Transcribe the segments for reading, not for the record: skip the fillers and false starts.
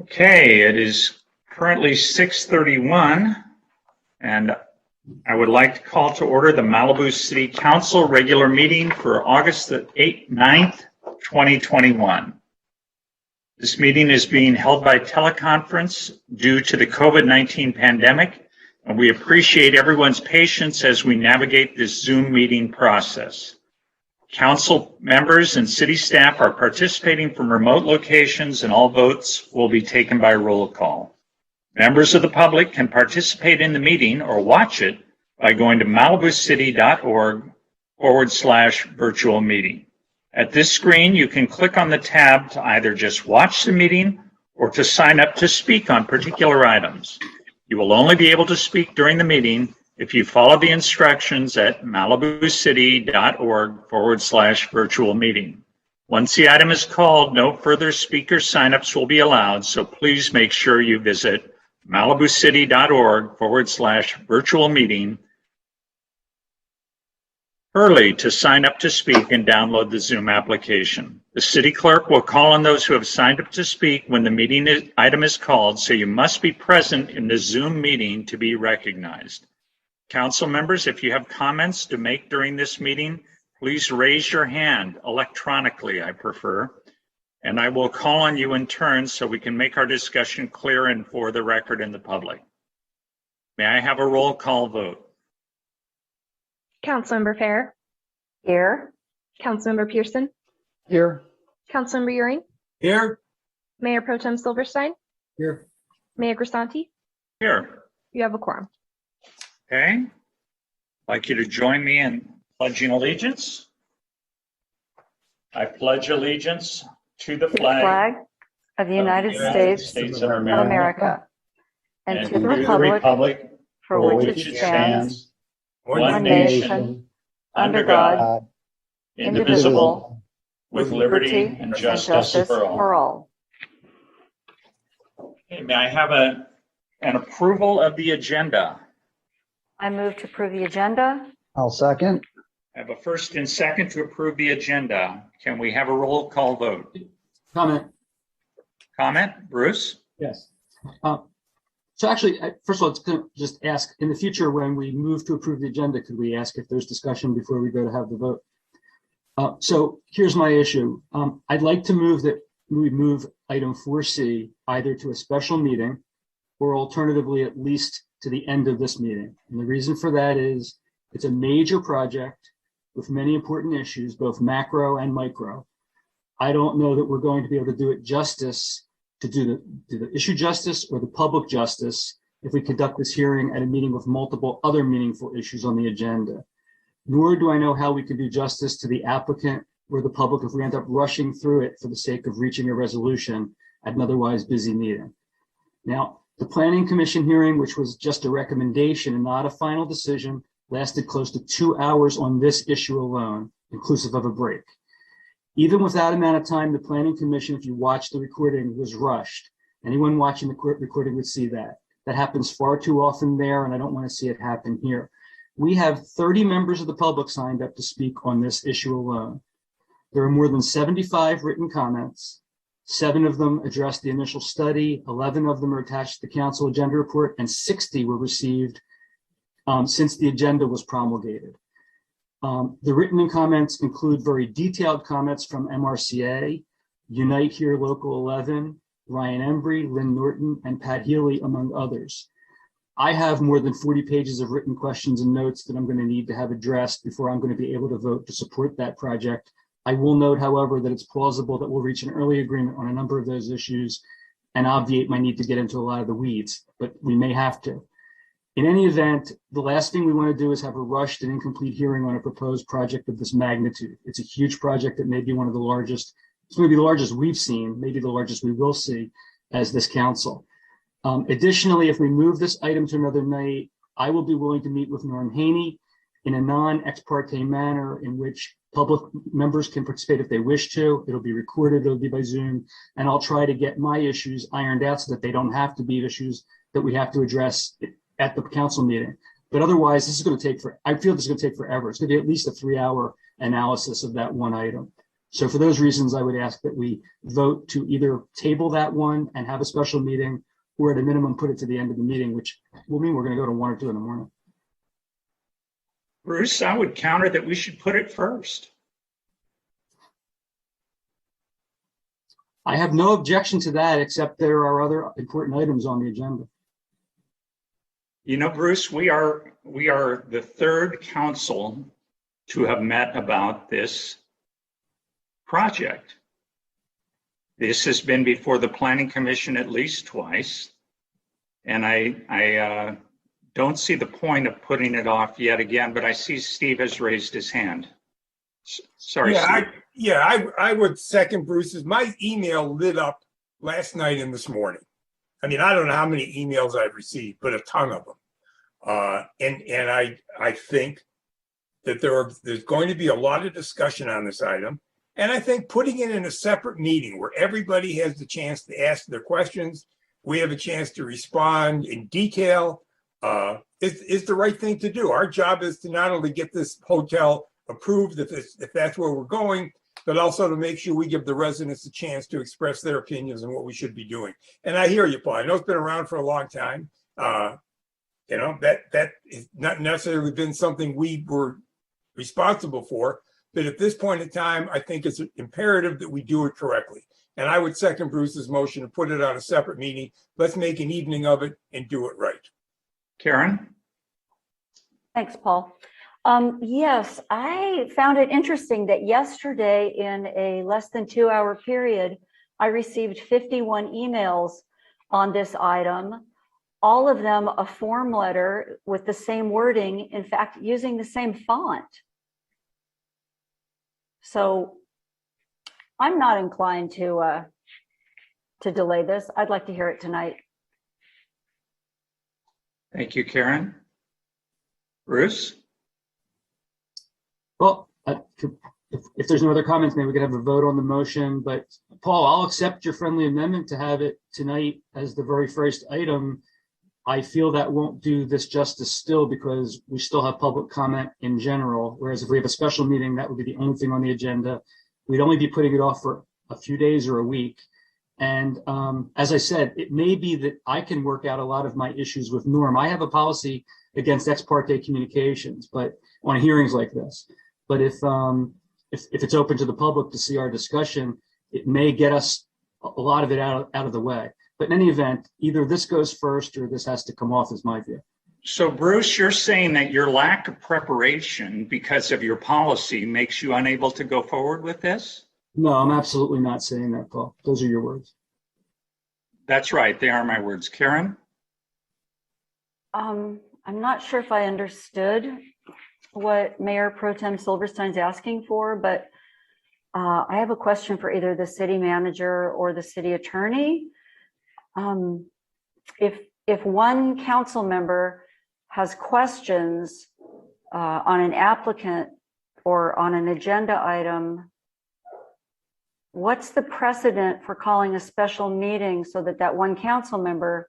Okay, it is currently 6:31, and I would like to call to order the Malibu City Council regular meeting for August the 9th, 2021. This meeting is being held by teleconference due to the COVID-19 pandemic, and we appreciate everyone's patience as we navigate this Zoom meeting process. Council members and city staff are participating from remote locations, and all votes will be taken by roll call. Members of the public can participate in the meeting or watch it by going to malibucity.org/virtual meeting. At this screen, you can click on the tab to either just watch the meeting or to sign up to speak on particular items. You will only be able to speak during the meeting if you follow the instructions at malibucity.org/virtual meeting. Once the item is called, no further speaker signups will be allowed, so please make sure you visit malibucity.org/virtual meeting early to sign up to speak and download the Zoom application. The city clerk will call on those who have signed up to speak when the meeting item is called, so you must be present in the Zoom meeting to be recognized. Council members, if you have comments to make during this meeting, please raise your hand electronically, I prefer, and I will call on you in turn so we can make our discussion clear and for the record in the public. May I have a roll call vote? Councilmember Fair. Here. Councilmember Pearson. Here. Councilmember Euring. Here. Mayor Pro Tem Silverstein. Here. Mayor Grisanti. Here. You have a quorum. Okay. I'd like you to join me in pledging allegiance. I pledge allegiance to the flag of the United States of of America and to the republic for which it stands, one nation, under God, indivisible, with liberty and justice for all. Okay, may I have an approval of the agenda? I move to approve the agenda. I'll second. I have a first and second to approve the agenda. Can we have a roll call vote? Comment. Comment, Bruce? Yes. So actually, first of all, it's going to just ask, in the future, when we move to approve the agenda, could we ask if there's discussion before we go to have the vote? So here's my issue. I'd like to move that we move item 4C either to a special meeting or alternatively at least to the end of this meeting. And the reason for that is it's a major project with many important issues, both macro and micro. I don't know that we're going to be able to do it justice to do the issue justice or the public justice if we conduct this hearing at a meeting with multiple other meaningful issues on the agenda. Nor do I know how we can do justice to the applicant or the public if we end up rushing through it for the sake of reaching a resolution at an otherwise busy meeting. Now, the Planning Commission hearing, which was just a recommendation and not a final decision, lasted close to 2 hours on this issue alone, inclusive of a break. Even with that amount of time, the Planning Commission, if you watch the recording, was rushed. Anyone watching the recording would see that. That happens far too often there, and I don't want to see it happen here. We have 30 members of the public signed up to speak on this issue alone. There are more than 75 written comments. 7 of them addressed the initial study, 11 of them are attached to the council agenda report, and 60 were received since the agenda was promulgated. The written comments include very detailed comments from MRCA, Unite Here Local 11, Ryan Embry, Lynn Norton, and Pat Healy, among others. I have more than 40 pages of written questions and notes that I'm going to need to have addressed before I'm going to be able to vote to support that project. I will note, however, that it's plausible that we'll reach an early agreement on a number of those issues and obviate my need to get into a lot of the weeds, but we may have to. In any event, the last thing we want to do is have a rushed and incomplete hearing on a proposed project of this magnitude. It's a huge project that may be one of the largest, it's going to be the largest we've seen, maybe the largest we will see as this council. Additionally, if we move this item to another night, I will be willing to meet with Norm Haney in a non-ex parte manner in which public members can participate if they wish to. It'll be recorded, it'll be by Zoom, and I'll try to get my issues ironed out so that they don't have to be issues that we have to address at the council meeting. But otherwise, this is going to take I feel this is going to take forever. It's going to be at least a 3-hour analysis of that one item. So for those reasons, I would ask that we vote to either table that one and have a special meeting, or at a minimum, put it to the end of the meeting, which will mean we're going to go to 1 or 2 in the morning. Bruce, I would counter that we should put it first. I have no objection to that, except there are other important items on the agenda. You know, Bruce, we are the third council to have met about this project. This has been before the Planning Commission at least twice, and I don't see the point of putting it off yet again, but I see Steve has raised his hand. Sorry, Steve. I would second Bruce's. My email lit up last night and this morning. I mean, I don't know how many emails I've received, but a ton of them. And I think that there's going to be a lot of discussion on this item. And I think putting it in a separate meeting where everybody has the chance to ask their questions, we have a chance to respond in detail, is the right thing to do. Our job is to not only get this hotel approved if that's where we're going, but also to make sure we give the residents a chance to express their opinions on what we should be doing. And I hear you, Paul. I know it's been around for a long time. You know, that has not necessarily been something we were responsible for. But at this point in time, I think it's imperative that we do it correctly. And I would second Bruce's motion to put it on a separate meeting. Let's make an evening of it and do it right. Karen? Thanks, Paul. Yes, I found it interesting that yesterday, in a less than 2-hour period, I received 51 emails on this item, all of them a form letter with the same wording, in fact, using the same font. So I'm not inclined to delay this. I'd like to hear it tonight. Thank you, Karen. Bruce? Well, if there's no other comments, maybe we could have a vote on the motion. But Paul, I'll accept your friendly amendment to have it tonight as the very first item. I feel that won't do this justice still, because we still have public comment in general. Whereas if we have a special meeting, that would be the only thing on the agenda. We'd only be putting it off for a few days or a week. And as I said, it may be that I can work out a lot of my issues with Norm. I have a policy against ex parte communications, but on hearings like this. But if it's open to the public to see our discussion, it may get us a lot of it out of the way. But in any event, either this goes first or this has to come off, is my view. So Bruce, you're saying that your lack of preparation because of your policy makes you unable to go forward with this? No, I'm absolutely not saying that, Paul. Those are your words. That's right. They are my words. Karen? I'm not sure if I understood what Mayor Pro Tem Silverstein's asking for, but I have a question for either the city manager or the city attorney. If one council member has questions on an applicant or on an agenda item, what's the precedent for calling a special meeting so that that one council member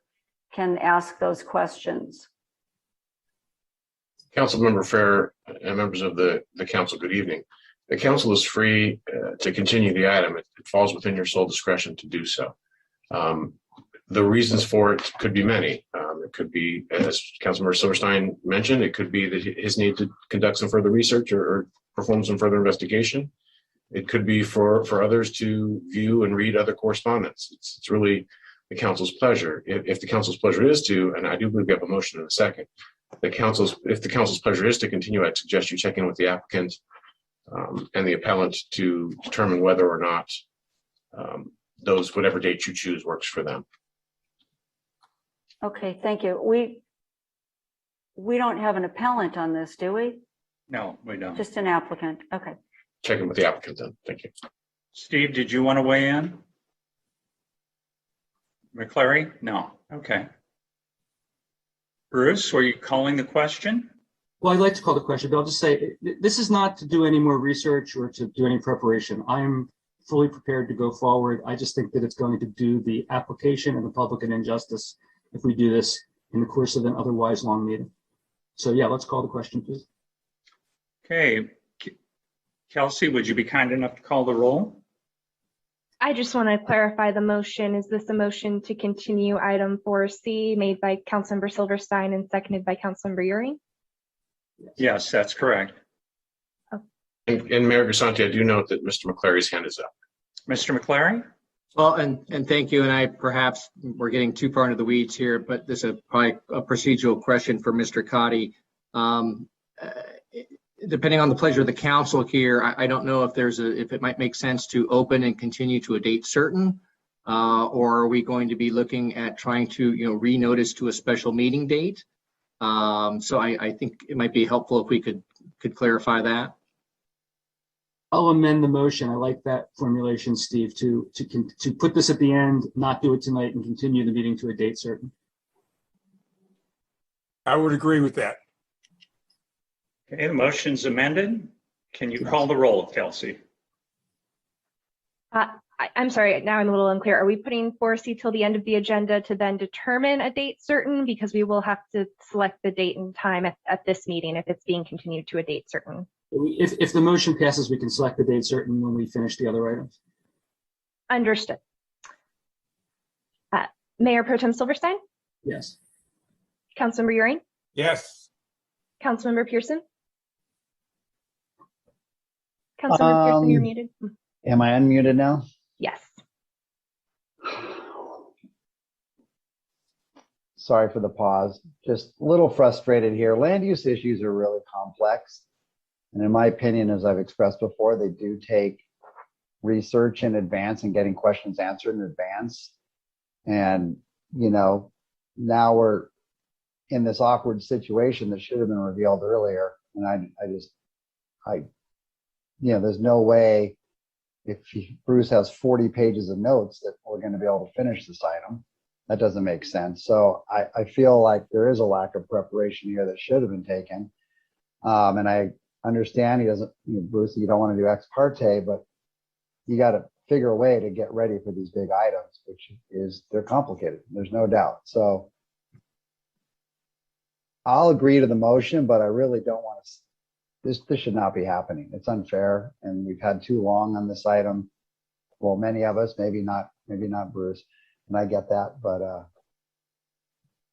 can ask those questions? Councilmember Fair and members of the council, good evening. The council is free to continue the item. It falls within your sole discretion to do so. The reasons for it could be many. It could be, as Councilmember Silverstein mentioned, it could be that his need to conduct some further research or perform some further investigation. It could be for others to view and read other correspondence. It's really the council's pleasure. If the council's pleasure is to, and I do believe we have a motion in a second, if the council's pleasure is to continue, I'd suggest you check in with the applicant and the appellant to determine whether or not whatever date you choose works for them. Okay, thank you. We don't have an appellant on this, do we? No, we don't. Just an applicant. Okay. Check in with the applicant then. Thank you. Steve, did you want to weigh in? McClary? No. Okay. Bruce, were you calling the question? Well, I'd like to call the question, but I'll just say this is not to do any more research or to do any preparation. I'm fully prepared to go forward. I just think that it's going to do the application and the public an injustice if we do this in the course of an otherwise long meeting. So yeah, let's call the question, please. Okay. Kelsey, would you be kind enough to call the roll? I just want to clarify the motion. Is this a motion to continue item 4C made by Councilmember Silverstein and seconded by Councilmember Euring? Yes, that's correct. And Mayor Grisanti, I do note that Mr. McClary's hand is up. Mr. McClary? Well, and thank you. And I perhaps we're getting too far into the weeds here, but this is probably a procedural question for Mr. Cotty. Depending on the pleasure of the council here, I don't know if if it might make sense to open and continue to a date certain, or are we going to be looking at trying to renotice to a special meeting date? So I think it might be helpful if we could clarify that. I'll amend the motion. I like that formulation, Steve, to put this at the end, not do it tonight, and continue the meeting to a date certain. I would agree with that. Okay, the motion's amended. Can you call the roll, Kelsey? I'm sorry, now I'm a little unclear. Are we putting 4C till the end of the agenda to then determine a date certain? Because we will have to select the date and time at this meeting if it's being continued to a date certain. If the motion passes, we can select the date certain when we finish the other items. Understood. Mayor Pro Tem Silverstein? Yes. Councilmember Euring? Yes. Councilmember Pearson? Councilmember Pearson, you're muted. Am I unmuted now? Yes. Sorry for the pause. Just a little frustrated here. Land use issues are really complex. And in my opinion, as I've expressed before, they do take research in advance and getting questions answered in advance. And, now we're in this awkward situation that should have been revealed earlier. And there's no way if Bruce has 40 pages of notes that we're going to be able to finish this item. That doesn't make sense. So I feel like there is a lack of preparation here that should have been taken. And I understand he doesn't, Bruce, you don't want to do ex parte, but you got to figure a way to get ready for these big items, which is, they're complicated. There's no doubt. So I'll agree to the motion, but I really don't want to, this should not be happening. It's unfair. And we've had too long on this item. Well, many of us, maybe not Bruce. And I get that, but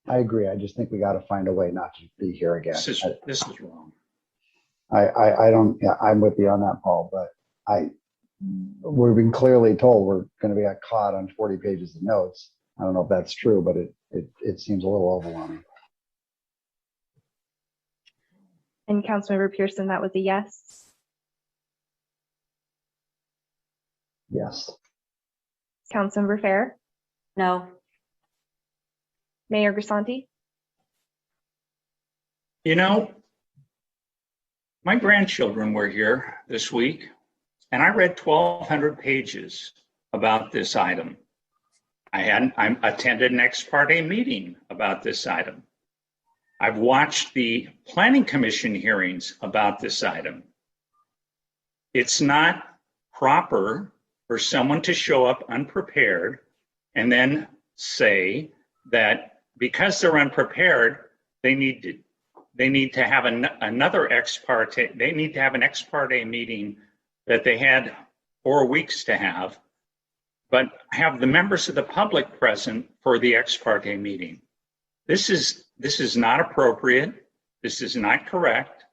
I agree. I just think we got to find a way not to be here again. This is wrong. I'm with you on that, Paul, but we've been clearly told we're going to be caught on 40 pages of notes. I don't know if that's true, but it seems a little overwhelming. And Councilmember Pearson, that was a yes. Yes. Councilmember Fair? No. Mayor Grisanti? My grandchildren were here this week, and I read 1,200 pages about this item. I attended an ex parte meeting about this item. I've watched the Planning Commission hearings about this item. It's not proper for someone to show up unprepared and then say that because they're unprepared, they need to have another ex parte. They need to have an ex parte meeting that they had 4 weeks to have, but have the members of the public present for the ex parte meeting. This is not appropriate. This is not correct.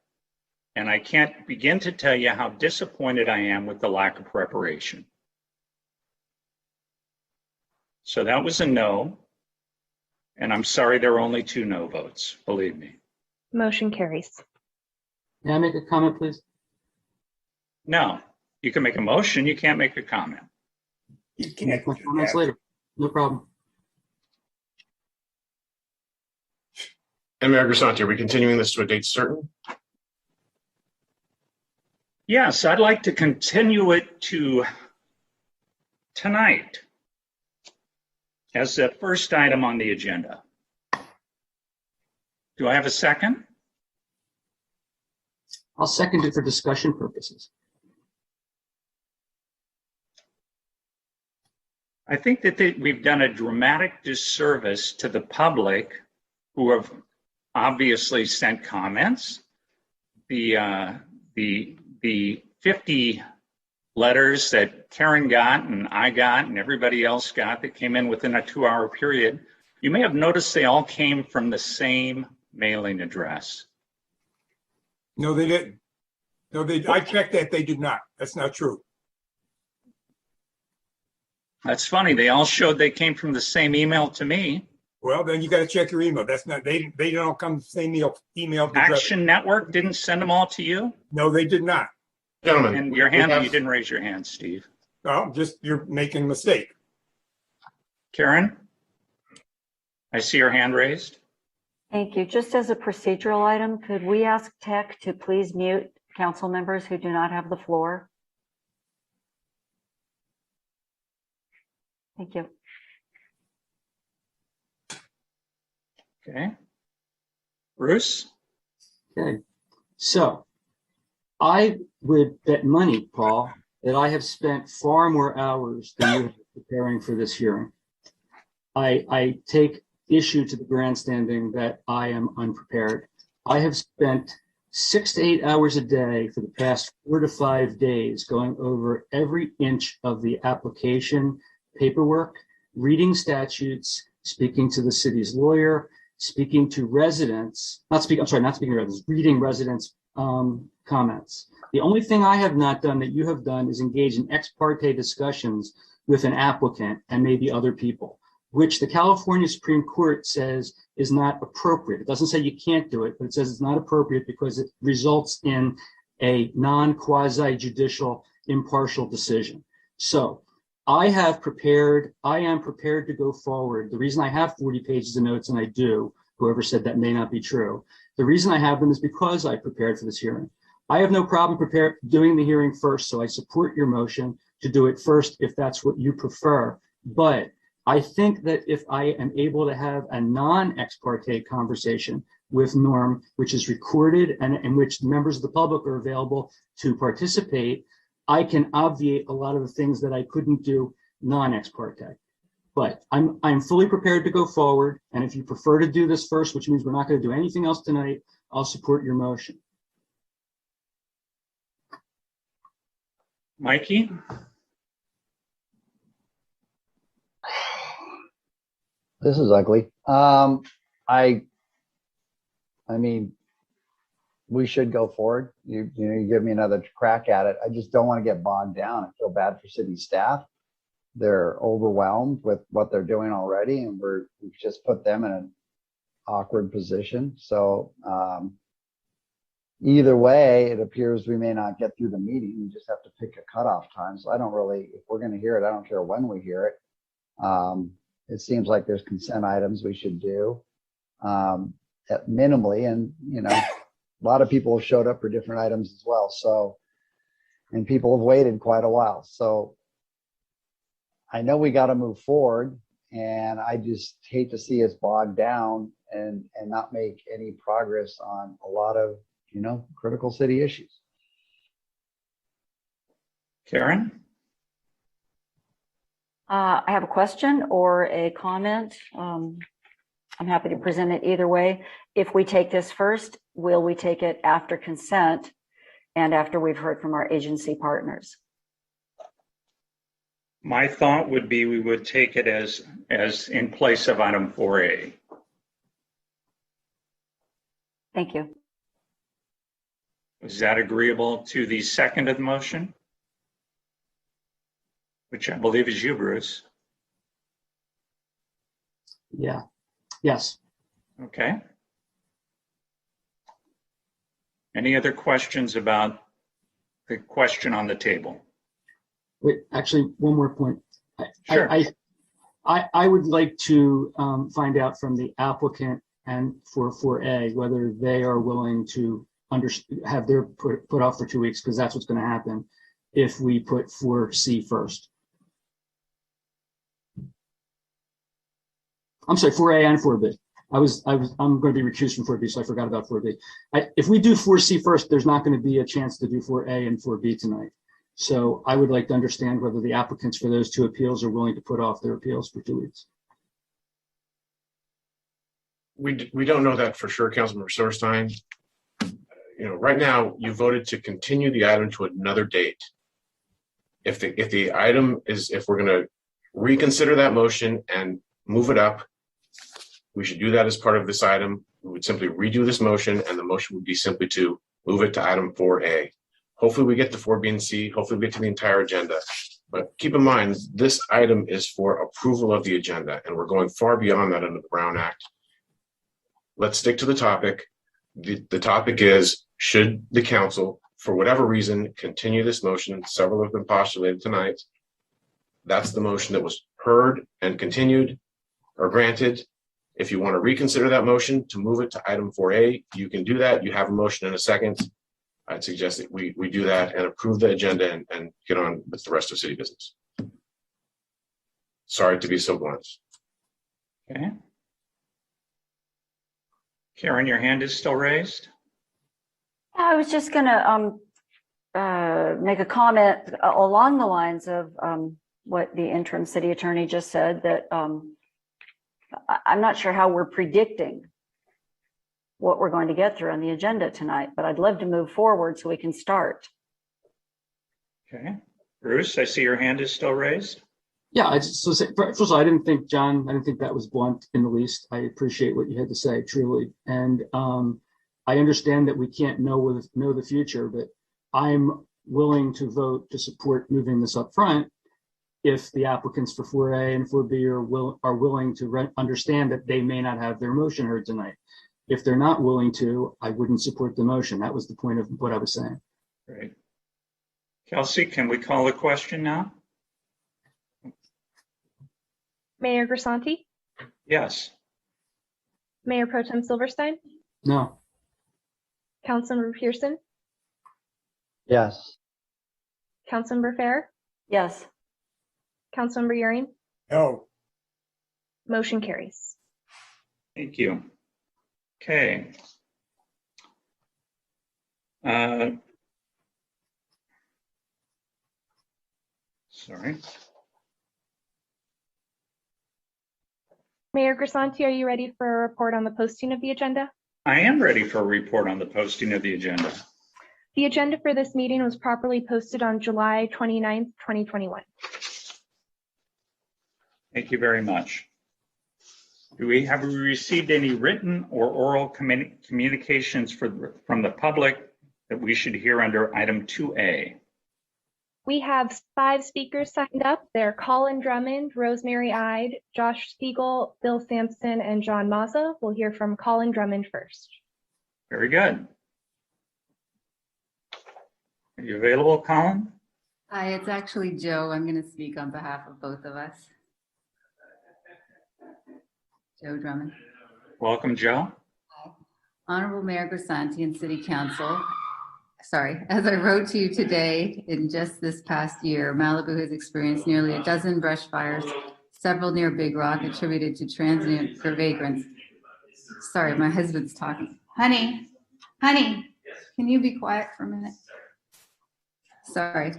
And I can't begin to tell you how disappointed I am with the lack of preparation. So that was a no. And I'm sorry there were only 2 no votes, believe me. Motion carries. May I make a comment, please? No, you can make a motion, you can't make a comment. You can't My do comments that. later. No problem. And Mayor Grisanti, are we continuing this to a date certain? Yes, I'd like to continue it to tonight as the first item on the agenda. Do I have a second? I'll second it for discussion purposes. I think that we've done a dramatic disservice to the public who have obviously sent comments. The 50 letters that Karen got and I got and everybody else got that came in within a 2-hour period, you may have noticed they all came from the same mailing address. No, they didn't. No, I checked that. They did not. That's not true. That's funny. They all showed they came from the same email to me. Well, then you got to check your email. That's not, they don't come from the same email address. Action Network didn't send them all to you? No, they did not. Gentlemen, And we your hand, have- you didn't raise your hand, Steve. Well, just you're making a mistake. Karen? I see your hand raised. Thank you. Just as a procedural item, could we ask Tech to please mute council members who do not have the floor? Thank you. Okay. Bruce? Okay, so I would bet money, Paul, that I have spent far more hours than you have preparing for this hearing. I take issue to the grandstanding that I am unprepared. I have spent 6 to 8 hours a day for the past 4 to 5 days going over every inch of the application paperwork, reading statutes, speaking to the city's lawyer, speaking to residents, reading residents' comments. The only thing I have not done that you have done is engage in ex parte discussions with an applicant and maybe other people, which the California Supreme Court says is not appropriate. It doesn't say you can't do it, but it says it's not appropriate because it results in a non-quasi-judicial impartial decision. So I am prepared to go forward. The reason I have 40 pages of notes, and I do, whoever said that may not be true, the reason I have them is because I prepared for this hearing. I have no problem doing the hearing first, so I support your motion to do it first if that's what you prefer. But I think that if I am able to have a non-ex parte conversation with Norm, which is recorded and in which members of the public are available to participate, I can obviate a lot of the things that I couldn't do non-ex parte. But I'm fully prepared to go forward. And if you prefer to do this first, which means we're not going to do anything else tonight, I'll support your motion. Mikey? This is ugly. I mean, we should go forward. You give me another crack at it. I just don't want to get bogged down. I feel bad for city staff. They're overwhelmed with what they're doing already, and we've just put them in an awkward position. So either way, it appears we may not get through the meeting. We just have to pick a cutoff time. So I don't really, if we're going to hear it, I don't care when we hear it. It seems like there's consent items we should do at minimally, and a lot of people have showed up for different items as well. So, and people have waited quite a while. So I know we got to move forward, and I just hate to see us bogged down and not make any progress on a lot of, critical city issues. Karen? I have a question or a comment. I'm happy to present it either way. If we take this first, will we take it after consent and after we've heard from our agency partners? My thought would be we would take it as in place of item 4A. Thank you. Is that agreeable to the second of the motion? Which I believe is you, Bruce. Yeah. Yes. Okay. Any other questions about the question on the table? Wait, actually, one more point. Sure. I would like to find out from the applicant and for 4A whether they are willing to have their put off for 2 weeks, because that's what's going to happen if we put 4C first. I'm sorry, 4A and 4B. I'm going to be recused from 4B, so I forgot about 4B. If we do 4C first, there's not going to be a chance to do 4A and 4B tonight. So I would like to understand whether the applicants for those two appeals are willing to put off their appeals for 2 weeks. We don't know that for sure, Councilmember Silverstein. right now you voted to continue the item to another date. If the item is, if we're going to reconsider that motion and move it up, we should do that as part of this item. We would simply redo this motion, and the motion would be simply to move it to item 4A. Hopefully we get to 4B and C. Hopefully we get to the entire agenda. But keep in mind, this item is for approval of the agenda, and we're going far beyond that under the Brown Act. Let's stick to the topic. The topic is, should the council, for whatever reason, continue this motion? Several have been postulated tonight. That's the motion that was heard and continued or granted. If you want to reconsider that motion to move it to item 4A, you can do that. You have a motion in a second. I'd suggest that we do that and approve the agenda and get on with the rest of city business. Sorry to be so blunt. Okay. Karen, your hand is still raised. I was just going to make a comment along the lines of what the interim city attorney just said, that I'm not sure how we're predicting what we're going to get through on the agenda tonight, but I'd love to move forward so we can start. Okay. Bruce, I see your hand is still raised. Yeah, first of all, I didn't think that was blunt in the least. I appreciate what you had to say, truly. And I understand that we can't know the future, but I'm willing to vote to support moving this up front if the applicants for 4A and 4B are willing to understand that they may not have their motion heard tonight. If they're not willing to, I wouldn't support the motion. That was the point of what I was saying. Great. Kelsey, can we call the question now? Mayor Grisanti, Yes. Mayor Pro Tem Silverstein, No. Councilmember Pearson, Yes. Councilmember Fair, Yes. Councilmember Euring, No. motion carries. Thank you. Okay. Sorry. Mayor Grisanti, are you ready for a report on the posting of the agenda? I am ready for a report on the posting of the agenda. The agenda for this meeting was properly posted on July 29th, 2021. Thank you very much. Have we received any written or oral communications from the public that we should hear under item 2A? We have 5 speakers signed up. They're Colin Drummond, Rosemary Ide, Josh Spiegel, Bill Sampson, and John Mazza. We'll hear from Colin Drummond first. Very good. Are you available, Colin? Hi, it's actually Joe. I'm going to speak on behalf of both of us. Joe Drummond. Welcome, Joe. Honorable Mayor Grisanti and City Council. Sorry, as I wrote to you today, in just this past year, Malibu has experienced nearly a dozen brush fires, several near Big Rock attributed to transient for vagrants. Sorry, my husband's talking. Honey, can you be quiet for a minute? Sorry.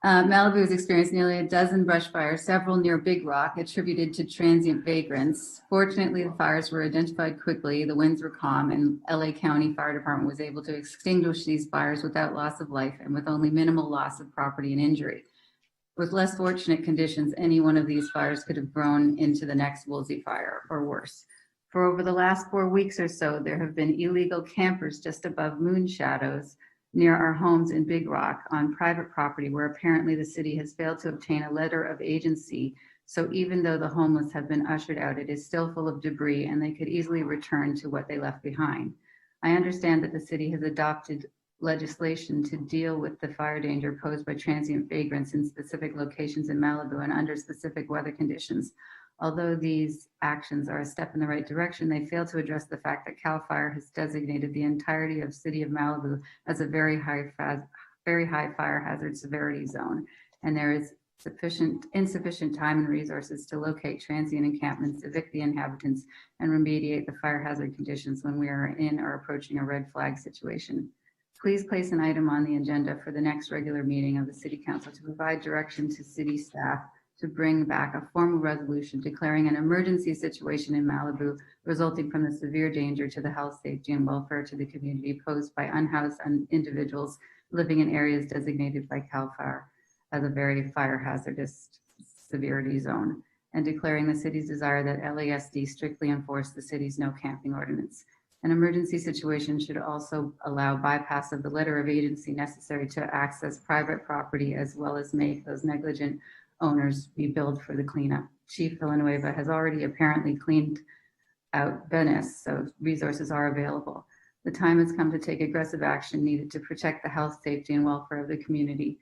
Malibu has experienced nearly a dozen brush fires, several near Big Rock, attributed to transient vagrants. Fortunately, the fires were identified quickly, the winds were calm, and LA County Fire Department was able to extinguish these fires without loss of life and with only minimal loss of property and injury. With less fortunate conditions, any one of these fires could have grown into the next Woolsey fire or worse. For over the last 4 weeks or so, there have been illegal campers just above Moon Shadows near our homes in Big Rock on private property where apparently the city has failed to obtain a letter of agency. So even though the homeless have been ushered out, it is still full of debris and they could easily return to what they left behind. I understand that the city has adopted legislation to deal with the fire danger posed by transient vagrants in specific locations in Malibu and under specific weather conditions. Although these actions are a step in the right direction, they fail to address the fact that CAL FIRE has designated the entirety of City of Malibu as a very high fire hazard severity zone, and there is insufficient time and resources to locate transient encampments, evict the inhabitants, and remediate the fire hazard conditions when we are in or approaching a red flag situation. Please place an item on the agenda for the next regular meeting of the City Council to provide direction to city staff to bring back a formal resolution declaring an emergency situation in Malibu resulting from the severe danger to the health, safety, and welfare to the community posed by unhoused individuals living in areas designated by CAL FIRE as a very fire hazardous severity zone, and declaring the city's desire that LASD strictly enforce the city's no camping ordinance. An emergency situation should also allow bypass of the letter of agency necessary to access private property, as well as make those negligent owners be billed for the cleanup. Chief Villanueva has already apparently cleaned out Venice, so resources are available. The time has come to take aggressive action needed to protect the health, safety, and welfare of the community.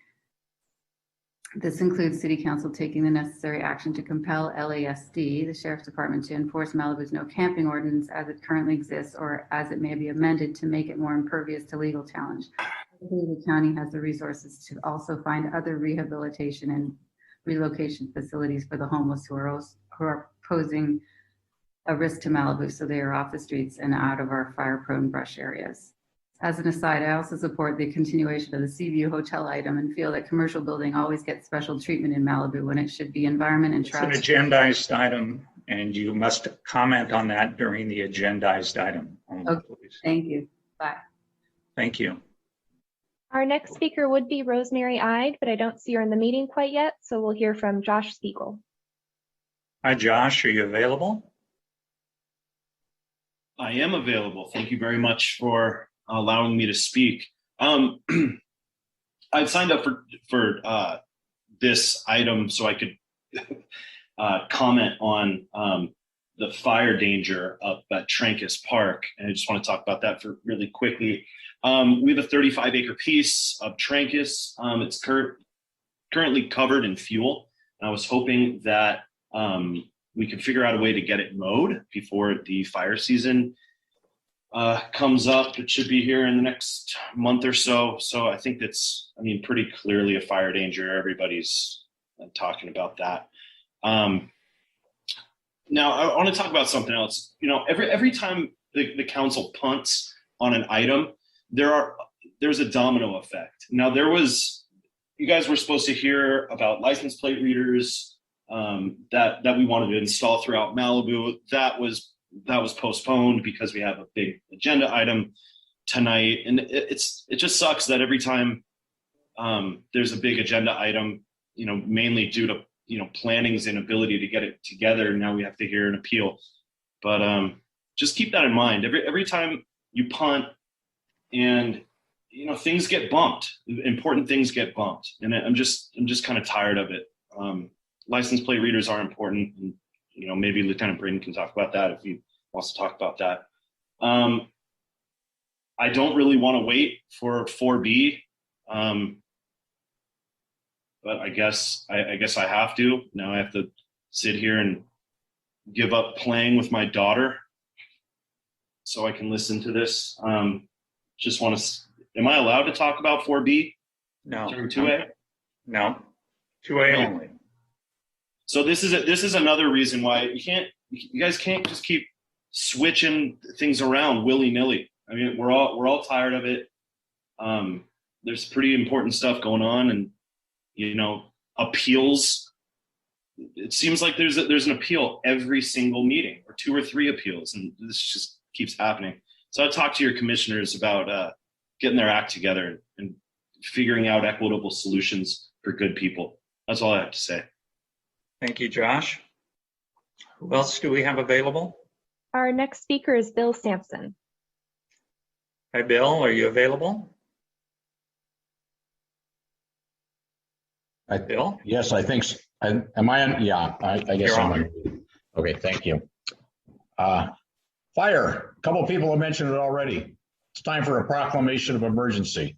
This includes City Council taking the necessary action to compel LASD, the Sheriff's Department, to enforce Malibu's no camping ordinance as it currently exists, or as it may be amended to make it more impervious to legal challenge. The county has the resources to also find other rehabilitation and relocation facilities for the homeless who are posing a risk to Malibu, so they are off the streets and out of our fire-prone brush areas. As an aside, I also support the continuation of the Seaview Hotel item and feel that commercial building always gets special treatment in Malibu when it should be environment and It's an traffic. agendized item, and you must comment on that during the agendized item only, Okay. please. Thank you. Bye. Thank you. Our next speaker would be Rosemary Ide, but I don't see her in the meeting quite yet, so we'll hear from Josh Spiegel. Hi, Josh. Are you available? I am available. Thank you very much for allowing me to speak. I've signed up for this item so I could comment on the fire danger up at Trancas Park, and I just want to talk about that for really quickly. We have a 35-acre piece of Trancas. It's currently covered in fuel, and I was hoping that we could figure out a way to get it mowed before the fire season comes up. It should be here in the next month or so. So I think that's, pretty clearly a fire danger. Everybody's talking about that. Now I want to talk about something else. Every time the council punts on an item, there's a domino effect. Now you guys were supposed to hear about license plate readers that we wanted to install throughout Malibu. That was postponed because we have a big agenda item tonight, and it just sucks that every time there's a big agenda item, mainly due to planning's inability to get it together, now we have to hear an appeal. But just keep that in mind. Every time you punt, and things get bumped, important things get bumped, and I'm just kind of tired of it. License plate readers are important, and maybe Lieutenant Braden can talk about that if he wants to talk about that. I don't really want to wait for 4B, but I guess I have to. Now I have to sit here and give up playing with my daughter so I can listen to this. Just want to. Am I allowed to talk about 4B? No. During 2A? No. 2A only. So this is another reason why you guys can't just keep switching things around willy-nilly. We're all tired of it. There's pretty important stuff going on, and appeals. It seems like there's an appeal every single meeting, or 2 or 3 appeals, and this just keeps happening. So I talked to your commissioners about getting their act together and figuring out equitable solutions for good people. That's all I have to say. Thank you, Josh. Who else do we have available? Our next speaker is Bill Sampson. Hi, Bill. Are you available? Bill? Yes, I think so. Am I on? Yeah, I guess You're I'm on. on. Okay, thank you. Fire. A couple of people have mentioned it already. It's time for a proclamation of emergency.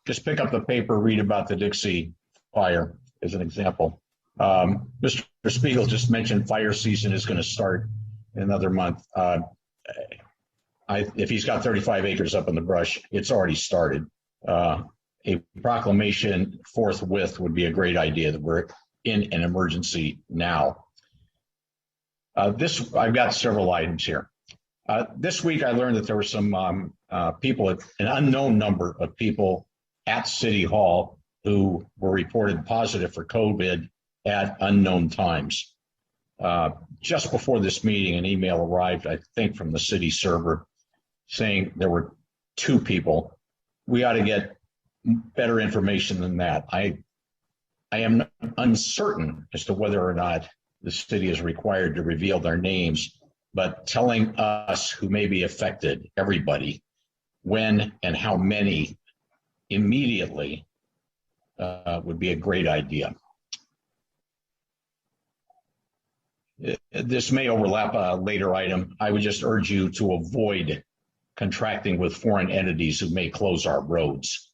Just pick up the paper, read about the Dixie fire as an example. Mr. Spiegel just mentioned fire season is going to start in another month. If he's got 35 acres up in the brush, it's already started. A proclamation forthwith would be a great idea, that we're in an emergency now. I've got several items here. This week I learned that there were some people, an unknown number of people at City Hall who were reported positive for COVID at unknown times. Just before this meeting, an email arrived, I think, from the city server saying there were 2 people. We ought to get better information than that. I am uncertain as to whether or not the city is required to reveal their names, but telling us who may be affected, everybody, when and how many immediately would be a great idea. This may overlap a later item. I would just urge you to avoid contracting with foreign entities who may close our roads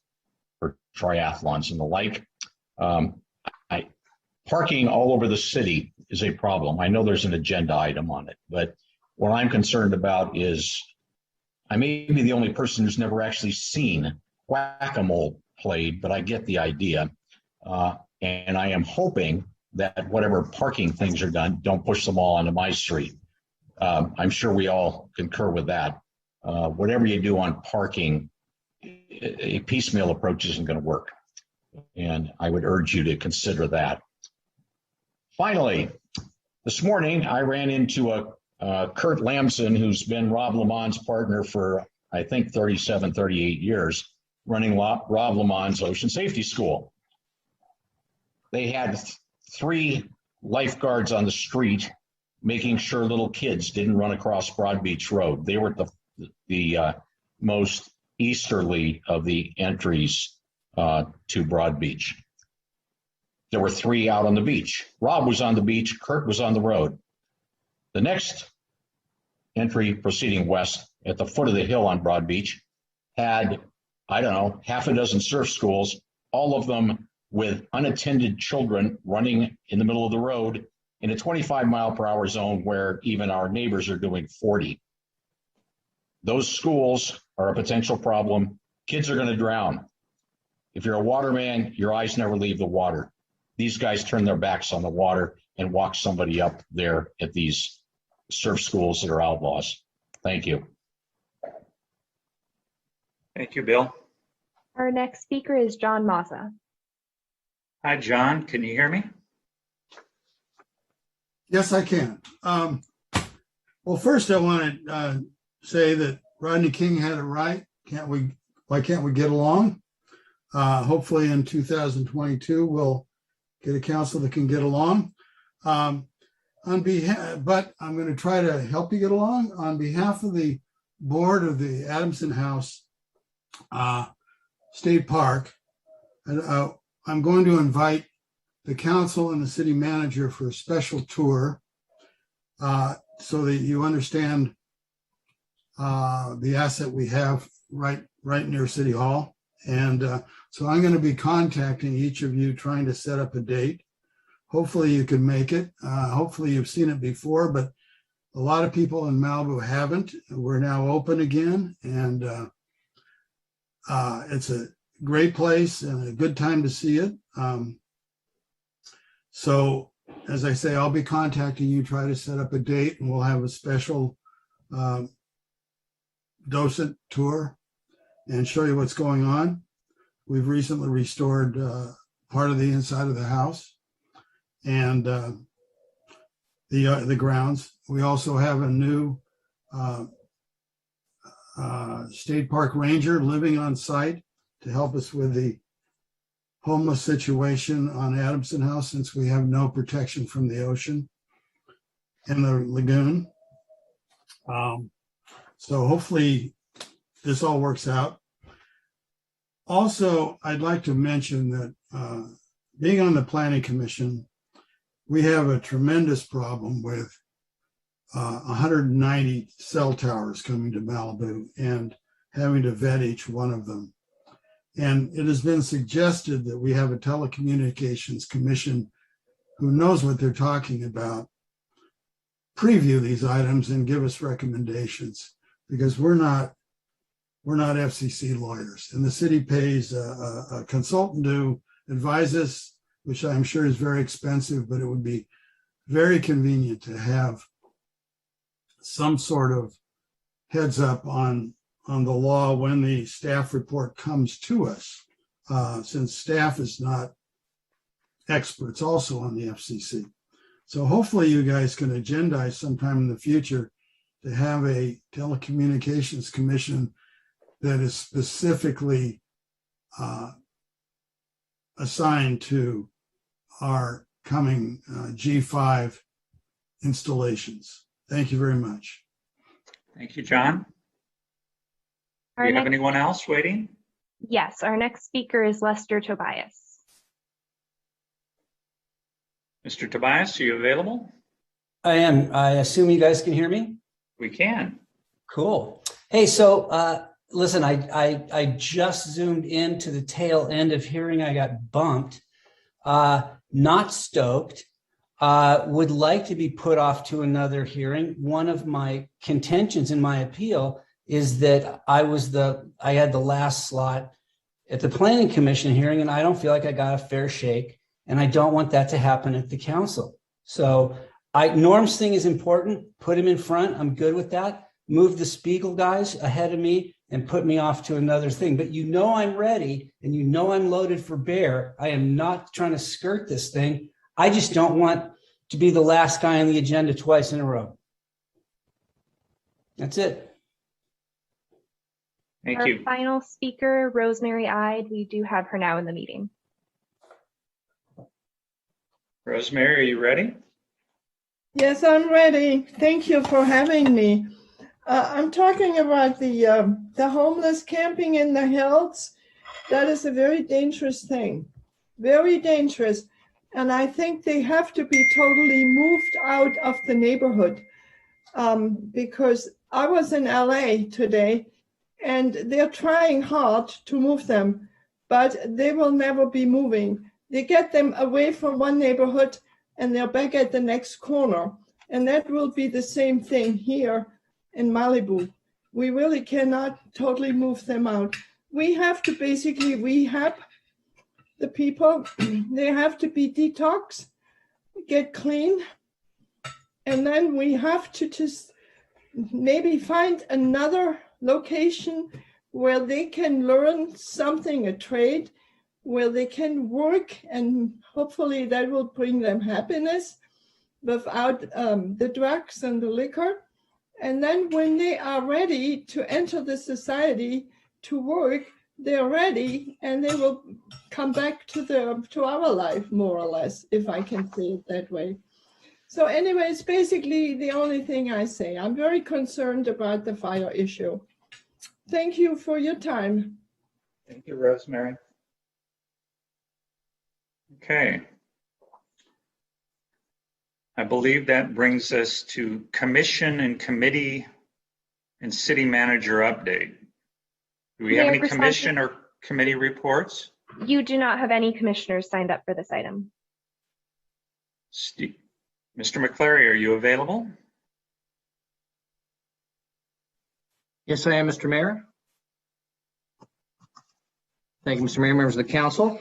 for triathlons and the like. Parking all over the city is a problem. I know there's an agenda item on it, but what I'm concerned about is I may be the only person who's never actually seen whack-a-mole played, but I get the idea. And I am hoping that whatever parking things are done, don't push them all onto my street. I'm sure we all concur with that. Whatever you do on parking, a piecemeal approach isn't going to work. And I would urge you to consider that. Finally, this morning I ran into Kurt Lamson, who's been Rob Lamont's partner for, I think, 37, 38 years, running Rob Lamont's Ocean Safety School. They had 3 lifeguards on the street making sure little kids didn't run across Broad Beach Road. They were the most easterly of the entries to Broad Beach. There were 3 out on the beach. Rob was on the beach, Kurt was on the road. The next entry proceeding west at the foot of the hill on Broad Beach had, I don't know, half a dozen surf schools, all of them with unattended children running in the middle of the road in a 25-mile-per-hour zone where even our neighbors are doing 40. Those schools are a potential problem. Kids are going to drown. If you're a waterman, your eyes never leave the water. These guys turn their backs on the water and walk somebody up there at these surf schools that are outlaws. Thank you. Thank you, Bill. Our next speaker is John Mazza. Hi, John. Can you hear me? Yes, I can. Well, first I want to say that Rodney King had it right. Why can't we get along? Hopefully in 2022, we'll get a council that can get along. But I'm going to try to help you get along. On behalf of the board of the Adamson House State Park, I'm going to invite the council and the city manager for a special tour so that you understand the asset we have right near City Hall. And so I'm going to be contacting each of you, trying to set up a date. Hopefully you can make it. Hopefully you've seen it before, but a lot of people in Malibu haven't. We're now open again, and it's a great place and a good time to see it. So as I say, I'll be contacting you, try to set up a date, and we'll have a special docent tour and show you what's going on. We've recently restored part of the inside of the house and the grounds. We also have a new state park ranger living on site to help us with the homeless situation on Adamson House, since we have no protection from the ocean and the lagoon. So hopefully this all works out. Also, I'd like to mention that being on the Planning Commission, we have a tremendous problem with 190 cell towers coming to Malibu and having to vet each one of them. And it has been suggested that we have a telecommunications commission who knows what they're talking about preview these items and give us recommendations, because we're not FCC lawyers, and the city pays a consultant to advise us, which I'm sure is very expensive, but it would be very convenient to have some sort of heads up on the law when the staff report comes to us, since staff is not experts also on the FCC. So hopefully you guys can agendize sometime in the future to have a telecommunications commission that is specifically assigned to our coming G5 installations. Thank you very much. Thank you, John. Do you have anyone else waiting? Yes, our next speaker is Lester Tobias. Mr. Tobias, are you available? I am. I assume you guys can hear me? We can. Cool. Hey, so listen, I just zoomed into the tail end of hearing. I got bumped. Not stoked. Would like to be put off to another hearing. One of my contentions in my appeal is that I had the last slot at the Planning Commission hearing, and I don't feel like I got a fair shake, and I don't want that to happen at the council. So Norm's thing is important. Put him in front. I'm good with that. Move the Spiegel guys ahead of me and put me off to another thing. But you know I'm ready, and you know I'm loaded for bear. I am not trying to skirt this thing. I just don't want to be the last guy on the agenda twice in a row. That's it. Thank Our you. final speaker, Rosemary Ide. We do have her now in the meeting. Rosemary, are you ready? Yes, I'm ready. Thank you for having me. I'm talking about the homeless camping in the hills. That is a very dangerous thing, very dangerous. And I think they have to be totally moved out of the neighborhood because I was in LA today and they're trying hard to move them, but they will never be moving. They get them away from one neighborhood and they're back at the next corner. And that will be the same thing here in Malibu. We really cannot totally move them out. We have to basically rehab the people. They have to be detoxed, get clean. And then we have to just maybe find another location where they can learn something, a trade, where they can work, and hopefully that will bring them happiness without the drugs and the liquor. And then when they are ready to enter the society to work, they're ready and they will come back to our life, more or less, if I can say it that way. So anyways, basically the only thing I say, I'm very concerned about the fire issue. Thank you for your time. Thank you, Rosemary. Okay. I believe that brings us to commission and committee and city manager update. Do we have any commission or committee reports? You do not have any commissioners signed up for this item. Mr. McCleary, are you available? Yes, I am, Mr. Mayor. Thank you, Mr. Mayor, members of the council.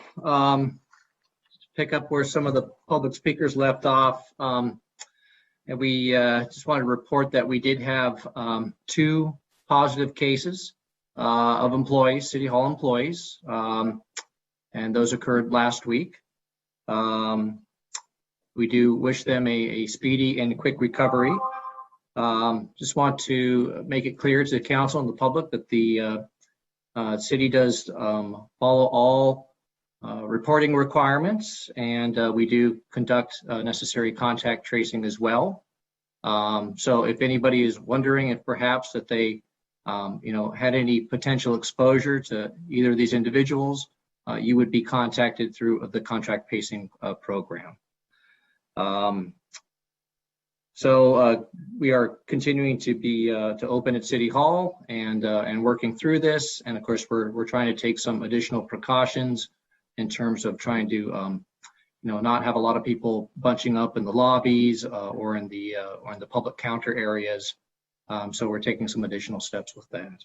Pick up where some of the public speakers left off. And we just wanted to report that we did have 2 positive cases of employees, City Hall employees, and those occurred last week. We do wish them a speedy and quick recovery. Just want to make it clear to the council and the public that the city does follow all reporting requirements, and we do conduct necessary contact tracing as well. So if anybody is wondering if perhaps that they had any potential exposure to either of these individuals, you would be contacted through the contact tracing program. So we are continuing to be to open at City Hall and working through this, and of course we're trying to take some additional precautions in terms of trying to not have a lot of people bunching up in the lobbies or in the public counter areas. So we're taking some additional steps with that.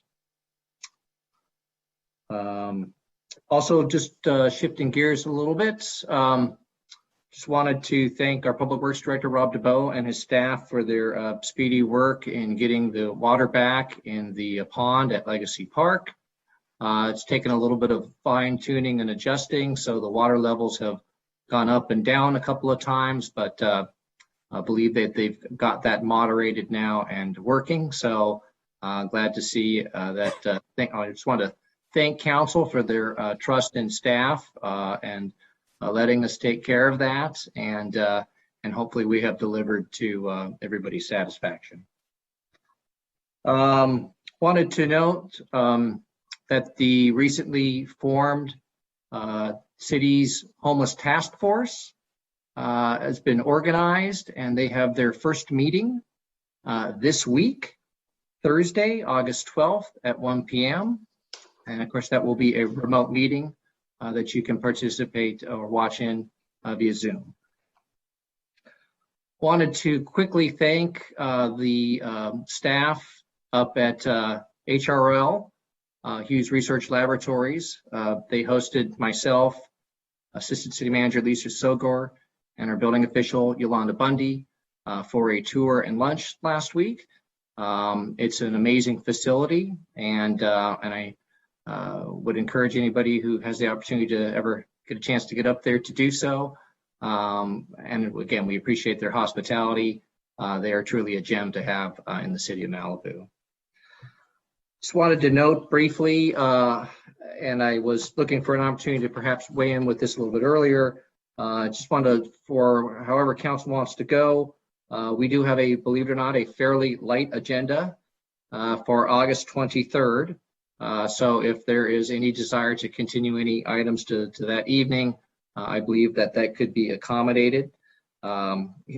Also, just shifting gears a little bit, just wanted to thank our Public Works Director, Rob DeBow, and his staff for their speedy work in getting the water back in the pond at Legacy Park. It's taken a little bit of fine tuning and adjusting, so the water levels have gone up and down a couple of times, but I believe that they've got that moderated now and working. So glad to see that. I just want to thank council for their trust in staff and letting us take care of that. And hopefully we have delivered to everybody's satisfaction. Wanted to note that the recently formed city's homeless task force has been organized, and they have their first meeting this week, Thursday, August 12th at 1 p.m. And of course, that will be a remote meeting that you can participate or watch in via Zoom. Wanted to quickly thank the staff up at HRL, Hughes Research Laboratories. They hosted myself, Assistant City Manager Lisa Sogor, and our building official Yolanda Bundy for a tour and lunch last week. It's an amazing facility, and I would encourage anybody who has the opportunity to ever get a chance to get up there to do so. And again, we appreciate their hospitality. They are truly a gem to have in the city of Malibu. Just wanted to note briefly, and I was looking for an opportunity to perhaps weigh in with this a little bit earlier. Just wanted to, for however council wants to go, we do have a, believe it or not, a fairly light agenda for August 23rd. So if there is any desire to continue any items to that evening, I believe that that could be accommodated.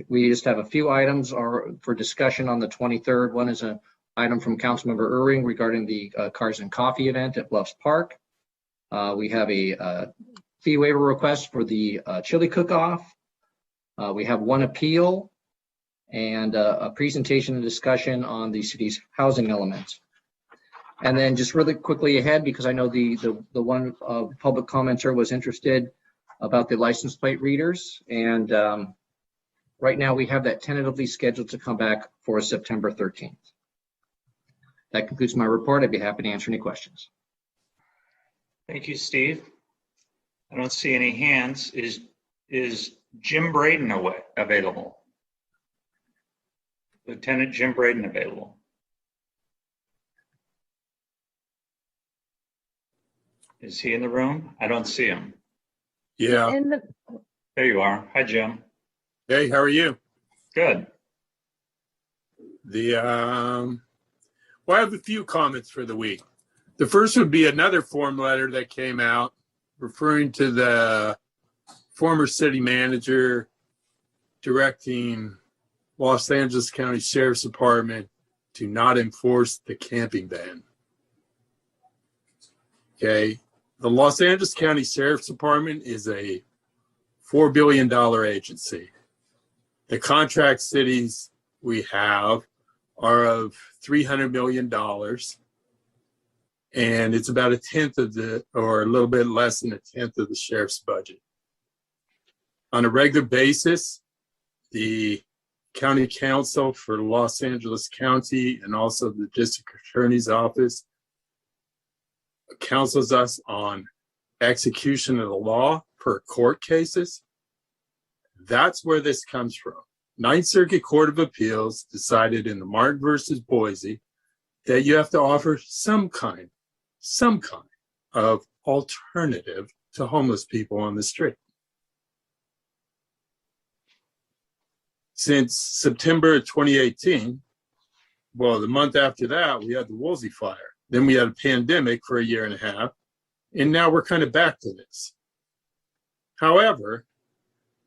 We just have a few items for discussion on the 23rd. One is an item from Councilmember Irving regarding the Cars and Coffee event at Bluffs Park. We have a fee waiver request for the chili cook-off. We have one appeal and a presentation and discussion on the city's housing elements. And then just really quickly ahead, because I know the one public commenter was interested about the license plate readers. And right now we have that tentatively scheduled to come back for September 13th. That concludes my report. I'd be happy to answer any questions. Thank you, Steve. I don't see any hands. Is Jim Braden available? Lieutenant Jim Braden available? Is he in the room? I don't see him. Yeah. There you are. Hi, Jim. Hey, how are you? Good. Well, I have a few comments for the week. The first would be another form letter that came out referring to the former city manager directing Los Angeles County Sheriff's Department to not enforce the camping ban. Okay. The Los Angeles County Sheriff's Department is a $4 billion agency. The contract cities we have are of $300 million. And it's about a tenth of or a little bit less than a tenth of the sheriff's budget. On a regular basis, the county council for Los Angeles County and also the district attorney's office counsels us on execution of the law per court cases. That's where this comes from. Ninth Circuit Court of Appeals decided in the Martin versus Boise that you have to offer some kind of alternative to homeless people on the street. Since September 2018, well, the month after that, we had the Woolsey fire. Then we had a pandemic for a year and a half, and now we're kind of back to this. However,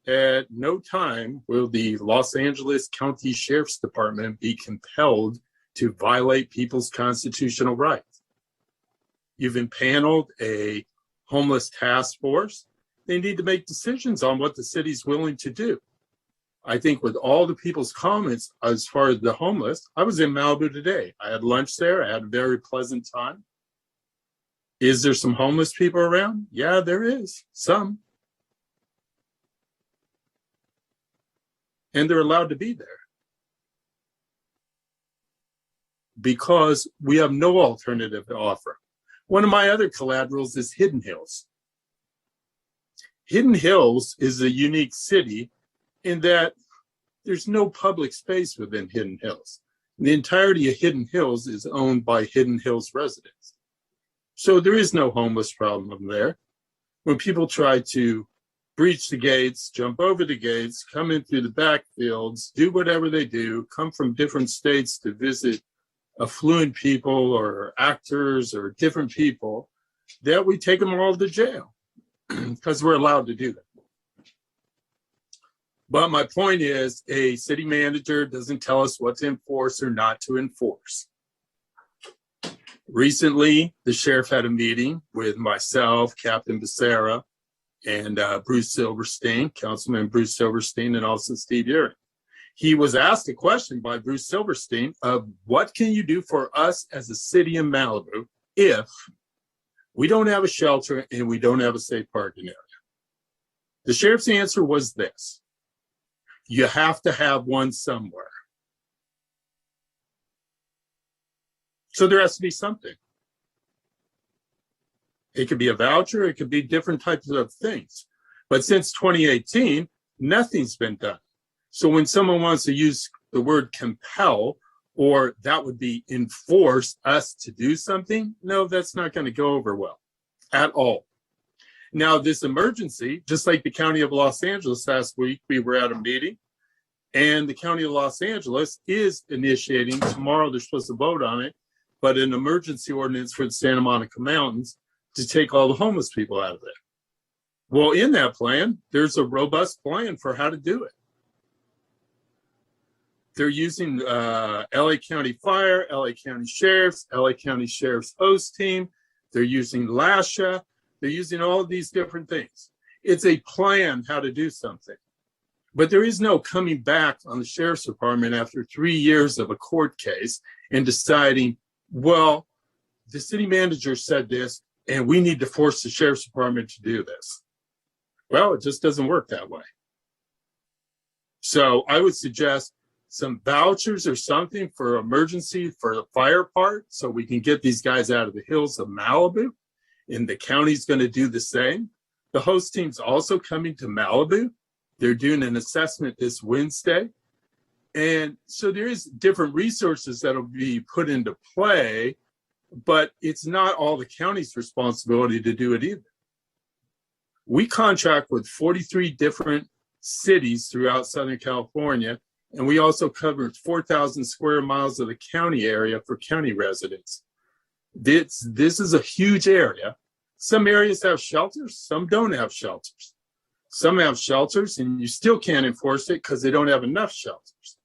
at no time will the Los Angeles County Sheriff's Department be compelled to violate people's constitutional rights. You've impaneled a homeless task force. They need to make decisions on what the city's willing to do. I think with all the people's comments as far as the homeless, I was in Malibu today. I had lunch there. I had a very pleasant time. Is there some homeless people around? Yeah, there is. Some. And they're allowed to be there. Because we have no alternative to offer. One of my other collaterals is Hidden Hills. Hidden Hills is a unique city in that there's no public space within Hidden Hills. The entirety of Hidden Hills is owned by Hidden Hills residents. So there is no homeless problem there. When people try to breach the gates, jump over the gates, come in through the backfields, do whatever they do, come from different states to visit affluent people or actors or different people, that we take them all to jail because we're allowed to do that. But my point is, a city manager doesn't tell us what to enforce or not to enforce. Recently, the sheriff had a meeting with myself, Captain Becerra, and Bruce Silverstein, Councilman Bruce Silverstein, and also Steve Urick. He was asked a question by Bruce Silverstein of what can you do for us as a city in Malibu if we don't have a shelter and we don't have a safe parking area? The sheriff's answer was this: you have to have one somewhere. So there has to be something. It could be a voucher, it could be different types of things. But since 2018, nothing's been done. So when someone wants to use the word compel, or that would be enforce us to do something, no, that's not going to go over well at all. Now, this emergency, just like the County of Los Angeles last week, we were at a meeting, and the County of Los Angeles is initiating, tomorrow they're supposed to vote on it, but an emergency ordinance for the Santa Monica Mountains to take all the homeless people out of there. Well, in that plan, there's a robust plan for how to do it. They're using LA County Fire, LA County Sheriff's, LA County Sheriff's host team. They're using LASHA. They're using all of these different things. It's a plan how to do something. But there is no coming back on the Sheriff's Department after 3 years of a court case and deciding, well, the city manager said this, and we need to force the Sheriff's Department to do this. Well, it just doesn't work that way. So I would suggest some vouchers or something for emergency for the fire part so we can get these guys out of the hills of Malibu, and the county's going to do the same. The host team's also coming to Malibu. They're doing an assessment this Wednesday. And so there is different resources that will be put into play, but it's not all the county's responsibility to do it either. We contract with 43 different cities throughout Southern California, and we also cover 4,000 square miles of the county area for county residents. This is a huge area. Some areas have shelters, some don't have shelters. Some have shelters and you still can't enforce it because they don't have enough shelters.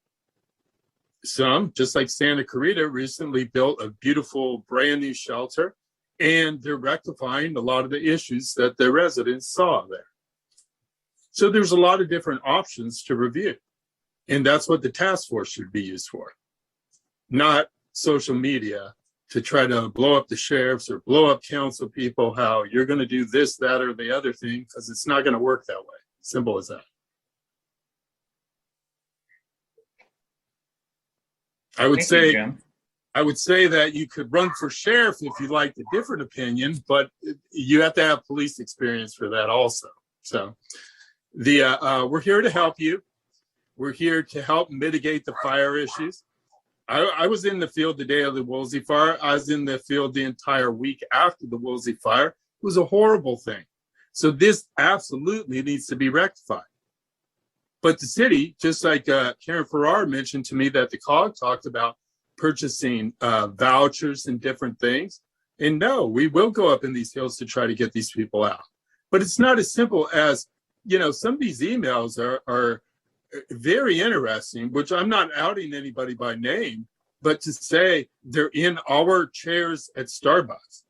Some, just like Santa Clarita, recently built a beautiful brand new shelter, and they're rectifying a lot of the issues that their residents saw there. So there's a lot of different options to review. And that's what the task force should be used for, not social media to try to blow up the sheriffs or blow up council people, how you're going to do this, that, or the other thing, because it's not going to work that way. Simple as that. I would say that you could run for sheriff if you liked a different opinion, but you have to have police experience for that also. So we're here to help you. We're here to help mitigate the fire issues. I was in the field the day of the Woolsey fire. I was in the field the entire week after the Woolsey fire. It was a horrible thing. So this absolutely needs to be rectified. But the city, just like Karen Farrar mentioned to me that the COG talked about purchasing vouchers and different things. And no, we will go up in these hills to try to get these people out. But it's not as simple as, some of these emails are very interesting, which I'm not outing anybody by name, but to say they're in our chairs at Starbucks,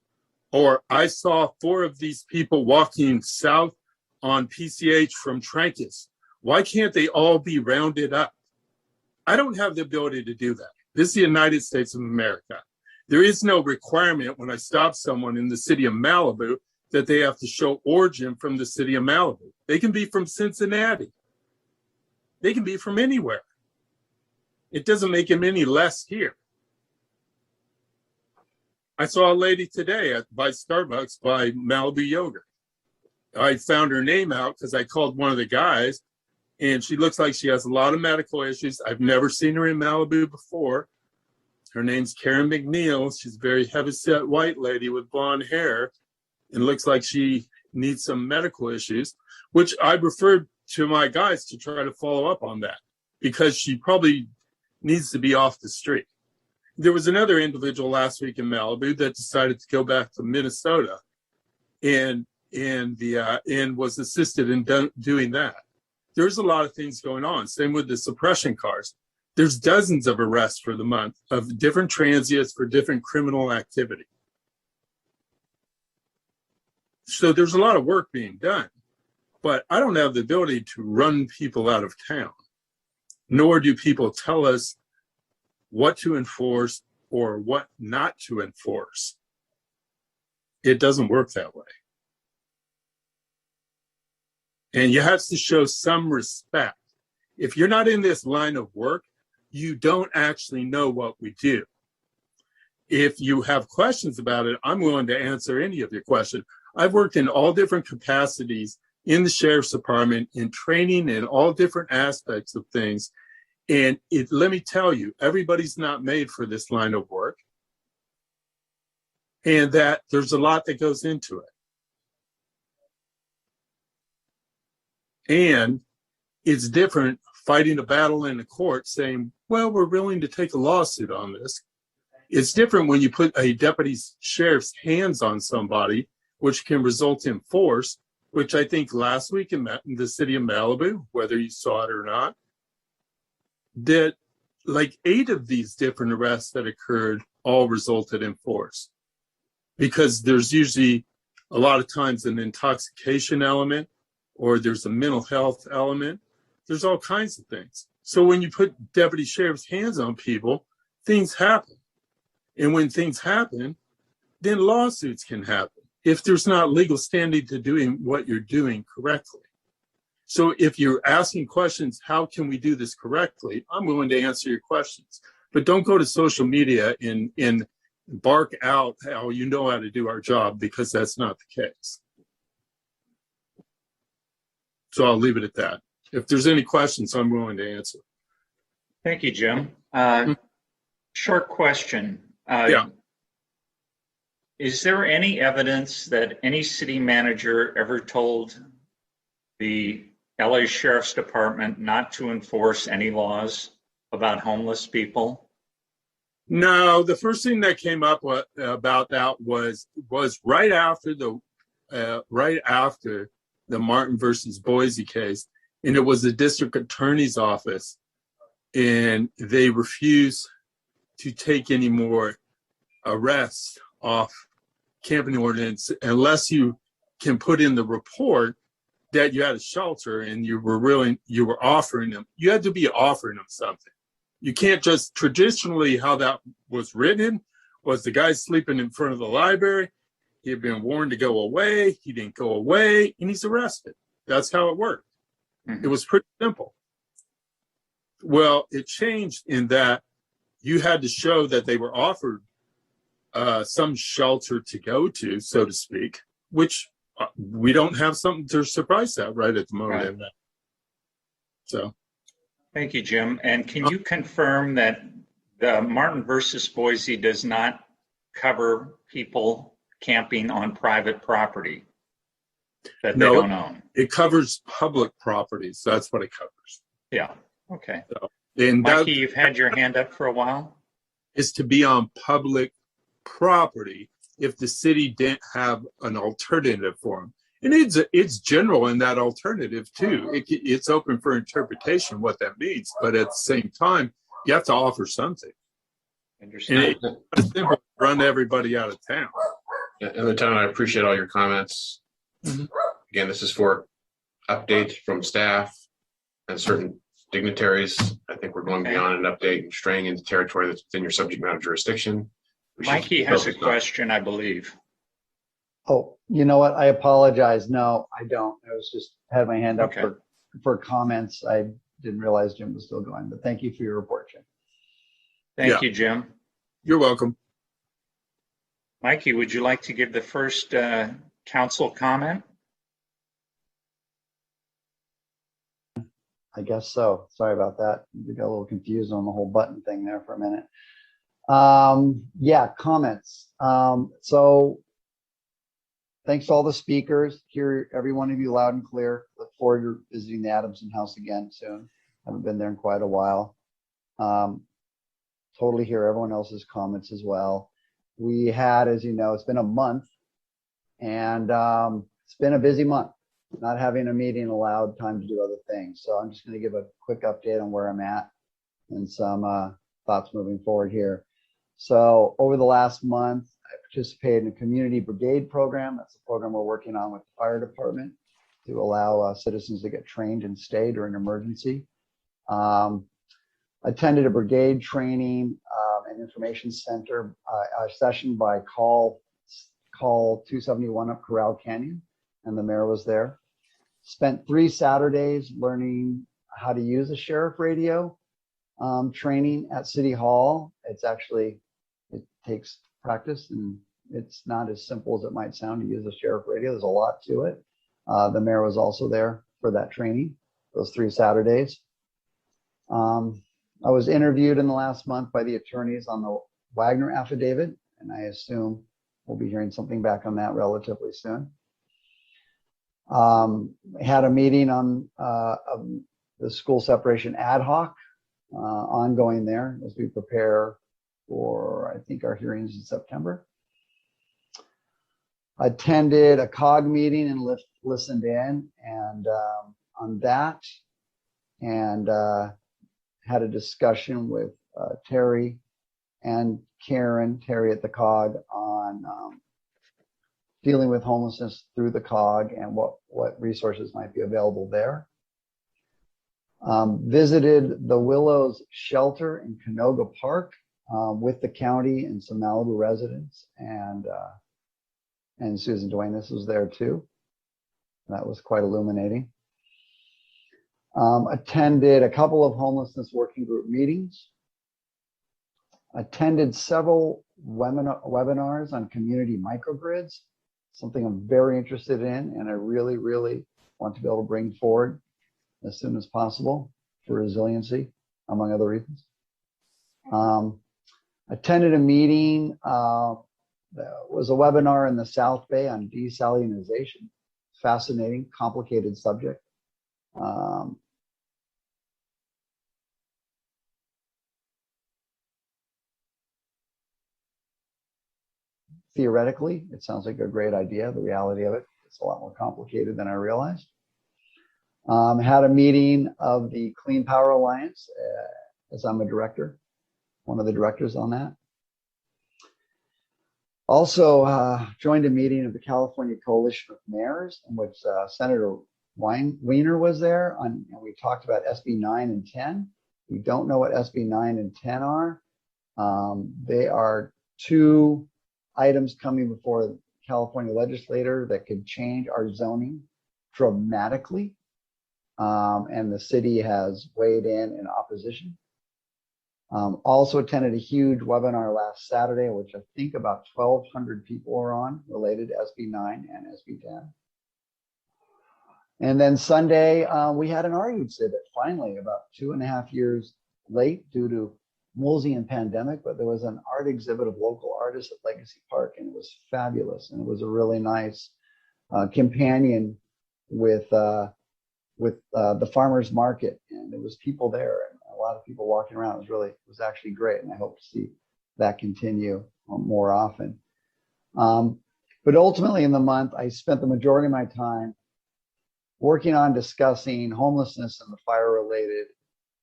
or I saw 4 of these people walking south on PCH from Trancas. Why can't they all be rounded up? I don't have the ability to do that. This is the United States of America. There is no requirement when I stop someone in the city of Malibu that they have to show origin from the city of Malibu. They can be from Cincinnati. They can be from anywhere. It doesn't make them any less here. I saw a lady today by Starbucks by Malibu Yogurt. I found her name out because I called one of the guys, and she looks like she has a lot of medical issues. I've never seen her in Malibu before. Her name's Karen McNeil. She's a very heavyset white lady with blonde hair, and looks like she needs some medical issues, which I referred to my guys to try to follow up on that, because she probably needs to be off the street. There was another individual last week in Malibu that decided to go back to Minnesota and was assisted in doing that. There's a lot of things going on. Same with the suppression cars. There's dozens of arrests for the month of different transients for different criminal activity. So there's a lot of work being done, but I don't have the ability to run people out of town, nor do people tell us what to enforce or what not to enforce. It doesn't work that way. And you have to show some respect. If you're not in this line of work, you don't actually know what we do. If you have questions about it, I'm willing to answer any of your questions. I've worked in all different capacities in the sheriff's department, in training, in all different aspects of things. And let me tell you, everybody's not made for this line of work. And that there's a lot that goes into it. And it's different fighting a battle in a court saying, well, we're willing to take a lawsuit on this. It's different when you put a deputy sheriff's hands on somebody, which can result in force, which I think last week in the city of Malibu, whether you saw it or not, that like 8 of these different arrests that occurred all resulted in force. Because there's usually a lot of times an intoxication element, or there's a mental health element. There's all kinds of things. So when you put deputy sheriff's hands on people, things happen. And when things happen, then lawsuits can happen if there's not legal standing to doing what you're doing correctly. So if you're asking questions, how can we do this correctly? I'm willing to answer your questions. But don't go to social media and bark out how you know how to do our job, because that's not the case. So I'll leave it at that. If there's any questions, I'm willing to answer. Thank you, Jim. Short question. Yeah. Is there any evidence that any city manager ever told the LA Sheriff's Department not to enforce any laws about homeless people? No, the first thing that came up about that was right after the Martin versus Boise case, and it was the district attorney's office, and they refused to take any more arrests off camping ordinance unless you can put in the report that you had a shelter and you were offering them. You had to be offering them something. You can't just traditionally how that was written was the guy sleeping in front of the library. He had been warned to go away. He didn't go away, and he's arrested. That's how it worked. Mm-hmm. It was pretty simple. Well, it changed in that you had to show that they were offered some shelter to go to, so to speak, which we don't have something to surprise that right at the moment. Right. So. Thank you, Jim. And can you confirm that the Martin versus Boise does not cover people camping on private property that they don't own? It covers public properties. That's what it covers. Yeah. Okay. So, and Mikey, you've had your hand up for a while. Is to be on public property if the city didn't have an alternative for them. And it's general in that alternative too. It's open for interpretation what that means, but at the same time, you have to offer something. Understand. And it's simple to run everybody out of town. And Lieutenant, I appreciate all your comments. Mm-hmm. Again, this is for updates from staff and certain dignitaries. I think we're going beyond an update and straying into territory that's within your subject matter jurisdiction. Mikey has a question, I believe. Oh, you know what? I apologize. No, I don't. I was just had my hand up for comments. I didn't realize Jim was still going, but thank you for your report, Jim. Thank you, Jim. You're welcome. Mikey, would you like to give the first council comment? I guess so. Sorry about that. We got a little confused on the whole button thing there for a minute. Yeah, comments. So thanks to all the speakers. Hear every one of you loud and clear. Look forward to visiting the Adamson House again soon. Haven't been there in quite a while. Totally hear everyone else's comments as well. We had, as you know, it's been a month, and it's been a busy month. Not having a meeting allowed time to do other things. So I'm just going to give a quick update on where I'm at and some thoughts moving forward here. So over the last month, I participated in a community brigade program. That's a program we're working on with the fire department to allow citizens to get trained and stay during an emergency. Attended a brigade training and information center session by call 271 up Corral Canyon, and the mayor was there. Spent 3 Saturdays learning how to use a sheriff radio training at City Hall. It's actually, it takes practice, and it's not as simple as it might sound to use a sheriff radio. There's a lot to it. The mayor was also there for that training, those 3 Saturdays. I was interviewed in the last month by the attorneys on the Wagner affidavit, and I assume we'll be hearing something back on that relatively soon. Had a meeting on the school separation ad hoc, ongoing there as we prepare for, I think, our hearings in September. Attended a COG meeting and listened in and on that, and had a discussion with Terry and Karen, Terry at the COG, on dealing with homelessness through the COG and what resources might be available there. Visited the Willows shelter in Canoga Park with the county and some Malibu residents, and Susan Duenas was there too. That was quite illuminating. Attended a couple of homelessness working group meetings. Attended several webinars on community microgrids, something I'm very interested in, and I really, really want to be able to bring forward as soon as possible for resiliency, among other reasons. Attended a meeting, was a webinar in the South Bay on desalinization. Fascinating, complicated subject. Theoretically, it sounds like a great idea. The reality of it, it's a lot more complicated than I realized. Had a meeting of the Clean Power Alliance, as I'm a director, one of the directors on that. Also joined a meeting of the California Coalition of Mayors, in which Senator Weiner was there, and we talked about SB 9 and 10. If you don't know what SB 9 and 10 are, they are 2 items coming before the California legislator that could change our zoning dramatically. And the city has weighed in opposition. Also attended a huge webinar last Saturday, which I think about 1,200 people were on, related to SB 9 and SB 10. And then Sunday, we had an art exhibit, finally, about 2.5 years late due to Woolsey and pandemic, but there was an art exhibit of local artists at Legacy Park, and it was fabulous. And it was a really nice companion with the farmers market, and there was people there and a lot of people walking around. It was actually great, and I hope to see that continue more often. But ultimately in the month, I spent the majority of my time working on discussing homelessness and the fire-related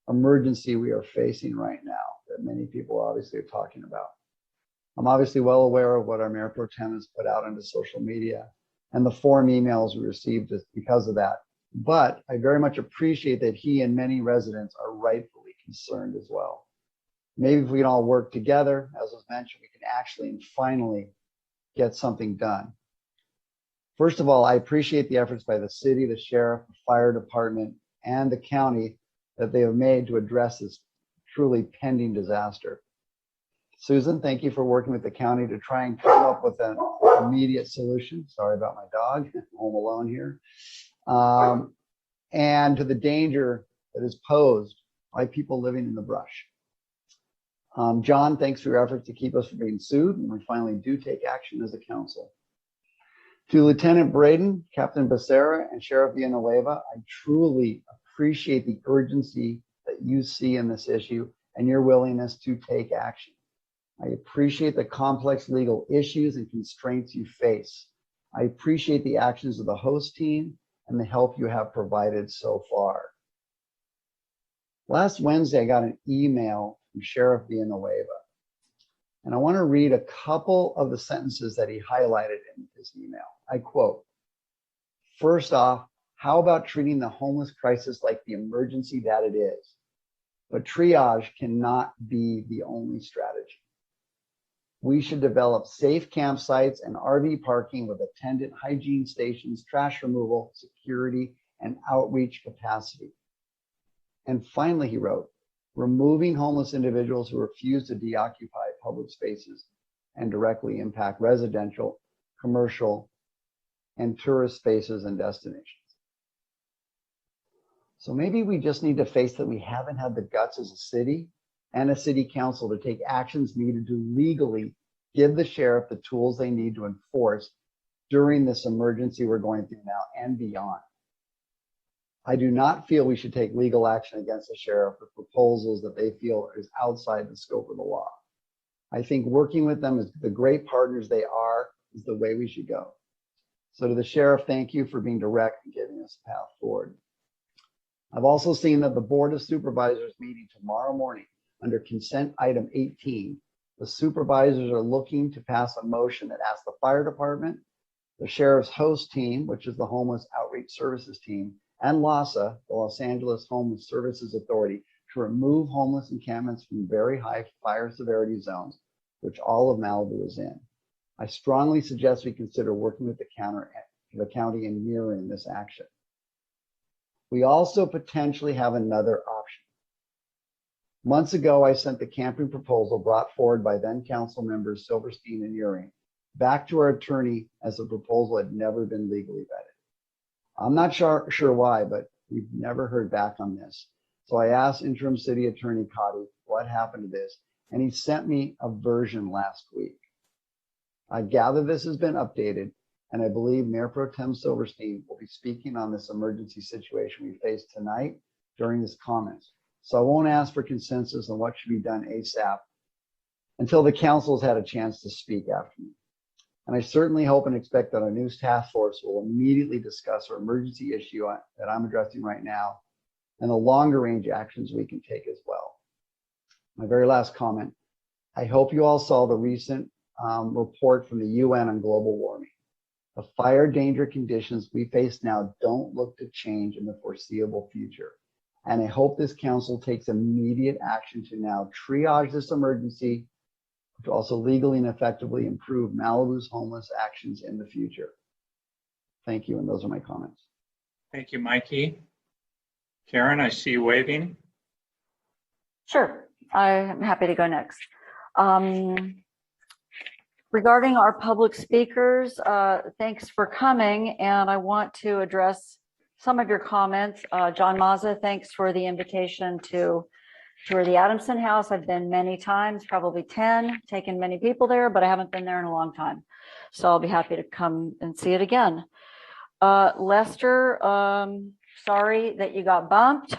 emergency we are facing right now that many people obviously are talking about. I'm obviously well aware of what our Mayor Pro Tem has put out into social media and the form emails we received because of that. But I very much appreciate that he and many residents are rightfully concerned as well. Maybe if we can all work together, as was mentioned, we can actually and finally get something done. First of all, I appreciate the efforts by the city, the sheriff, the fire department, and the county that they have made to address this truly pending disaster. Susan, thank you for working with the county to try and come up with an immediate solution. Sorry about my dog, home alone here. And to the danger that is posed by people living in the brush. John, thanks for your efforts to keep us from being sued, and we finally do take action as a council. To Lieutenant Braden, Captain Becerra, and Sheriff Villanueva, I truly appreciate the urgency that you see in this issue and your willingness to take action. I appreciate the complex legal issues and constraints you face. I appreciate the actions of the host team and the help you have provided so far. Last Wednesday, I got an email from Sheriff Villanueva, and I want to read a couple of the sentences that he highlighted in his email. I quote, "First off, how about treating the homeless crisis like the emergency that it is? But triage cannot be the only strategy. We should develop safe campsites and RV parking with attendant hygiene stations, trash removal, security, and outreach capacity." And finally, he wrote, "Removing homeless individuals who refuse to deoccupy public spaces and directly impact residential, commercial, and tourist spaces and destinations." So maybe we just need to face that we haven't had the guts as a city and a city council to take actions needed to legally give the sheriff the tools they need to enforce during this emergency we're going through now and beyond. I do not feel we should take legal action against the sheriff with proposals that they feel is outside the scope of the law. I think working with them as the great partners they are is the way we should go. So to the sheriff, thank you for being direct and giving us a path forward. I've also seen that the Board of Supervisors meeting tomorrow morning under consent item 18. The supervisors are looking to pass a motion that asks the fire department, the sheriff's host team, which is the Homeless Outreach Services team, and LASA, the Los Angeles Homeless Services Authority, to remove homeless encampments from very high fire severity zones, which all of Malibu is in. I strongly suggest we consider working with the county in mirroring this action. We also potentially have another option. Months ago, I sent the camping proposal brought forward by then council members Silverstein and Uring back to our attorney as the proposal had never been legally vetted. I'm not sure why, but we've never heard back on this. So I asked interim city attorney Cotty what happened to this, and he sent me a version last week. I gather this has been updated, and I believe Mayor Pro Tem Silverstein will be speaking on this emergency situation we face tonight during his comments. So I won't ask for consensus on what should be done ASAP until the council has had a chance to speak after me. And I certainly hope and expect that our news task force will immediately discuss our emergency issue that I'm addressing right now and the longer range actions we can take as well. My very last comment, I hope you all saw the recent report from the UN on global warming. The fire danger conditions we face now don't look to change in the foreseeable future. And I hope this council takes immediate action to now triage this emergency to also legally and effectively improve Malibu's homeless actions in the future. Thank you, and those are my comments. Thank you, Mikey. Karen, I see you waving. Sure, I'm happy to go next. Regarding our public speakers, thanks for coming, and I want to address some of your comments. John Mazza, thanks for the invitation to tour the Adamson House. I've been many times, probably 10, taken many people there, but I haven't been there in a long time. So I'll be happy to come and see it again. Lester, sorry that you got bumped.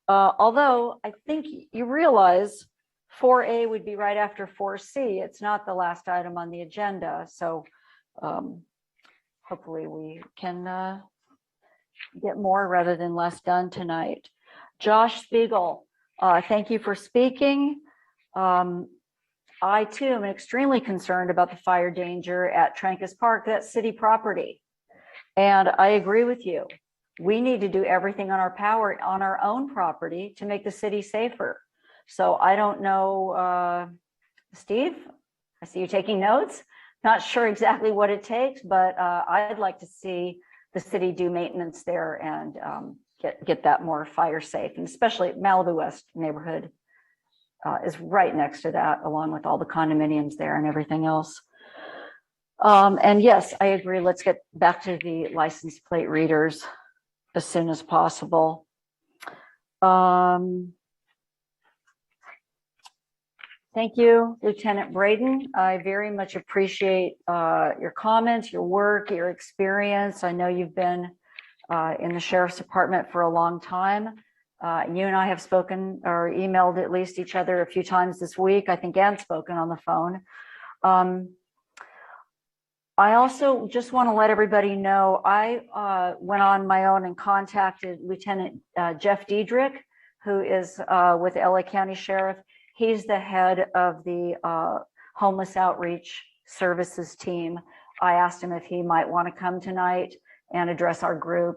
Although I think you realize 4A would be right after 4C. It's not the last item on the agenda. So hopefully we can get more rather than less done tonight. Josh Spiegel, thank you for speaking. I too am extremely concerned about the fire danger at Trancas Park. That's city property. And I agree with you. We need to do everything on our power on our own property to make the city safer. So I don't know, Steve, I see you taking notes. Not sure exactly what it takes, but I'd like to see the city do maintenance there and get that more fire safe. And especially Malibu West neighborhood is right next to that, along with all the condominiums there and everything else. And yes, I agree. Let's get back to the license plate readers as soon as possible. Thank you, Lieutenant Braden. I very much appreciate your comments, your work, your experience. I know you've been in the Sheriff's Department for a long time. You and I have spoken or emailed at least each other a few times this week, I think, and spoken on the phone. I also just want to let everybody know, I went on my own and contacted Lieutenant Jeff Diedrich, who is with the LA County Sheriff. He's the head of the Homeless Outreach Services team. I asked him if he might want to come tonight and address our group.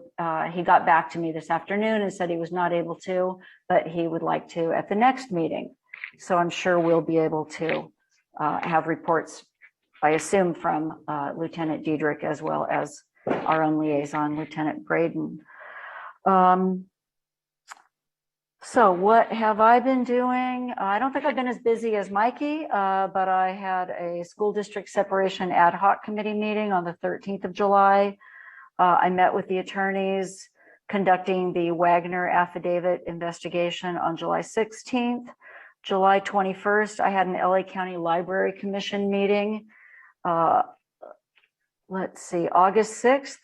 He got back to me this afternoon and said he was not able to, but he would like to at the next meeting. So I'm sure we'll be able to have reports, I assume, from Lieutenant Diedrich as well as our own liaison, Lieutenant Braden. So what have I been doing? I don't think I've been as busy as Mikey, but I had a school district separation ad hoc committee meeting on the 13th of July. I met with the attorneys conducting the Wagner affidavit investigation on July 16th. July 21st, I had an LA County Library Commission meeting. Let's see, August 6th,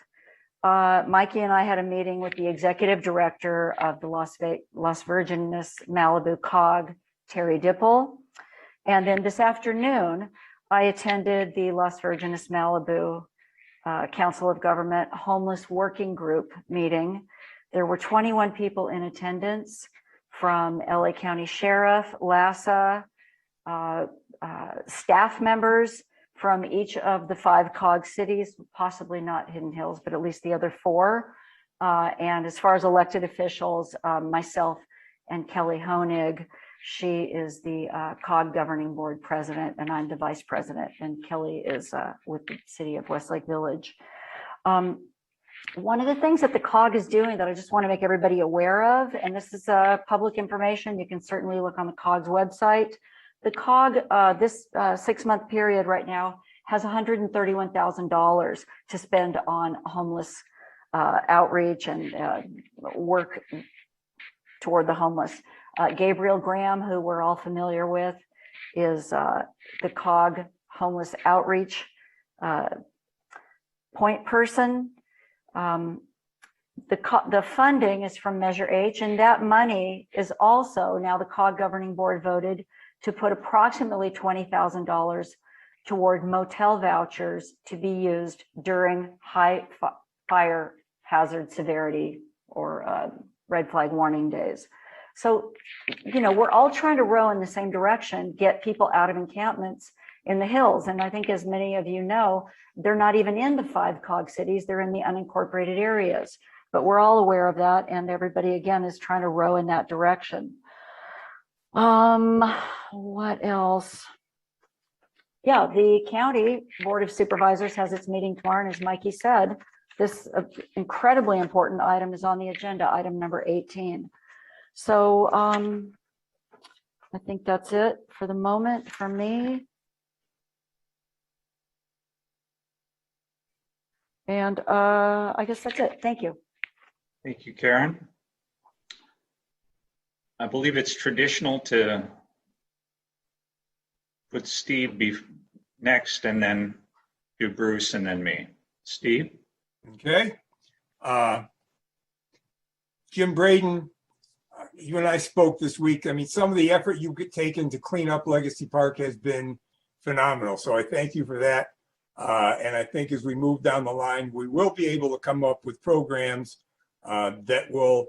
Mikey and I had a meeting with the executive director of the Las Virgenes Malibu COG, Terry Dipple. And then this afternoon, I attended the Las Virgenes Malibu Council of Government Homeless Working Group meeting. There were 21 people in attendance from LA County Sheriff, LASA, staff members from each of the 5 COG cities, possibly not Hidden Hills, but at least the other 4. And as far as elected officials, myself and Kelly Honig, she is the COG Governing Board President, and I'm the Vice President, and Kelly is with the City of Westlake Village. One of the things that the COG is doing that I just want to make everybody aware of, and this is public information, you can certainly look on the COG's website. The COG, this 6-month period right now, has $131,000 to spend on homeless outreach and work toward the homeless. Gabriel Graham, who we're all familiar with, is the COG homeless outreach point person. The funding is from Measure H, and that money is also, now the COG Governing Board voted to put approximately $20,000 toward motel vouchers to be used during high fire hazard severity or red flag warning days. So, you know, we're all trying to row in the same direction, get people out of encampments in the hills. And I think, as many of you know, they're not even in the 5 COG cities, they're in the unincorporated areas. But we're all aware of that, and everybody, again, is trying to row in that direction. What else? Yeah, the County Board of Supervisors has its meeting tomorrow, and as Mikey said, this incredibly important item is on the agenda, item number 18. So I think that's it for the moment for me. And I guess that's it. Thank you. Thank you, Karen. I believe it's traditional to put Steve next and then do Bruce and then me. Steve? Okay. Jim Braden, you and I spoke this week. I mean, some of the effort you've taken to clean up Legacy Park has been phenomenal. So I thank you for that. And I think as we move down the line, we will be able to come up with programs that will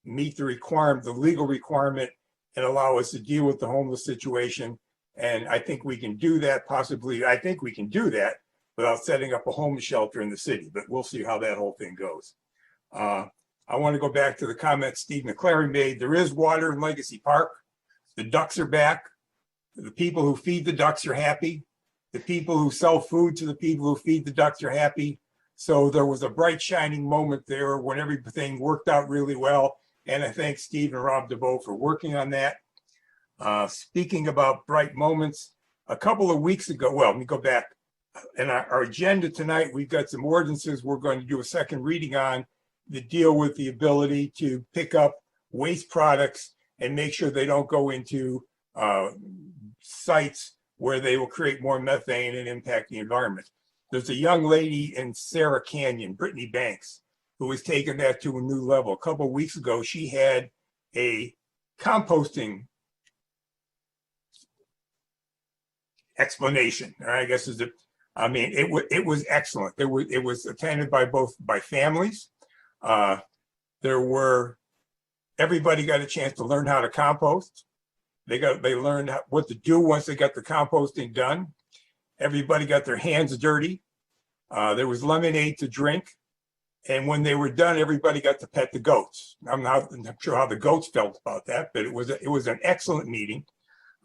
meet the legal requirement and allow us to deal with the homeless situation. And I think we can do that I think we can do that without setting up a homeless shelter in the city, but we'll see how that whole thing goes. I want to go back to the comment Steve McClary made. There is water in Legacy Park. The ducks are back. The people who feed the ducks are happy. The people who sell food to the people who feed the ducks are happy. So there was a bright shining moment there when everything worked out really well. And I thank Steve and Rob DeVoe for working on that. Speaking about bright moments, a couple of weeks ago, well, let me go back. In our agenda tonight, we've got some ordinances we're going to do a second reading on that deal with the ability to pick up waste products and make sure they don't go into sites where they will create more methane and impact the environment. There's a young lady in Sarah Canyon, Brittany Banks, who has taken that to a new level. A couple of weeks ago, she had a composting explanation. I guess is it. I mean, it was excellent. It was attended by families. Everybody got a chance to learn how to compost. They learned what to do once they got the composting done. Everybody got their hands dirty. There was lemonade to drink. And when they were done, everybody got to pet the goats. I'm not sure how the goats felt about that, but it was an excellent meeting.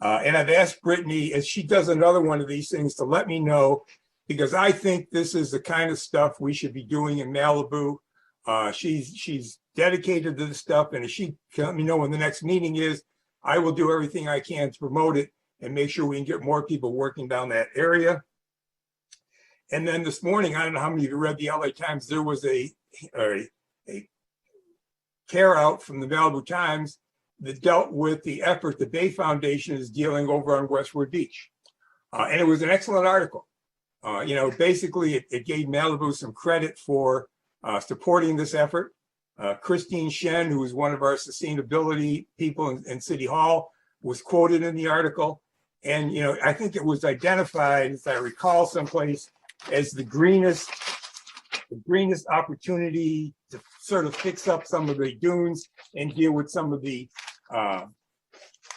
And I've asked Brittany, as she does another one of these things, to let me know, because I think this is the kind of stuff we should be doing in Malibu. She's dedicated to this stuff, and if she can let me know when the next meeting is, I will do everything I can to promote it and make sure we can get more people working down that area. And then this morning, I don't know how many of you read the LA Times, there was a care out from the Malibu Times that dealt with the effort the Bay Foundation is dealing over on Westwood Beach. And it was an excellent article. Basically, it gave Malibu some credit for supporting this effort. Christine Shen, who is one of our sustainability people in City Hall, was quoted in the article. And, I think it was identified, as I recall someplace, as the greenest opportunity to sort of fix up some of the dunes and deal with some of the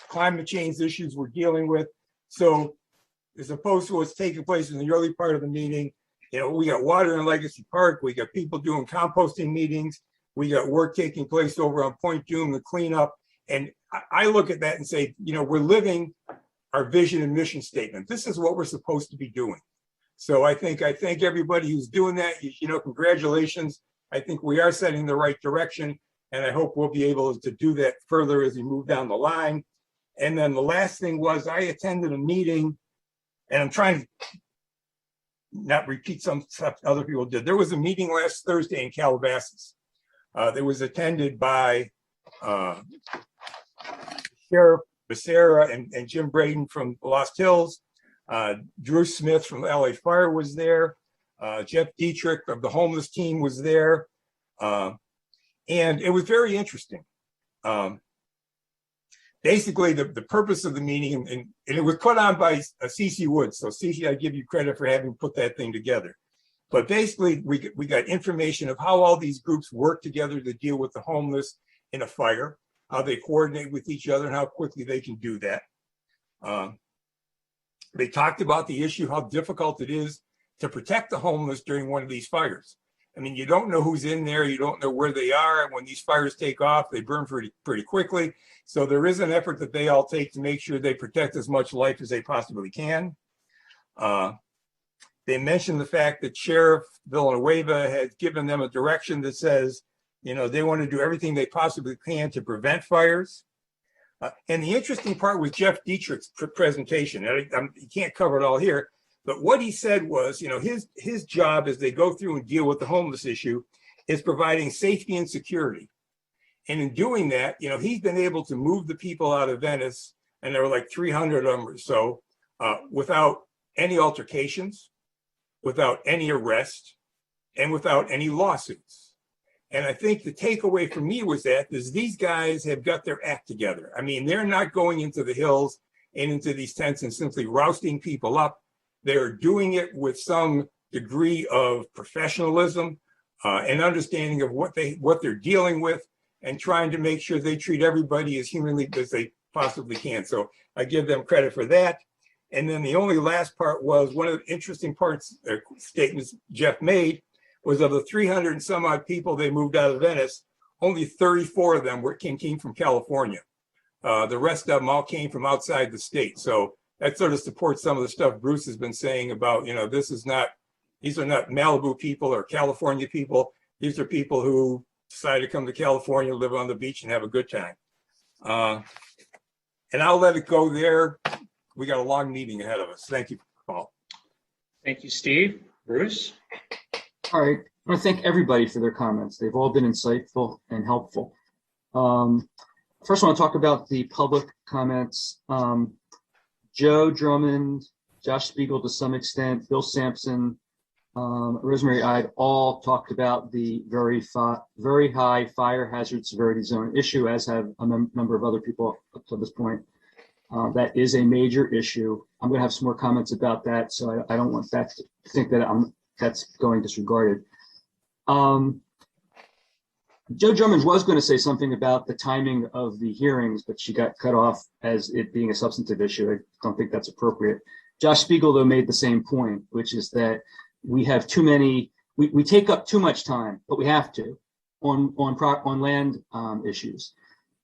climate change issues we're dealing with. So as opposed to what's taking place in the early part of the meeting, we got water in Legacy Park, we got people doing composting meetings, we got work taking place over on Point Doom to clean up. And I look at that and say, we're living our vision and mission statement. This is what we're supposed to be doing. So I thank everybody who's doing that. Congratulations. I think we are setting the right direction, and I hope we'll be able to do that further as we move down the line. And then the last thing was I attended a meeting, and I'm trying to not repeat some stuff other people did. There was a meeting last Thursday in Calabasas that was attended by Sheriff Becerra and Jim Braden from Lost Hills. Drew Smith from LA Fire was there. Jeff Dietrich of the homeless team was there. And it was very interesting. Basically, the purpose of the meeting, and it was put on by CC Woods. So CC, I give you credit for having put that thing together. But basically, we got information of how all these groups work together to deal with the homeless in a fire, how they coordinate with each other and how quickly they can do that. They talked about the issue, how difficult it is to protect the homeless during one of these fires. I mean, you don't know who's in there. You don't know where they are. And when these fires take off, they burn pretty quickly. So there is an effort that they all take to make sure they protect as much life as they possibly can. They mentioned the fact that Sheriff Villanueva has given them a direction that says, they want to do everything they possibly can to prevent fires. And the interesting part was Jeff Dietrich's presentation. You can't cover it all here, but what he said was, his job as they go through and deal with the homeless issue is providing safety and security. And in doing that, he's been able to move the people out of Venice, and there were like 300 of them or so, without any altercations, without any arrest, and without any lawsuits. And I think the takeaway for me was that these guys have got their act together. I mean, they're not going into the hills and into these tents and simply rousting people up. They're doing it with some degree of professionalism and understanding of what they're dealing with, and trying to make sure they treat everybody as humanly as they possibly can. So I give them credit for that. And then the only last part was one of the interesting statements Jeff made was of the 300 and some odd people they moved out of Venice, only 34 of them came from California. The rest of them all came from outside the state. So that sort of supports some of the stuff Bruce has been saying about, these are not Malibu people or California people. These are people who decide to come to California, live on the beach, and have a good time. And I'll let it go there. We got a long meeting ahead of us. Thank you, Paul. Thank you, Steve. Bruce? All right. I want to thank everybody for their comments. They've all been insightful and helpful. First, I want to talk about the public comments. Joe Drummond, Josh Spiegel to some extent, Bill Sampson, Rosemary Ide all talked about the very high fire hazard severity zone issue, as have a number of other people up to this point. That is a major issue. I'm going to have some more comments about that, so I don't want that to think that that's going disregarded. Joe Drummond was going to say something about the timing of the hearings, but she got cut off as it being a substantive issue. I don't think that's appropriate. Josh Spiegel, though, made the same point, which is that we have too many, we take up too much time, but we have to on land issues.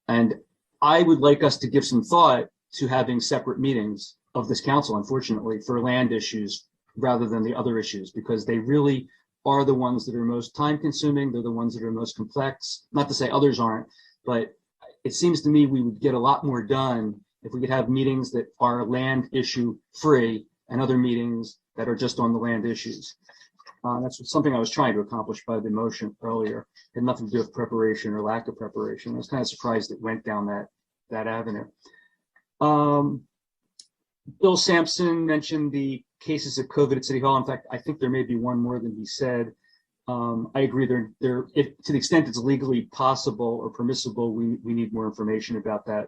And I would like us to give some thought to having separate meetings of this council, unfortunately, for land issues rather than the other issues, because they really are the ones that are most time consuming. They're the ones that are most complex. Not to say others aren't, but it seems to me we would get a lot more done if we could have meetings that are land issue free and other meetings that are just on the land issues. That's something I was trying to accomplish by the motion earlier. It had nothing to do with preparation or lack of preparation. I was kind of surprised it went down that avenue. Bill Sampson mentioned the cases of COVID at City Hall. In fact, I think there may be one more than he said. I agree. To the extent it's legally possible or permissible, we need more information about that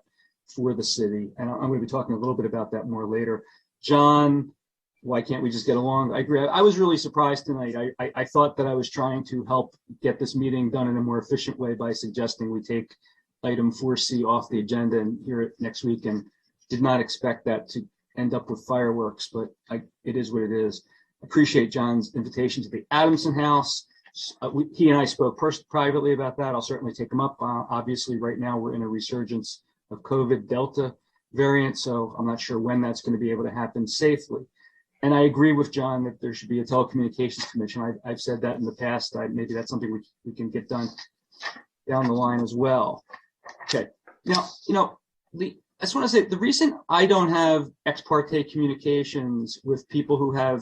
for the city. And I'm going to be talking a little bit about that more later. John, why can't we just get along? I agree. I was really surprised tonight. I thought that I was trying to help get this meeting done in a more efficient way by suggesting we take item 4C off the agenda and hear it next week, and did not expect that to end up with fireworks, but it is what it is. Appreciate John's invitation to the Adamson House. He and I spoke privately about that. I'll certainly take him up. Obviously, right now we're in a resurgence of COVID Delta variant, so I'm not sure when that's going to be able to happen safely. And I agree with John that there should be a telecommunications commission. I've said that in the past. Maybe that's something we can get done down the line as well. Okay. Now, I just want to say the reason I don't have ex parte communications with people who have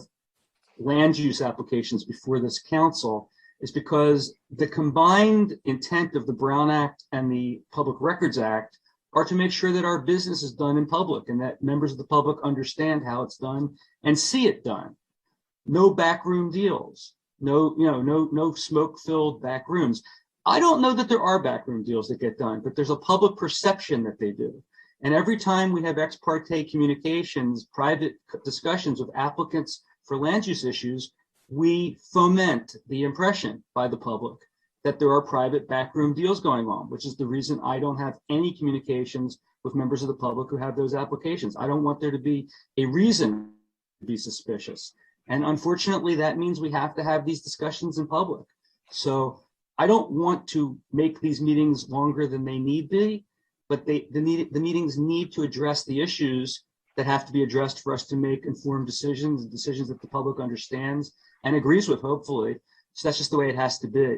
land use applications before this council is because the combined intent of the Brown Act and the Public Records Act are to make sure that our business is done in public and that members of the public understand how it's done and see it done. No backroom deals, no smoke-filled back rooms. I don't know that there are backroom deals that get done, but there's a public perception that they do. And every time we have ex parte communications, private discussions with applicants for land use issues, we foment the impression by the public that there are private backroom deals going on, which is the reason I don't have any communications with members of the public who have those applications. I don't want there to be a reason to be suspicious. And unfortunately, that means we have to have these discussions in public. So I don't want to make these meetings longer than they need be, but the meetings need to address the issues that have to be addressed for us to make informed decisions that the public understands and agrees with, hopefully. So that's just the way it has to be.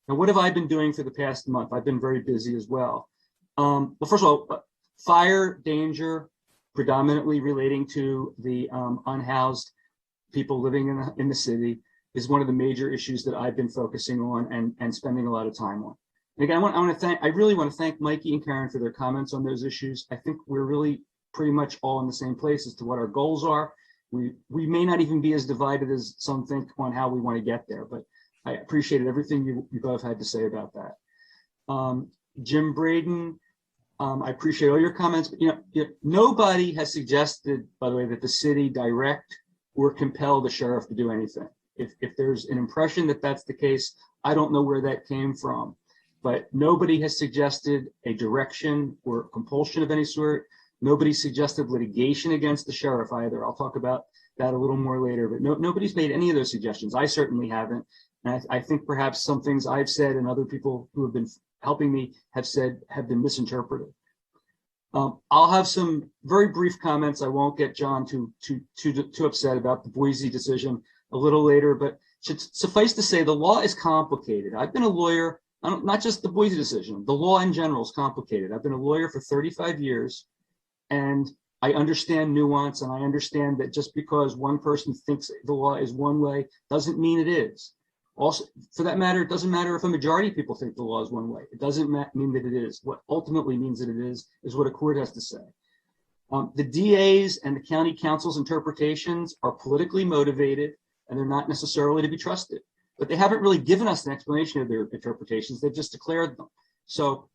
Now, what have I been doing for the past month? I've been very busy as well. Well, first of all, fire danger, predominantly relating to the unhoused people living in the city, is one of the major issues that I've been focusing on and spending a lot of time on. And again, I really want to thank Mikey and Karen for their comments on those issues. I think we're really pretty much all in the same place as to what our goals are. We may not even be as divided as some think on how we want to get there, but I appreciated everything you both had to say about that. Jim Braden, I appreciate all your comments. But, nobody has suggested, by the way, that the city direct or compel the sheriff to do anything. If there's an impression that that's the case, I don't know where that came from. But nobody has suggested a direction or compulsion of any sort. Nobody suggested litigation against the sheriff either. I'll talk about that a little more later, but nobody's made any of those suggestions. I certainly haven't. And I think perhaps some things I've said and other people who have been helping me have said have been misinterpreted. I'll have some very brief comments. I won't get John too upset about the Boise decision a little later, but should suffice to say the law is complicated. I've been a lawyer, not just the Boise decision, the law in general is complicated. I've been a lawyer for 35 years, and I understand nuance, and I understand that just because one person thinks the law is one way doesn't mean it is. Also, for that matter, it doesn't matter if a majority of people think the law is one way. It doesn't mean that it is. What ultimately means that it is what a court has to say. The DA's and the county council's interpretations are politically motivated, and they're not necessarily to be trusted. But they haven't really given us an explanation of their interpretations. They've just declared them. So,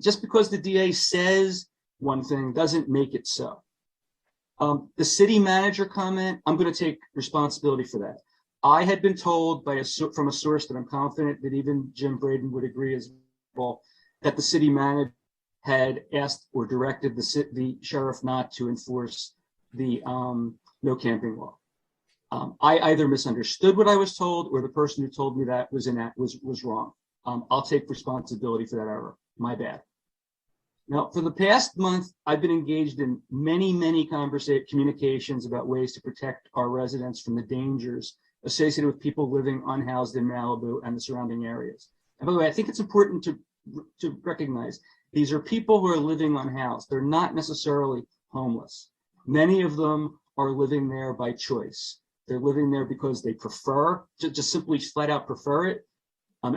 just because the DA says one thing doesn't make it so. The city manager comment, I'm going to take responsibility for that. I had been told from a source that I'm confident that even Jim Braden would agree as well, that the city manager had asked or directed the sheriff not to enforce the no camping law. I either misunderstood what I was told, or the person who told me that was wrong. I'll take responsibility for that error. My bad. Now, for the past month, I've been engaged in many communications about ways to protect our residents from the dangers associated with people living unhoused in Malibu and the surrounding areas. And by the way, I think it's important to recognize these are people who are living unhoused. They're not necessarily homeless. Many of them are living there by choice. They're living there because they prefer, just simply flat out prefer it,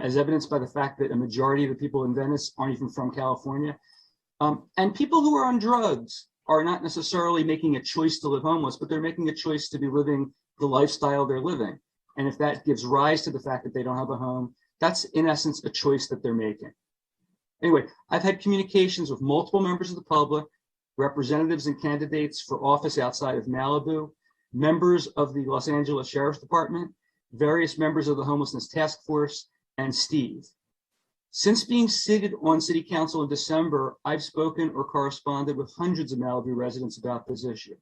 as evidenced by the fact that a majority of the people in Venice aren't even from California. And people who are on drugs are not necessarily making a choice to live homeless, but they're making a choice to be living the lifestyle they're living. And if that gives rise to the fact that they don't have a home, that's in essence a choice that they're making. Anyway, I've had communications with multiple members of the public, representatives and candidates for office outside of Malibu, members of the Los Angeles Sheriff's Department, various members of the Homelessness Task Force, and Steve. Since being seated on City Council in December, I've spoken or corresponded with hundreds of Malibu residents about this issue.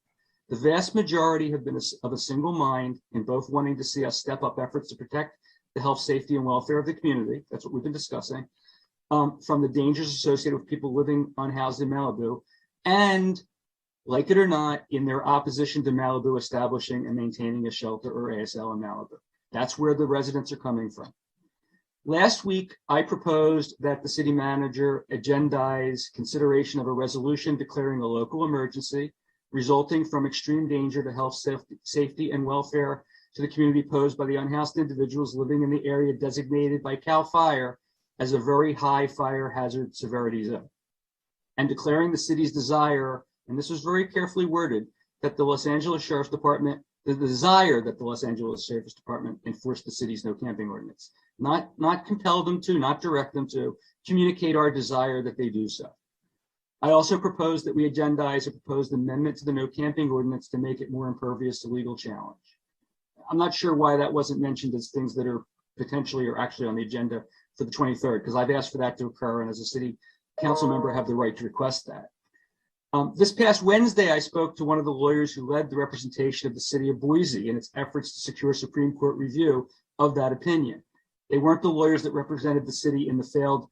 The vast majority have been of a single mind in both wanting to see us step up efforts to protect the health, safety, and welfare of the community. That's what we've been discussing. From the dangers associated with people living unhoused in Malibu, and, like it or not, in their opposition to Malibu establishing and maintaining a shelter or ASL in Malibu. That's where the residents are coming from. Last week, I proposed that the city manager agendize consideration of a resolution declaring a local emergency resulting from extreme danger to health, safety, and welfare to the community posed by the unhoused individuals living in the area designated by CAL FIRE as a very high fire hazard severity zone, and declaring the city's desire, and this was very carefully worded, that the Los Angeles Sheriff's Department, the desire that the Los Angeles Sheriff's Department enforce the city's no camping ordinance, not compel them to, not direct them to, communicate our desire that they do so. I also proposed that we agendize a proposed amendment to the no camping ordinance to make it more impervious to legal challenge. I'm not sure why that wasn't mentioned as things that are potentially or actually on the agenda for the 23rd, because I've asked for that to occur, and as a city council member, I have the right to request that. This past Wednesday, I spoke to one of the lawyers who led the representation of the city of Boise in its efforts to secure Supreme Court review of that opinion. They weren't the lawyers that represented the city in the failed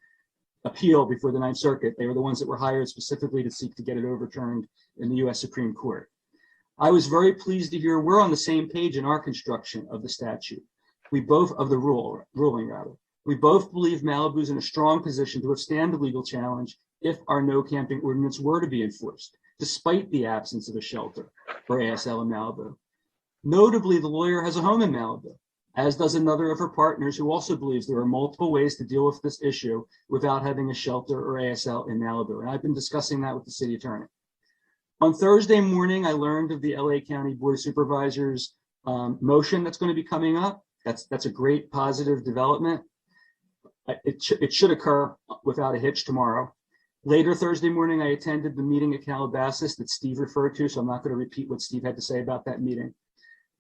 appeal before the Ninth Circuit. They were the ones that were hired specifically to seek to get it overturned in the U.S. Supreme Court. I was very pleased to hear we're on the same page in our construction of the statute. We both, of the ruling rather. We both believe Malibu's in a strong position to withstand the legal challenge if our no camping ordinance were to be enforced, despite the absence of a shelter for ASL in Malibu. Notably, the lawyer has a home in Malibu, as does another of her partners who also believes there are multiple ways to deal with this issue without having a shelter or ASL in Malibu. And I've been discussing that with the city attorney. On Thursday morning, I learned of the LA County Board of Supervisors motion that's going to be coming up. That's a great positive development. It should occur without a hitch tomorrow. Later Thursday morning, I attended the meeting at Calabasas that Steve referred to, so I'm not going to repeat what Steve had to say about that meeting.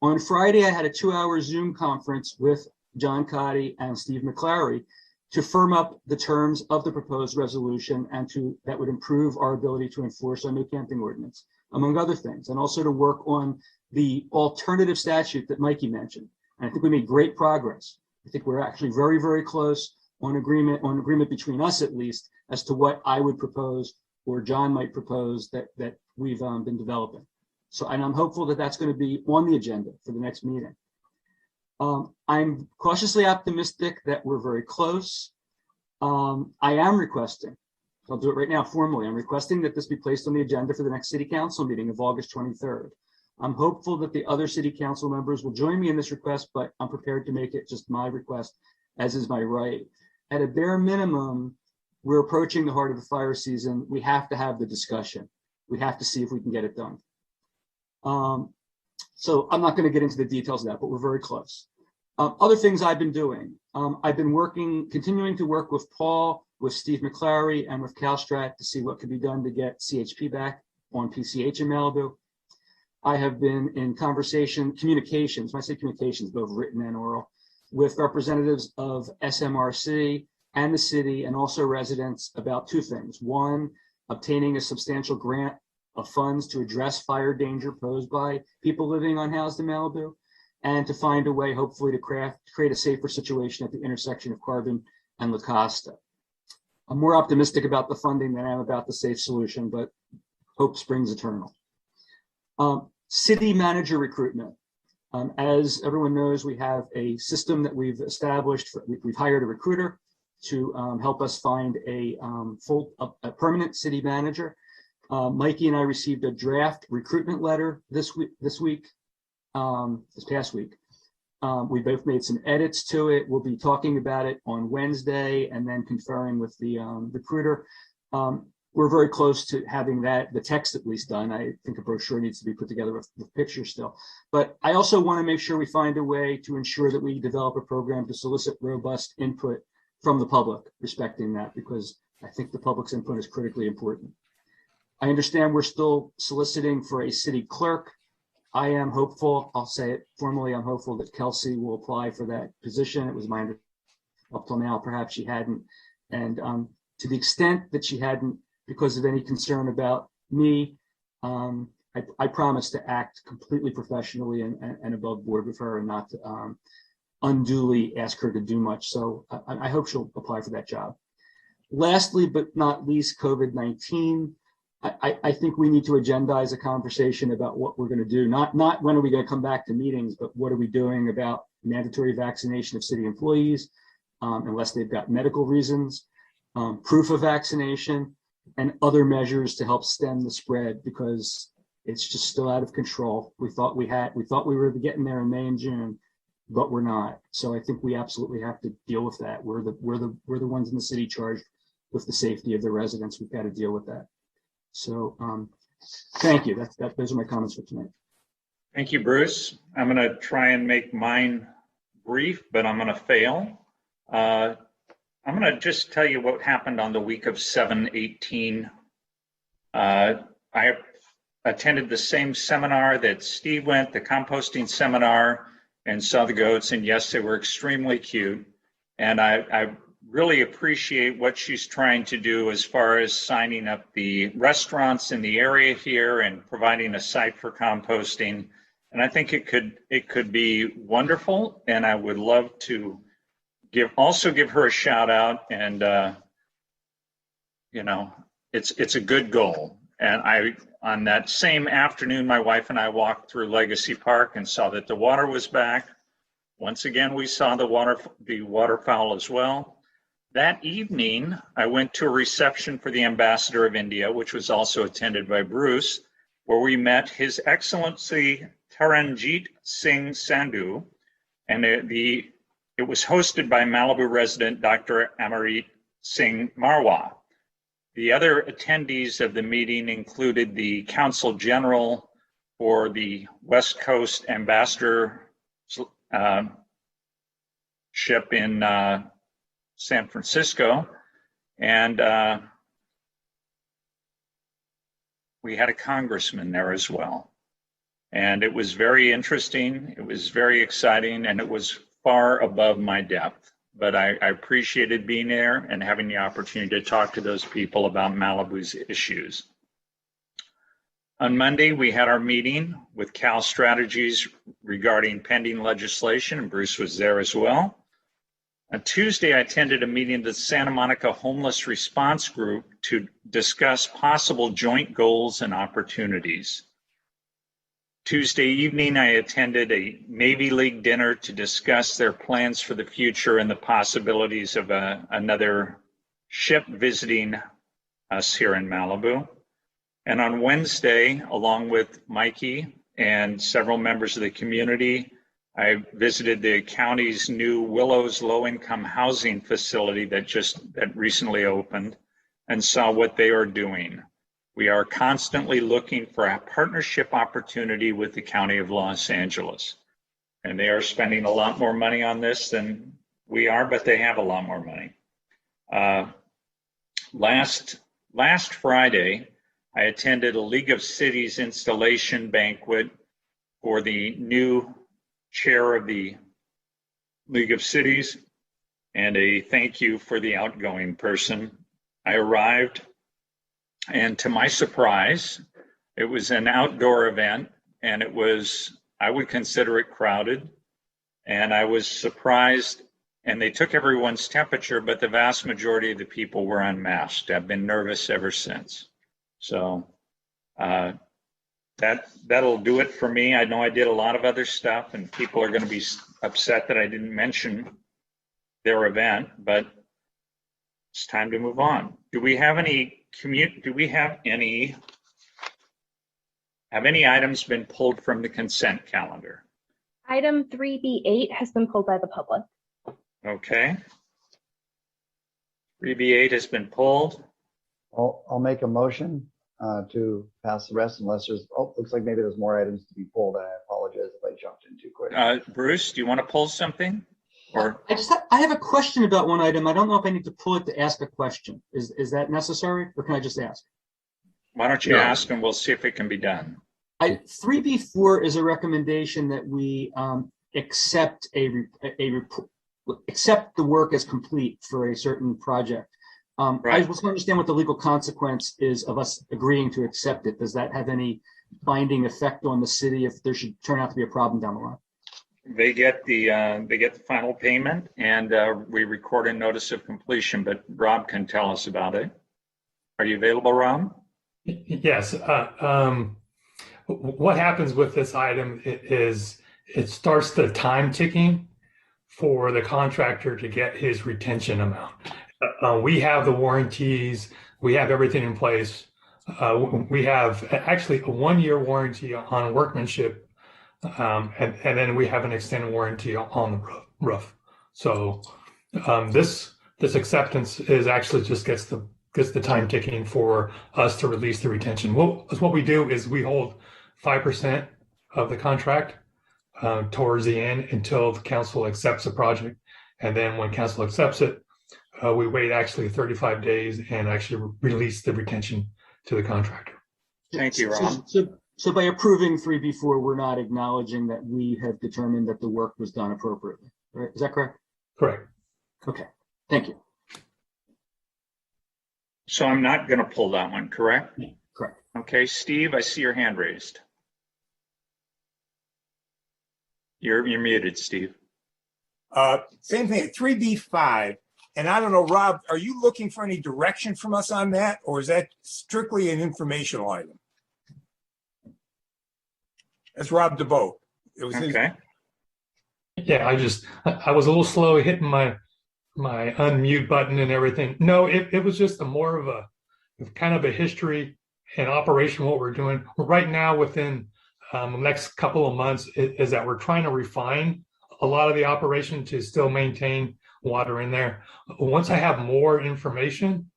On Friday, I had a 2-hour Zoom conference with John Cotty and Steve McClary to firm up the terms of the proposed resolution and that would improve our ability to enforce our no camping ordinance, among other things, and also to work on the alternative statute that Mikey mentioned. And I think we made great progress. I think we're actually very, very close on agreement between us, at least, as to what I would propose or John might propose that we've been developing. So, and I'm hopeful that that's going to be on the agenda for the next meeting. I'm cautiously optimistic that we're very close. I am requesting, I'll do it right now formally, I'm requesting that this be placed on the agenda for the next city council meeting of August 23rd. I'm hopeful that the other city council members will join me in this request, but I'm prepared to make it just my request, as is my right. At a bare minimum, we're approaching the heart of the fire season. We have to have the discussion. We have to see if we can get it done. So I'm not going to get into the details of that, but we're very close. Other things I've been doing. I've been continuing to work with Paul, with Steve McClary, and with CalStrat to see what could be done to get CHP back on PCH in Malibu. I have been in communications, when I say communications, both written and oral, with representatives of SMRC and the city, and also residents, about two things. One, obtaining a substantial grant of funds to address fire danger posed by people living unhoused in Malibu, and to find a way, hopefully, to create a safer situation at the intersection of Carbon and La Costa. I'm more optimistic about the funding than I am about the safe solution, but hope springs eternal. City manager recruitment. As everyone knows, we have a system that we've established. We've hired a recruiter to help us find a permanent city manager. Mikey and I received a draft recruitment letter this past week. We both made some edits to it. We'll be talking about it on Wednesday and then conferring with the recruiter. We're very close to having the text at least done. I think a brochure needs to be put together with pictures still. But I also want to make sure we find a way to ensure that we develop a program to solicit robust input from the public, respecting that, because I think the public's input is critically important. I understand we're still soliciting for a city clerk. I am hopeful, I'll say it formally, I'm hopeful that Kelsey will apply for that position. It was my understanding up till now, perhaps she hadn't. And to the extent that she hadn't, because of any concern about me, I promise to act completely professionally and above board with her and not to unduly ask her to do much. So I hope she'll apply for that job. Lastly, but not least, COVID-19. I think we need to agendize a conversation about what we're going to do. Not when are we going to come back to meetings, but what are we doing about mandatory vaccination of city employees, unless they've got medical reasons, proof of vaccination, and other measures to help stem the spread, because it's just still out of control. We thought we were getting there in May and June, but we're not. So I think we absolutely have to deal with that. We're the ones in the city charged with the safety of the residents. We've got to deal with that. So thank you. Those are my comments for tonight. Thank you, Bruce. I'm going to try and make mine brief, but I'm going to fail. I'm going to just tell you what happened on the week of 7/18. I attended the same seminar that Steve went, the composting seminar, and saw the goats. And yes, they were extremely cute. And I really appreciate what she's trying to do as far as signing up the restaurants in the area here and providing a site for composting. And I think it could be wonderful. And I would love to also give her a shout out. And it's a good goal. And on that same afternoon, my wife and I walked through Legacy Park and saw that the water was back. Once again, we saw the waterfowl as well. That evening, I went to a reception for the Ambassador of India, which was also attended by Bruce, where we met His Excellency Taranjit Singh Sandhu, and it was hosted by Malibu resident Dr. Amarit Singh Marwa. The other attendees of the meeting included the Consul General for the West Coast Ambassadorship in San Francisco, and we had a congressman there as well. And it was very interesting, it was very exciting, and it was far above my depth. But I appreciated being there and having the opportunity to talk to those people about Malibu's issues. On Monday, we had our meeting with Cal Strategies regarding pending legislation, and Bruce was there as well. On Tuesday, I attended a meeting of the Santa Monica Homeless Response Group to discuss possible joint goals and opportunities. Tuesday evening, I attended a Navy League dinner to discuss their plans for the future and the possibilities of another ship visiting us here in Malibu. And on Wednesday, along with Mikey and several members of the community. I visited the county's new Willows low-income housing facility that recently opened and saw what they are doing. We are constantly looking for a partnership opportunity with the County of Los Angeles. And they are spending a lot more money on this than we are, but they have a lot more money. Last Friday, I attended a League of Cities installation banquet for the new chair of the League of Cities, and a thank you for the outgoing person. I arrived, and to my surprise, it was an outdoor event, and it was, I would consider it crowded, and I was surprised, and they took everyone's temperature, but the vast majority of the people were unmasked. I've been nervous ever since. So that'll do it for me. I know I did a lot of other stuff, and people are going to be upset that I didn't mention their event, but it's time to move on. Do we have any items been pulled from the consent calendar? Item 3B8 has been pulled by the public. Okay. 3B8 has been pulled. I'll make a motion to pass the rest unless there's, looks like maybe there's more items to be pulled. I apologize if I jumped in too quick. Bruce, do you want to pull something? Or I have a question about one item. I don't know if I need to pull it to ask a question. Is that necessary, or can I just ask? Why don't you ask and we'll see if it can be done. 3B4 is a recommendation that we accept accept the work as complete for a certain project. Right. I just want to understand what the legal consequence is of us agreeing to accept it. Does that have any binding effect on the city if there should turn out to be a problem down the line? They get the final payment, and we record a notice of completion, but Rob can tell us about it. Are you available, Rob? Yes. What happens with this item is it starts the time ticking for the contractor to get his retention amount. We have the warranties. We have everything in place. We have actually a 1-year warranty on workmanship, and then we have an extended warranty on the roof. So this acceptance is actually just gets the time ticking for us to release the retention. What we do is we hold 5% of the contract towards the end until the council accepts the project. And then when council accepts it, we wait actually 35 days and actually release the retention to the contractor. Thank you, Rob. So by approving 3B4, we're not acknowledging that we have determined that the work was done appropriately, right? Is that correct? Correct. Okay, thank you. So I'm not going to pull that one, correct? Correct. Okay, Steve, I see your hand raised. You're muted, Steve. Same thing, 3B5. And I don't know, Rob, are you looking for any direction from us on that, or is that strictly an informational item? That's Rob DeBoe. It was okay. Yeah, I was a little slow hitting my unmute button and everything. No, it was just more of a kind of a history and operation what we're doing right now within the next couple of months is that we're trying to refine a lot of the operation to still maintain water in there. Once I have more information,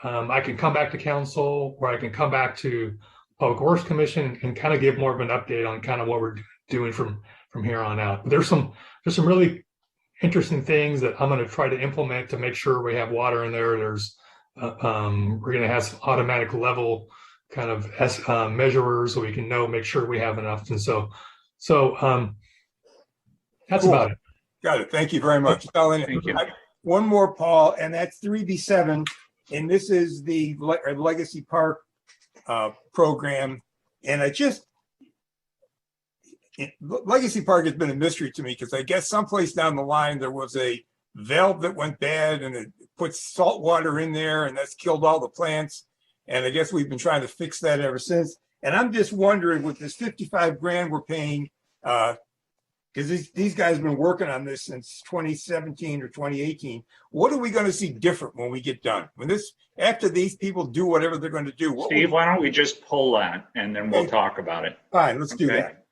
I can come back to council or I can come back to Public Works Commission and kind of give more of an update on kind of what we're doing from here on out. But there's some really interesting things that I'm going to try to implement to make sure we have water in there. There's we're going to have some automatic level kind of measurers so we can make sure we have enough. And so that's cool. About it. Got it. Thank you very much. Thank you. One more, Paul, and that's 3B7, and this is the Legacy Park program. And Legacy Park has been a mystery to me because I guess someplace down the line there was a valve that went bad and it put salt water in there and that's killed all the plants. And I guess we've been trying to fix that ever since. And I'm just wondering with this 55 grand we're paying, because because these guys have been working on this since 2017 or 2018. What are we going to see different when we get done? After these people do whatever they're going to do? Steve, why don't we just pull that and then we'll talk about it? Fine, let's do that.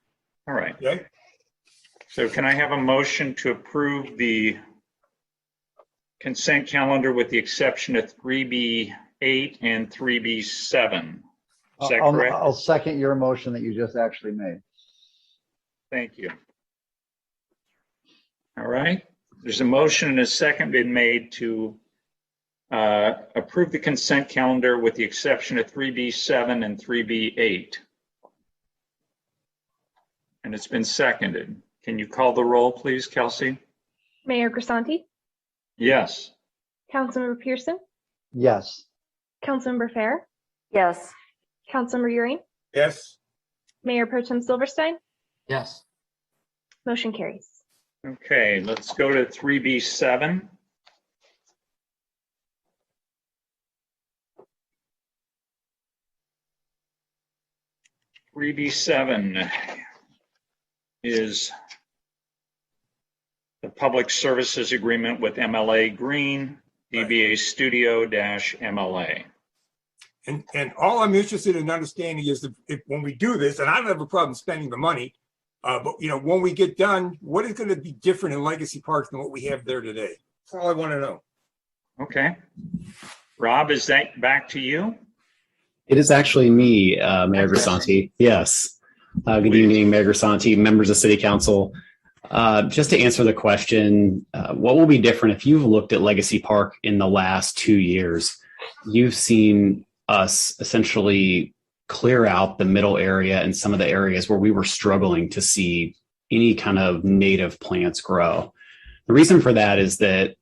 All right. Okay. So can I have a motion to approve the consent calendar with the exception of 3B8 and 3B7? Is that correct? I'll second your motion that you just actually made. Thank you. All right. There's a motion and a second been made to approve the consent calendar with the exception of 3B7 and 3B8. And it's been seconded. Can you call the roll, please, Kelsey? Mayor Grisanti, Yes. Councilmember Pearson, Yes. Councilmember Fair, Yes. Councilmember Euring, Yes. Mayor Pro Tem Silverstein, Yes. motion carries. Okay, let's go to 3B7. (3B7) is the Public Services Agreement with MLA Green, DBA Studio-MLA. And all I'm interested in understanding is if when we do this, and I don't have a problem spending the money, but when we get done, what is going to be different in Legacy Parks than what we have there today? That's all I want to know. Okay. Rob, is that back to you? It is actually me, Mayor Grisanti. Yes. Good evening, Mayor Grisanti, members of City Council. Just to answer the question, what will be different if you've looked at Legacy Park in the last 2 years? You've seen us essentially clear out the middle area and some of the areas where we were struggling to see any kind of native plants grow. The reason for that is that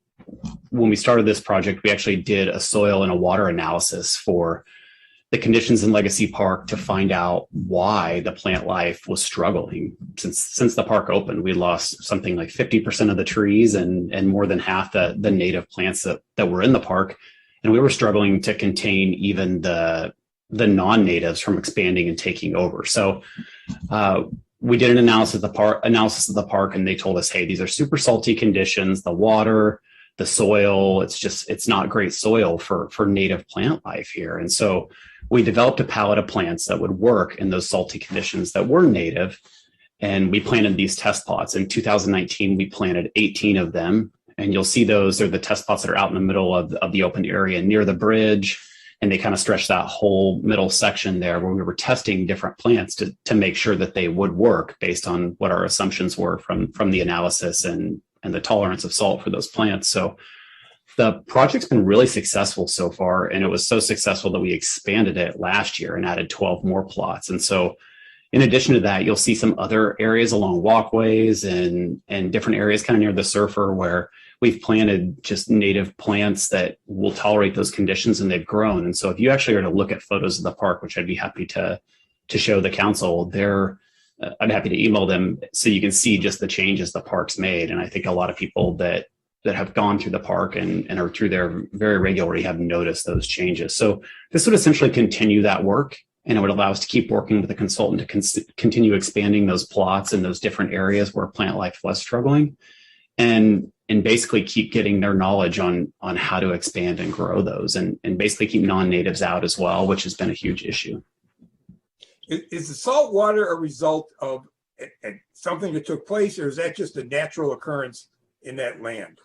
when we started this project, we actually did a soil and a water analysis for the conditions in Legacy Park to find out why the plant life was struggling. Since the park opened, we lost something like 50% of the trees and more than half the native plants that were in the park. And we were struggling to contain even the non-natives from expanding and taking over. So we did an analysis of the park, and they told us, hey, these are super salty conditions, the water, the soil, it's not great soil for native plant life here. And so we developed a palette of plants that would work in those salty conditions that were native. And we planted these test plots. In 2019, we planted 18 of them. And you'll see those are the test plots that are out in the middle of the open area near the bridge. And they kind of stretch that whole middle section there where we were testing different plants to make sure that they would work based on what our assumptions were from the analysis and the tolerance of salt for those plants. So the project's been really successful so far, and it was so successful that we expanded it last year and added 12 more plots. And so in addition to that, you'll see some other areas along walkways and different areas kind of near the surfer where we've planted just native plants that will tolerate those conditions, and they've grown. And so if you actually are to look at photos of the park, which I'd be happy to show the council, I'm happy to email them so you can see just the changes the park's made. And I think a lot of people that have gone through the park and are through there very regularly have noticed those changes. So this would essentially continue that work, and it would allow us to keep working with the consultant to continue expanding those plots in those different areas where plant life was struggling, and basically keep getting their knowledge on how to expand and grow those, and basically keep non-natives out as well, which has been a huge issue. Is the salt water a result of something that took place, or is that just a natural occurrence in that land?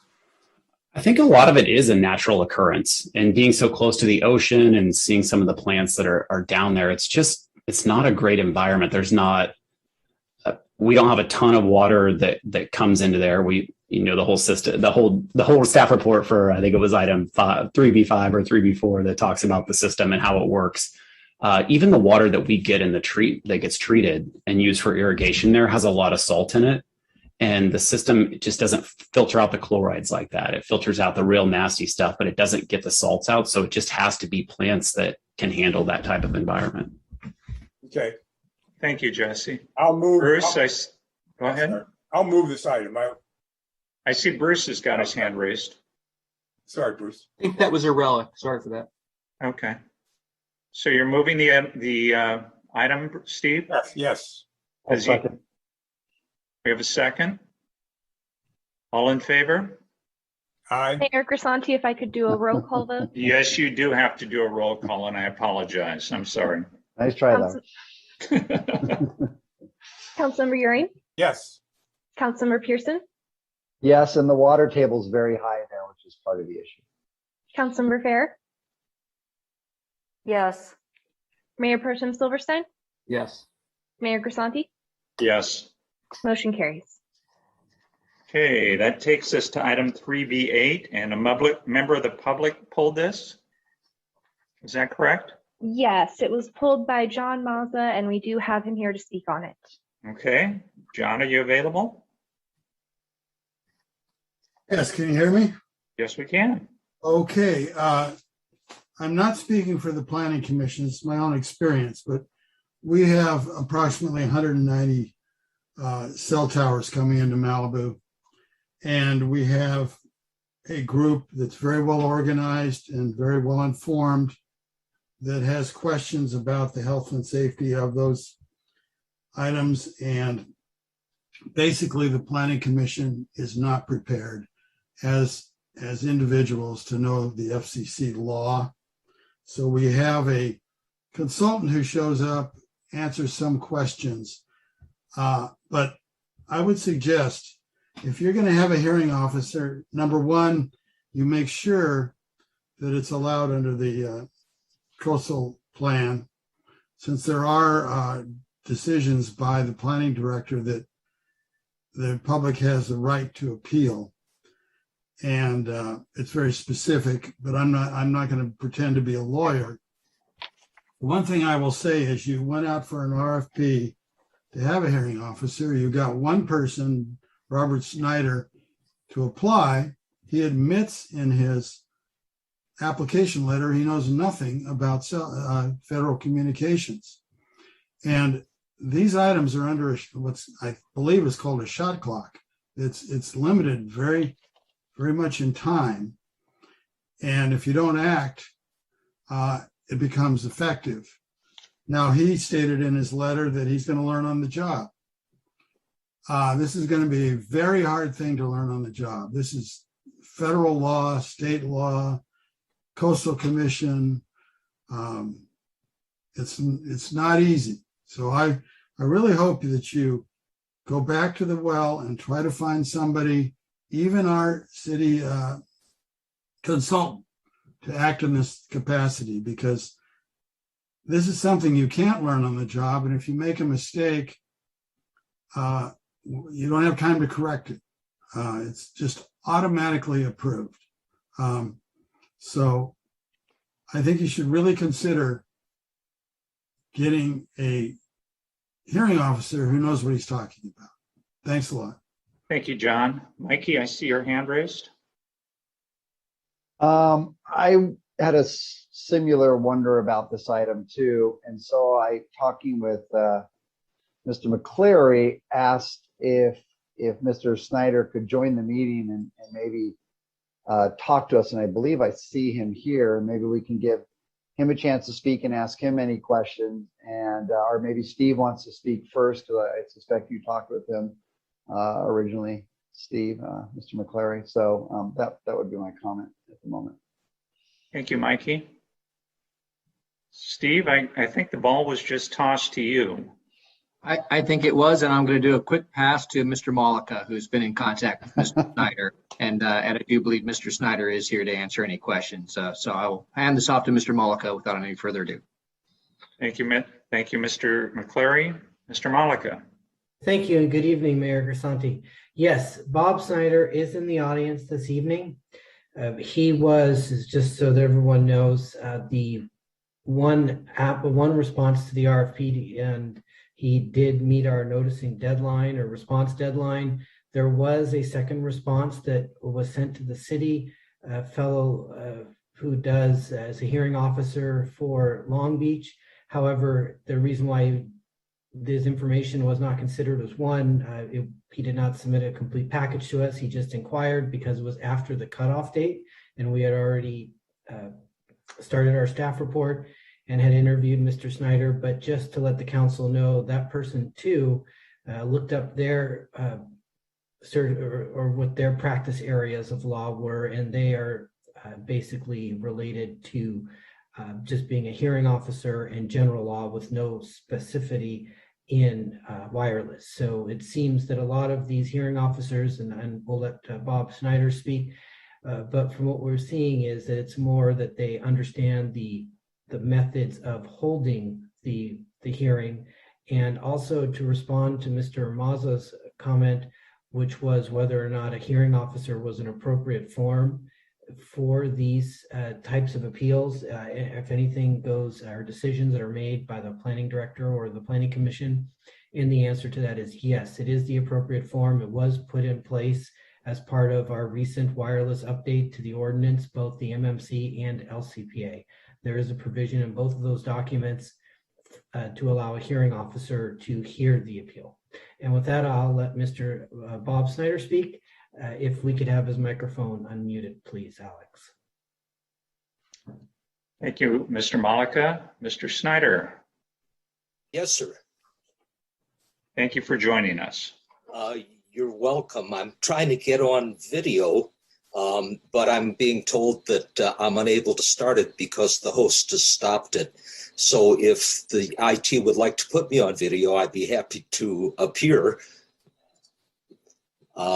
I think a lot of it is a natural occurrence, and being so close to the ocean and seeing some of the plants that are down there, it's not a great environment. We don't have a ton of water that comes into there. The whole system, the whole staff report for, I think it was item 3B5 or 3B4 that talks about the system and how it works. Even the water that we get in that gets treated and used for irrigation there has a lot of salt in it. And the system just doesn't filter out the chlorides like that. It filters out the real nasty stuff, but it doesn't get the salts out. So it just has to be plants that can handle that type of environment. Okay. Thank you, Jesse. I'll move. Bruce, go ahead. I'll move this item. I see Bruce has got his hand raised. Sorry, Bruce. I think that was a relic. Sorry for that. Okay. So you're moving the item, Steve? Yes. I'll second. We have a second? All in favor? Aye. Mayor Grisanti, if I could do a roll call vote. Yes, you do have to do a roll call, and I apologize. I'm sorry. Nice try, though. Councilmember Euring, Yes. Councilmember Pearson, Yes, and the water table is very high there, which is part of the issue. Councilmember Fair, Yes. Mayor Pro Tem Silverstein, Yes. Mayor Grisanti. Yes. Motion carries. Okay, that takes us to item 3B8, and a member of the public pulled this. Is that correct? Yes, it was pulled by John Mazza, and we do have him here to speak on it. Okay. John, are you available? Yes, can you hear me? Yes, we can. Okay, I'm not speaking for the Planning Commission, it's my own experience, but we have approximately 190 cell towers coming into Malibu. And we have a group that's very well organized and very well informed that has questions about the health and safety of those items. And basically, the Planning Commission is not prepared as individuals to know the FCC law. So we have a consultant who shows up, answers some questions. But I would suggest, if you're going to have a hearing officer, number one, you make sure that it's allowed under the coastal plan, since there are decisions by the planning director that the public has the right to appeal. And it's very specific, but I'm not going to pretend to be a lawyer. One thing I will say is, you went out for an RFP to have a hearing officer. You got one person, Robert Snyder, to apply. He admits in his application letter he knows nothing about federal communications. And these items are under what's I believe is called a shot clock. It's limited very, very much in time. And if you don't act, it becomes effective. Now, he stated in his letter that he's going to learn on the job. This is going to be a very hard thing to learn on the job. This is federal law, state law, coastal commission. It's not easy. So I really hope that you go back to the well and try to find somebody, even our city consultant, to act in this capacity, because this is something you can't learn on the job. And if you make a mistake, you don't have time to correct it. It's just automatically approved. So I think you should really consider getting a hearing officer who knows what he's talking about. Thanks a lot. Thank you, John. Mikey, I see your hand raised. I had a similar wonder about this item too. And so talking with Mr. McCleary, asked if Mr. Snyder could join the meeting and maybe talk to us. And I believe I see him here. Maybe we can give him a chance to speak and ask him any questions. And or maybe Steve wants to speak first, because I suspect you talked with him originally, Steve, Mr. McCleary. So that would be my comment at the moment. Thank you, Mikey. Steve, I think the ball was just tossed to you. I think it was, and I'm going to do a quick pass to Mr. Malika, who's been in contact with Mr. Snyder, and I do believe Mr. Snyder is here to answer any questions. So I will hand this off to Mr. Malika without any further ado. Thank you, Mr. McCleary. Mr. Malika. Thank you, and good evening, Mayor Grisanti. Yes, Bob Snyder is in the audience this evening. He was, just so that everyone knows, the one response to the RFP, and he did meet our noticing deadline or response deadline. There was a second response that was sent to the city, a fellow who does as a hearing officer for Long Beach. However, the reason why this information was not considered as one, he did not submit a complete package to us. He just inquired because it was after the cutoff date, and we had already started our staff report and had interviewed Mr. Snyder. But just to let the council know, that person too looked up their or what their practice areas of law were, and they are basically related to just being a hearing officer and general law with no specificity in wireless. So it seems that a lot of these hearing officers, and we'll let Bob Snyder speak, but from what we're seeing is that it's more that they understand the methods of holding the hearing, and also to respond to Mr. Mazza's comment, which was whether or not a hearing officer was an appropriate form for these types of appeals. If anything goes, or decisions that are made by the planning director or the planning commission, and the answer to that is yes, it is the appropriate form. It was put in place as part of our recent wireless update to the ordinance, both the MMC and LCPA. There is a provision in both of those documents to allow a hearing officer to hear the appeal. And with that, I'll let Mr. Bob Snyder speak. If we could have his microphone unmuted, please, Alex. Thank you, Mr. Malika. Mr. Snyder. Yes, sir. Thank you for joining us. You're welcome. I'm trying to get on video, but I'm being told that I'm unable to start it because the host has stopped it. So if the IT would like to put me on video, I'd be happy to appear.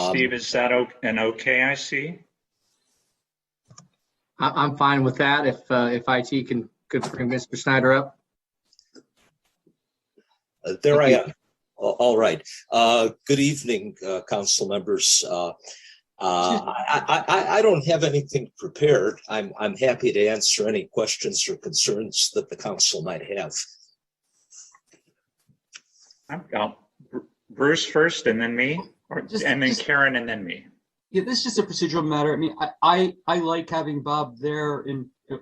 Steve, is that an okay, I see? I'm fine with that. If IT could bring Mr. Snyder up. There I am. All right. Good evening, council members. I don't have anything prepared. I'm happy to answer any questions or concerns that the council might have. I've got Bruce first and then me, and then Karen and then me. Yeah, this is just a procedural matter. I mean, I like having Bob there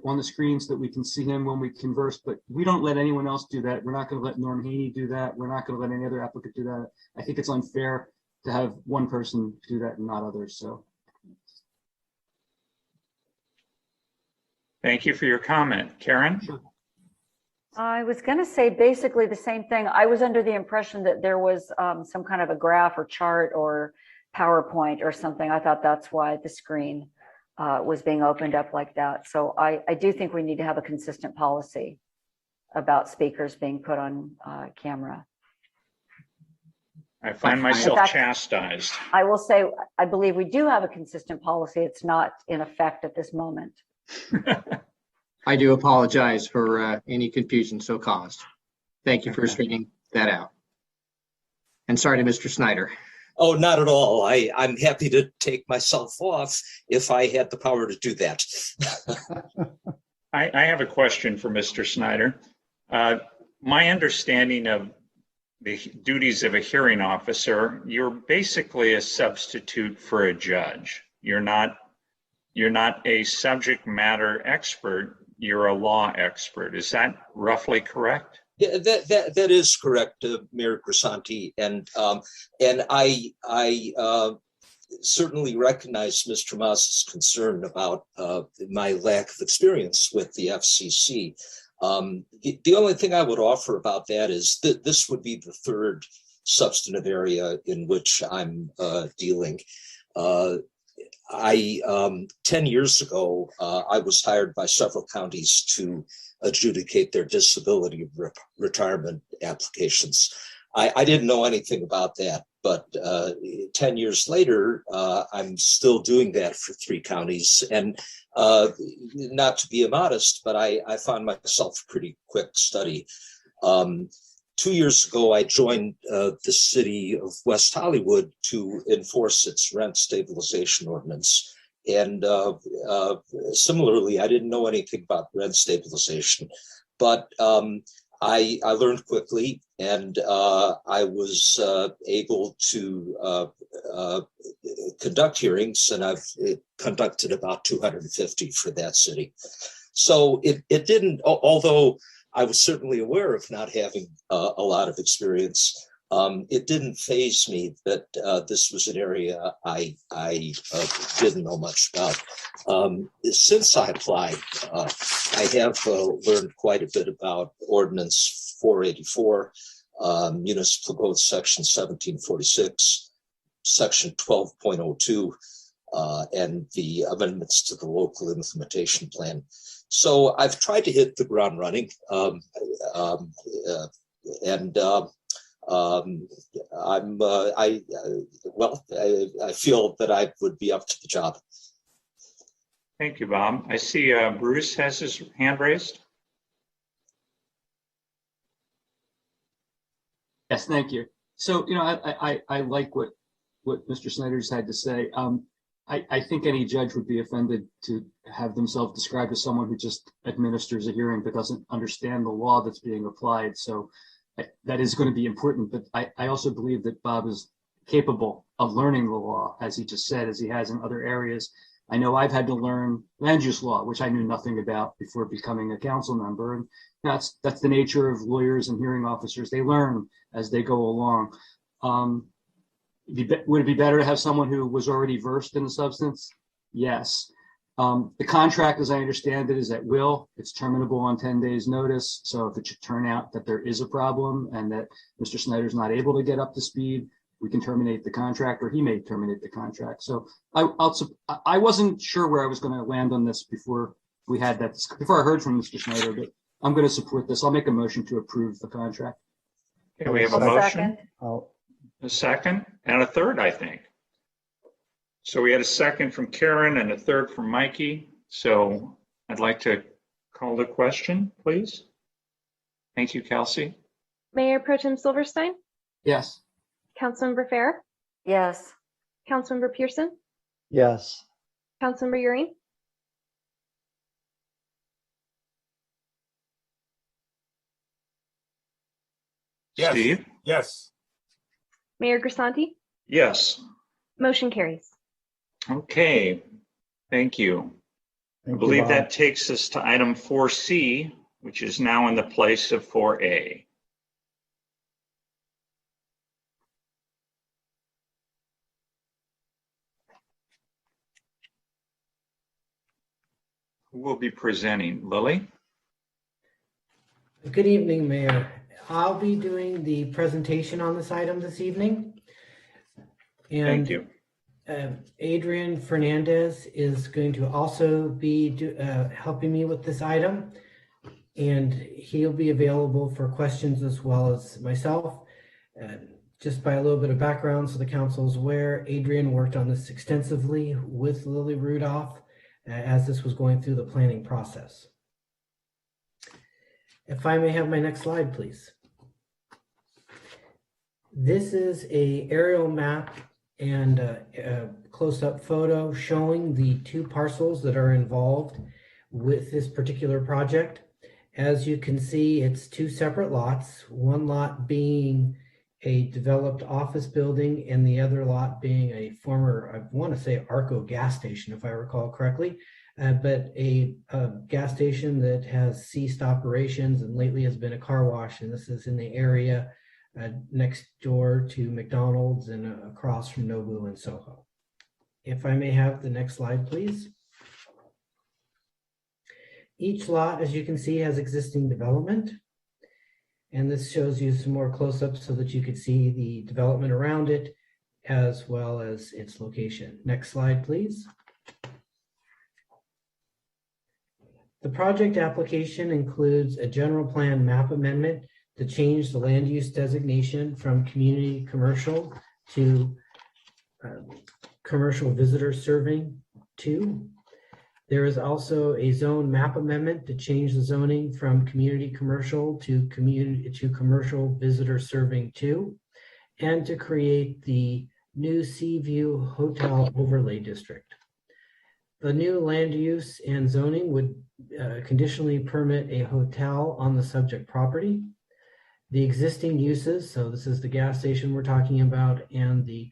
on the screen so that we can see him when we converse, but we don't let anyone else do that. We're not going to let Norm Haney do that. We're not going to let any other applicant do that. I think it's unfair to have one person do that and not others. So. Thank you for your comment. Karen? Sure. I was going to say basically the same thing. I was under the impression that there was some kind of a graph or chart or PowerPoint or something. I thought that's why the screen was being opened up like that. So I do think we need to have a consistent policy about speakers being put on camera. I find myself chastised. I will say, I believe we do have a consistent policy. It's not in effect at this moment. I do apologize for any confusion so caused. Thank you for straightening that out. And sorry to Mr. Snyder. Oh, not at all. I'm happy to take myself off if I had the power to do that. I have a question for Mr. Snyder. My understanding of the duties of a hearing officer, you're basically a substitute for a judge. You're not a subject matter expert. You're a law expert. Is that roughly correct? Yeah, that is correct, Mayor Grisanti, and I certainly recognize Mr. Mazza's concern about my lack of experience with the FCC. The only thing I would offer about that is that this would be the third substantive area in which I'm dealing. 10 years ago, I was hired by several counties to adjudicate their disability retirement applications. I didn't know anything about that, but 10 years later, I'm still doing that for 3 counties. And not to be immodest, but I found myself a pretty quick study. 2 years ago, I joined the city of West Hollywood to enforce its rent stabilization ordinance. And similarly, I didn't know anything about rent stabilization, but I learned quickly, and I was able to conduct hearings, and I've conducted about 250 for that city. So it didn't, although I was certainly aware of not having a lot of experience, it didn't faze me that this was an area I didn't know much about. Since I applied, I have learned quite a bit about Ordinance 484, Municipal Code Section 1746, Section 12.02, and the amendments to the local implementation plan. So I've tried to hit the ground running, I feel that I would be up to the job. Thank you, Bob. I see Bruce has his hand raised. Yes, thank you. So, I like what Mr. Snyder's had to say. I think any judge would be offended to have themselves described as someone who just administers a hearing but doesn't understand the law that's being applied. So that is going to be important. But I also believe that Bob is capable of learning the law, as he just said, as he has in other areas. I know I've had to learn land use law, which I knew nothing about before becoming a council member. And that's the nature of lawyers and hearing officers. They learn as they go along. Would it be better to have someone who was already versed in the substance? Yes. The contract, as I understand it, is at will. It's terminable on 10 days notice. So if it should turn out that there is a problem and that Mr. Snyder's not able to get up to speed, we can terminate the contract, or he may terminate the contract. So I wasn't sure where I was going to land on this before we had that, before I heard from Mr. Snyder, but I'm going to support this. I'll make a motion to approve the contract. Okay, we have a motion, a second, and a third, I think. So we had a second from Karen and a third from Mikey. So I'd like to call the question, please. Thank you, Kelsey. Mayor Pro Tem Silverstein? Yes. Councilmember Fair? Yes. Councilmember Pearson? Yes. Councilmember Euring? Yes. Steve? Yes. Mayor Grisanti? Yes. Motion carries. Okay, thank you. Thank I believe you, Bob. that takes us to item 4C, which is now in the place of 4A. Who will be presenting? Lily? Good evening, Mayor. I'll be doing the presentation on this item this evening. And Thank you. Adrian Fernandez is going to also be helping me with this item, and he'll be available for questions as well as myself. Just by a little bit of background, so the council is aware, Adrian worked on this extensively with Lily Rudolph as this was going through the planning process. If I may have my next slide, please. This is an aerial map and a close-up photo showing the two parcels that are involved with this particular project. As you can see, it's two separate lots, one lot being a developed office building and the other lot being a former, I want to say Arco gas station, if I recall correctly, but a gas station that has ceased operations and lately has been a car wash. And this is in the area next door to McDonald's and across from Nobu and Soho. If I may have the next slide, please. Each lot, as you can see, has existing development. And this shows you some more close-ups so that you could see the development around it as well as its location. Next slide, please. The project application includes a general plan map amendment to change the land use designation from community commercial to commercial visitor serving 2. There is also a zone map amendment to change the zoning from community commercial to commercial visitor serving 2, and to create the new Seaview Hotel Overlay District. The new land use and zoning would conditionally permit a hotel on the subject property. The existing uses, so this is the gas station we're talking about and the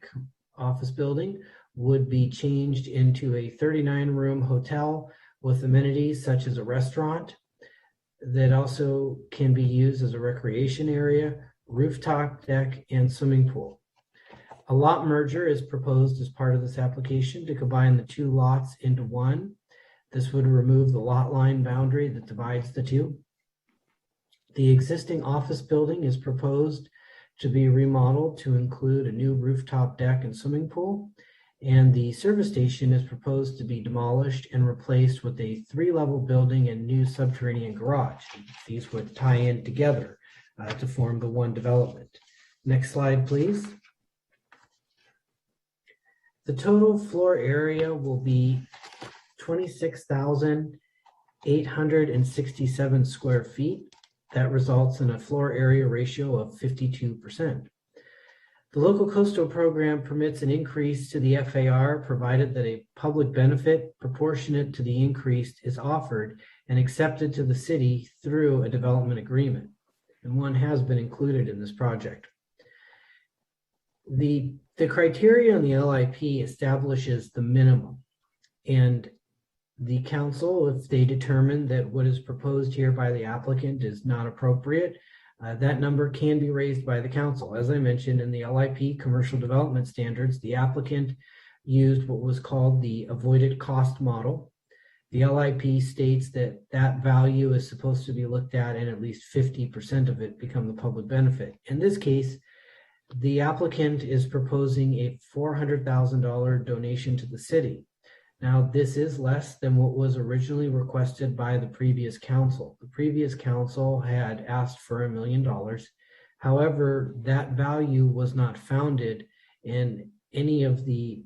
office building, would be changed into a 39-room hotel with amenities such as a restaurant that also can be used as a recreation area, rooftop deck, and swimming pool. A lot merger is proposed as part of this application to combine the two lots into one. This would remove the lot line boundary that divides the two. The existing office building is proposed to be remodeled to include a new rooftop deck and swimming pool. And the service station is proposed to be demolished and replaced with a 3-level building and new subterranean garage. These would tie in together to form the one development. Next slide, please. The total floor area will be 26,867 square feet. That results in a floor area ratio of 52%. The local coastal program permits an increase to the FAR provided that a public benefit proportionate to the increase is offered and accepted to the city through a development agreement. And one has been included in this project. The criteria on the LIP establishes the minimum, and the council, if they determine that what is proposed here by the applicant is not appropriate, that number can be raised by the council. As I mentioned, in the LIP commercial development standards, the applicant used what was called the avoided cost model. The LIP states that that value is supposed to be looked at and at least 50% of it become the public benefit. In this case, the applicant is proposing a $400,000 donation to the city. Now, this is less than what was originally requested by the previous council. The previous council had asked for $1 million. However, that value was not founded in any of the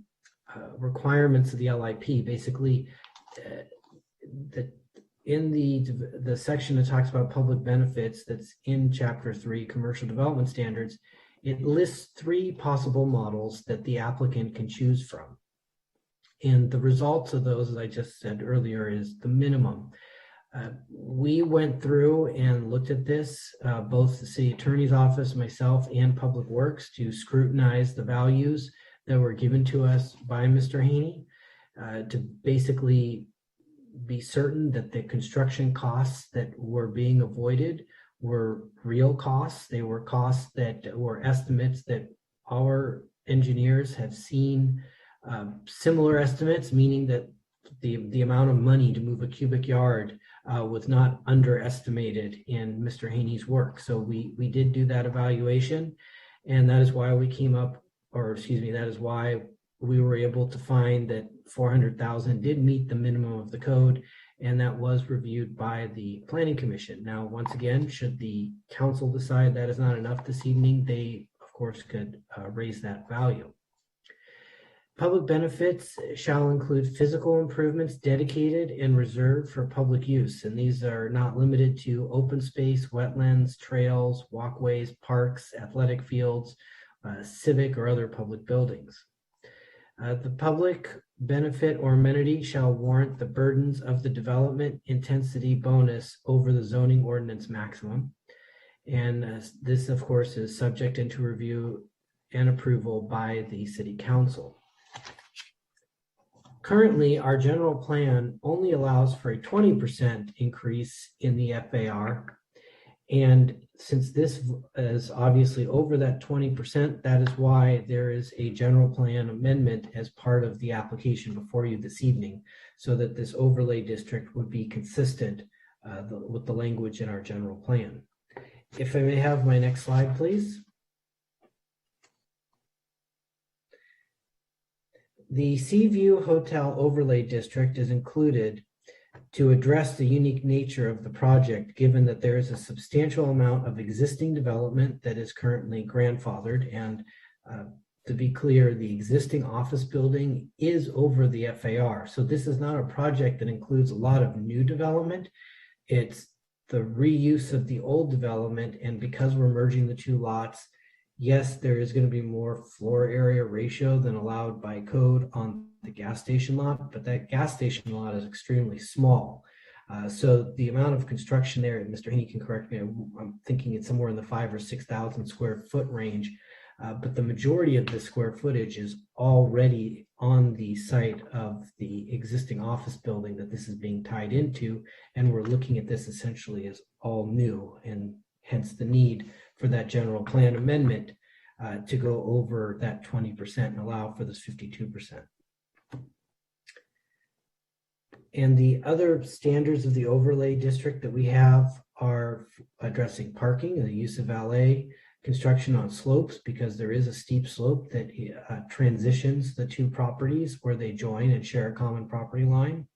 requirements of the LIP. Basically, in the section that talks about public benefits that's in Chapter 3, Commercial Development Standards, it lists 3 possible models that the applicant can choose from. And the results of those, as I just said earlier, is the minimum. We went through and looked at this, both the city attorney's office, myself, and Public Works, to scrutinize the values that were given to us by Mr. Haney, to basically be certain that the construction costs that were being avoided were real costs. They were costs that were estimates that our engineers have seen. Similar estimates, meaning that the amount of money to move a cubic yard was not underestimated in Mr. Haney's work. So we did do that evaluation, and that is why we came up, or excuse me, that is why we were able to find that 400,000 did meet the minimum of the code, and that was reviewed by the Planning Commission. Now, once again, should the council decide that is not enough this evening, they of course could raise that value. Public benefits shall include physical improvements dedicated and reserved for public use, and these are not limited to open space, wetlands, trails, walkways, parks, athletic fields, civic or other public buildings. The public benefit or amenity shall warrant the burdens of the development intensity bonus over the zoning ordinance maximum, and this of course is subject into review and approval by the city council. Currently, our general plan only allows for a 20% increase in the FAR. And since this is obviously over that 20%, that is why there is a general plan amendment as part of the application before you this evening, so that this overlay district would be consistent with the language in our general plan. If I may have my next slide, please. The Seaview Hotel Overlay District is included to address the unique nature of the project, given that there is a substantial amount of existing development that is currently grandfathered. And to be clear, the existing office building is over the FAR. So this is not a project that includes a lot of new development. It's the reuse of the old development. And because we're merging the 2 lots, yes, there is going to be more floor area ratio than allowed by code on the gas station lot, but that gas station lot is extremely small. So the amount of construction there, and Mr. Haney can correct me, I'm thinking it's somewhere in the 5,000 or 6,000 square foot range, but the majority of the square footage is already on the site of the existing office building that this is being tied into, and we're looking at this essentially as all new, and hence the need for that general plan amendment to go over that 20% and allow for this 52%. And the other standards of the overlay district that we have are addressing parking and the use of valet, construction on slopes because there is a steep slope that transitions the two properties where they join and share a common property line.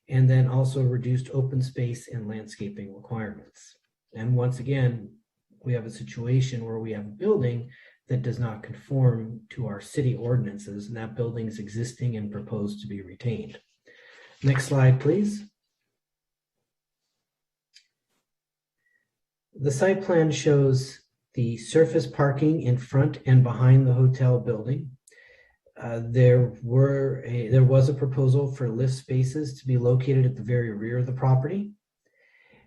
And then also reduced open space and landscaping requirements. And once again, we have a situation where we have a building that does not conform to our city ordinances, and that building is existing and proposed to be retained. Next slide, please. The site plan shows the surface parking in front and behind the hotel building. There was a proposal for lift spaces to be located at the very rear of the property.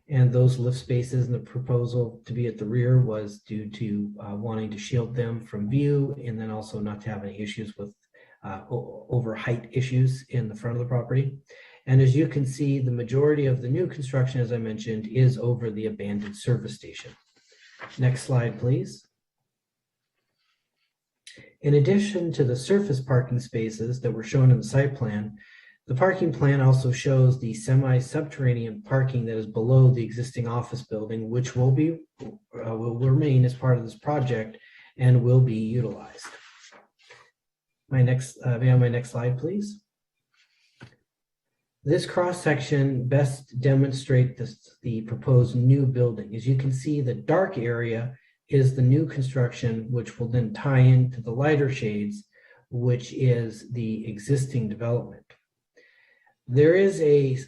And those lift spaces and the proposal to be at the rear was due to wanting to shield them from view and then also not to have any issues with over height issues in the front of the property. And as you can see, the majority of the new construction, as I mentioned, is over the abandoned service station. Next slide, please. In addition to the surface parking spaces that were shown in the site plan, the parking plan also shows the semi-subterranean parking that is below the existing office building, which will remain as part of this project and will be utilized. May I have my next slide, please? This cross-section best demonstrates the proposed new building. As you can see, the dark area is the new construction, which will then tie into the lighter shades, which is the existing development. There is a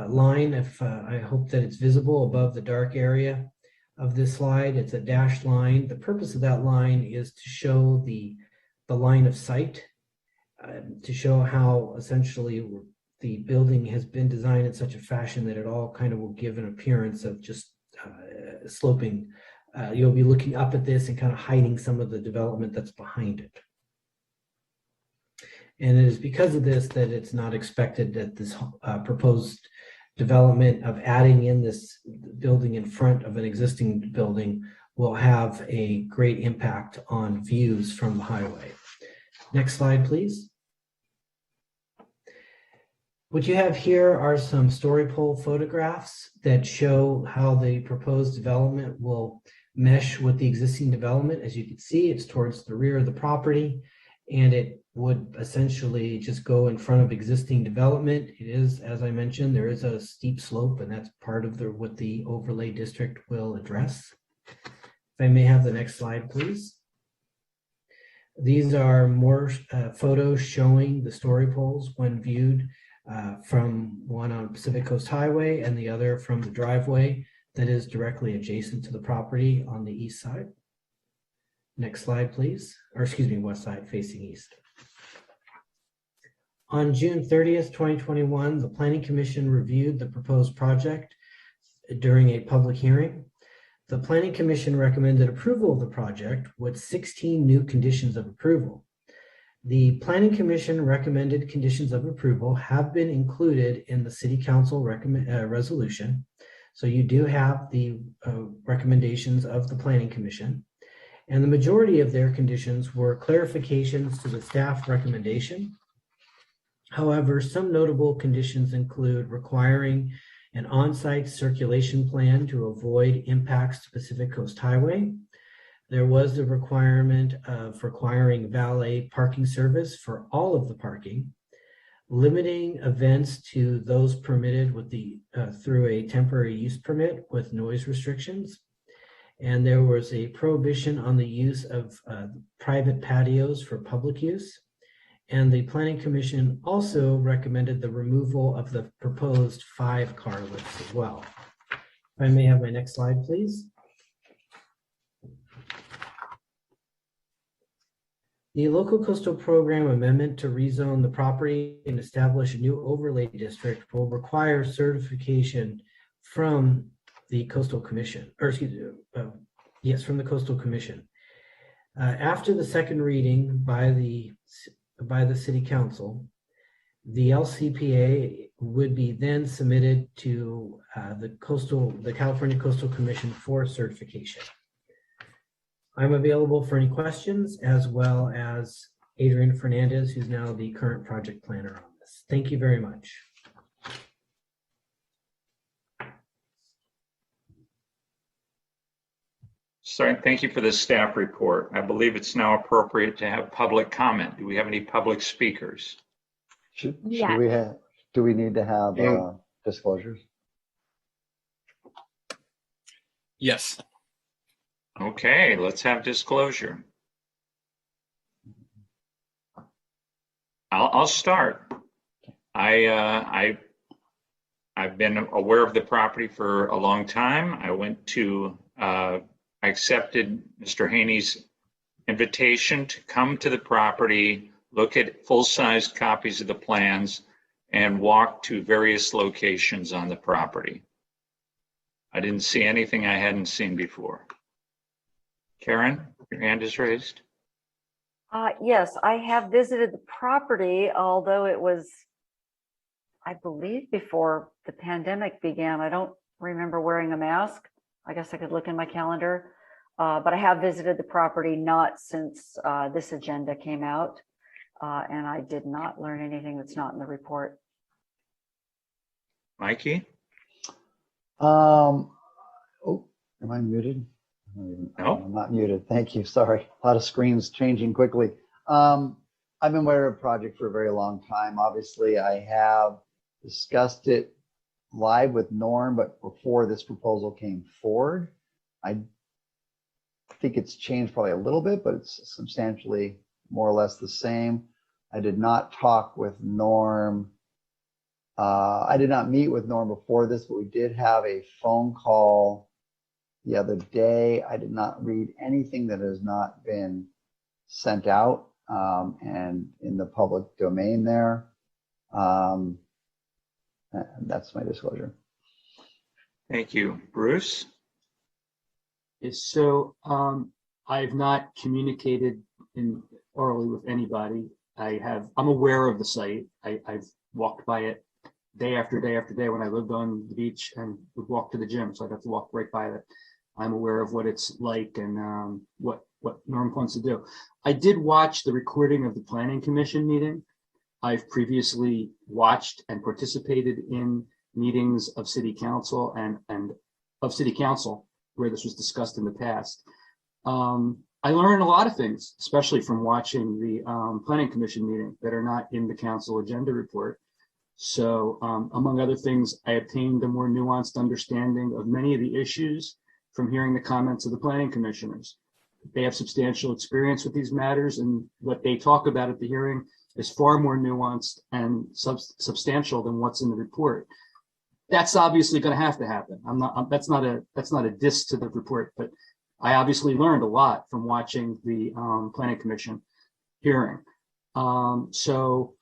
line, I hope that it's visible above the dark area of this slide. It's a dashed line. The purpose of that line is to show the line of sight, to show how essentially the building has been designed in such a fashion that it all kind of will give an appearance of just sloping. You'll be looking up at this and kind of hiding some of the development that's behind it. And it is because of this that it's not expected that this proposed development of adding in this building in front of an existing building will have a great impact on views from the highway. Next slide, please. What you have here are some story pole photographs that show how the proposed development will mesh with the existing development. As you can see, it's towards the rear of the property, and it would essentially just go in front of existing development. It is, as I mentioned, there is a steep slope, and that's part of what the overlay district will address. If I may have the next slide, please. These are more photos showing the story poles when viewed from one on Pacific Coast Highway and the other from the driveway that is directly adjacent to the property on the east side. Next slide, please. Or excuse me, west side facing east. On June 30th, 2021, the Planning Commission reviewed the proposed project during a public hearing. The Planning Commission recommended approval of the project with 16 new conditions of approval. The Planning Commission recommended conditions of approval have been included in the City Council resolution. So you do have the recommendations of the Planning Commission. And the majority of their conditions were clarifications to the staff recommendation. However, some notable conditions include requiring an on-site circulation plan to avoid impacts to Pacific Coast Highway. There was the requirement of requiring valet parking service for all of the parking, limiting events to those permitted with through a temporary use permit with noise restrictions. And there was a prohibition on the use of private patios for public use. And the Planning Commission also recommended the removal of the proposed 5-car lifts as well. If I may have my next slide, please. The Local Coastal Program amendment to rezone the property and establish a new overlay district will require certification from the Coastal Commission, or excuse me, yes, from the Coastal Commission. After the second reading by the City Council, the LCPA would be then submitted to the California Coastal Commission for certification. I'm available for any questions, as well as Adrian Fernandez, who's now the current project planner on this. Thank you very much. So thank you for the staff report. I believe it's now appropriate to have public comment. Do we have any public speakers? Should Yes. we have, do we need to have disclosures? Yes. Okay, let's have disclosure. I'll start. I've been aware of the property for a long time. I accepted Mr. Haney's invitation to come to the property, look at full-size copies of the plans, and walk to various locations on the property. I didn't see anything I hadn't seen before. Karen, your hand is raised. Yes, I have visited the property, although it was, I believe, before the pandemic began. I don't remember wearing a mask. I guess I could look in my calendar, but I have visited the property not since this agenda came out, and I did not learn anything that's not in the report. Mikey? Oh, am I muted? No. I'm not muted. Thank you. Sorry. A lot of screens changing quickly. I've been aware of the project for a very long time. Obviously, I have discussed it live with Norm, but before this proposal came forward, I think it's changed probably a little bit, but it's substantially more or less the same. I did not talk with Norm. I did not meet with Norm before this, but we did have a phone call the other day. I did not read anything that has not been sent out and in the public domain there. And that's my disclosure. Thank you. Bruce? So I've not communicated orally with anybody. I'm aware of the site. I've walked by it day after day after day when I lived on the beach and would walk to the gym. So I'd have to walk right by it. I'm aware of what it's like and what Norm wants to do. I did watch the recording of the Planning Commission meeting. I've previously watched and participated in meetings of City Council and of City Council where this was discussed in the past. I learned a lot of things, especially from watching the Planning Commission meeting that are not in the Council agenda report. So among other things, I obtained a more nuanced understanding of many of the issues from hearing the comments of the planning commissioners. They have substantial experience with these matters, and what they talk about at the hearing is far more nuanced and substantial than what's in the report. That's obviously going to have to happen. That's not a diss to the report, but I obviously learned a lot from watching the planning commission hearing. So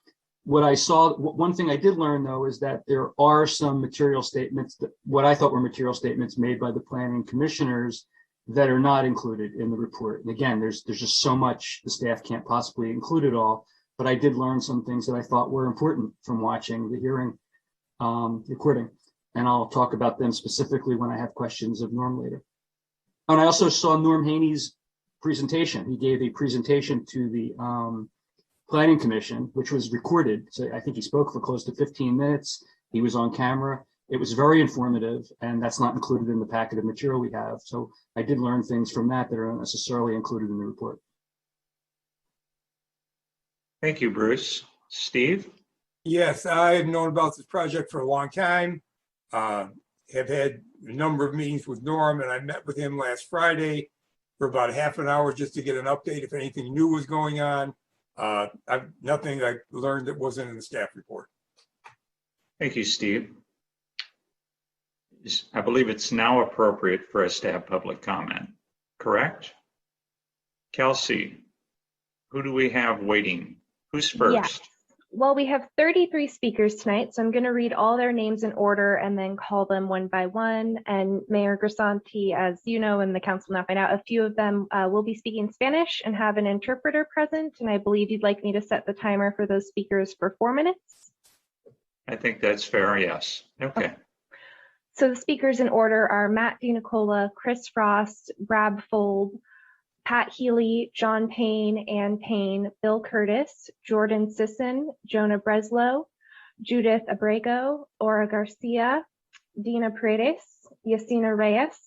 what I saw, one thing I did learn though, is that there are some material statements that what I thought were material statements made by the planning commissioners that are not included in the report. And again, there's just so much the staff can't possibly include it all, but I did learn some things that I thought were important from watching the hearing recording. And I'll talk about them specifically when I have questions of Norm later. And I also saw Norm Haney's presentation. He gave a presentation to the Planning Commission, which was recorded. So I think he spoke for close to 15 minutes. He was on camera. It was very informative, and that's not included in the packet of material we have. So I did learn things from that are not necessarily included in the report. Thank you, Bruce. Steve? Yes, I've known about this project for a long time. Have had a number of meetings with Norm, and I met with him last Friday for about half an hour just to get an update if anything new was going on. Nothing I learned that wasn't in the staff report. Thank you, Steve. I believe it's now appropriate for us to have public comment, correct? Kelsey, who do we have waiting? Who's first? Yes. Well, we have 33 speakers tonight, so I'm going to read all their names in order and then call them one by one. And Mayor Grisanti, as you know, and the council now find out, a few of them will be speaking Spanish and have an interpreter present. And I believe you'd like me to set the timer for those speakers for 4 minutes. I think that's fair, yes. Okay. So the speakers in order are Matt DiNicola, Chris Frost, Brad Fold, Pat Healy, John Payne, Ann Payne, Bill Curtis, Jordan Sisson, Jonah Breslow, Judith Abrego, Aura Garcia, Dina Paredes, Yasina Reyes,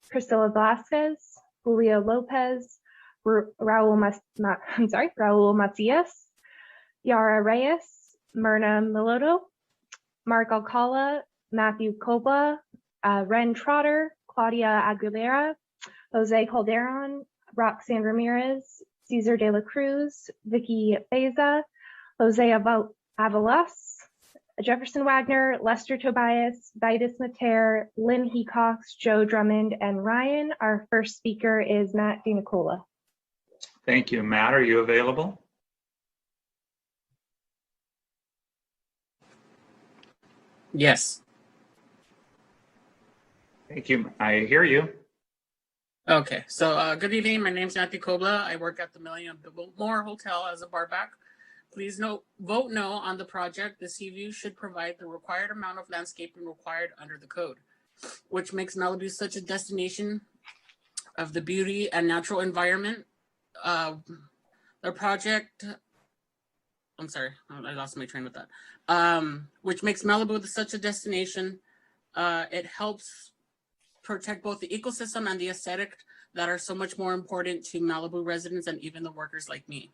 Priscilla Velasquez, Julio Lopez, Raul Macias, Yara Reyes, Myrna Miloto, Mark Alcala, Matthew Kobla, Ren Trotter, Claudia Aguilera, Jose Calderon, Roxanne Ramirez, Cesar de la Cruz, Vicky Beza, Jose Avalos, Jefferson Wagner, Lester Tobias, Vitus Mater, Lynn Hecox, Joe Drummond, and Ryan. Our first speaker is Matt DiNicola. Thank you. Matt, are you available? Yes. Thank you. I hear you. Okay. So good evening. My name is Matthew Kobla. I work at the Millennium Biltmore Hotel as a barback. Please vote no on the project. The Seaview should provide the required amount of landscaping required under the code, which makes Malibu such a destination of the beauty and natural environment. The project, I'm sorry, I lost my train with that. Which makes Malibu such a destination. It helps protect both the ecosystem and the aesthetic that are so much more important to Malibu residents and even the workers like me.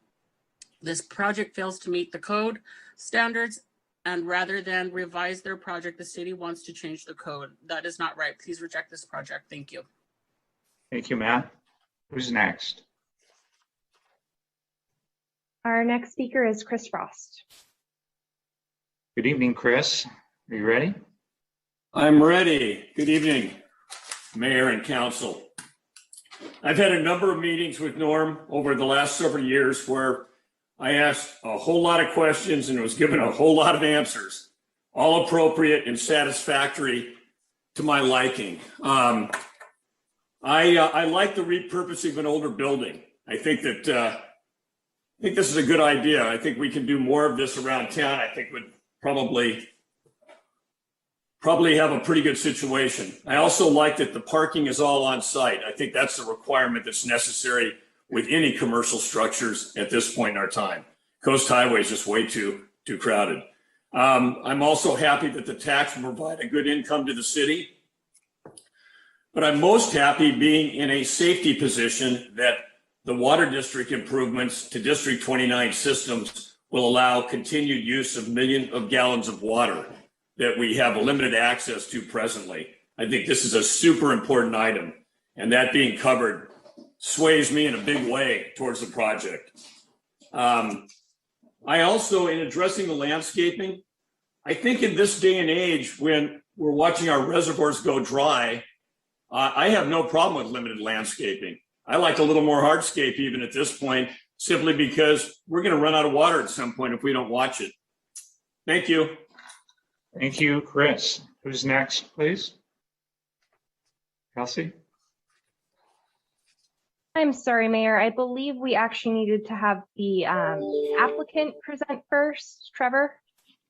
This project fails to meet the code standards, and rather than revise their project, the city wants to change the code. That is not right. Please reject this project. Thank you. Thank you, Matt. Who's next? Our next speaker is Chris Frost. Good evening, Chris. Are you ready? I'm ready. Good evening, Mayor and Council. I've had a number of meetings with Norm over the last several years where I asked a whole lot of questions and was given a whole lot of answers, all appropriate and satisfactory to my liking. I like the repurposing of an older building. I think this is a good idea. I think we can do more of this around town. I think would probably have a pretty good situation. I also like that the parking is all on site. I think that's a requirement that's necessary with any commercial structures at this point in our time. Coast Highway is just way too crowded. I'm also happy that the tax will provide a good income to the city. But I'm most happy being in a safety position that the water district improvements to District 29 systems will allow continued use of millions of gallons of water that we have limited access to presently. I think this is a super important item, and that being covered sways me in a big way towards the project. I also, in addressing the landscaping, I think in this day and age when we're watching our reservoirs go dry, I have no problem with limited landscaping. I like a little more hardscape even at this point, simply because we're going to run out of water at some point if we don't watch it. Thank you. Thank you, Chris. Who's next, please? Kelsey? I'm sorry, Mayor. I believe we actually needed to have the applicant present first. Trevor?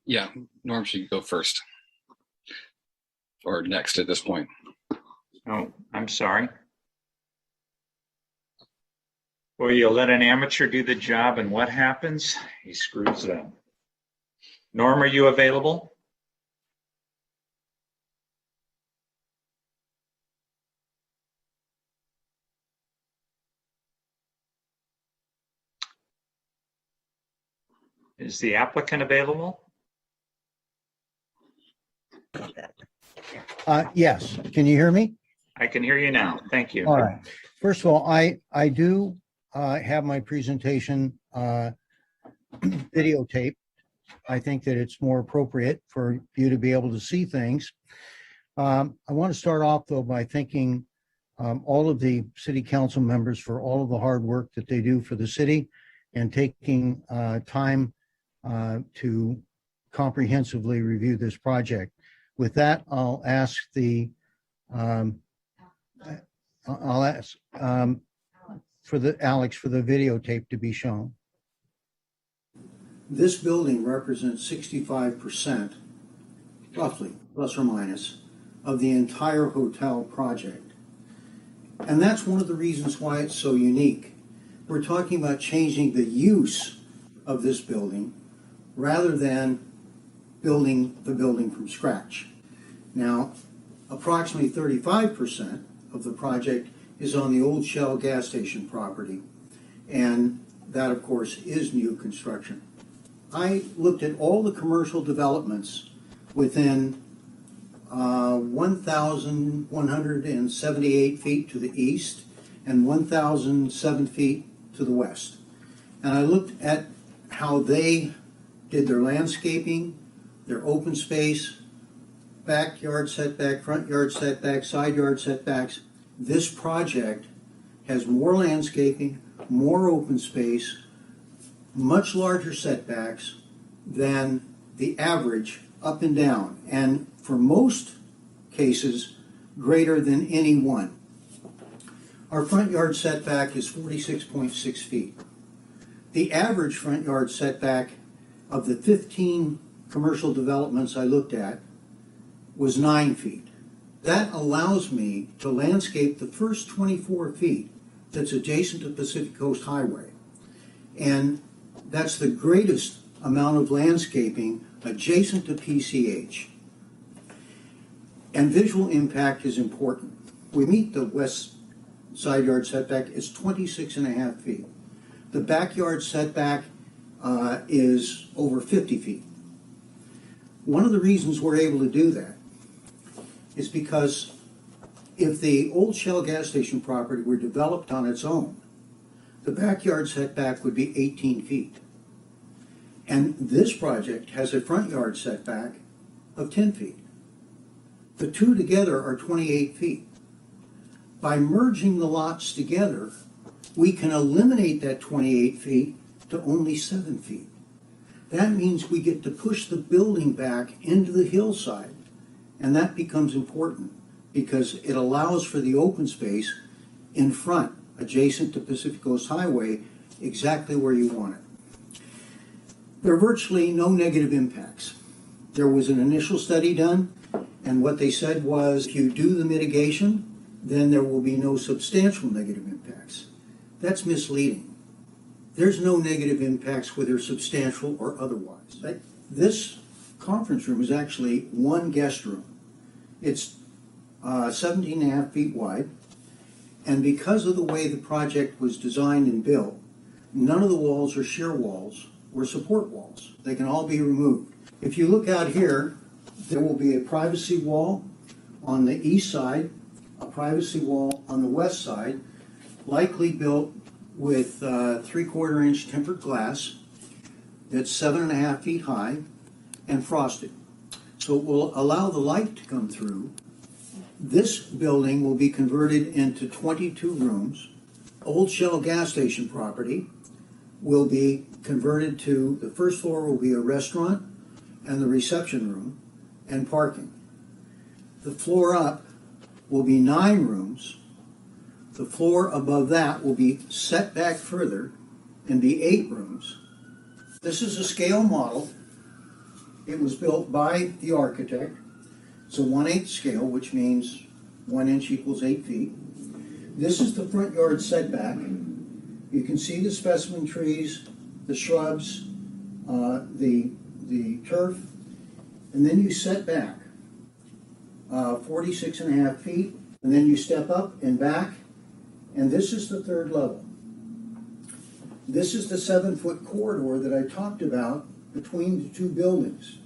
Yeah, Norm should go first. Or next at this point. Oh, I'm sorry. Well, you let an amateur do the job, and what happens? He screws it up. Norm, are you available? Is the applicant available? Yes. Can you hear me? I can hear you now. Thank you. All right. First of all, I do have my presentation videotaped. I think that it's more appropriate for you to be able to see things. I want to start off, though, by thanking all of the city council members for all of the hard work that they do for the city and taking time to comprehensively review this project. With that, I'll ask Alex for the videotape to be shown. This building represents 65%, roughly, plus or minus, of the entire hotel project. And that's one of the reasons why it's so unique. We're talking about changing the use of this building rather than building the building from scratch. Now, approximately 35% of the project is on the old Shell gas station property. And that, of course, is new construction. I looked at all the commercial developments within 1,178 feet to the east and 1,007 feet to the west. And I looked at how they did their landscaping, their open space, backyard setback, front yard setback, side yard setbacks. This project has more landscaping, more open space, much larger setbacks than the average up and down, and for most cases, greater than any one. Our front yard setback is 46.6 feet. The average front yard setback of the 15 commercial developments I looked at was 9 feet. That allows me to landscape the first 24 feet that's adjacent to Pacific Coast Highway. And that's the greatest amount of landscaping adjacent to PCH. And visual impact is important. We meet the west side yard setback is 26.5 feet. The backyard setback is over 50 feet. One of the reasons we're able to do that is because if the old Shell gas station property were developed on its own, the backyard setback would be 18 feet. And this project has a front yard setback of 10 feet. The two together are 28 feet. By merging the lots together, we can eliminate that 28 feet to only 7 feet. That means we get to push the building back into the hillside, and that becomes important because it allows for the open space in front, adjacent to Pacific Coast Highway, exactly where you want it. There are virtually no negative impacts. There was an initial study done, and what they said was if you do the mitigation, then there will be no substantial negative impacts. That's misleading. There's no negative impacts whether substantial or otherwise. This conference room is actually one guest room. It's 17.5 feet wide, and because of the way the project was designed and built, none of the walls are shear walls or support walls. They can all be removed. If you look out here, there will be a privacy wall on the east side, a privacy wall on the west side, likely built with 3/4 inch tempered glass that's 7.5 feet high and frosted. So it will allow the light to come through. This building will be converted into 22 rooms. Old Shell gas station property will be converted to, the first floor will be a restaurant and the reception room and parking. The floor up will be 9 rooms. The floor above that will be set back further and be 8 rooms. This is a scale model. It was built by the architect. It's a 1/8 scale, which means 1 inch equals 8 feet. This is the front yard setback. You can see the specimen trees, the shrubs, the turf, and then you set back 46.5 feet, and then you step up and back, and this is the third level. This is the 7-foot corridor that I talked about between the two buildings.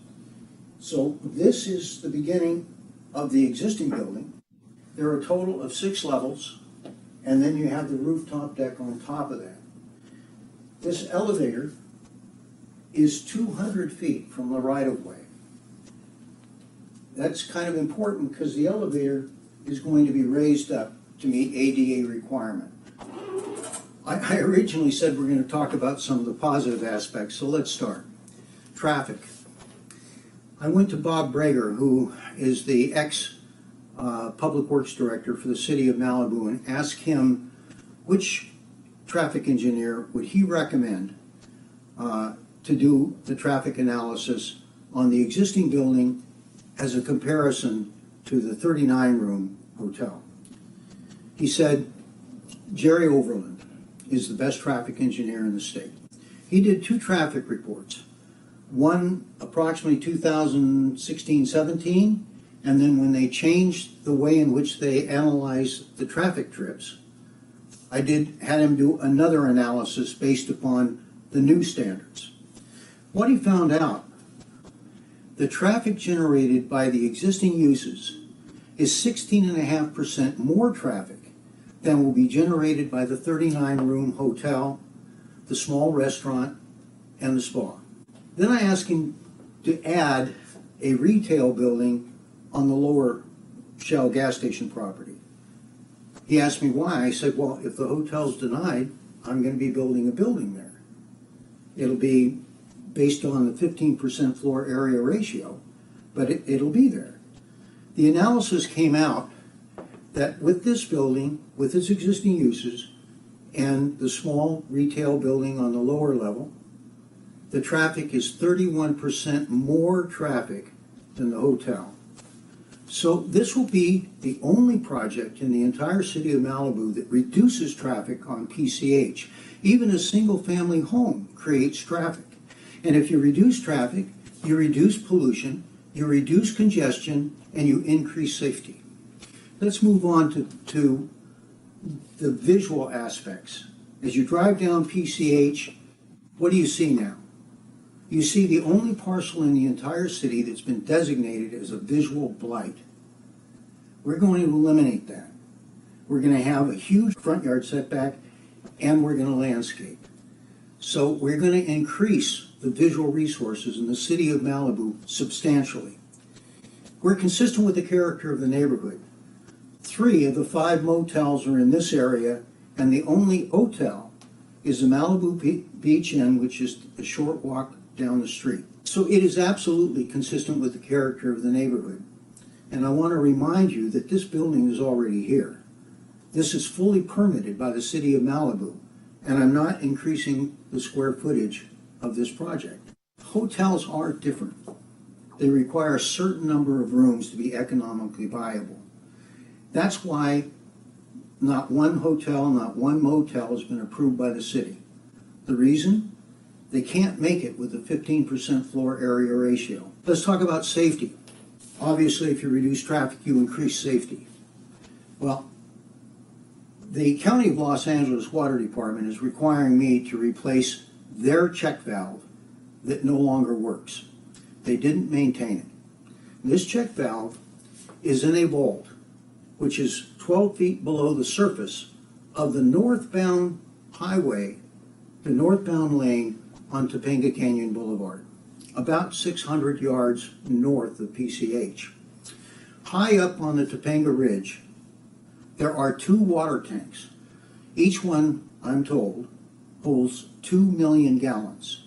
So this is the beginning of the existing building. There are a total of 6 levels, and then you have the rooftop deck on top of that. This elevator is 200 feet from the right-of-way. That's kind of important because the elevator is going to be raised up to meet ADA requirement. I originally said we're going to talk about some of the positive aspects, so let's start. Traffic. I went to Bob Brager, who is the ex-Public Works Director for the City of Malibu, and asked him which traffic engineer would he recommend to do the traffic analysis on the existing building as a comparison to the 39-room hotel. He said Jerry Overland is the best traffic engineer in the state. He did 2 traffic reports, one approximately 2016-17, and then when they changed the way in which they analyzed the traffic trips, I had him do another analysis based upon the new standards. What he found out, the traffic generated by the existing uses is 16.5% more traffic than will be generated by the 39-room hotel, the small restaurant, and the spa. Then I asked him to add a retail building on the lower Shell gas station property. He asked me why. I said, well, if the hotel's denied, I'm going to be building a building there. It'll be based on the 15% floor area ratio, but it'll be there. The analysis came out that with this building, with its existing uses, and the small retail building on the lower level, the traffic is 31% more traffic than the hotel. So this will be the only project in the entire city of Malibu that reduces traffic on PCH. Even a single-family home creates traffic. And if you reduce traffic, you reduce pollution, you reduce congestion, and you increase safety. Let's move on to the visual aspects. As you drive down PCH, what do you see now? You see the only parcel in the entire city that's been designated as a visual blight. We're going to eliminate that. We're going to have a huge front yard setback, and we're going to landscape. So we're going to increase the visual resources in the city of Malibu substantially. We're consistent with the character of the neighborhood. 3 of the 5 motels are in this area, and the only hotel is the Malibu Beach Inn, which is a short walk down the street. So it is absolutely consistent with the character of the neighborhood. And I want to remind you that this building is already here. This is fully permitted by the city of Malibu, and I'm not increasing the square footage of this project. Hotels are different. They require a certain number of rooms to be economically viable. That's why not one hotel, not one motel has been approved by the city. The reason? They can't make it with a 15% floor area ratio. Let's talk about safety. Obviously, if you reduce traffic, you increase safety. Well, the County of Los Angeles Water Department is requiring me to replace their check valve that no longer works. They didn't maintain it. This check valve is in a vault, which is 12 feet below the surface of the northbound highway, the northbound lane on Topanga Canyon Boulevard, about 600 yards north of PCH. High up on the Topanga Ridge, there are 2 water tanks. Each one, I'm told, holds 2 million gallons.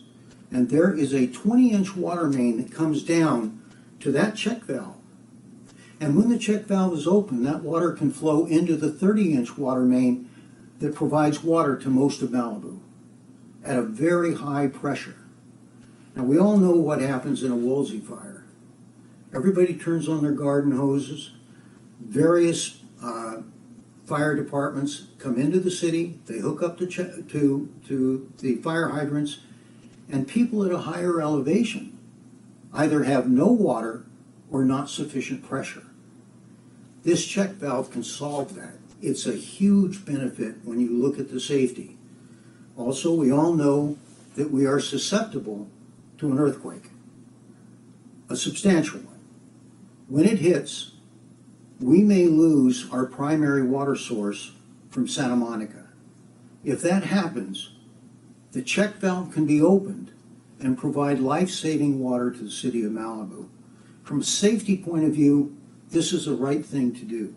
And there is a 20-inch water main that comes down to that check valve. And when the check valve is open, that water can flow into the 30-inch water main that provides water to most of Malibu at a very high pressure. Now, we all know what happens in a Woolsey fire. Everybody turns on their garden hoses. Various fire departments come into the city. They hook up to the fire hydrants, and people at a higher elevation either have no water or not sufficient pressure. This check valve can solve that. It's a huge benefit when you look at the safety. Also, we all know that we are susceptible to an earthquake, a substantial one. When it hits, we may lose our primary water source from Santa Monica. If that happens, the check valve can be opened and provide life-saving water to the city of Malibu. From a safety point of view, this is the right thing to do.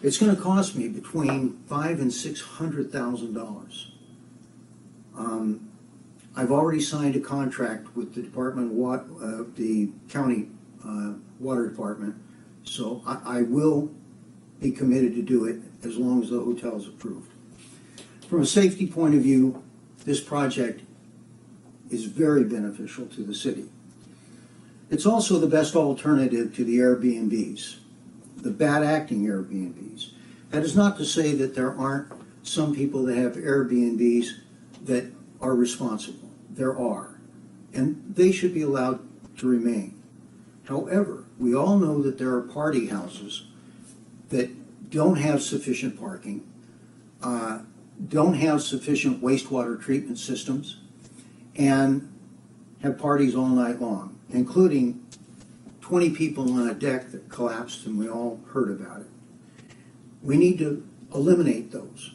It's going to cost me between $500,000 and $600,000. I've already signed a contract with the the county water department, so I will be committed to do it as long as the hotel is approved. From a safety point of view, this project is very beneficial to the city. It's also the best alternative to the Airbnbs, the bad acting Airbnbs. That is not to say that there aren't some people that have Airbnbs that are responsible. There are, and they should be allowed to remain. However, we all know that there are party houses that don't have sufficient parking, don't have sufficient wastewater treatment systems, and have parties all night long, including 20 people on a deck that collapsed, and we all heard about it. We need to eliminate those.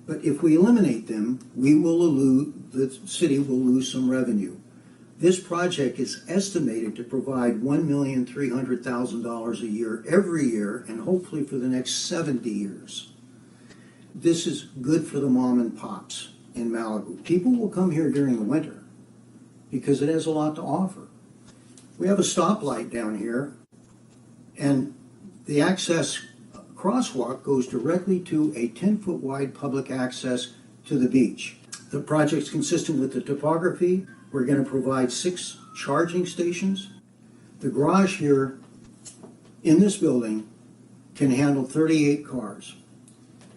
But if we eliminate them, the city will lose some revenue. This project is estimated to provide $1,300,000 a year every year, and hopefully for the next 70 years. This is good for the mom and pops in Malibu. People will come here during the winter because it has a lot to offer. We have a stoplight down here, and the access crosswalk goes directly to a 10-foot wide public access to the beach. The project's consistent with the topography. We're going to provide 6 charging stations. The garage here in this building can handle 38 cars.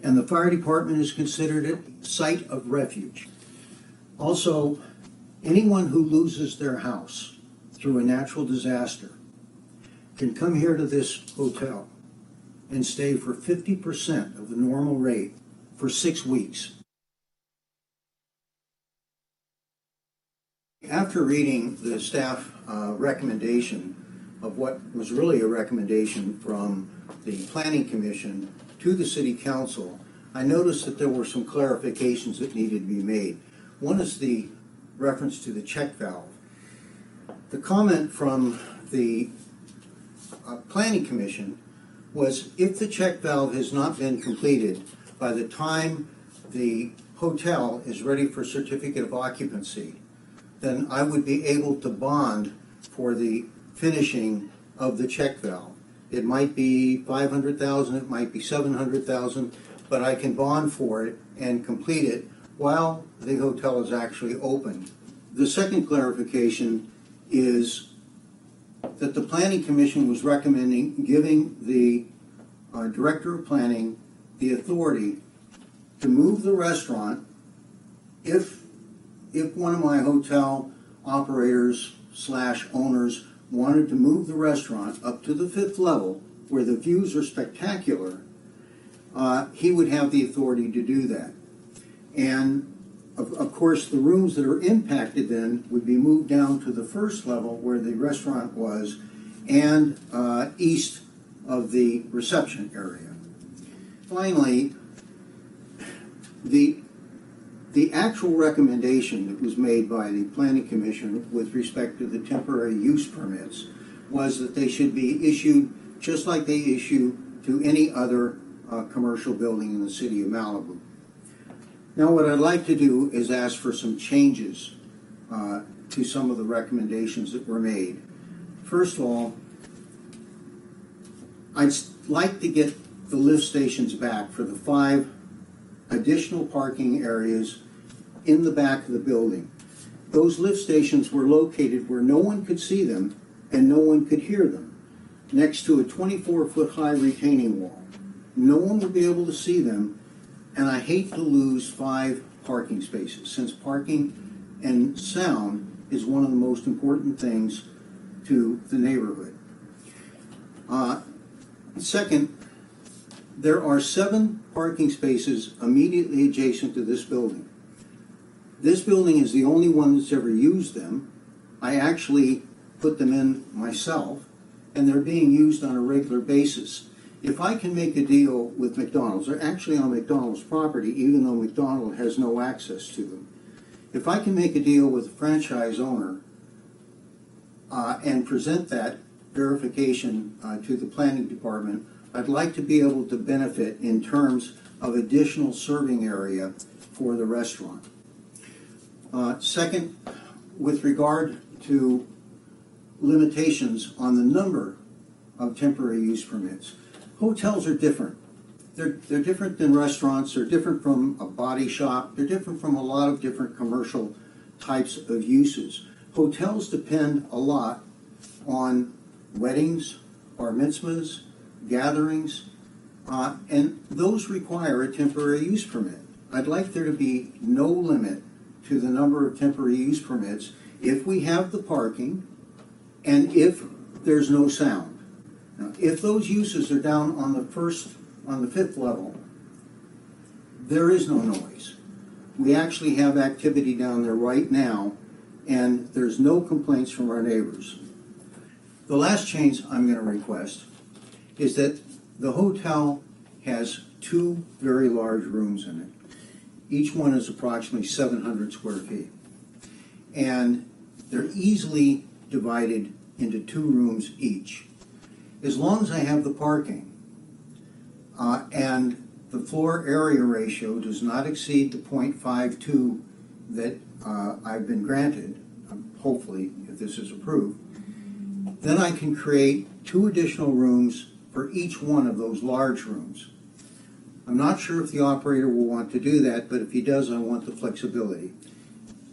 And the fire department is considered a site of refuge. Also, anyone who loses their house through a natural disaster can come here to this hotel and stay for 50% of the normal rate for 6 weeks. After reading the staff recommendation of what was really a recommendation from the Planning Commission to the City Council, I noticed that there were some clarifications that needed to be made. One is the reference to the check valve. The comment from the Planning Commission was if the check valve has not been completed by the time the hotel is ready for certificate of occupancy, then I would be able to bond for the finishing of the check valve. It might be $500,000, it might be $700,000, but I can bond for it and complete it while the hotel is actually open. The second clarification is that the Planning Commission was recommending giving the Director of Planning the authority to move the restaurant if one of my hotel operators / owners wanted to move the restaurant up to the 5th level where the views are spectacular, he would have the authority to do that. And of course, the rooms that are impacted then would be moved down to the 1st level where the restaurant was and east of the reception area. Finally, the actual recommendation that was made by the Planning Commission with respect to the temporary use permits was that they should be issued just like they issue to any other commercial building in the city of Malibu. Now what I'd like to do is ask for some changes to some of the recommendations that were made. First of all, I'd like to get the lift stations back for the 5 additional parking areas in the back of the building. Those lift stations were located where no one could see them and no one could hear them, next to a 24-foot high retaining wall. No one would be able to see them, and I hate to lose 5 parking spaces, since parking and sound is one of the most important things to the neighborhood. Second, there are 7 parking spaces immediately adjacent to this building. This building is the only one that's ever used them. I actually put them in myself, and they're being used on a regular basis. If I can make a deal with McDonald's, they're actually on McDonald's property, even though McDonald's has no access to them. If I can make a deal with a franchise owner and present that verification to the planning department, I'd like to be able to benefit in terms of additional serving area for the restaurant. Second, with regard to limitations on the number of temporary use permits, hotels are different. They're different than restaurants. They're different from a body shop. They're different from a lot of different commercial types of uses. Hotels depend a lot on weddings, bar mitzvahs, gatherings, and those require a temporary use permit. I'd like there to be no limit to the number of temporary use permits if we have the parking and if there's no sound. Now, if those uses are down on the 5th level, there is no noise. We actually have activity down there right now, and there's no complaints from our neighbors. The last change I'm going to request is that the hotel has 2 very large rooms in it. Each one is approximately 700 square feet. And they're easily divided into 2 rooms each. As long as I have the parking and the floor area ratio does not exceed the 0.52 that I've been granted, hopefully, if this is approved, then I can create 2 additional rooms for each one of those large rooms. I'm not sure if the operator will want to do that, but if he does, I want the flexibility.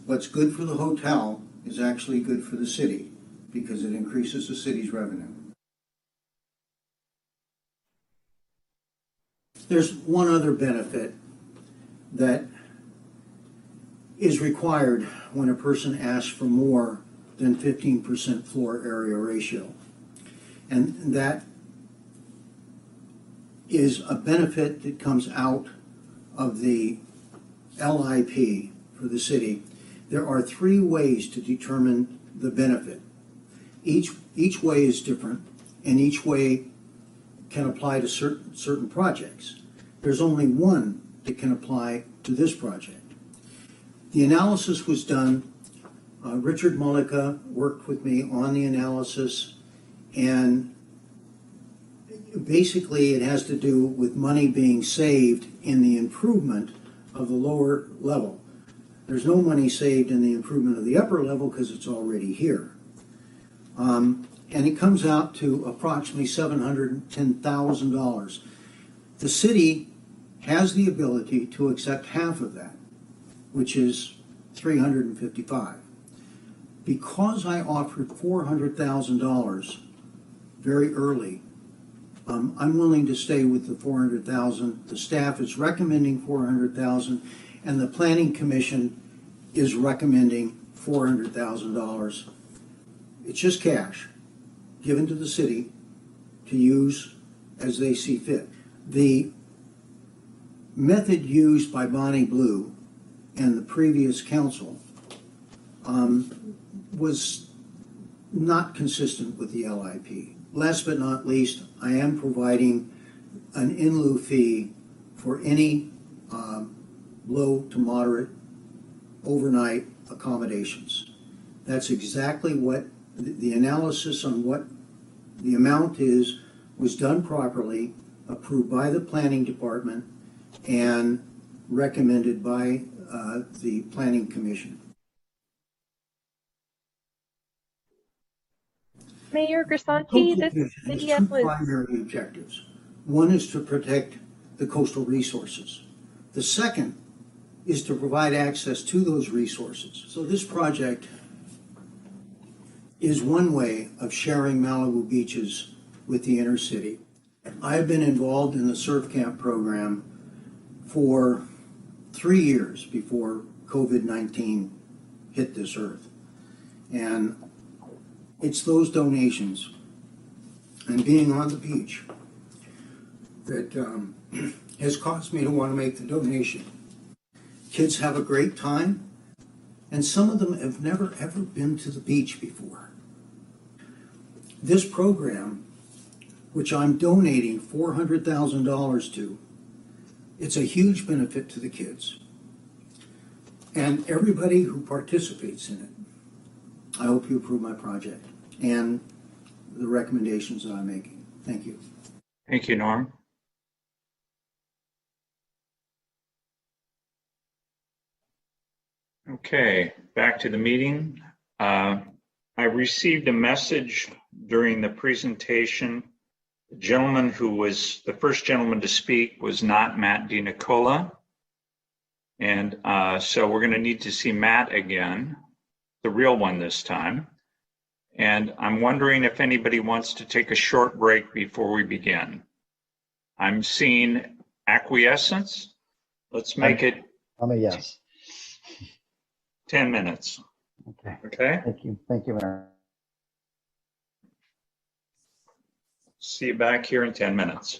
What's good for the hotel is actually good for the city because it increases the city's revenue. There's one other benefit that is required when a person asks for more than 15% floor area ratio. And that is a benefit that comes out of the LIP for the city. There are 3 ways to determine the benefit. Each way is different, and each way can apply to certain projects. There's only one that can apply to this project. The analysis was done. Richard Mullica worked with me on the analysis, and basically it has to do with money being saved in the improvement of the lower level. There's no money saved in the improvement of the upper level because it's already here. And it comes out to approximately $710,000. The city has the ability to accept half of that, which is $355,000. Because I offered $400,000 very early, I'm willing to stay with the $400,000. The staff is recommending $400,000, and the Planning Commission is recommending $400,000. It's just cash given to the city to use as they see fit. The method used by Bonnie Blue and the previous council was not consistent with the LIP. Last but not least, I am providing an in lieu fee for any low to moderate overnight accommodations. That's exactly what the analysis on what the amount is was done properly, approved by the planning department, and recommended by the Planning Commission. Mayor Grisanti, this video has 2 primary objectives. One is to protect the coastal resources. The second is to provide access to those resources. So this project is one way of sharing Malibu beaches with the inner city. I've been involved in the surf camp program for 3 years before COVID-19 hit this earth. And it's those donations and being on the beach that has caused me to want to make the donation. Kids have a great time, and some of them have never ever been to the beach before. This program, which I'm donating $400,000 to, it's a huge benefit to the kids and everybody who participates in it. I hope you approve my project and the recommendations that I'm making. Thank you. Thank you, Norm. Okay, back to the meeting. I received a message during the presentation. The gentleman who was the first gentleman to speak was not Matt DiNicola. And so we're going to need to see Matt again, the real one this time. And I'm wondering if anybody wants to take a short break before we begin. I'm seeing acquiescence. Let's make it. I'm a yes. 10 minutes. Okay. Okay. Thank you. Thank you, Mayor. See you back here in 10 minutes.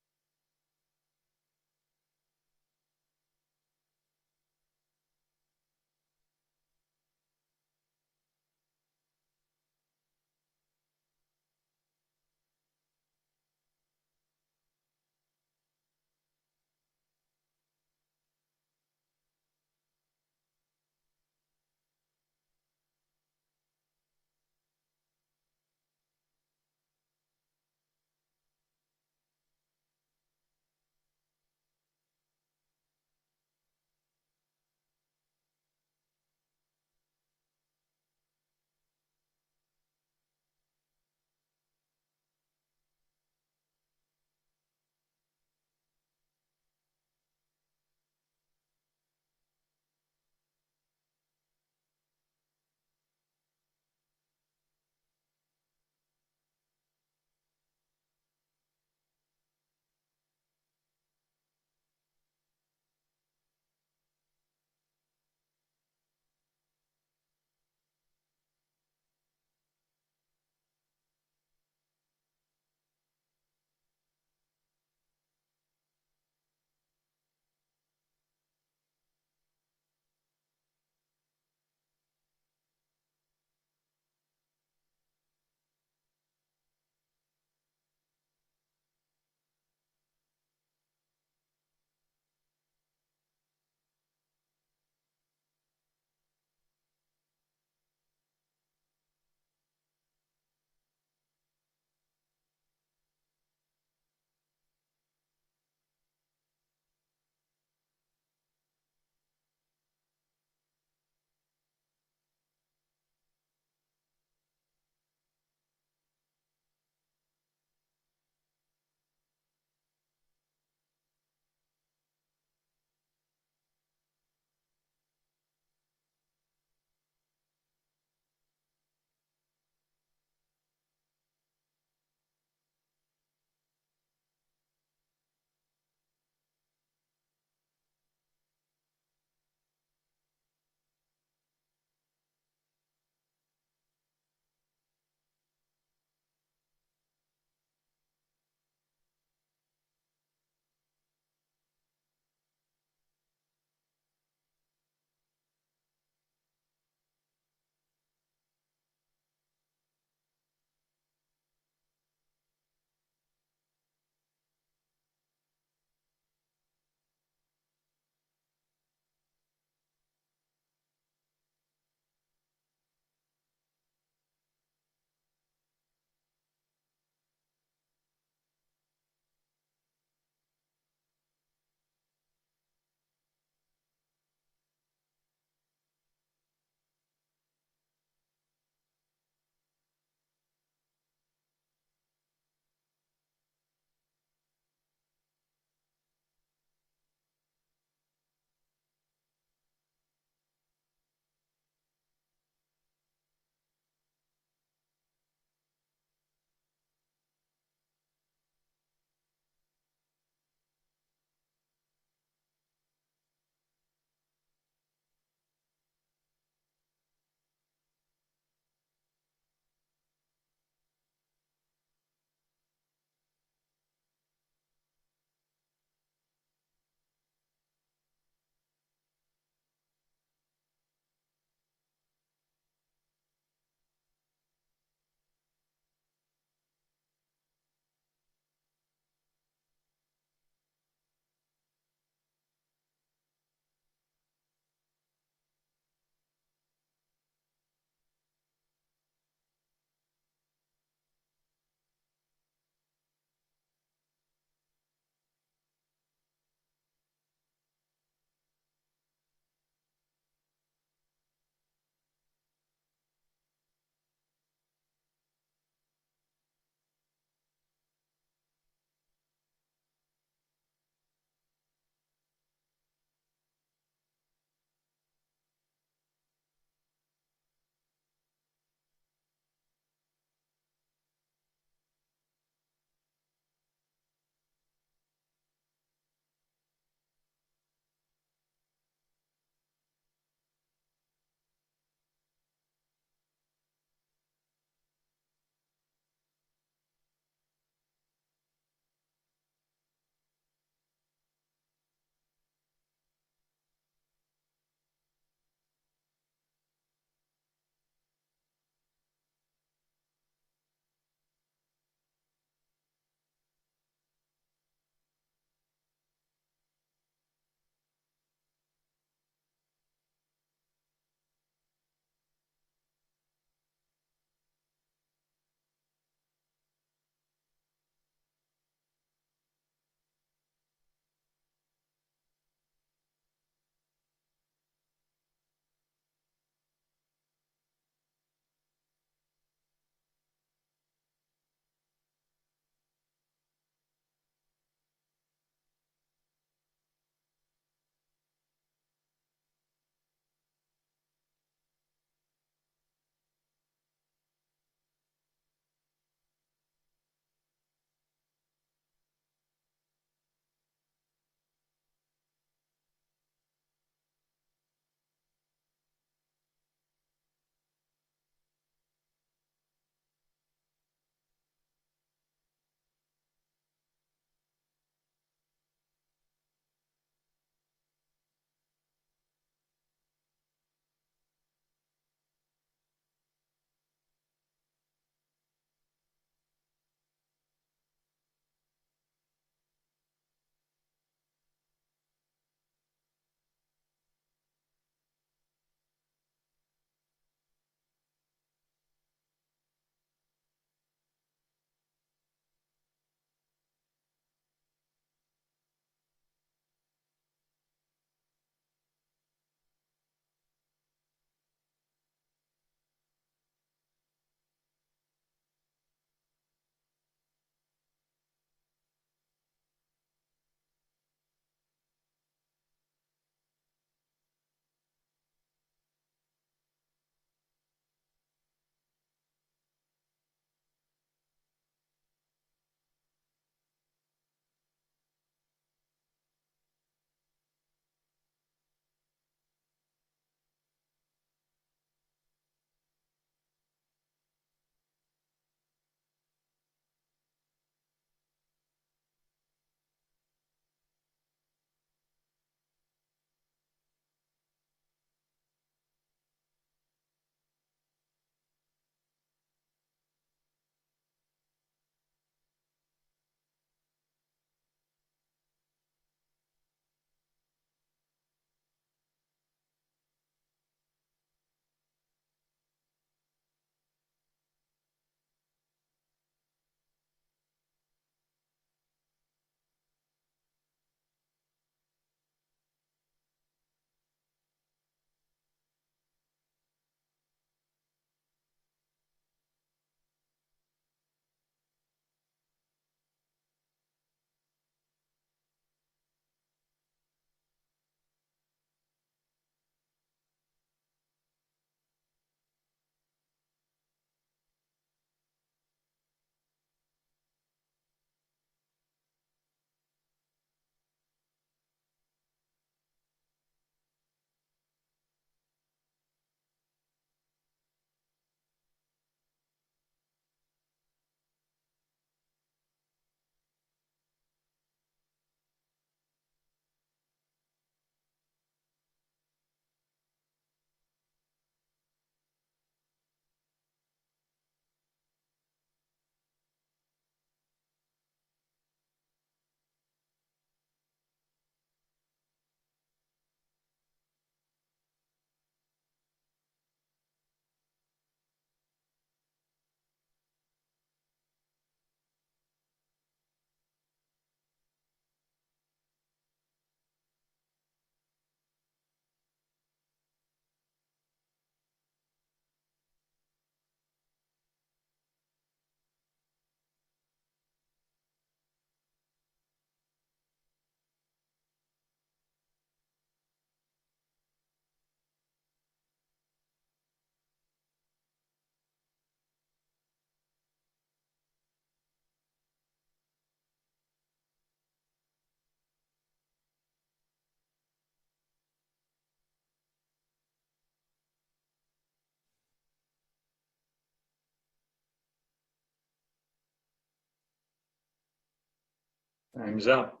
Time's up.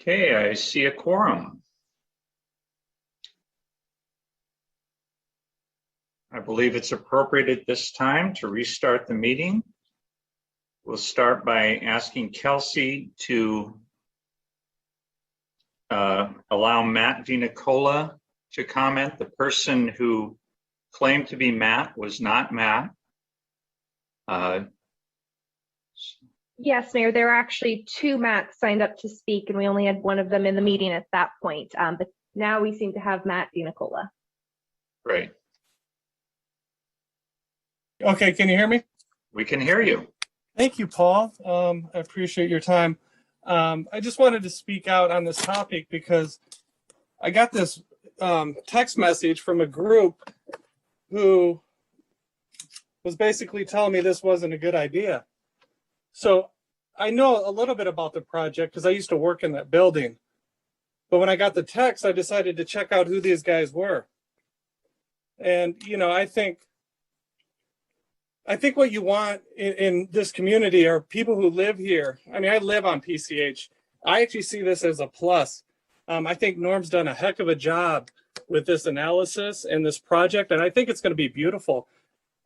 Okay, I see a quorum. I believe it's appropriate at this time to restart the meeting. We'll start by asking Kelsey to allow Matt DiNicola to comment. The person who claimed to be Matt was not Matt. Yes, Mayor, there were actually two Matts signed up to speak, and we only had one of them in the meeting at that point. But now we seem to have Matt DiNicola. Great. Okay, can you hear me? We can hear you. Thank you, Paul. I appreciate your time. I just wanted to speak out on this topic because I got this text message from a group who was basically telling me this wasn't a good idea. So I know a little bit about the project because I used to work in that building. But when I got the text, I decided to check out who these guys were. And, you know, I think what you want in this community are people who live here. I mean, I live on PCH. I actually see this as a plus. I think Norm's done a heck of a job with this analysis and this project, and I think it's going to be beautiful.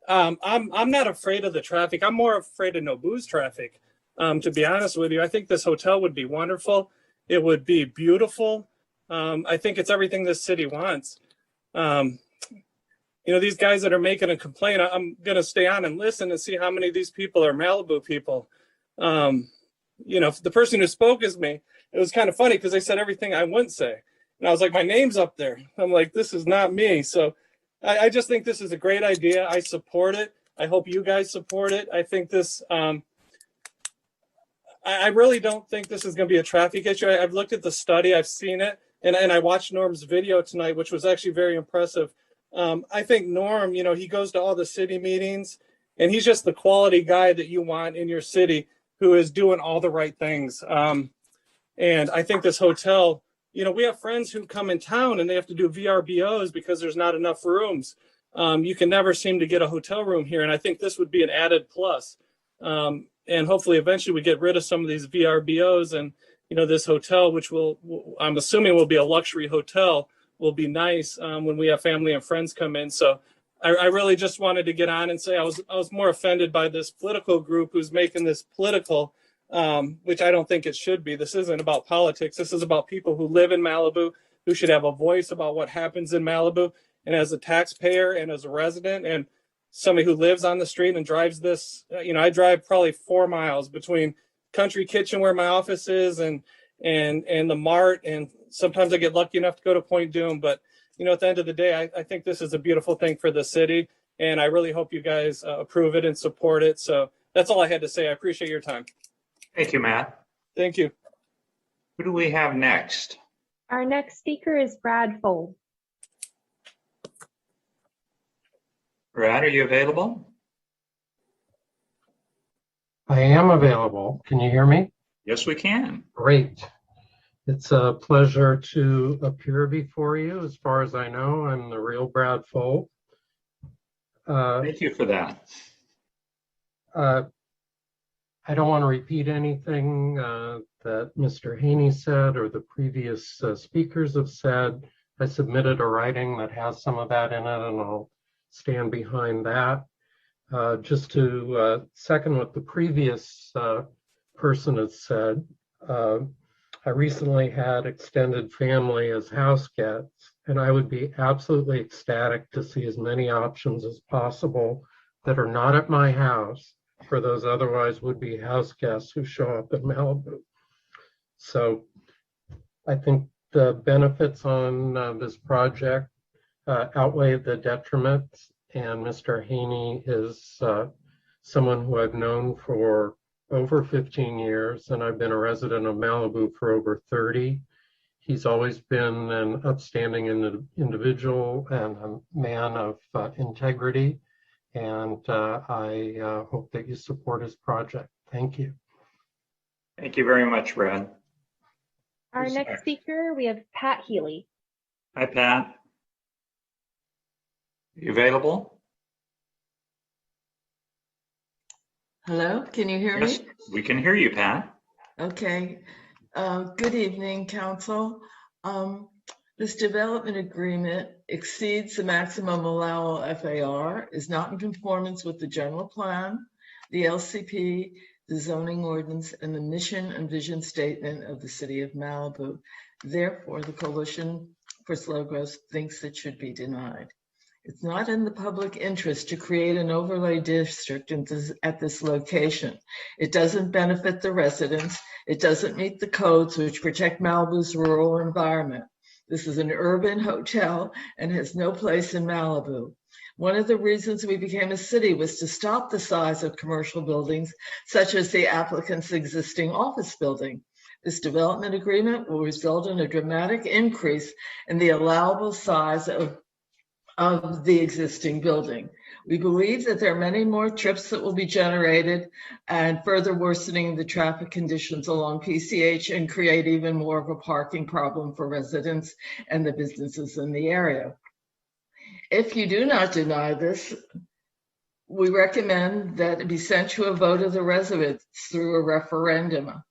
I'm not afraid of the traffic. I'm more afraid of no booze traffic, to be honest with you. I think this hotel would be wonderful. It would be beautiful. I think it's everything this city wants. You know, these guys that are making a complaint, I'm going to stay on and listen and see how many of these people are Malibu people. You know, the person who spoke is me. It was kind of funny because they said everything I wouldn't say. And I was like, my name's up there. I'm like, this is not me. So I just think this is a great idea. I support it. I hope you guys support it. I think this, I really don't think this is going to be a traffic issue. I've looked at the study. I've seen it. And I watched Norm's video tonight, which was actually very impressive. I think Norm, you know, he goes to all the city meetings and he's just the quality guy that you want in your city who is doing all the right things. And I think this hotel, you know, we have friends who come in town and they have to do VRBOs because there's not enough rooms. You can never seem to get a hotel room here. And I think this would be an added plus. And hopefully eventually we get rid of some of these VRBOs and, you know, this hotel, which I'm assuming will be a luxury hotel, will be nice when we have family and friends come in. So I really just wanted to get on and say I was more offended by this political group who's making this political, which I don't think it should be. This isn't about politics. This is about people who live in Malibu, who should have a voice about what happens in Malibu. And as a taxpayer and as a resident and somebody who lives on the street and drives this, you know, I drive probably 4 miles between Country Kitchen where my office is and the Mart, and sometimes I get lucky enough to go to Point Doom. But you know, at the end of the day, I think this is a beautiful thing for the city, and I really hope you guys approve it and support it. So that's all I had to say. I appreciate your time. Thank you, Matt. Thank you. Who do we have next? Our next speaker is Brad Fold. Brad, are you available? I am available. Can you hear me? Yes, we can. Great. It's a pleasure to appear before you. As far as I know, I'm the real Brad Fold. Thank you for that. I don't want to repeat anything that Mr. Haney said or the previous speakers have said. I submitted a writing that has some of that in it, and I'll stand behind that. Just to second what the previous person has said, I recently had extended family as house guests, and I would be absolutely ecstatic to see as many options as possible that are not at my house for those otherwise would-be house guests who show up in Malibu. So I think the benefits on this project outweigh the detriments, and Mr. Haney is someone who I've known for over 15 years, and I've been a resident of Malibu for over 30. He's always been an upstanding individual and a man of integrity, and I hope that you support his project. Thank you. Thank you very much, Brad. Our next speaker, we have Pat Healy. Hi, Pat. You available? Hello, can you hear Yes, me? we can hear you, Pat. Okay. Good evening, Council. This development agreement exceeds the maximum allowable FAR, is not in conformance with the general plan, the LCP, the zoning ordinance, and the mission and vision statement of the City of Malibu. Therefore, the Coalition for Slow Growth thinks it should be denied. It's not in the public interest to create an overlay district at this location. It doesn't benefit the residents. It doesn't meet the codes which protect Malibu's rural environment. This is an urban hotel and has no place in Malibu. One of the reasons we became a city was to stop the size of commercial buildings, such as the applicant's existing office building. This development agreement will result in a dramatic increase in the allowable size of the existing building. We believe that there are many more trips that will be generated and further worsening the traffic conditions along PCH and create even more of a parking problem for residents and the businesses in the area. If you do not deny this, we recommend that it be sent to a vote of the residents through a referendum.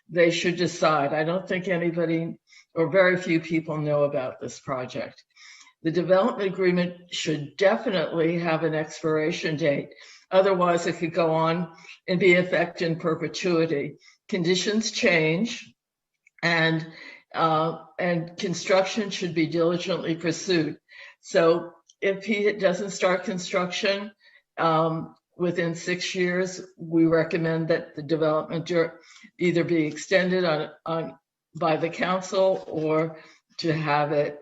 They should decide. I don't think anybody or very few people know about this project. The development agreement should definitely have an expiration date. Otherwise, it could go on and be in effect in perpetuity. Conditions change, and construction should be diligently pursued. So if he doesn't start construction within 6 years, we recommend that the development either be extended by the council or to have it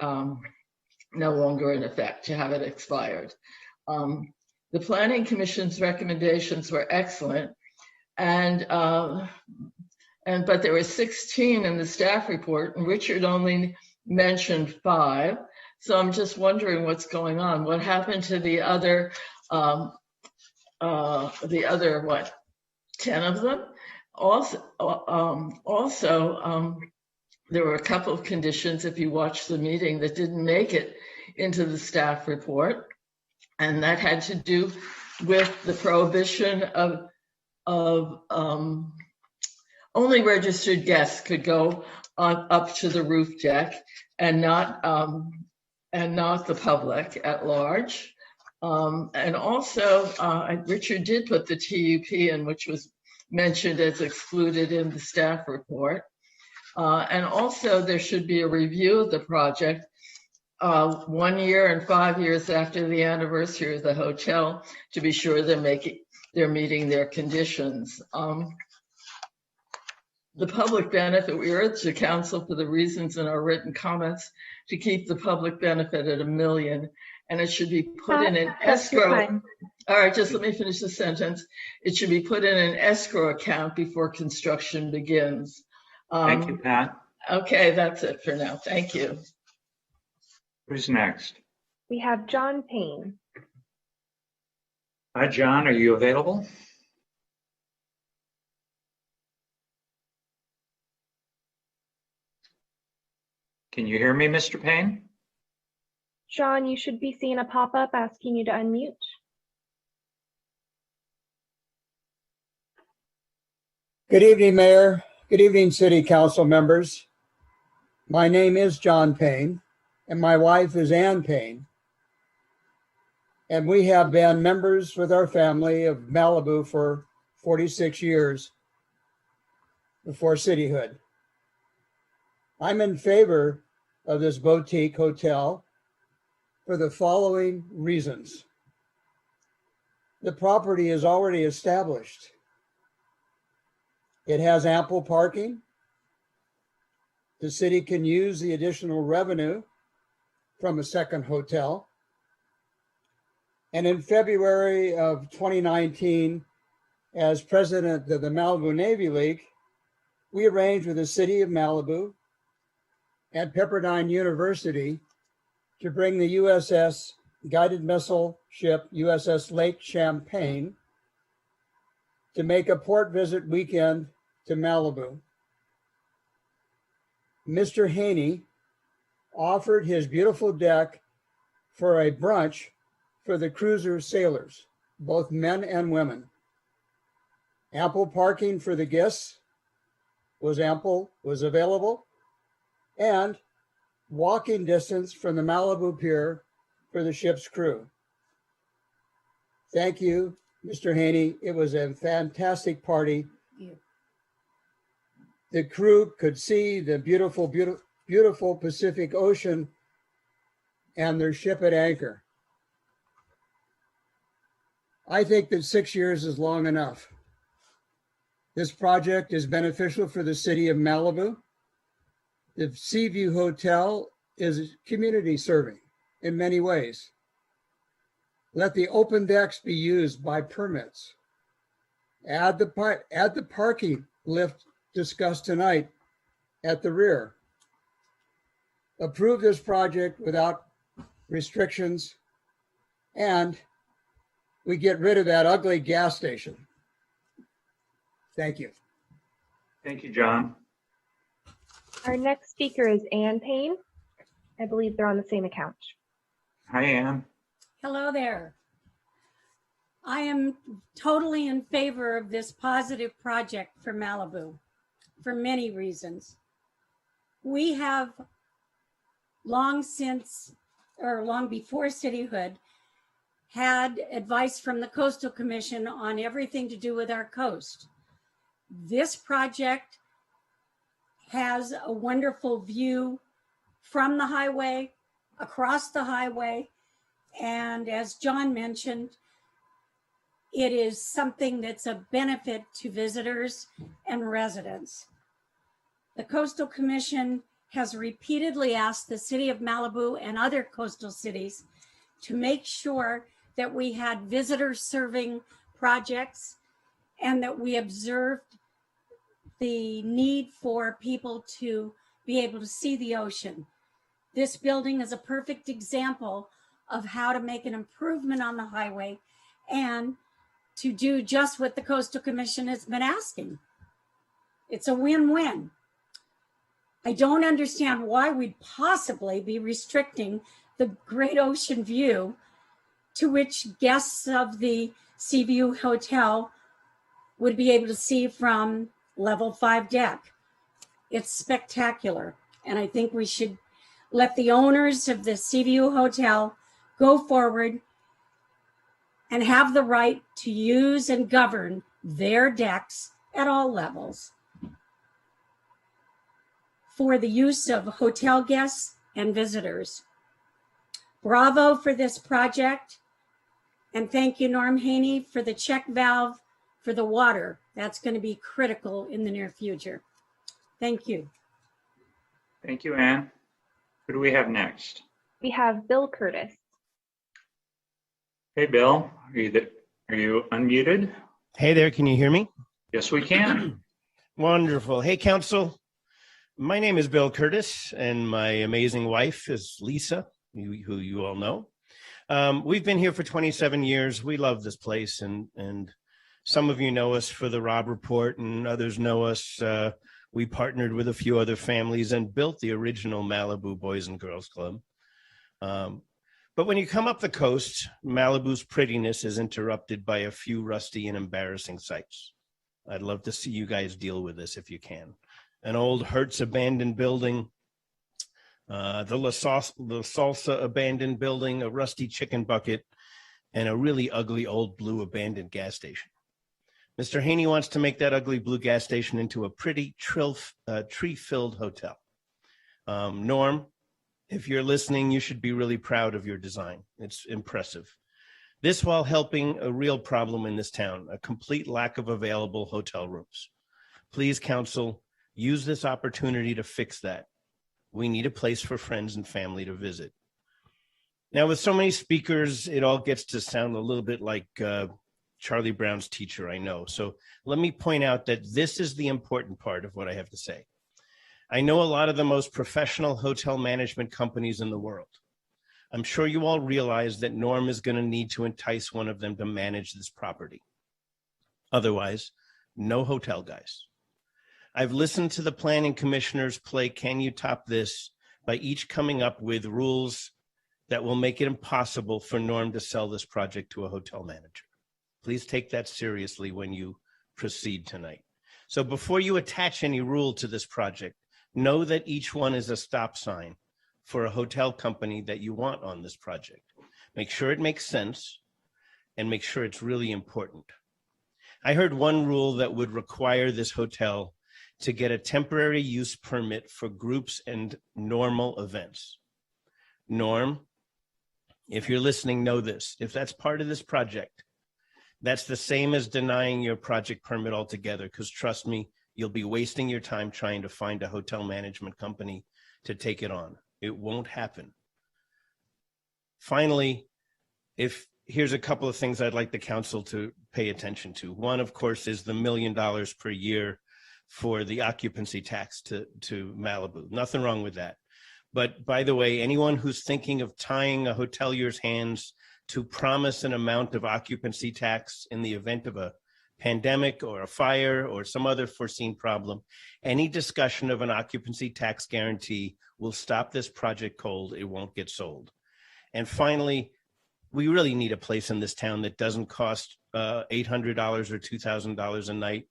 no longer in effect, to have it expired. The Planning Commission's recommendations were excellent, but there were 16 in the staff report, and Richard only mentioned 5. So I'm just wondering what's going on. What happened to the other 10 of them? Also, there were a couple of conditions, if you watched the meeting, that didn't make it into the staff report. And that had to do with the prohibition of only registered guests could go up to the roof deck and not the public at large. And also, Richard did put the TUP in, which was mentioned as excluded in the staff report. And also there should be a review of the project 1 year and 5 years after the anniversary of the hotel to be sure they're meeting their conditions. The public benefit, we urge the council for the reasons in our written comments to keep the public benefit at $1 million, and it should be put in an escrow. All right, just let me finish the sentence. It should be put in an escrow account before construction begins. Thank you, Pat. Okay, that's it for now. Thank you. Who's next? We have John Payne. Hi, John. Are you available? Can you hear me, Mr. Payne? John, you should be seeing a pop-up asking you to unmute. Good evening, Mayor. Good evening, City Council members. My name is John Payne, and my wife is Ann Payne. And we have been members with our family of Malibu for 46 years before cityhood. I'm in favor of this boutique hotel for the following reasons. The property is already established. It has ample parking. The city can use the additional revenue from a second hotel. And in February of 2019, as president of the Malibu Navy League, we arranged with the city of Malibu and Pepperdine University to bring the USS guided missile ship USS Lake Champlain to make a port visit weekend to Malibu. Mr. Haney offered his beautiful deck for a brunch for the cruiser sailors, both men and women. Ample parking for the guests was available, and walking distance from the Malibu Pier for the ship's crew. Thank you, Mr. Haney. It was a fantastic party. The crew could see the beautiful Pacific Ocean and their ship at anchor. I think that 6 years is long enough. This project is beneficial for the city of Malibu. The Seaview Hotel is community serving in many ways. Let the open decks be used by permits. Add the parking lift discussed tonight at the rear. Approve this project without restrictions, and we get rid of that ugly gas station. Thank you. Thank you, John. Our next speaker is Ann Payne. I believe they're on the same account. Hi, Ann. Hello there. I am totally in favor of this positive project for Malibu for many reasons. We have long before cityhood had advice from the Coastal Commission on everything to do with our coast. This project has a wonderful view from the highway, across the highway, and as John mentioned, it is something that's a benefit to visitors and residents. The Coastal Commission has repeatedly asked the city of Malibu and other coastal cities to make sure that we had visitor serving projects and that we observed the need for people to be able to see the ocean. This building is a perfect example of how to make an improvement on the highway and to do just what the Coastal Commission has been asking. It's a win-win. I don't understand why we'd possibly be restricting the great ocean view to which guests of the Seaview Hotel would be able to see from level 5 deck. It's spectacular. And I think we should let the owners of the Seaview Hotel go forward and have the right to use and govern their decks at all levels for the use of hotel guests and visitors. Bravo for this project. And thank you, Norm Haney, for the check valve for the water. That's going to be critical in the near future. Thank you. Thank you, Ann. Who do we have next? We have Bill Curtis. Hey, Bill, are you unmuted? Hey there, can you hear me? Yes, we can. Wonderful. Hey, Council. My name is Bill Curtis, and my amazing wife is Lisa, who you all know. We've been here for 27 years. We love this place, and some of you know us for the Rob Report, and others know us. We partnered with a few other families and built the original Malibu Boys and Girls Club. But when you come up the coast, Malibu's prettiness is interrupted by a few rusty and embarrassing sights. I'd love to see you guys deal with this if you can. An old Hertz abandoned building, the La Salsa abandoned building, a rusty chicken bucket, and a really ugly old blue abandoned gas station. Mr. Haney wants to make that ugly blue gas station into a pretty tree-filled hotel. Norm, if you're listening, you should be really proud of your design. It's impressive. This while helping a real problem in this town, a complete lack of available hotel rooms. Please, Council, use this opportunity to fix that. We need a place for friends and family to visit. Now, with so many speakers, it all gets to sound a little bit like Charlie Brown's teacher, I know. So let me point out that this is the important part of what I have to say. I know a lot of the most professional hotel management companies in the world. I'm sure you all realize that Norm is going to need to entice one of them to manage this property. Otherwise, no hotel guys. I've listened to the planning commissioners play Can You Top This by each coming up with rules that will make it impossible for Norm to sell this project to a hotel manager. Please take that seriously when you proceed tonight. So before you attach any rule to this project, know that each one is a stop sign for a hotel company that you want on this project. Make sure it makes sense and make sure it's really important. I heard one rule that would require this hotel to get a temporary use permit for groups and normal events. Norm, if you're listening, know this. If that's part of this project, that's the same as denying your project permit altogether, because trust me, you'll be wasting your time trying to find a hotel management company to take it on. It won't happen. Finally, here's a couple of things I'd like the council to pay attention to. One, of course, is the $1 million per year for the occupancy tax to Malibu. Nothing wrong with that. But by the way, anyone who's thinking of tying a hotelier's hands to promise an amount of occupancy tax in the event of a pandemic or a fire or some other foreseen problem, any discussion of an occupancy tax guarantee will stop this project cold. It won't get sold. And finally, we really need a place in this town that doesn't cost $800 or $2,000 a night.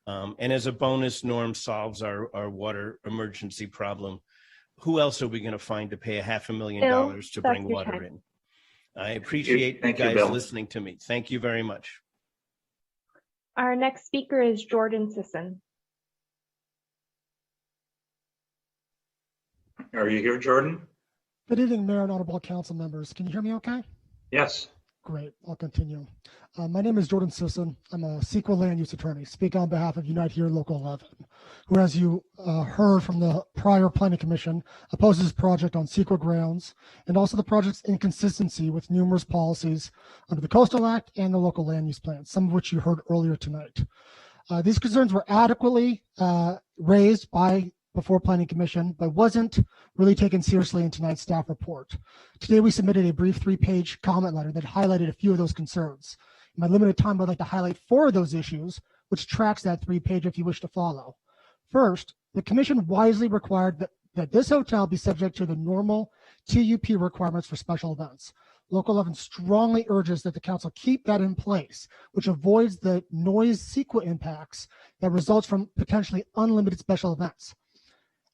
And as a bonus, Norm solves our water emergency problem. Who else are we going to find to pay $500,000 to bring water in? I appreciate you guys listening to me. Thank you very much. Our next speaker is Jordan Sisson. Are you here, Jordan? Good evening, Mayor and Honorable Council members. Can you hear me okay? Yes. Great, I'll continue. My name is Jordan Sisson. I'm a CEQA land use attorney, speaking on behalf of Unite Here Local 11, who, as you heard from the prior planning commission, opposes this project on CEQA grounds, and also the project's inconsistency with numerous policies under the Coastal Act and the local land use plan, some of which you heard earlier tonight. These concerns were adequately raised before planning commission, but wasn't really taken seriously in tonight's staff report. Today, we submitted a brief 3-page comment letter that highlighted a few of those concerns. In my limited time, I'd like to highlight 4 of those issues, which tracks that 3-page if you wish to follow. First, the commission wisely required that this hotel be subject to the normal TUP requirements for special events. Local 11 strongly urges that the council keep that in place, which avoids the noise CEQA impacts that results from potentially unlimited special events.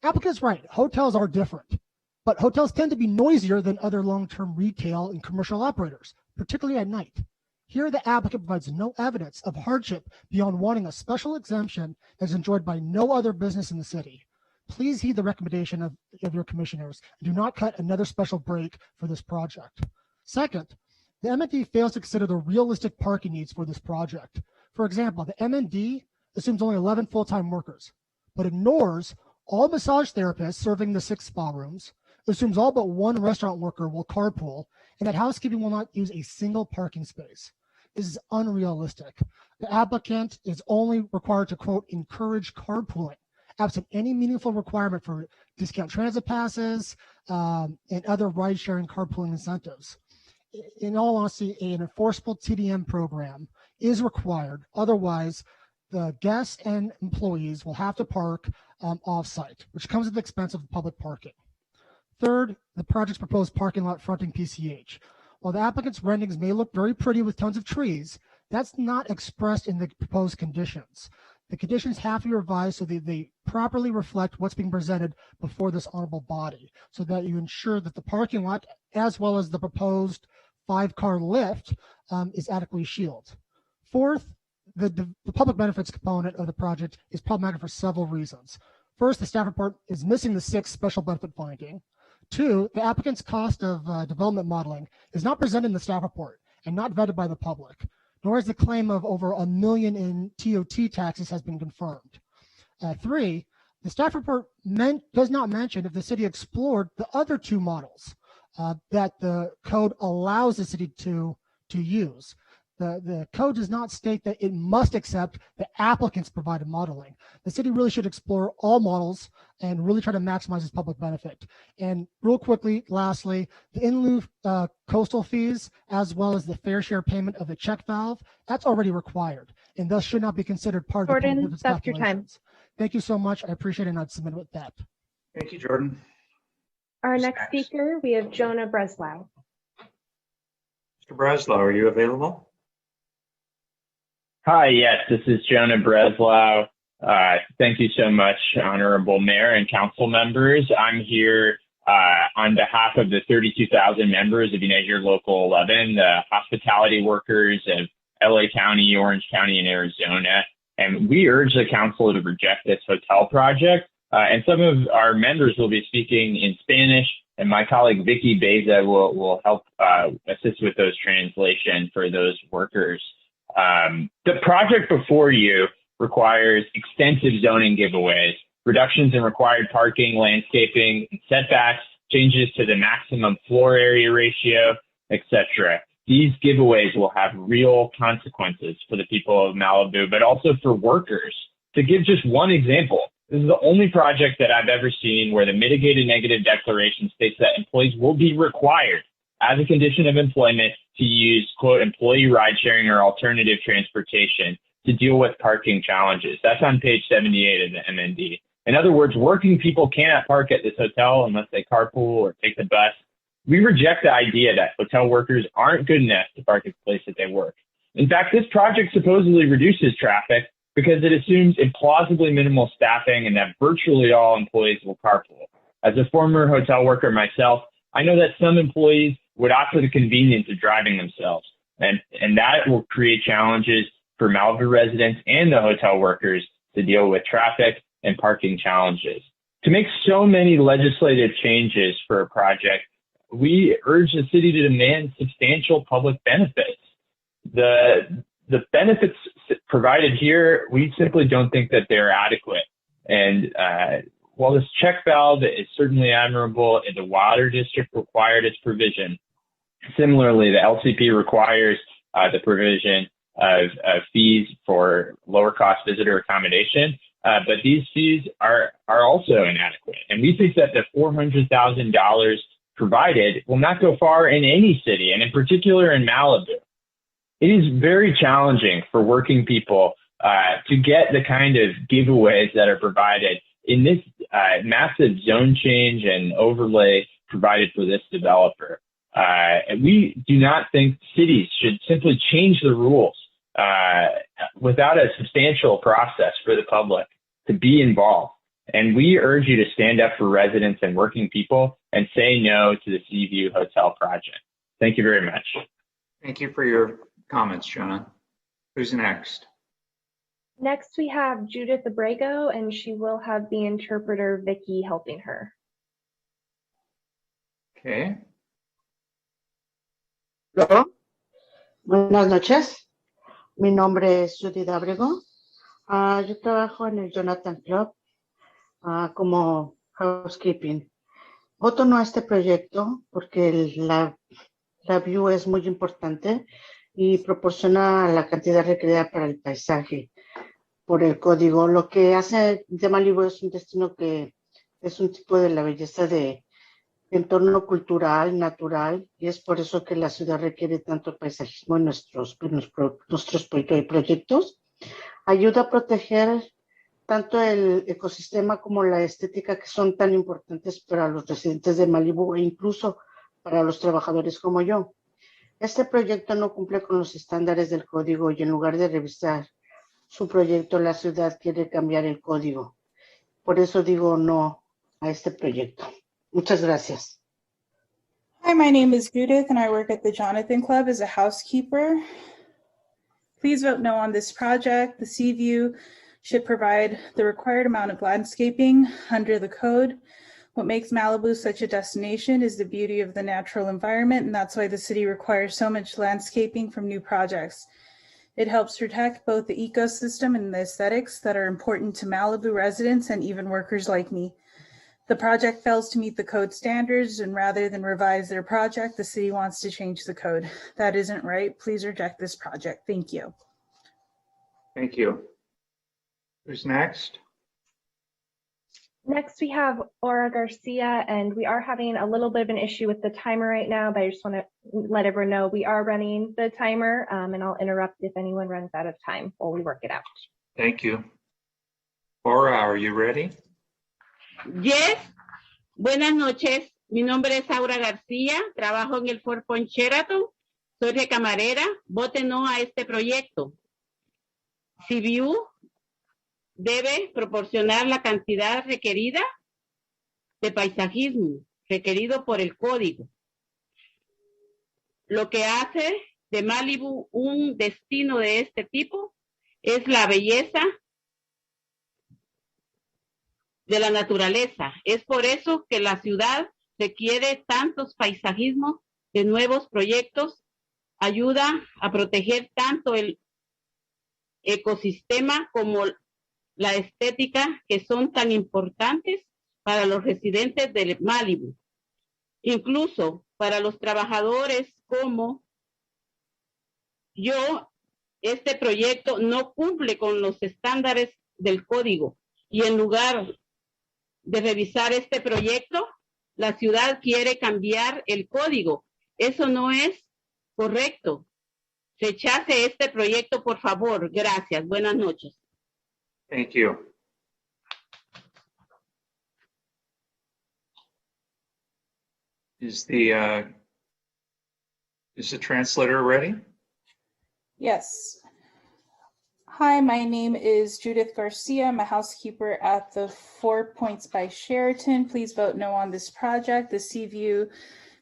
Applicant's right, hotels are different, but hotels tend to be noisier than other long-term retail and commercial operators, particularly at night. Here, the applicant provides no evidence of hardship beyond wanting a special exemption that's enjoyed by no other business in the city. Please heed the recommendation of your commissioners and do not cut another special break for this project. Second, the MND fails to consider the realistic parking needs for this project. For example, the MND assumes only 11 full-time workers, but ignores all massage therapists serving the 6 spa rooms, assumes all but 1 restaurant worker will carpool, and that housekeeping will not use a single parking space. This is unrealistic. The applicant is only required to, quote, encourage carpooling, absent any meaningful requirement for discount transit passes and other ride-sharing carpooling incentives. In all honesty, an enforceable TDM program is required. Otherwise, the guests and employees will have to park off-site, which comes at the expense of public parking. Third, the project's proposed parking lot fronting PCH. While the applicant's renderings may look very pretty with tons of trees, that's not expressed in the proposed conditions. The conditions have to be revised so that they properly reflect what's being presented before this honorable body, so that you ensure that the parking lot, as well as the proposed 5-car lift, is adequately shielded. Fourth, the public benefits component of the project is problematic for several reasons. First, the staff report is missing the 6th special benefit finding. 2, the applicant's cost of development modeling is not presented in the staff report and not vetted by the public, nor is the claim of over $1 million in TOT taxes has been confirmed. 3, the staff report does not mention if the city explored the other 2 models that the code allows the city to use. The code does not state that it must accept the applicant's provided modeling. The city really should explore all models and really try to maximize its public benefit. And real quickly, lastly, the in lieu coastal fees, as well as the fair share payment of the check valve, that's already required and thus should not be considered part of the public benefits calculations. Thank you so much. I appreciate it, and I'd submit with that. Thank you, Jordan. Our next speaker, we have Jonah Breslau. Mr. Breslau, are you available? Hi, yes, this is Jonah Breslau. Thank you so much, Honorable Mayor and Council members. I'm here on behalf of the 32,000 members of Unite Here Local 11, the hospitality workers of LA County, Orange County, and Arizona. And we urge the council to reject this hotel project. And some of our members will be speaking in Spanish, and my colleague Vicky Beza will help assist with those translation for those workers. The project before you requires extensive zoning giveaways, reductions in required parking, landscaping, setbacks, changes to the maximum floor area ratio, etc. These giveaways will have real consequences for the people of Malibu, but also for workers. To give just one example, this is the only project that I've ever seen where the mitigated negative declaration states that employees will be required as a condition of employment to use, quote, employee ride sharing or alternative transportation to deal with parking challenges. That's on page 78 of the MND. In other words, working people cannot park at this hotel unless they carpool or take the bus. We reject the idea that hotel workers aren't good enough to park at the place that they work. In fact, this project supposedly reduces traffic because it assumes implausibly minimal staffing and that virtually all employees will carpool. As a former hotel worker myself, I know that some employees would opt for the convenience of driving themselves, and that will create challenges for Malibu residents and the hotel workers to deal with traffic and parking challenges. To make so many legislative changes for a project, we urge the city to demand substantial public benefits. The benefits provided here, we simply don't think that they're adequate. And while this check valve is certainly admirable, and the Water District required its provision, similarly, the LCP requires the provision of fees for lower cost visitor accommodation, but these fees are also inadequate. And we think that the $400,000 provided will not go far in any city, and in particular in Malibu. It is very challenging for working people to get the kind of giveaways that are provided in this massive zone change and overlay provided for this developer. And we do not think cities should simply change the rules without a substantial process for the public to be involved. And we urge you to stand up for residents and working people and say no to the Seaview Hotel project. Thank you very much. Thank you for your comments, Jonah. Who's next? Next, we have Judith Abrego, and she will have the interpreter Vicky helping her. Okay. Hello. Buenas noches. Mi nombre es Judith Abrego. Yo trabajo en el Jonathan Club como housekeeping. Voto no a este proyecto porque la view es muy importante y proporciona la cantidad requerida para el paisaje por el código. Lo que hace de Malibu es un destino que es un tipo de la belleza de entorno cultural, natural, y es por eso que la ciudad requiere tanto paisajismo en nuestros proyectos. Ayuda a proteger tanto el ecosistema como la estética, que son tan importantes para los residentes de Malibu e incluso para los trabajadores como yo. Este proyecto no cumple con los estándares del código y en lugar de revisar su proyecto, la ciudad quiere cambiar el código. Por eso digo no a este proyecto. Muchas gracias. Hi, my name is Judith and I work at the Jonathan Club as a housekeeper. Please vote no on this project. The Seaview should provide the required amount of landscaping under the code. What makes Malibu such a destination is the beauty of the natural environment, and that's why the city requires so much landscaping from new projects. It helps protect both the ecosystem and the aesthetics that are important to Malibu residents and even workers like me. The project fails to meet the code standards, and rather than revise their project, the city wants to change the code. That isn't right. Please reject this project. Thank you. Thank you. Who's next? Next, we have Aura Garcia, and we are having a little bit of an issue with the timer right now, but I just want to let everyone know we are running the timer, and I'll interrupt if anyone runs out of time while we work it out. Thank you. Laura, are you ready? Yes. Buenas noches. Mi nombre es Aura García. Trabajo en el Four Point Sheraton. Soy recamarera. Vote no a este proyecto. CVU debe proporcionar la cantidad requerida de paisajismo requerido por el código. Lo que hace de Malibu un destino de este tipo es la belleza de la naturaleza. Es por eso que la ciudad requiere tantos paisajismos de nuevos proyectos, ayuda a proteger tanto el ecosistema como la estética, que son tan importantes para los residentes del Malibu, incluso para los trabajadores como yo. Este proyecto no cumple con los estándares del código y en lugar de revisar este proyecto, la ciudad quiere cambiar el código. Eso no es correcto. Rechace este proyecto, por favor. Gracias. Buenas noches. Thank you. Is the translator ready? Yes. Hi, my name is Judith Garcia. I'm a housekeeper at the 4 Points by Sheraton. Please vote no on this project. The Seaview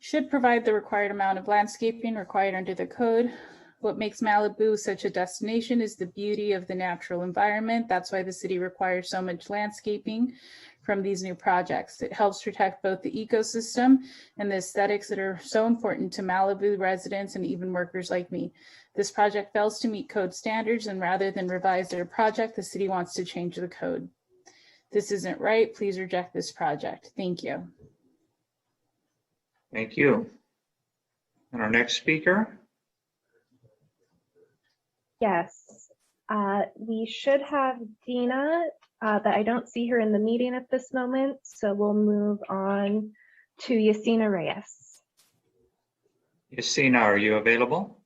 should provide the required amount of landscaping required under the code. What makes Malibu such a destination is the beauty of the natural environment. That's why the city requires so much landscaping from these new projects. It helps protect both the ecosystem and the aesthetics that are so important to Malibu residents and even workers like me. This project fails to meet code standards, and rather than revise their project, the city wants to change the code. This isn't right. Please reject this project. Thank you. Thank you. And our next speaker? Yes, we should have Dina, but I don't see her in the meeting at this moment, so we'll move on to Yasina Reyes. Yasina, are you available?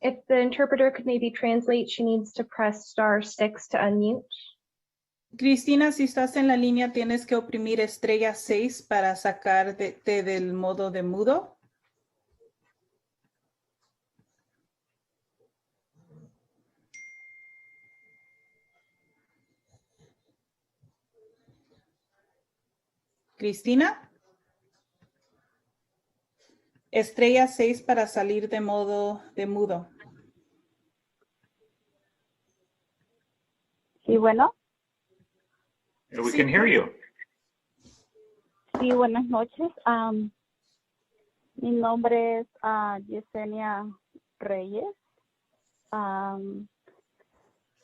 If the interpreter could maybe translate, she needs to press *6 to unmute. Cristina, si estás en la línea, tienes que oprimir estrella 6 para sacarte del modo de mudo. Cristina. Estrella 6 para salir de modo de mudo. Sí, bueno. We can hear you. Sí, buenas noches. Mi nombre es Yesenia Reyes.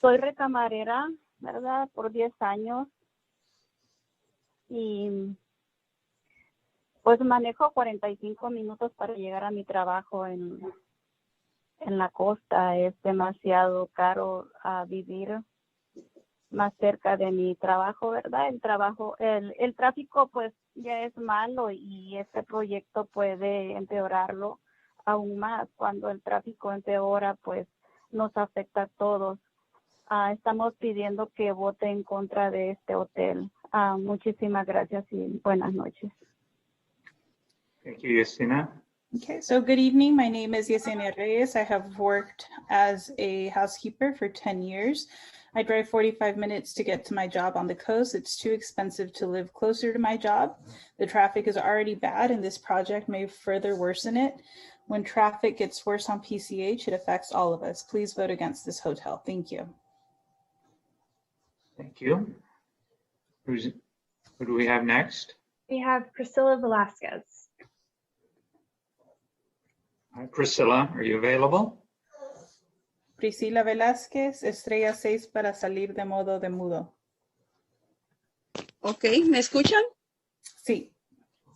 Soy recamarera, ¿verdad? Por 10 años. Y pues manejo 45 minutos para llegar a mi trabajo en la costa. Es demasiado caro vivir más cerca de mi trabajo, ¿verdad? El tráfico pues ya es malo y este proyecto puede empeorarlo aún más. Cuando el tráfico empeora, pues nos afecta a todos. Estamos pidiendo que vote en contra de este hotel. Muchísimas gracias y buenas noches. Thank you, Yasina. Okay, so good evening. My name is Yesenia Reyes. I have worked as a housekeeper for 10 years. I drive 45 minutes to get to my job on the coast. It's too expensive to live closer to my job. The traffic is already bad, and this project may further worsen it. When traffic gets worse on PCH, it affects all of us. Please vote against this hotel. Thank you. Thank you. Who do we have next? We have Priscilla Velasquez. Hi, Priscilla, are you available? Priscila Velázquez, estrella 6 para salir de modo de mudo. Ok, ¿me escuchan? Sí.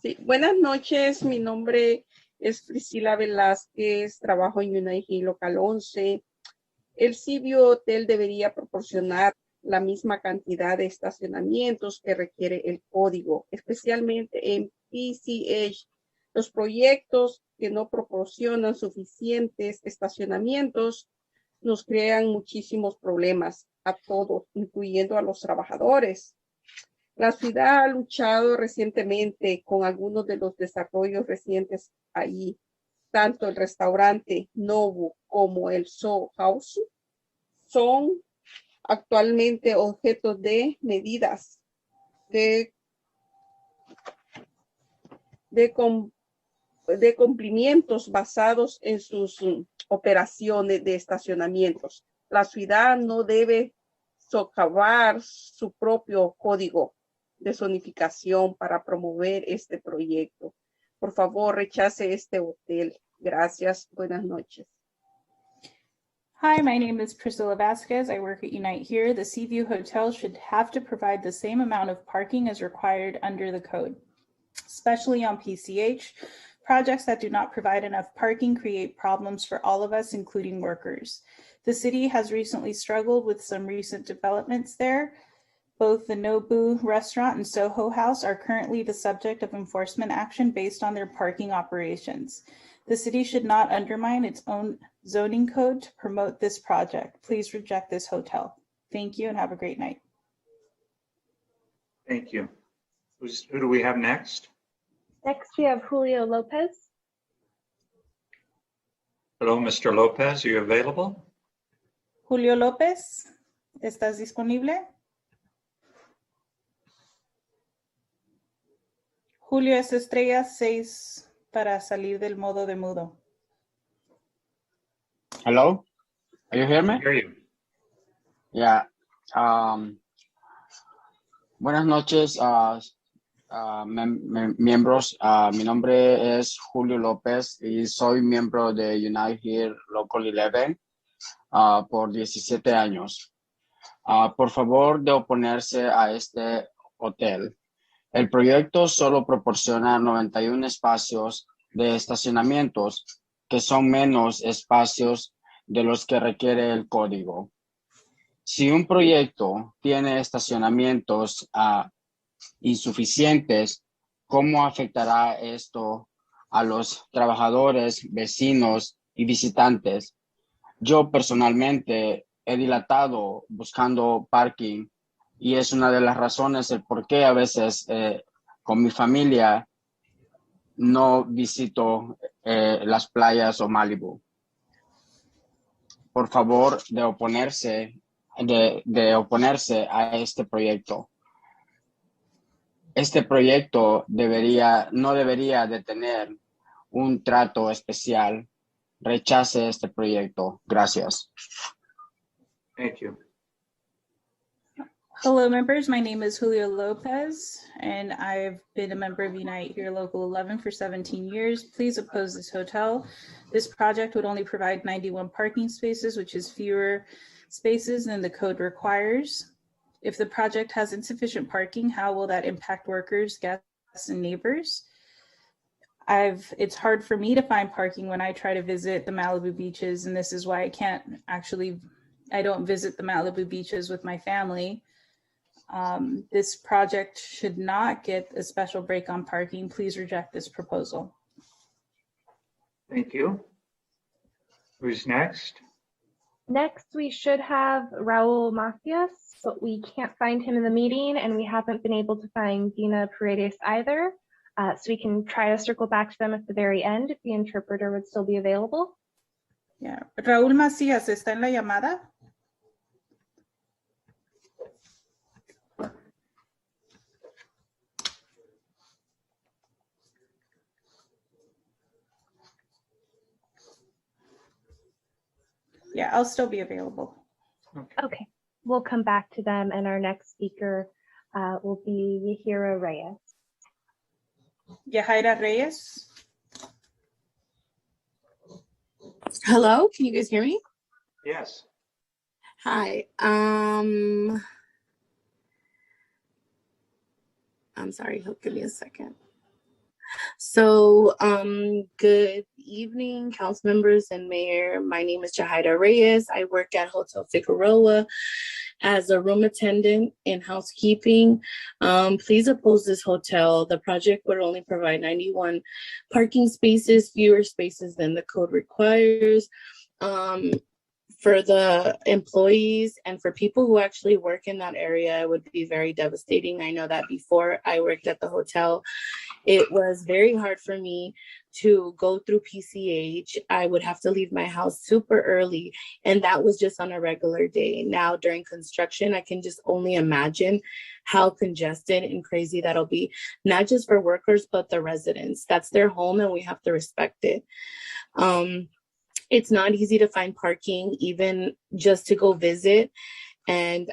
Sí, buenas noches, mi nombre es Priscila Velázquez, trabajo en United Local 11. El Seaview Hotel debería proporcionar la misma cantidad de estacionamientos que requiere el código, especialmente en PCH Los proyectos que no proporcionan suficientes estacionamientos nos crean muchísimos problemas a todos, incluyendo a los trabajadores. La ciudad ha luchado recientemente con algunos de los desarrollos recientes ahí, tanto el restaurante Nobu como el Soho House son actualmente objeto de medidas de cumplimientos basados en sus operaciones de estacionamientos. La ciudad no debe socavar su propio código de zonificación para promover este proyecto. Por favor, rechace este hotel. Gracias. Buenas noches. Hi, my name is Priscilla Vasquez. I work at Unite Here. The Seaview Hotel should have to provide the same amount of parking as required under the code, especially on PCH. Projects that do not provide enough parking create problems for all of us, including workers. The city has recently struggled with some recent developments there. Both the Nobu restaurant and Soho House are currently the subject of enforcement action based on their parking operations. The city should not undermine its own zoning code to promote this project. Please reject this hotel. Thank you and have a great night. Thank you. Who do we have next? Next, we have Julio Lopez. Hello, Mr. Lopez. Are you available? Julio López, ¿estás disponible? Julio es estrella 6 para salir del modo de mudo. Hello, are you hear me? I hear you. Yeah. Buenas noches, miembros. Mi nombre es Julio López y soy miembro de Unite Here Local 11 por 17 años. Por favor, de oponerse a este hotel. El proyecto solo proporciona 91 espacios de estacionamientos, que son menos espacios de los que requiere el código. Si un proyecto tiene estacionamientos insuficientes, ¿cómo afectará esto a los trabajadores, vecinos y visitantes? Yo personalmente he dilatado buscando parking y es una de las razones el por qué a veces con mi familia no visito las playas o Malibu. Por favor, de oponerse a este proyecto. Este proyecto no debería de tener un trato especial. Rechace este proyecto. Gracias. Thank you. Hello, members. My name is Julio Lopez, and I've been a member of Unite Here Local 11 for 17 years. Please oppose this hotel. This project would only provide 91 parking spaces, which is fewer spaces than the code requires. If the project has insufficient parking, how will that impact workers, guests, and neighbors? It's hard for me to find parking when I try to visit the Malibu beaches, and this is why I don't visit the Malibu beaches with my family. This project should not get a special break on parking. Please reject this proposal. Thank you. Who's next? Next, we should have Raul Macias, but we can't find him in the meeting, and we haven't been able to find Dina Paredes either. So we can try to circle back to them at the very end if the interpreter would still be available. Yeah. Raúl Macías, ¿está en la llamada? Yeah, I'll still be available. Okay, we'll come back to them, and our next speaker will be Yahira Reyes. Yahaira Reyes. Hello, can you guys hear me? Yes. Hi. I'm sorry, give me a second. So, good evening, council members and mayor. My name is Jahida Reyes. I work at Hotel Figueroa as a room attendant in housekeeping. Please oppose this hotel. The project would only provide 91 parking spaces, fewer spaces than the code requires. For the employees and for people who actually work in that area, it would be very devastating. I know that before I worked at the hotel, it was very hard for me to go through PCH. I would have to leave my house super early, and that was just on a regular day. Now, during construction, I can just only imagine how congested and crazy that'll be, not just for workers, but the residents. That's their home, and we have to respect it. It's not easy to find parking, even just to go visit. And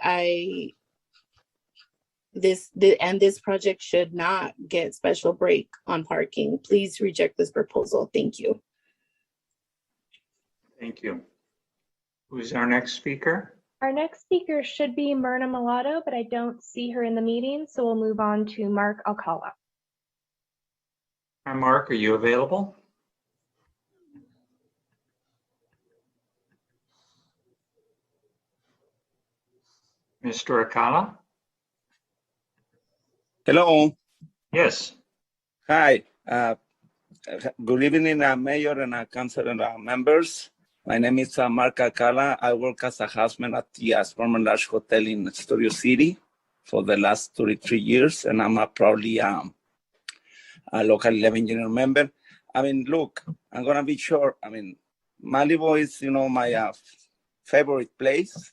this project should not get special break on parking. Please reject this proposal. Thank you. Thank you. Who's our next speaker? Our next speaker should be Myrna Mulatto, but I don't see her in the meeting, so we'll move on to Mark Alcala. Hi, Mark, are you available? Mr. Alcala? Hello. Yes. Hi. Good evening, Mayor and Council members. My name is Mark Alcala. I work as a houseman at the former large hotel in Studio City for the last 33 years, and I'm proudly a local 11 union member. I mean, look, I'm gonna be short. I mean, Malibu is, my favorite place,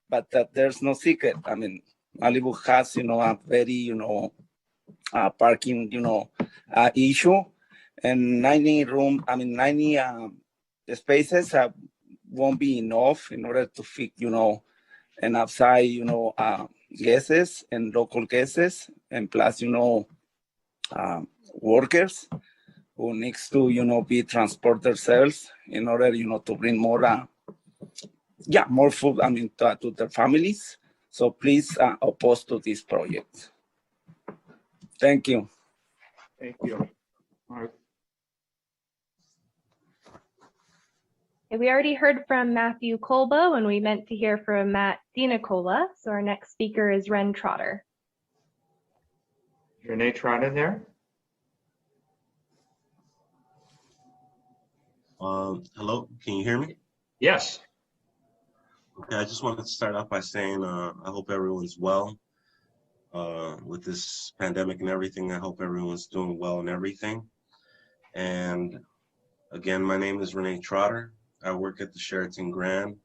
but there's no secret. I mean, Malibu has, a very, parking, issue, and 90 spaces won't be enough in order to fit, enough size, guests and local guests, and plus, workers who needs to, be transport themselves in order, to bring more, more food, to their families. So please oppose to this project. Thank you. Thank you. We already heard from Matthew Colbo, and we meant to hear from Matt DiNicola. So our next speaker is Ren Trotter. Is Renee Trotter there? Hello, can you hear me? Yes. Okay, I just wanted to start off by saying I hope everyone's well with this pandemic and everything. I hope everyone's doing well and everything. And again, my name is Renee Trotter. I work at the Sheraton Grand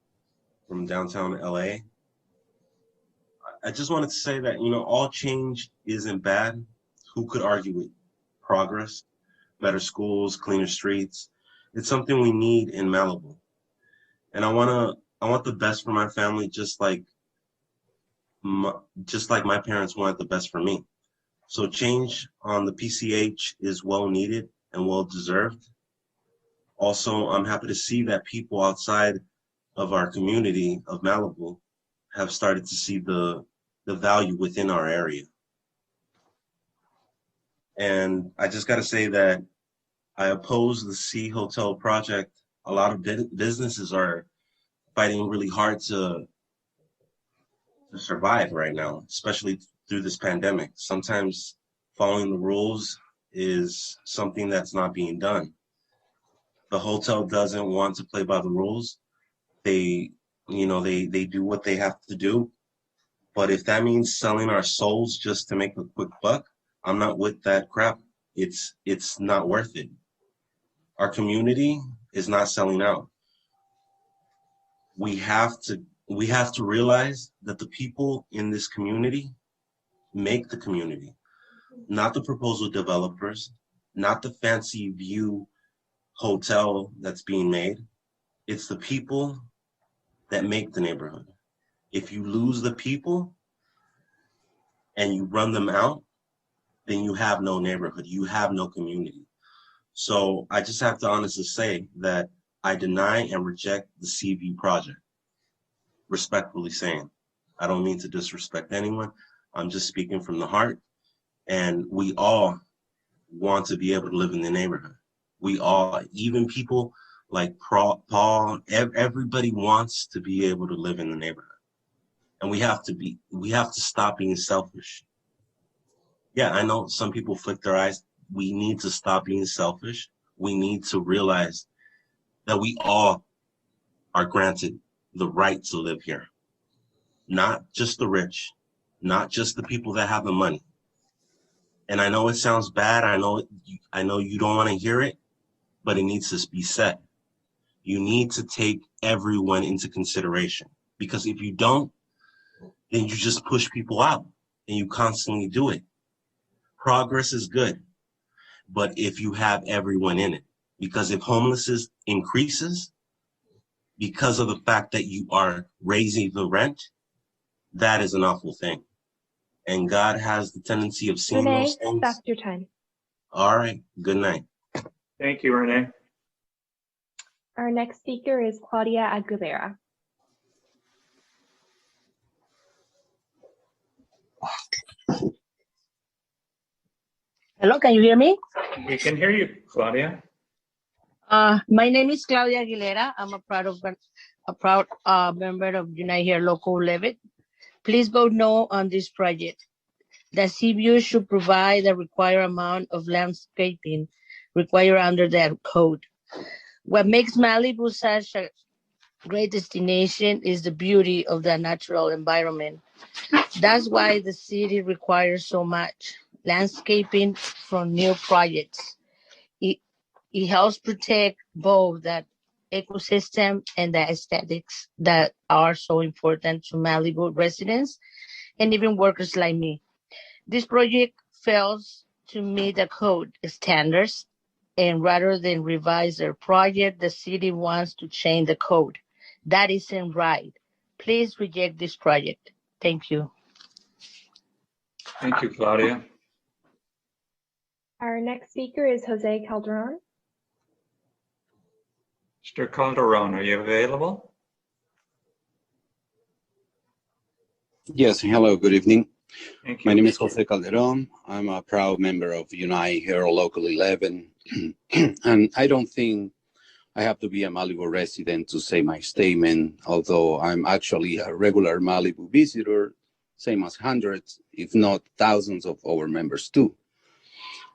from downtown LA. I just wanted to say that, all change isn't bad. Who could argue with progress, better schools, cleaner streets? It's something we need in Malibu. And I want the best for my family, just like my parents wanted the best for me. So change on the PCH is well needed and well deserved. Also, I'm happy to see that people outside of our community of Malibu have started to see the value within our area. And I just got to say that I oppose the C Hotel project. A lot of businesses are fighting really hard to survive right now, especially through this pandemic. Sometimes following the rules is something that's not being done. The hotel doesn't want to play by the rules. They do what they have to do. But if that means selling our souls just to make a quick buck, I'm not with that crap. It's not worth it. Our community is not selling out. We have to realize that the people in this community make the community, not the proposal developers, not the fancy view hotel that's being made. It's the people that make the neighborhood. If you lose the people and you run them out, then you have no neighborhood, you have no community. So I just have to honestly say that I deny and reject the CV project. Respectfully saying, I don't mean to disrespect anyone. I'm just speaking from the heart. And we all want to be able to live in the neighborhood. We all, even people like Paul, everybody wants to be able to live in the neighborhood. And we have to stop being selfish. Yeah, I know some people flick their eyes. We need to stop being selfish. We need to realize that we all are granted the right to live here. Not just the rich, not just the people that have the money. And I know it sounds bad. I know you don't want to hear it, but it needs to be said. You need to take everyone into consideration, because if you don't, then you just push people out and you constantly do it. Progress is good, but if you have everyone in it, because if homelessness increases because of the fact that you are raising the rent, that is an awful thing. And God has the tendency of seeing Renee, those things. stop your time. All right. Good night. Thank you, Renee. Our next speaker is Claudia Aguilera. Hello, can you hear me? We can hear you, Claudia. My name is Claudia Aguilera. I'm a proud member of Unite Here Local 11. Please vote no on this project. The CBU should provide the required amount of landscaping required under that code. What makes Malibu such a great destination is the beauty of the natural environment. That's why the city requires so much landscaping from new projects. It helps protect both that ecosystem and the aesthetics that are so important to Malibu residents and even workers like me. This project fails to meet the code standards, and rather than revise their project, the city wants to change the code. That isn't right. Please reject this project. Thank you. Thank you, Claudia. Our next speaker is Jose Calderon. Mr. Calderon, are you available? Yes, hello, good evening. Thank you. My name is Jose Calderon. I'm a proud member of Unite Here Local 11. And I don't think I have to be a Malibu resident to say my statement, although I'm actually a regular Malibu visitor, same as hundreds, if not thousands of our members too.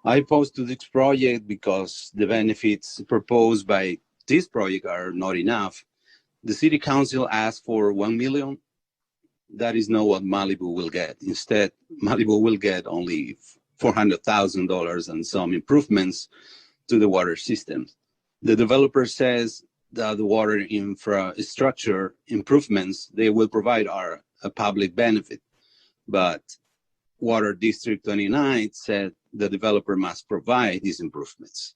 I opposed to this project because the benefits proposed by this project are not enough. The city council asked for $1 million. That is not what Malibu will get. Instead, Malibu will get only $400,000 and some improvements to the water system. The developer says that the water infrastructure improvements they will provide are a public benefit. But Water District 29 said the developer must provide these improvements.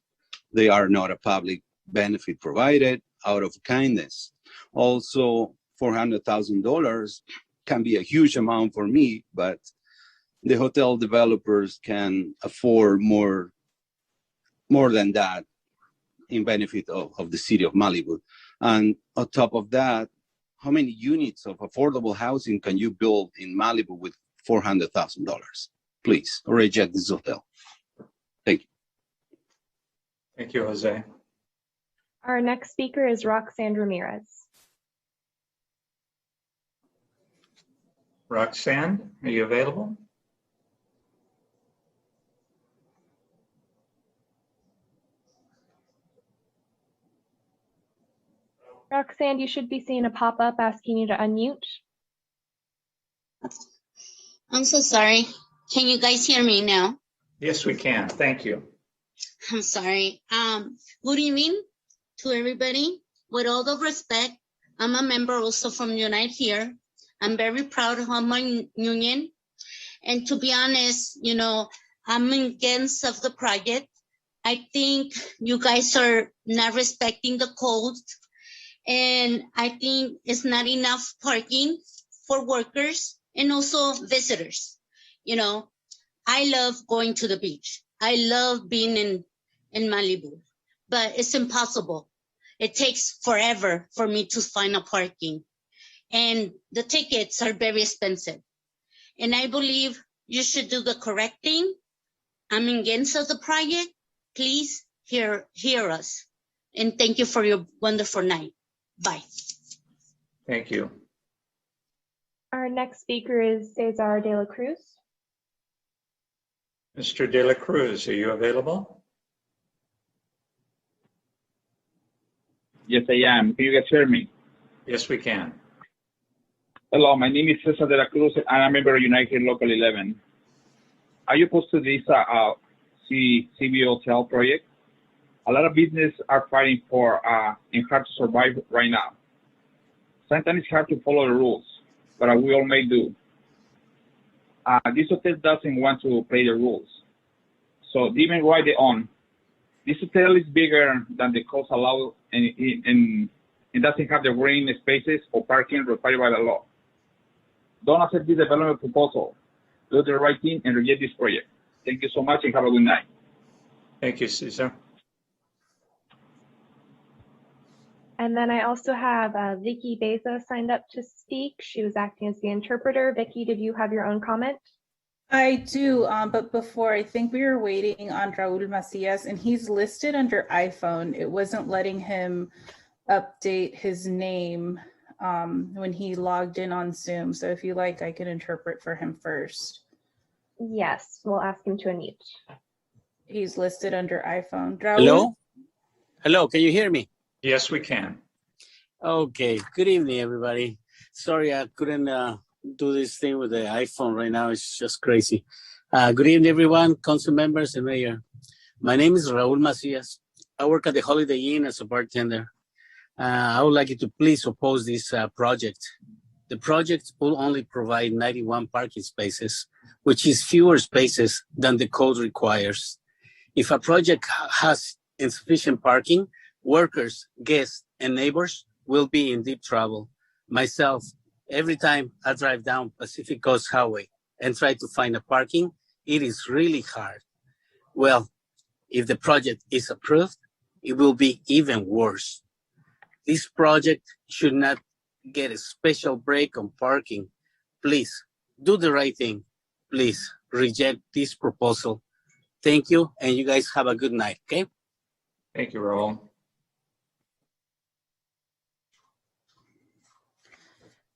They are not a public benefit provided out of kindness. Also, $400,000 can be a huge amount for me, but the hotel developers can afford more than that in benefit of the city of Malibu. And on top of that, how many units of affordable housing can you build in Malibu with $400,000? Please reject this hotel. Thank you. Thank you, Jose. Our next speaker is Roxanne Ramirez. Roxanne, are you available? Roxanne, you should be seeing a pop-up asking you to unmute. I'm so sorry. Can you guys hear me now? Yes, we can. Thank you. I'm sorry. Good evening to everybody. With all the respect, I'm a member also from Unite Here. I'm very proud of my union. And to be honest, you know, I'm against of the project. I think you guys are not respecting the codes. And I think it's not enough parking for workers and also visitors. You know, I love going to the beach. I love being in Malibu, but it's impossible. It takes forever for me to find a parking. And the tickets are very expensive. And I believe you should do the correct thing I'm against of the project. Please hear us. And thank you for your wonderful night. Bye. Thank you. Our next speaker is Cesar de la Cruz. Mr. De La Cruz, are you available? Yes, I am. Can you guys hear me? Yes, we can. Hello, my name is Cesar de la Cruz, and I'm a member of United Local 11. Are you opposed to this CB Hotel project? A lot of business are fighting for and hard to survive right now. Sometimes it's hard to follow the rules, but we all may do. This hotel doesn't want to play the rules. So even right on, this hotel is bigger than the cost allowed and it doesn't have the green spaces or parking required by the law. Don't accept this development proposal. Do the right thing and reject this project. Thank you so much and have a good night. Thank you, Cesar. And then I also have Vicky Beza signed up to speak. She was acting as the interpreter. Vicky, did you have your own comment? I do, but before, I think we were waiting on Raul Macias, and he's listed under iPhone. It wasn't letting him update his name when he logged in on Zoom. So if you like, I can interpret for him first. Yes, we'll ask him to unmute. He's listed under iPhone. Raul? Hello? Hello, can you hear me? Yes, we can. Okay, good evening, everybody. Sorry, I couldn't do this thing with the iPhone right now. It's just crazy. Good evening, everyone, council members and mayor. My name is Raul Macias. I work at the Holiday Inn as a bartender. I would like you to please oppose this project. The project will only provide 91 parking spaces, which is fewer spaces than the code requires. If a project has insufficient parking, workers, guests, and neighbors will be in deep trouble. Myself, every time I drive down Pacific Coast Highway and try to find a parking, it is really hard. Well, if the project is approved, it will be even worse. This project should not get a special break on parking. Please, do the right thing. Please, reject this proposal. Thank you, and you guys have a good night, okay? Thank you, Raul.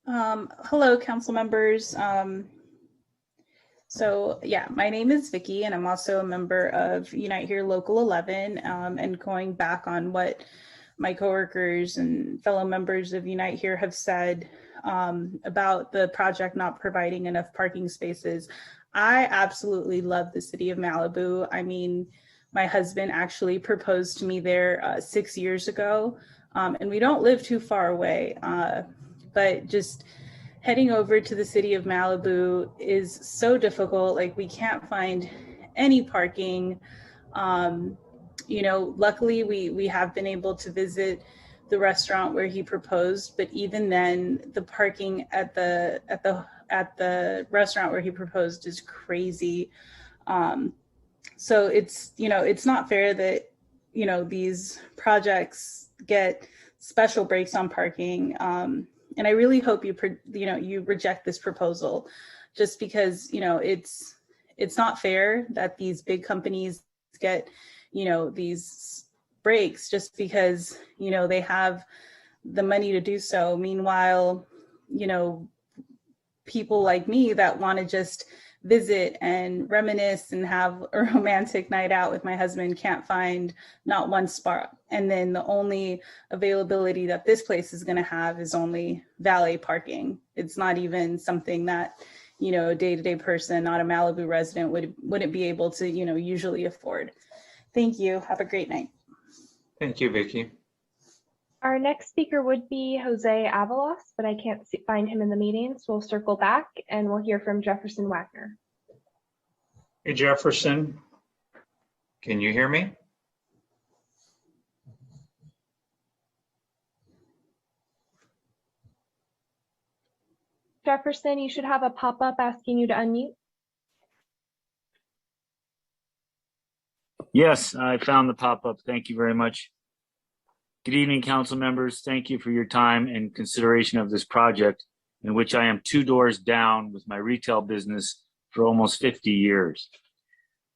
Hello, council members. So yeah, my name is Vicky, and I'm also a member of Unite Here Local 11. And going back on what my coworkers and fellow members of Unite Here have said about the project not providing enough parking spaces, I absolutely love the city of Malibu. I mean, my husband actually proposed to me there 6 years ago, and we don't live too far away. But just heading over to the city of Malibu is so difficult. Like, we can't find any parking. You know, luckily we have been able to visit the restaurant where he proposed, but even then the parking at the restaurant where he proposed is crazy. So it's, you know, it's not fair that, you know, these projects get special breaks on parking. And I really hope you reject this proposal, just because, you know, it's not fair that these big companies get, you know, these breaks just because, you know, they have the money to do so. Meanwhile, you know, people like me that want to just visit and reminisce and have a romantic night out with my husband can't find not one spot. And then the only availability that this place is going to have is only valet parking. It's not even something that, you know, a day-to-day person, not a Malibu resident, wouldn't be able to, you know, usually afford. Thank you. Have a great night. Thank you, Vicky. Our next speaker would be Jose Avalos, but I can't find him in the meeting, so we'll circle back and we'll hear from Jefferson Wagner. Hey, Jefferson, can you hear me? Jefferson, you should have a pop-up asking you to unmute. Yes, I found the pop-up. Thank you very much. Good evening, council members. Thank you for your time and consideration of this project, in which I am 2 doors down with my retail business for almost 50 years.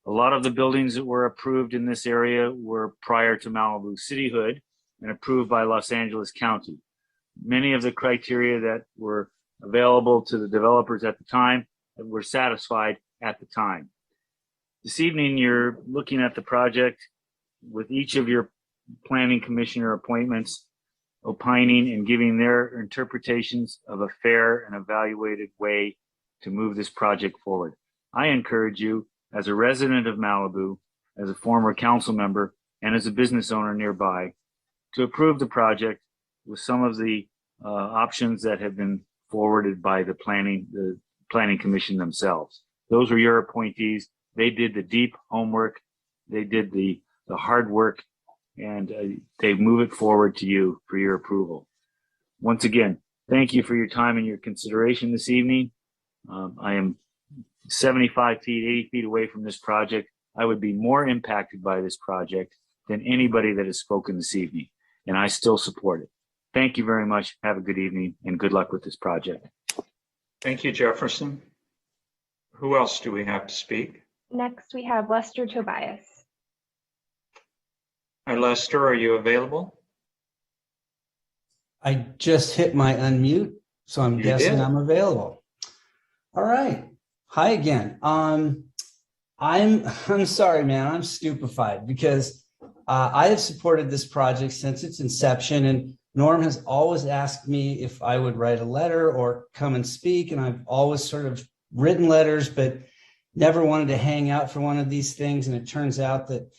A lot of the buildings that were approved in this area were prior to Malibu cityhood and approved by Los Angeles County. Many of the criteria that were available to the developers at the time were satisfied at the time. This evening, you're looking at the project with each of your planning commissioner appointments opining and giving their interpretations of a fair and evaluated way to move this project forward. I encourage you, as a resident of Malibu, as a former council member, and as a business owner nearby, to approve the project with some of the options that have been forwarded by the planning commission themselves. Those were your appointees. They did the deep homework. They did the hard work, and they move it forward to you for your approval. Once again, thank you for your time and your consideration this evening. I am 75 feet, 80 feet away from this project. I would be more impacted by this project than anybody that has spoken this evening, and I still support it. Thank you very much. Have a good evening and good luck with this project. Thank you, Jefferson. Who else do we have to speak? Next, we have Lester Tobias. Hi, Lester, are you available? I just hit my unmute, so I'm guessing I'm available. All right. Hi again. I'm sorry, man. I'm stupefied because I have supported this project since its inception, and Norm has always asked me if I would write a letter or come and speak, and I've always sort of written letters, but never wanted to hang out for one of these things. And it turns out that,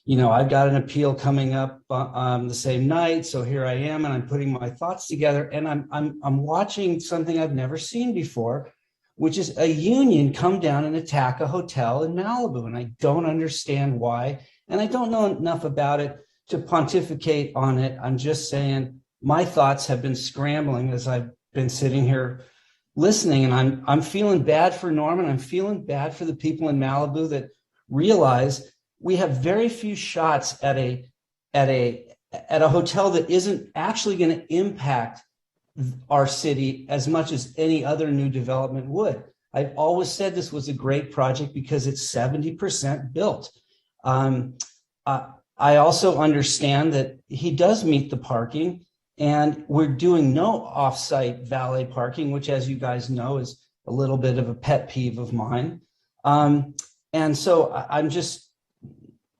you know, I've got an appeal coming up the same night, so here I am, and I'm putting my thoughts together, and I'm watching something I've never seen before, which is a union come down and attack a hotel in Malibu, and I don't understand why, and I don't know enough about it to pontificate on it. I'm just saying my thoughts have been scrambling as I've been sitting here listening, and I'm feeling bad for Norman. I'm feeling bad for the people in Malibu that realize we have very few shots at a hotel that isn't actually going to impact our city as much as any other new development would. I've always said this was a great project because it's 70% built. I also understand that he does meet the parking, and we're doing no off-site valet parking, which, as you guys know, is a little bit of a pet peeve of mine. And so I'm just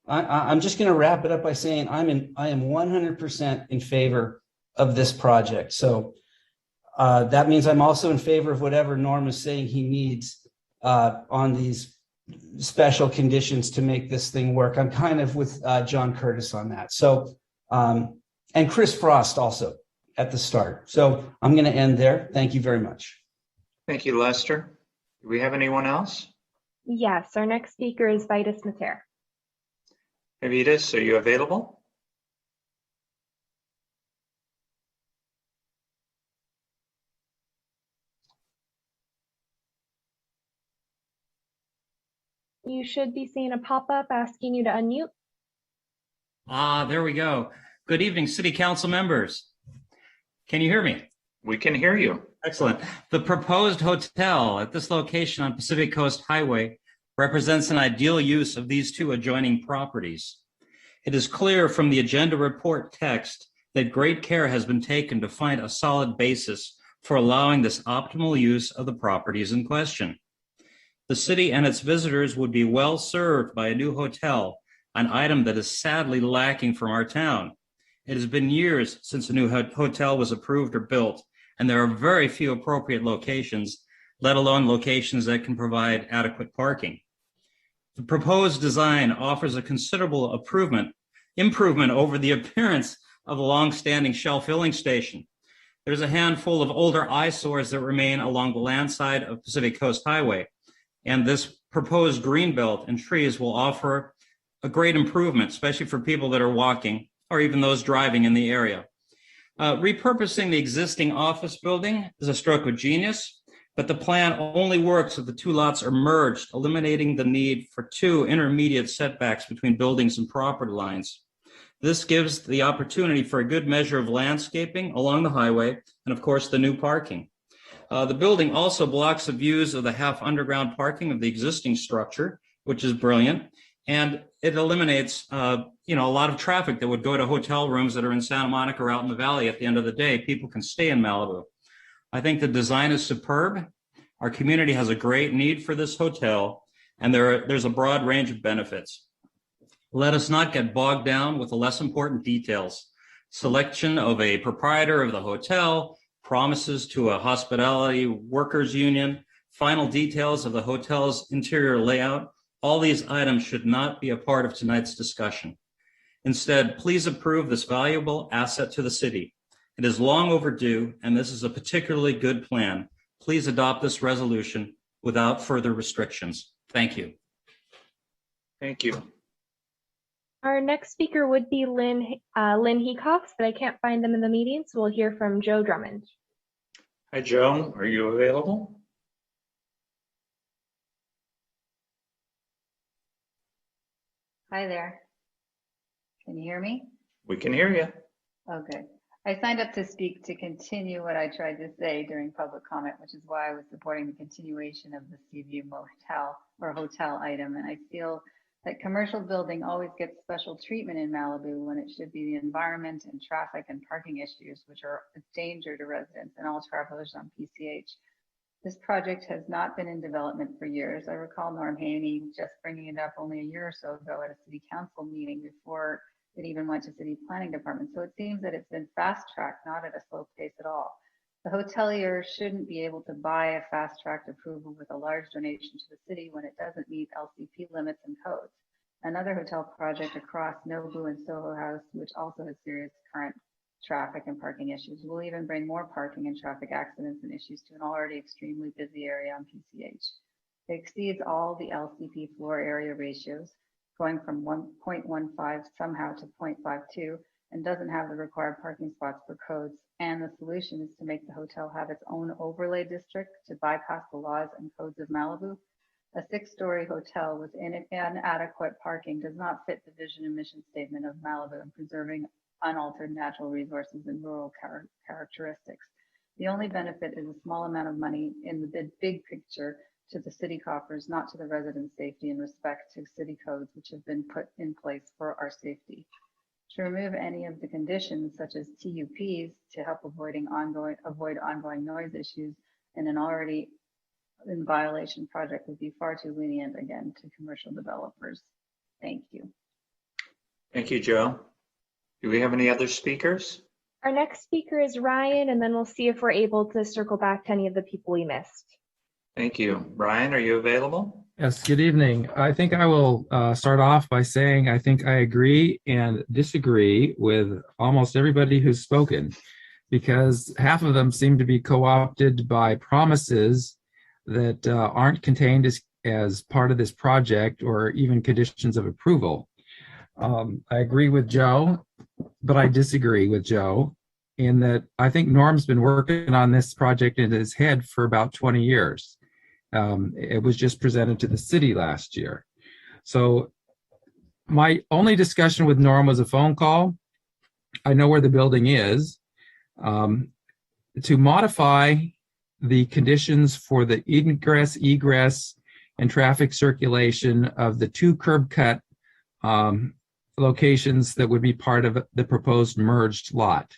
going to wrap it up by saying I am 100% in favor of this project. So that means I'm also in favor of whatever Norm is saying he needs on these special conditions to make this thing work. I'm kind of with John Curtis on that. So, and Chris Frost also at the start. So I'm going to end there. Thank you very much. Thank you, Lester. Do we have anyone else? Yes, our next speaker is Vitus Mater. Hey, Vitus, are you available? You should be seeing a pop-up asking you to unmute. There we go. Good evening, City Council members. Can you hear me? We can hear you. Excellent. The proposed hotel at this location on Pacific Coast Highway represents an ideal use of these two adjoining properties. It is clear from the agenda report text that great care has been taken to find a solid basis for allowing this optimal use of the properties in question. The city and its visitors would be well served by a new hotel, an item that is sadly lacking from our town. It has been years since a new hotel was approved or built, and there are very few appropriate locations, let alone locations that can provide adequate parking. The proposed design offers a considerable improvement over the appearance of a long-standing Shell filling station. There's a handful of older eyesores that remain along the land side of Pacific Coast Highway, and this proposed greenbelt and trees will offer a great improvement, especially for people that are walking or even those driving in the area. Repurposing the existing office building is a stroke of genius, but the plan only works if the two lots are merged, eliminating the need for two intermediate setbacks between buildings and property lines. This gives the opportunity for a good measure of landscaping along the highway and, of course, the new parking. The building also blocks the views of the half underground parking of the existing structure, which is brilliant. And it eliminates, a lot of traffic that would go to hotel rooms that are in Santa Monica or out in the valley. At the end of the day, people can stay in Malibu. I think the design is superb. Our community has a great need for this hotel, and there's a broad range of benefits. Let us not get bogged down with the less important details. Selection of a proprietor of the hotel, promises to a hospitality workers union, final details of the hotel's interior layout. All these items should not be a part of tonight's discussion. Instead, please approve this valuable asset to the city. It is long overdue, and this is a particularly good plan. Please adopt this resolution without further restrictions. Thank you. Thank you. Our next speaker would be Lynn Heacox, but I can't find them in the meeting, so we'll hear from Joe Drummond. Hi, Joe. Are you available? Hi there. Can you hear me? We can hear you. Okay. I signed up to speak to continue what I tried to say during public comment, which is why I was supporting the continuation of the Seaview Motel or hotel item. And I feel that commercial building always gets special treatment in Malibu when it should be the environment and traffic and parking issues, which are a danger to residents and all travelers on PCH. This project has not been in development for years. I recall Norm Haney just bringing it up only a year or so ago at a city council meeting before it even went to city planning department. So it seems that it's been fast-tracked, not at a slow pace at all. The hotelier shouldn't be able to buy a fast-tracked approval with a large donation to the city when it doesn't meet LCP limits and codes. Another hotel project across Nobu and Soho House, which also has serious current traffic and parking issues, will even bring more parking and traffic accidents and issues to an already extremely busy area on PCH. It exceeds all the LCP floor area ratios, going from 1.15 somehow to 0.52, and doesn't have the required parking spots for codes. And the solution is to make the hotel have its own overlay district to bypass the laws and codes of Malibu. A 6-story hotel with inadequate parking does not fit the vision and mission statement of Malibu in preserving unaltered natural resources and rural characteristics. The only benefit is a small amount of money in the big picture to the city coffers, not to the residents' safety and respect to city codes which have been put in place for our safety. To remove any of the conditions such as TUPs to help avoid ongoing noise issues in an already in violation project would be far too lenient again to commercial developers. Thank you. Thank you, Joe. Do we have any other speakers? Our next speaker is Ryan, and then we'll see if we're able to circle back to any of the people we missed. Thank you. Brian, are you available? Yes, good evening. I think I will start off by saying I think I agree and disagree with almost everybody who's spoken, because half of them seem to be co-opted by promises that aren't contained as part of this project or even conditions of approval. I agree with Joe, but I disagree with Joe in that I think Norm's been working on this project in his head for about 20 years. It was just presented to the city last year. So my only discussion with Norm was a phone call. I know where the building is. To modify the conditions for the ingress, egress, and traffic circulation of the 2 curb cut locations that would be part of the proposed merged lot,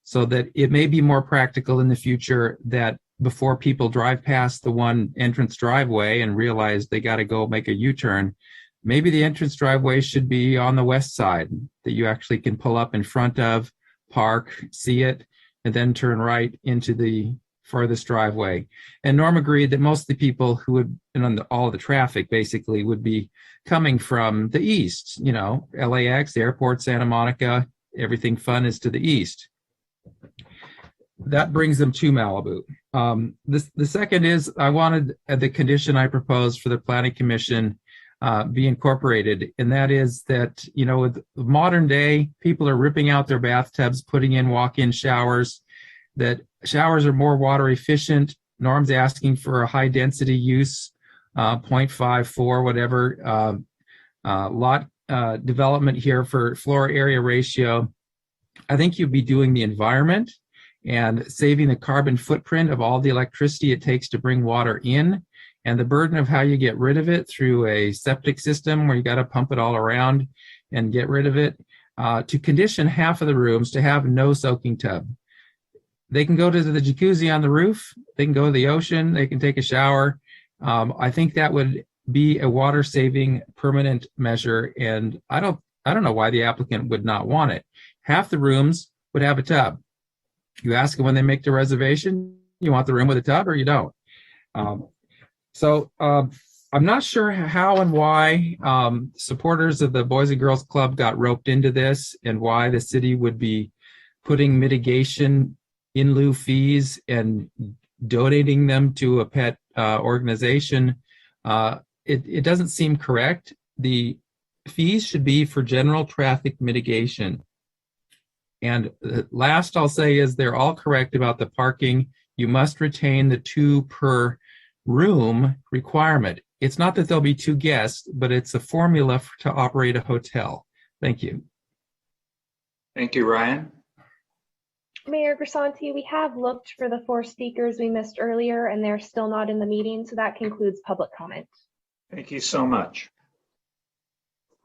so that it may be more practical in the future that before people drive past the one entrance driveway and realize they got to go make a U-turn, maybe the entrance driveway should be on the west side, that you actually can pull up in front of, park, see it, and then turn right into the farthest driveway. And Norm agreed that most of the people who would, and all of the traffic basically, would be coming from the east, LAX, airport, Santa Monica, everything fun is to the east. That brings them to Malibu. The second is I wanted the condition I proposed for the Planning Commission be incorporated, and that is that, with modern day, people are ripping out their bathtubs, putting in walk-in showers, that showers are more water efficient. Norm's asking for a high density use, 0.54, whatever, lot development here for floor area ratio. I think you'd be doing the environment and saving the carbon footprint of all the electricity it takes to bring water in and the burden of how you get rid of it through a septic system where you got to pump it all around and get rid of it, to condition half of the rooms to have no soaking tub. They can go to the jacuzzi on the roof, they can go to the ocean, they can take a shower. I think that would be a water-saving permanent measure, and I don't know why the applicant would not want it. Half the rooms would have a tub. You ask them when they make the reservation, you want the room with a tub or you don't. So I'm not sure how and why supporters of the Boys and Girls Club got roped into this, and why the city would be putting mitigation in lieu fees and donating them to a pet organization. It doesn't seem correct. The fees should be for general traffic mitigation. And last I'll say is they're all correct about the parking. You must retain the 2 per room requirement. It's not that there'll be 2 guests, but it's a formula to operate a hotel. Thank you. Thank you, Ryan. Mayor Grisanti, we have looked for the 4 speakers we missed earlier, and they're still not in the meeting, so that concludes public comment. Thank you so much.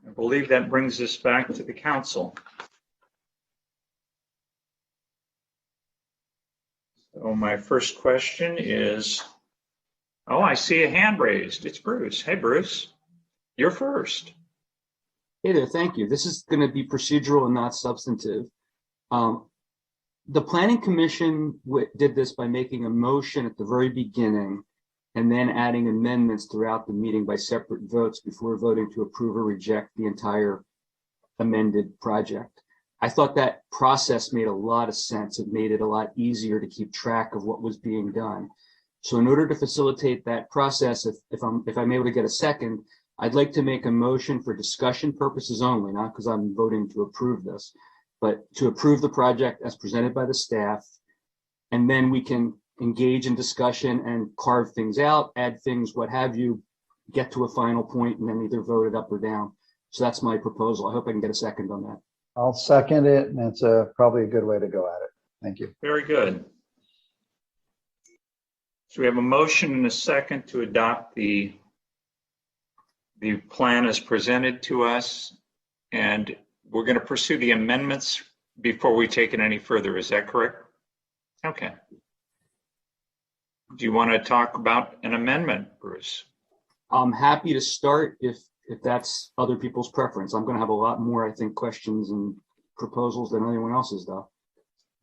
I believe that brings us back to the council. So my first question is, oh, I see a hand raised. It's Bruce. Hey, Bruce, you're first. Hey there, thank you. This is going to be procedural and not substantive. The Planning Commission did this by making a motion at the very beginning and then adding amendments throughout the meeting by separate votes before voting to approve or reject the entire amended project. I thought that process made a lot of sense. It made it a lot easier to keep track of what was being done. So in order to facilitate that process, if I'm able to get a second, I'd like to make a motion for discussion purposes only, not because I'm voting to approve this, but to approve the project as presented by the staff. And then we can engage in discussion and carve things out, add things, what have you, get to a final point, and then either vote it up or down. So that's my proposal. I hope I can get a second on that. I'll second it, and it's probably a good way to go at it. Thank you. Very good. So we have a motion and a second to adopt the plan as presented to us, and we're going to pursue the amendments before we take it any further. Is that correct? Okay. Do you want to talk about an amendment, Bruce? I'm happy to start if that's other people's preference. I'm going to have a lot more, I think, questions and proposals than anyone else's, though.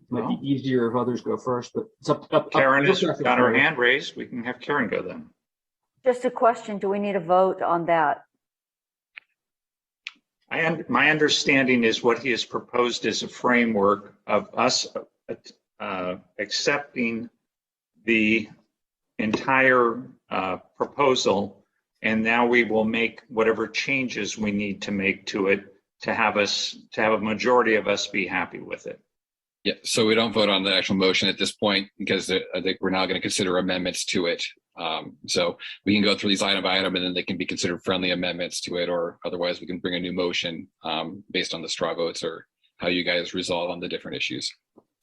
It might be easier if others go first, but it's up. Karen has got her hand raised. We can have Karen go then. Just a question. Do we need a vote on that? My understanding is what he has proposed is a framework of us accepting the entire proposal, and now we will make whatever changes we need to make to it to have a majority of us be happy with it. Yeah, so we don't vote on the actual motion at this point because I think we're now going to consider amendments to it. So we can go through these item by item, and then they can be considered friendly amendments to it, or otherwise we can bring a new motion based on the straw votes or how you guys resolve on the different issues.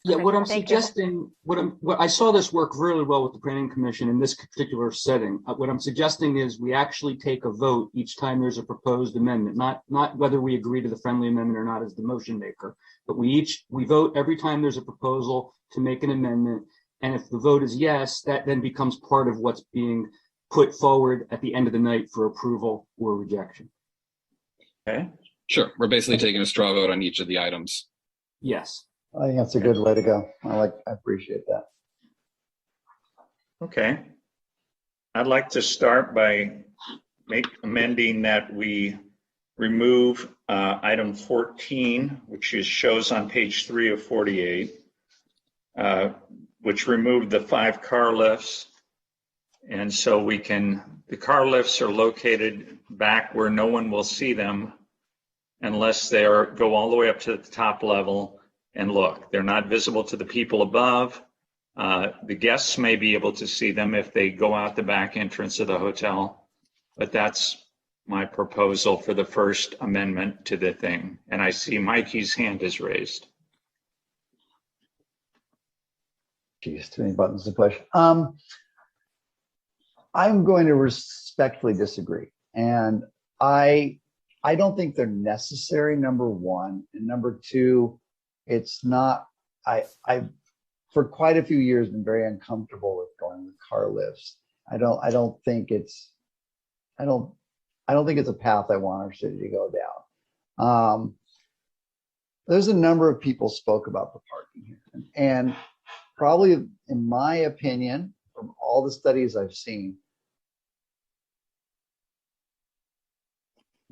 Yeah, what I'm suggesting, what I saw this work really well with the Planning Commission in this particular setting. What I'm suggesting is we actually take a vote each time there's a proposed amendment, not whether we agree to the friendly amendment or not as the motion maker, but we vote every time there's a proposal to make an amendment. And if the vote is yes, that then becomes part of what's being put forward at the end of the night for approval or rejection. Okay. Sure. We're basically taking a straw vote on each of the items. Yes. I think that's a good way to go. I appreciate that. Okay. I'd like to start by amending that we remove item 14, which shows on page 3 of 48, which removed the 5 car lifts. And so the car lifts are located back where no one will see them unless they go all the way up to the top level and look. They're not visible to the people above. The guests may be able to see them if they go out the back entrance of the hotel, but that's my proposal for the first amendment to the thing. And I see Mikey's hand is raised. Geez, too many buttons to push. I'm going to respectfully disagree. And I don't think they're necessary, number one. And number two, it's not, I've for quite a few years been very uncomfortable with going with car lifts. I don't think it's a path I want our city to go down. There's a number of people spoke about the parking here, and probably, in my opinion, from all the studies I've seen,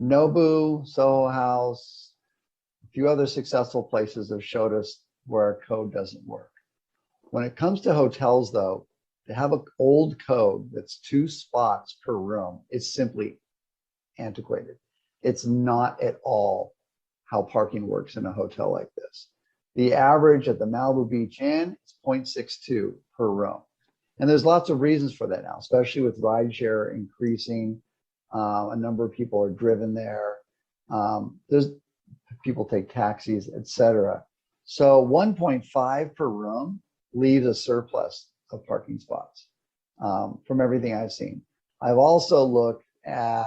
Nobu, Soho House, a few other successful places have showed us where our code doesn't work. When it comes to hotels, though, to have an old code that's 2 spots per room is simply antiquated. It's not at all how parking works in a hotel like this. The average at the Malibu Beach Inn is 0.62 per room. And there's lots of reasons for that now, especially with rideshare increasing. A number of people are driven there. There's people take taxis, etc. So 1.5 per room leaves a surplus of parking spots from everything I've seen. I've also looked at,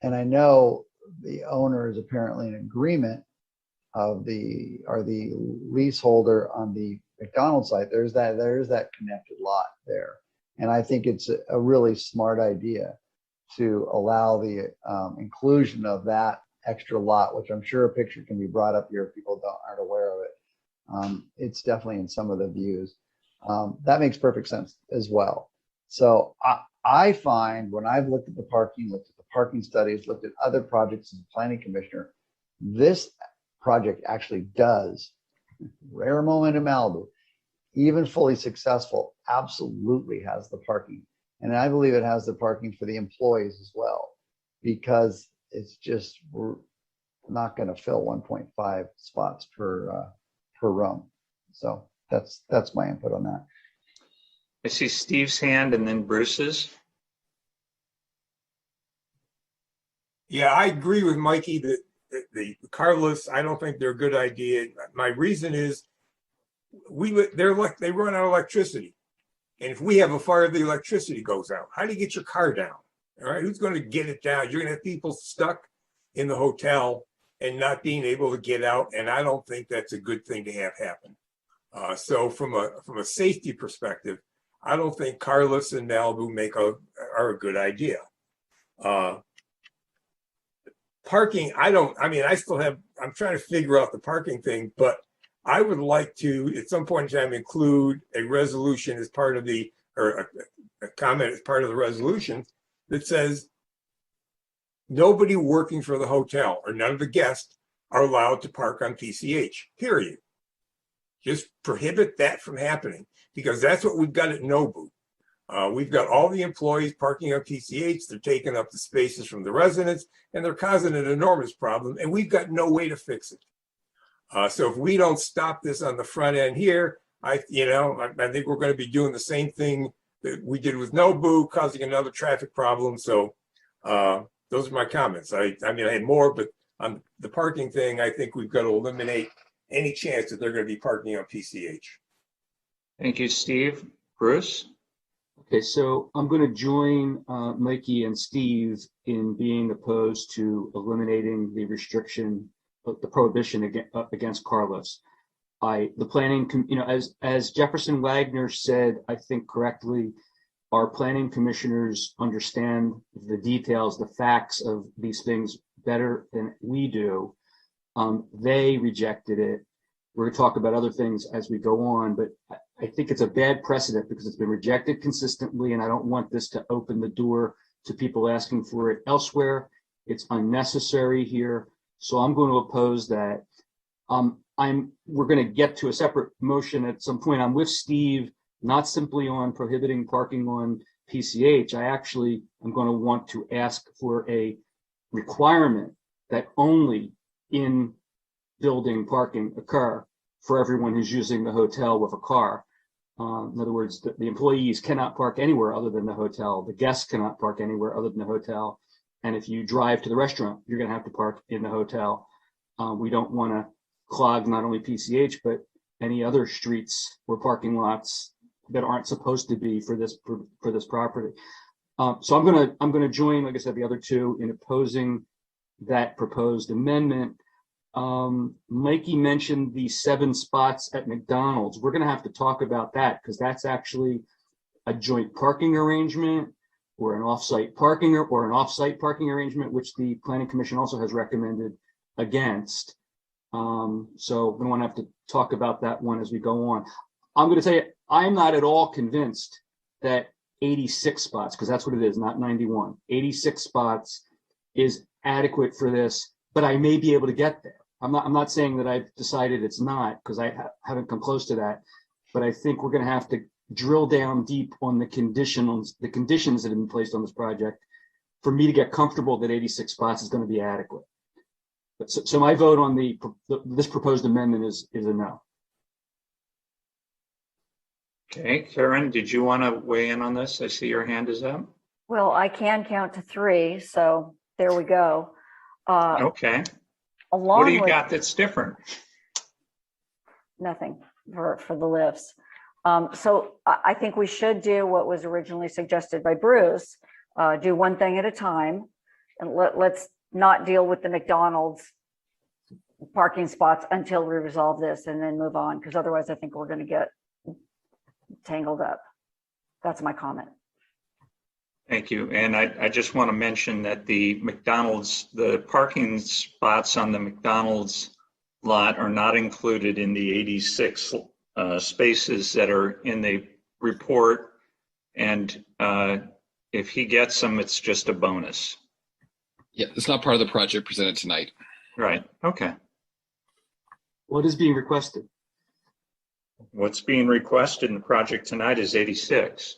and I know the owner is apparently in agreement of the leaseholder on the McDonald's site. There is that connected lot there, and I think it's a really smart idea to allow the inclusion of that extra lot, which I'm sure a picture can be brought up here if people aren't aware of it. It's definitely in some of the views. That makes perfect sense as well. So I find when I've looked at the parking studies, looked at other projects as a planning commissioner, this project actually does, rare moment in Malibu, even fully successful, absolutely has the parking. And I believe it has the parking for the employees as well, because it's just, we're not going to fill 1.5 spots per room. So that's my input on that. I see Steve's hand and then Bruce's. Yeah, I agree with Mikey that the car lifts, I don't think they're a good idea. My reason is they run out of electricity. And if we have a fire, the electricity goes out. How do you get your car down? All right, who's going to get it down? You're going to have people stuck in the hotel and not being able to get out. And I don't think that's a good thing to have happen. So from a safety perspective, I don't think car lifts in Malibu are a good idea. Parking, I'm trying to figure out the parking thing, but I would like to, at some point in time, include a resolution as part of or a comment as part of the resolution that says nobody working for the hotel or none of the guests are allowed to park on PCH, period. Just prohibit that from happening, because that's what we've got at Nobu. We've got all the employees parking on PCH. They're taking up the spaces from the residents, and they're causing an enormous problem, and we've got no way to fix it. So if we don't stop this on the front end here, I think we're going to be doing the same thing that we did with Nobu, causing another traffic problem. So those are my comments. I had more, but on the parking thing, I think we've got to eliminate any chance that they're going to be parking on PCH. Thank you, Steve. Bruce? Okay, so I'm going to join Mikey and Steve in being opposed to eliminating the restriction, the prohibition against car lifts. The planning, as Jefferson Wagner said, I think correctly, our planning commissioners understand the details, the facts of these things better than we do. They rejected it. We're going to talk about other things as we go on, but I think it's a bad precedent because it's been rejected consistently, and I don't want this to open the door to people asking for it elsewhere. It's unnecessary here, so I'm going to oppose that. We're going to get to a separate motion at some point. I'm with Steve, not simply on prohibiting parking on PCH. I actually am going to want to ask for a requirement that only in building parking occur for everyone who's using the hotel with a car. In other words, the employees cannot park anywhere other than the hotel. The guests cannot park anywhere other than the hotel. And if you drive to the restaurant, you're going to have to park in the hotel. We don't want to clog not only PCH, but any other streets or parking lots that aren't supposed to be for this property. So I'm gonna join, like I said, the other two in opposing that proposed amendment. Mikey mentioned the 7 spots at McDonald's. We're gonna have to talk about that because that's actually a joint parking arrangement or an off-site parking arrangement, which the Planning Commission also has recommended against. So we're going to have to talk about that one as we go on. I'm going to say I'm not at all convinced that 86 spots, because that's what it is, not 91. 86 spots is adequate for this, but I may be able to get there. I'm not saying that I've decided it's not, because I haven't come close to that, but I think we're going to have to drill down deep on the conditions that have been placed on this project for me to get comfortable that 86 spots is going to be adequate. So my vote on this proposed amendment is a no. Okay, Karen, did you want to weigh in on this? I see your hand is up. Well, I can count to 3, so there we go. Okay. Along what do you with got that's different? nothing for the lifts. So I think we should do what was originally suggested by Bruce, do one thing at a time, and let's not deal with the McDonald's parking spots until we resolve this and then move on, because otherwise I think we're going to get tangled up. That's my comment. Thank you. And I just want to mention that the parking spots on the McDonald's lot are not included in the 86 spaces that are in the report. And if he gets them, it's just a bonus. Yeah, it's not part of the project presented tonight. Right. Okay. What is being requested? What's being requested in the project tonight is 86.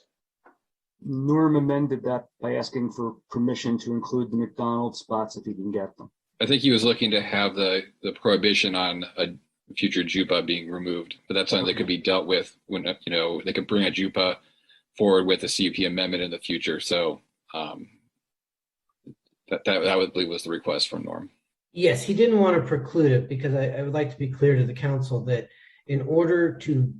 Norm amended that by asking for permission to include the McDonald's spots if he can get them. I think he was looking to have the prohibition on a future JUPA being removed, but that's something that could be dealt with when, they could bring a JUPA forward with a CUP amendment in the future. So that would believe was the request from Norm. Yes, he didn't want to preclude it because I would like to be clear to the council that in order to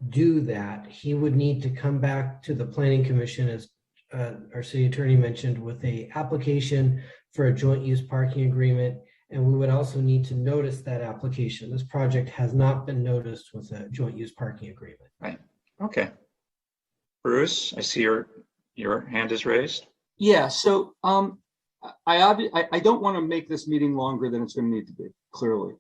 do that, he would need to come back to the Planning Commission, as our city attorney mentioned, with a application for a joint use parking agreement. And we would also need to notice that application. This project has not been noticed with a joint use parking agreement. Right. Okay. Bruce, I see your hand is raised. Yeah. So I don't want to make this meeting longer than it's going to need to be, clearly.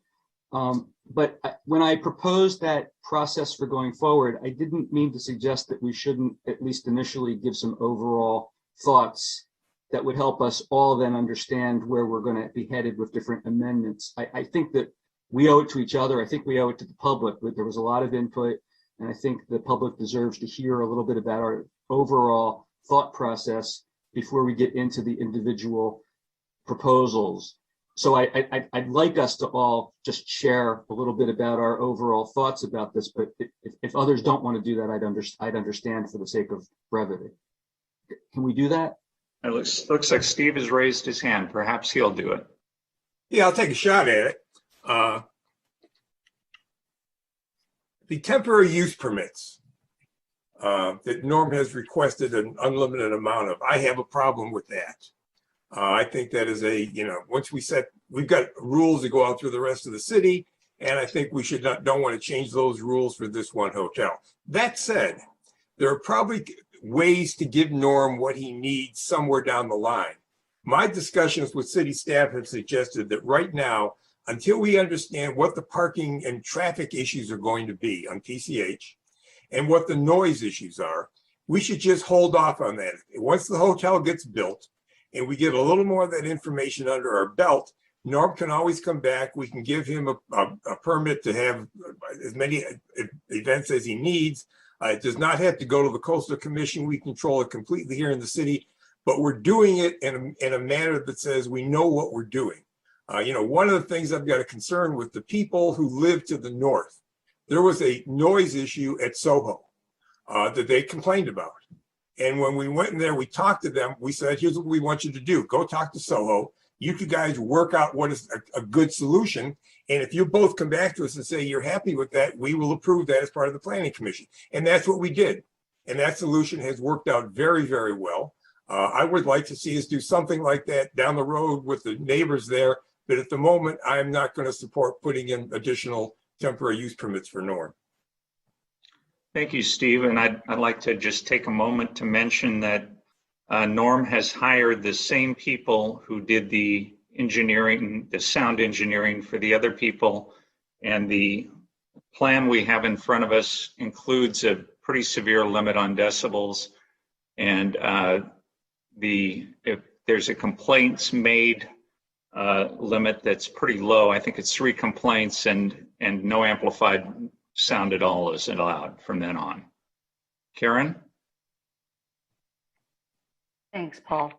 But when I proposed that process for going forward, I didn't mean to suggest that we shouldn't at least initially give some overall thoughts that would help us all then understand where we're going to be headed with different amendments. I think that we owe it to each other. I think we owe it to the public. But there was a lot of input, and I think the public deserves to hear a little bit about our overall thought process before we get into the individual proposals. So I'd like us to all just share a little bit about our overall thoughts about this, but if others don't want to do that, I'd understand for the sake of brevity. Can we do that? It looks like Steve has raised his hand. Perhaps he'll do it. Yeah, I'll take a shot at it. The temporary use permits that Norm has requested an unlimited amount of, I have a problem with that. I think that is once we've got rules that go out through the rest of the city, and I think we don't want to change those rules for this one hotel. That said, there are probably ways to give Norm what he needs somewhere down the line. My discussions with city staff have suggested that right now, until we understand what the parking and traffic issues are going to be on PCH and what the noise issues are, we should just hold off on that. Once the hotel gets built, and we get a little more of that information under our belt, Norm can always come back. We can give him a permit to have as many events as he needs. It does not have to go to the Coastal Commission. We control it completely here in the city, but we're doing it in a manner that says we know what we're doing. One of the things I've got a concern with the people who live to the north, there was a noise issue at Soho that they complained about. And when we went in there, we talked to them. We said, here's what we want you to do. Go talk to Soho. You two guys work out what is a good solution. And if you both come back to us and say you're happy with that, we will approve that as part of the Planning Commission. And that's what we did. and that solution has worked out very, very well. I would like to see us do something like that down the road with the neighbors there, but at the moment, I'm not going to support putting in additional temporary use permits for Norm. Thank you, Steve. And I'd like to just take a moment to mention that Norm has hired the same people who did the engineering, the sound engineering for the other people. And the plan we have in front of us includes a pretty severe limit on decibels. And if there's a complaints made limit that's pretty low, I think it's 3 complaints and no amplified sound at all is allowed from then on. Karen? Thanks, Paul.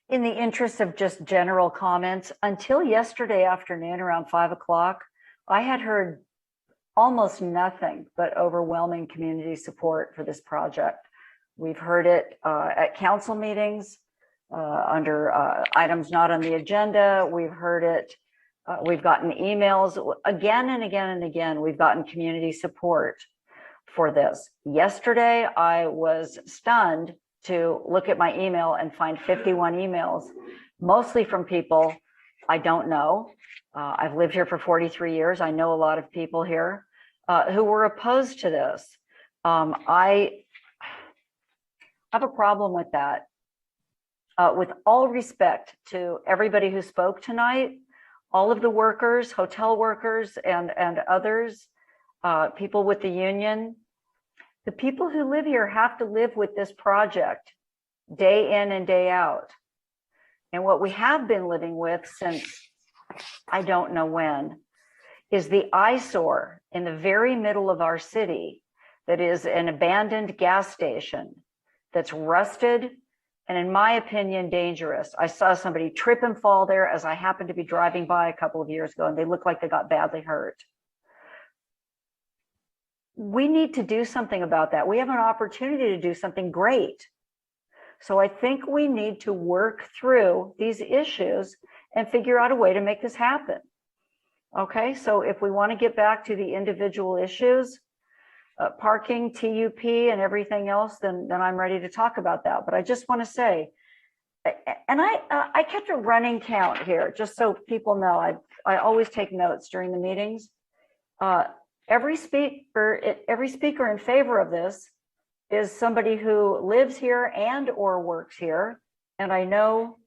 In the interest of just general comments, until yesterday afternoon around 5 o'clock, I had heard almost nothing but overwhelming community support for this project. We've heard it at council meetings, under items not on the agenda. We've heard it, we've gotten emails again and again and again. We've gotten community support for this. Yesterday, I was stunned to look at my email and find 51 emails, mostly from people I don't know. I've lived here for 43 years. I know a lot of people here who were opposed to this. I have a problem with that. With all respect to everybody who spoke tonight, all of the workers, hotel workers and others, people with the union, the people who live here have to live with this project day in and day out. And what we have been living with since I don't know when is the eyesore in the very middle of our city that is an abandoned gas station that's rusted and, in my opinion, dangerous. I saw somebody trip and fall there as I happened to be driving by a couple of years ago, and they looked like they got badly hurt. We need to do something about that. We have an opportunity to do something great. So I think we need to work through these issues and figure out a way to make this happen. Okay, so if we want to get back to the individual issues, parking, TUP, and everything else, then I'm ready to talk about that. But I just want to say, and I kept a running count here, just so people know. I always take notes during the meetings. Every speaker in favor of this is somebody who lives here and or works here, and I know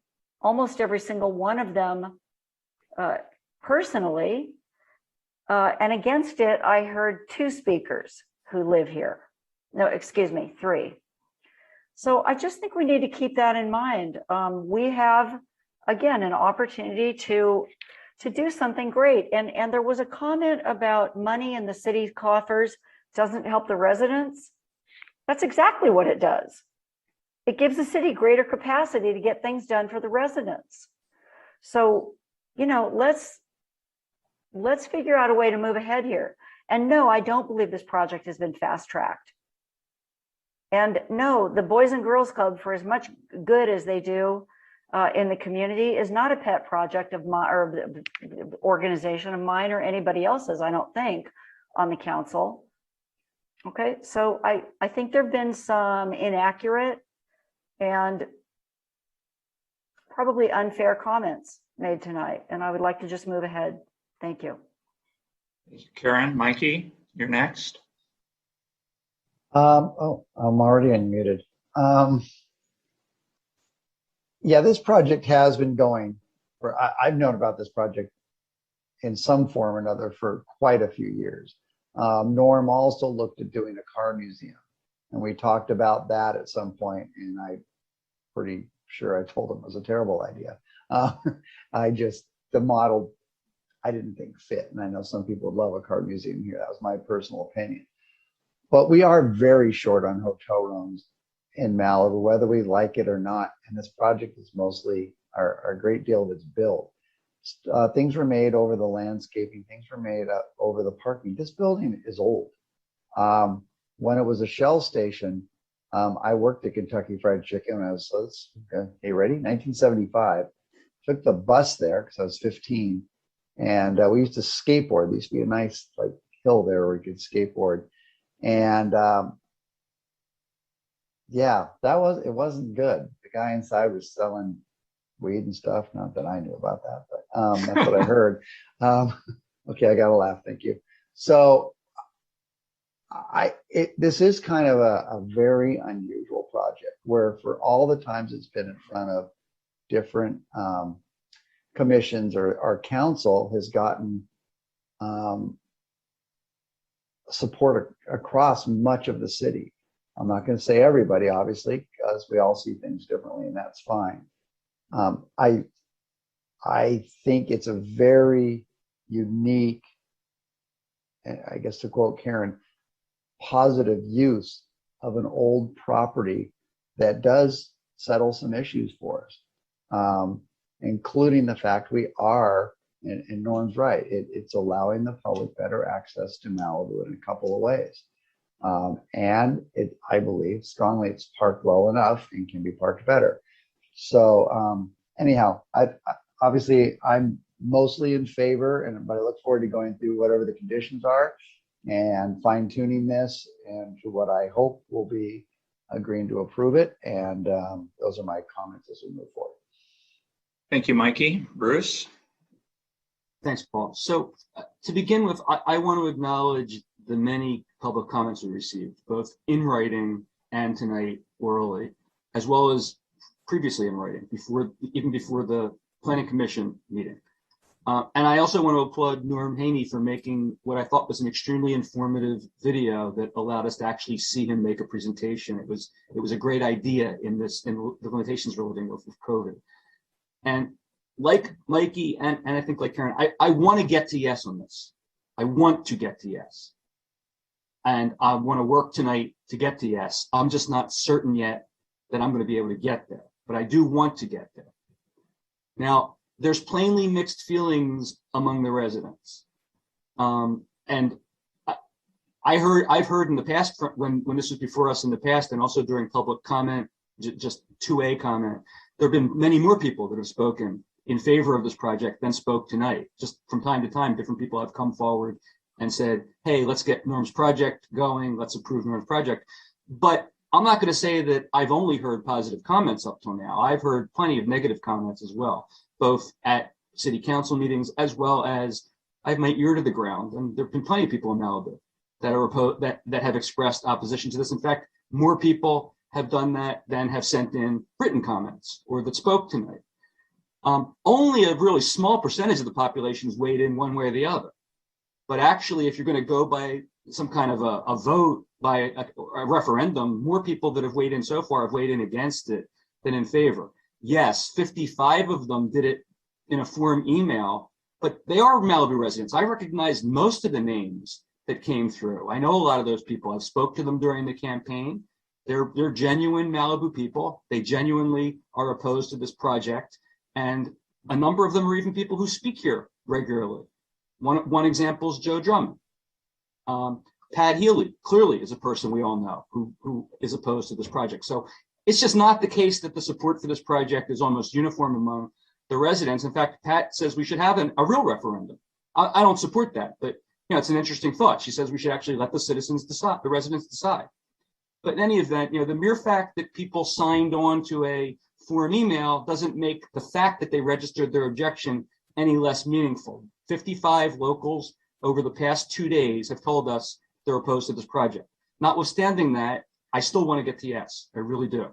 almost every single one of them personally. And against it, I heard 2 speakers who live here. No, excuse me, 3. So I just think we need to keep that in mind. We have, again, an opportunity to do something great. And there was a comment about money in the city's coffers doesn't help the residents. That's exactly what it does. It gives the city greater capacity to get things done for the residents. So, you know, let's figure out a way to move ahead here. And no, I don't believe this project has been fast-tracked. And no, the Boys and Girls Club, for as much good as they do in the community, is not a pet project of my or organization of mine or anybody else's, I don't think, on the council. Okay, so I think there have been some inaccurate and probably unfair comments made tonight, and I would like to just move ahead. Thank you. Karen, Mikey, you're next. Oh, I'm already unmuted. Yeah, this project has been going for, I've known about this project in some form or another for quite a few years. Norm also looked at doing a car museum, and we talked about that at some point, and I'm pretty sure I told him it was a terrible idea. The model I didn't think fit, and I know some people would love a car museum here. That was my personal opinion. But we are very short on hotel rooms in Malibu, whether we like it or not. And this project is mostly, a great deal of it's built. Things were made over the landscaping, things were made over the parking. This building is old. When it was a Shell station, I worked at Kentucky Fried Chicken when I was, okay, ready? 1975. Took the bus there because I was 15. And we used to skateboard. There used to be a nice like hill there where we could skateboard. And Yeah, it wasn't good. The guy inside was selling weed and stuff. Not that I knew about that, but that's what I heard. Okay, I got to laugh. Thank you. So this is kind of a very unusual project where for all the times it's been in front of different commissions or our council has gotten support across much of the city. I'm not going to say everybody, obviously, because we all see things differently, and that's fine. I think it's a very unique, and I guess to quote Karen, positive use of an old property that does settle some issues for us, including the fact we are, and Norm's right, it's allowing the public better access to Malibu in a couple of ways. And I believe strongly it's parked well enough and can be parked better. So anyhow, obviously I'm mostly in favor, but I look forward to going through whatever the conditions are and fine tuning this and to what I hope will be agreeing to approve it. And those are my comments as we move forward. Thank you, Mikey. Bruce? Thanks, Paul. So to begin with, I want to acknowledge the many public comments we received, both in writing and tonight orally, as well as previously in writing, even before the Planning Commission meeting. And I also want to applaud Norm Haney for making what I thought was an extremely informative video that allowed us to actually see him make a presentation. It was a great idea in the limitations we're living with COVID. And like Mikey and I think like Karen, I want to get to yes on this. I want to get to yes. And I want to work tonight to get to yes. I'm just not certain yet that I'm going to be able to get there, but I do want to get there. Now, there's plainly mixed feelings among the residents. And I've heard in the past when this was before us in the past, and also during public comment, just 2A comment, there have been many more people that have spoken in favor of this project than spoke tonight. Just from time to time, different people have come forward and said, hey, let's get Norm's project going. Let's approve Norm's project. But I'm not going to say that I've only heard positive comments up till now. I've heard plenty of negative comments as well, both at city council meetings as well as I have my ear to the ground. And there have been plenty of people in Malibu that are that have expressed opposition to this. In fact, more people have done that than have sent in written comments or that spoke tonight. Only a really small percentage of the population has weighed in one way or the other. But actually, if you're going to go by some kind of a vote, by a referendum, more people that have weighed in so far have weighed in against it than in favor. Yes, 55 of them did it in a form email, but they are Malibu residents. I recognize most of the names that came through. I know a lot of those people. I've spoke to them during the campaign. They're genuine Malibu people. They genuinely are opposed to this project. And a number of them are even people who speak here regularly. One example is Joe Drummond. Pat Healy clearly is a person we all know who is opposed to this project. So it's just not the case that the support for this project is almost uniform among the residents. In fact, Pat says we should have a real referendum. I don't support that, but it's an interesting thought. She says we should actually let the citizens decide, the residents decide. But in any event, the mere fact that people signed on to a form email doesn't make the fact that they registered their objection any less meaningful. 55 locals over the past 2 days have told us they're opposed to this project. Notwithstanding that, I still want to get to yes. I really do.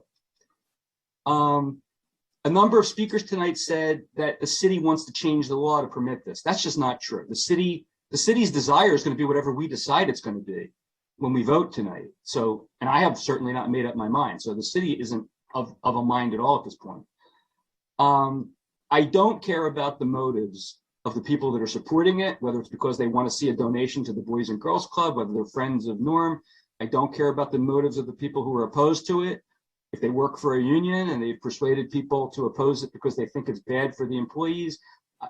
A number of speakers tonight said that the city wants to change the law to permit this. That's just not true. The city's desire is going to be whatever we decide it's going to be when we vote tonight. So, and I have certainly not made up my mind. So the city isn't of a mind at all at this point. I don't care about the motives of the people that are supporting it, whether it's because they want to see a donation to the Boys and Girls Club, whether they're friends of Norm. I don't care about the motives of the people who are opposed to it. If they work for a union and they've persuaded people to oppose it because they think it's bad for the employees,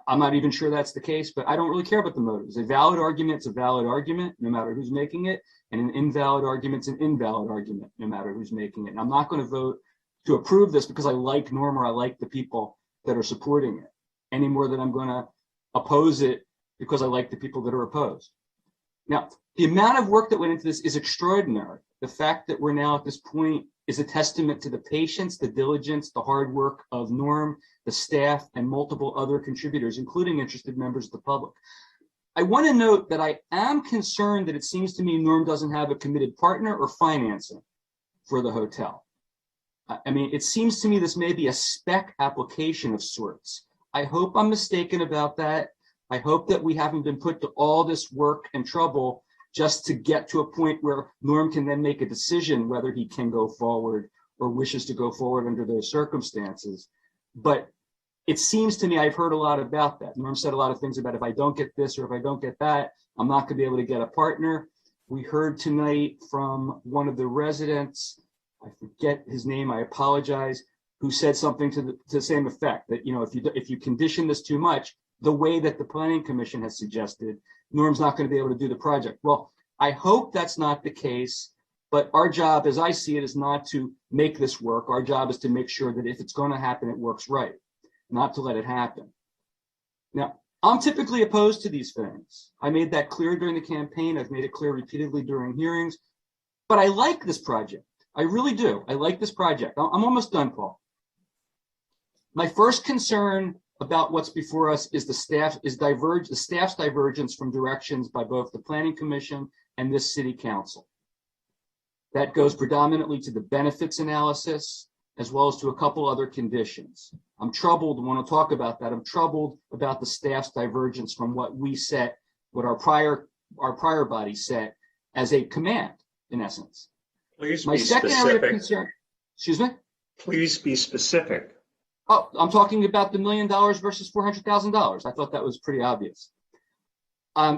I'm not even sure that's the case, but I don't really care about the motives. A valid argument's a valid argument, no matter who's making it, and an invalid argument's an invalid argument, no matter who's making it. And I'm not going to vote to approve this because I like Norm or I like the people that are supporting it, any more than I'm going to oppose it because I like the people that are opposed. Now, the amount of work that went into this is extraordinary. The fact that we're now at this point is a testament to the patience, the diligence, the hard work of Norm, the staff, and multiple other contributors, including interested members of the public. I want to note that I am concerned that it seems to me Norm doesn't have a committed partner or financing for the hotel. I mean, it seems to me this may be a spec application of sorts. I hope I'm mistaken about that. I hope that we haven't been put to all this work and trouble just to get to a point where Norm can then make a decision whether he can go forward or wishes to go forward under those circumstances. But it seems to me I've heard a lot about that. Norm said a lot of things about if I don't get this or if I don't get that, I'm not going to be able to get a partner. We heard tonight from one of the residents, I forget his name, I apologize, who said something to the same effect that, you know, if you condition this too much, the way that the Planning Commission has suggested, Norm's not going to be able to do the project. Well, I hope that's not the case, but our job, as I see it, is not to make this work. Our job is to make sure that if it's going to happen, it works right, not to let it happen. Now, I'm typically opposed to these things. I made that clear during the campaign. I've made it clear repeatedly during hearings, but I like this project. I really do. I like this project. I'm almost done, Paul. My first concern about what's before us is the staff's divergence from directions by both the Planning Commission and this City Council. That goes predominantly to the benefits analysis, as well as to a couple other conditions. I'm troubled, I want to talk about that. I'm troubled about the staff's divergence from what we set, what our prior body set as a command, in essence. Please My be second area of specific. concern, excuse me? Please be specific. Oh, I'm talking about the $1 million versus $400,000. I thought that was pretty obvious.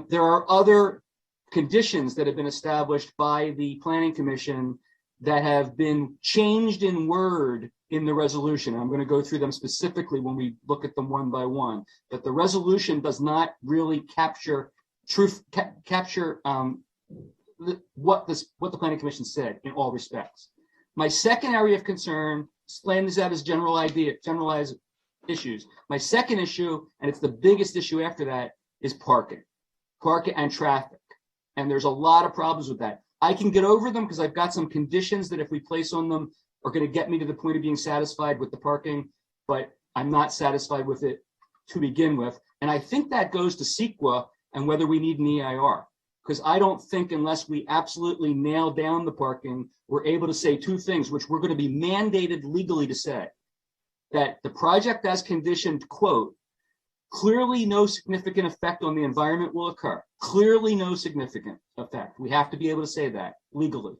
There are other conditions that have been established by the Planning Commission that have been changed in word in the resolution. I'm going to go through them specifically when we look at them one by one. But the resolution does not really capture what the Planning Commission said in all respects. My second area of concern, explain this out as generalized issues. My second issue, and it's the biggest issue after that, is parking and traffic. And there's a lot of problems with that. I can get over them because I've got some conditions that if we place on them are going to get me to the point of being satisfied with the parking, but I'm not satisfied with it to begin with. And I think that goes to CEQA and whether we need an EIR. Because I don't think unless we absolutely nail down the parking, we're able to say two things, which we're going to be mandated legally to say. That the project as conditioned, quote, clearly no significant effect on the environment will occur. Clearly no significant effect. We have to be able to say that legally.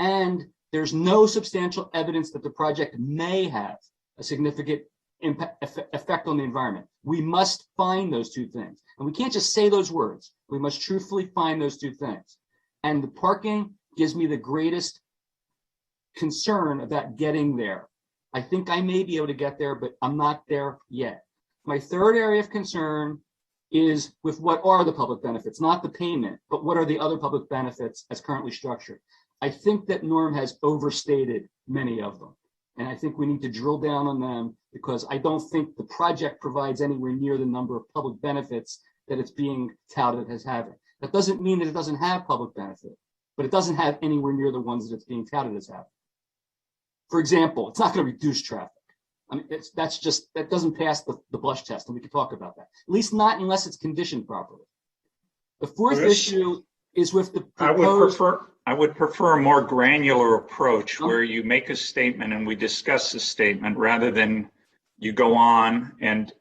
And there's no substantial evidence that the project may have a significant effect on the environment. We must find those two things. And we can't just say those words. We must truthfully find those two things. And the parking gives me the greatest concern about getting there. I think I may be able to get there, but I'm not there yet. My third area of concern is with what are the public benefits, not the payment, but what are the other public benefits as currently structured. I think that Norm has overstated many of them. And I think we need to drill down on them because I don't think the project provides anywhere near the number of public benefits that it's being touted as having. That doesn't mean that it doesn't have public benefit, but it doesn't have anywhere near the ones that it's being touted as having. For example, it's not going to reduce traffic. I mean, that doesn't pass the blush test, and we can talk about that. At least not unless it's conditioned properly. The fourth issue is with the proposed... I would prefer a more granular approach where you make a statement and we discuss the statement rather than you go on and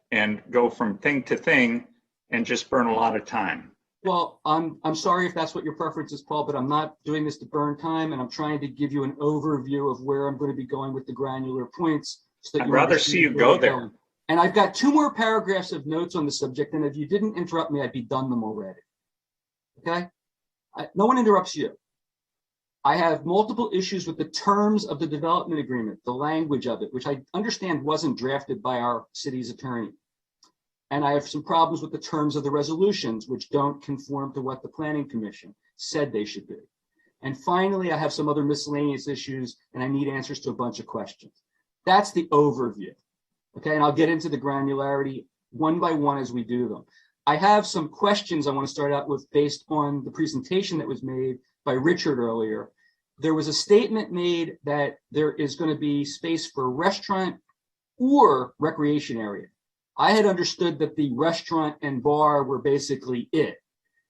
go from thing to thing and just burn a lot of time. Well, I'm sorry if that's what your preference is, Paul, but I'm not doing this to burn time, and I'm trying to give you an overview of where I'm going to be going with the granular points. So that I'd rather see you go there. And I've got 2 more paragraphs of notes on the subject, and if you didn't interrupt me, I'd be done them already. Okay? No one interrupts you. I have multiple issues with the terms of the development agreement, the language of it, which I understand wasn't drafted by our city's attorney. And I have some problems with the terms of the resolutions, which don't conform to what the Planning Commission said they should be. And finally, I have some other miscellaneous issues, and I need answers to a bunch of questions. That's the overview. Okay, and I'll get into the granularity one by one as we do them. I have some questions I want to start out with based on the presentation that was made by Richard earlier. there was a statement made that there is going to be space for restaurant or recreation area. I had understood that the restaurant and bar were basically it,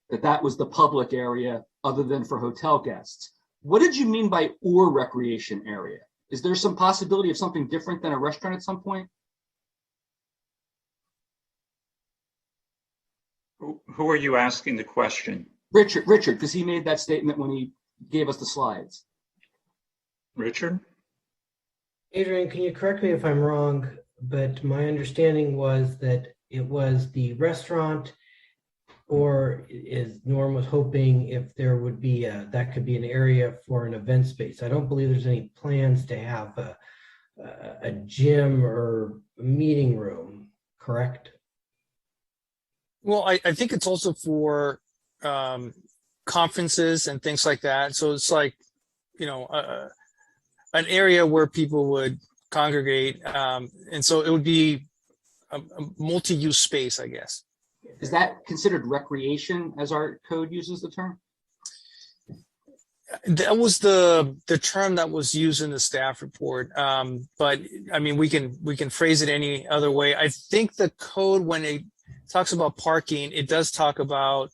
that was the public area other than for hotel guests. What did you mean by or recreation area? Is there some possibility of something different than a restaurant at some point? Who are you asking the question? Richard, because he made that statement when he gave us the slides. Richard? Adrian, can you correct me if I'm wrong, but my understanding was that it was the restaurant, or as Norm was hoping, if there would be that could be an area for an event space. I don't believe there's any plans to have a gym or a meeting room, correct? Well, I think it's also for conferences and things like that. So it's like, an area where people would congregate. And so it would be a multi-use space, I guess. Is that considered recreation as our code uses the term? That was the term that was used in the staff report. But I mean, we can phrase it any other way. I think the code, when it talks about parking, it does talk about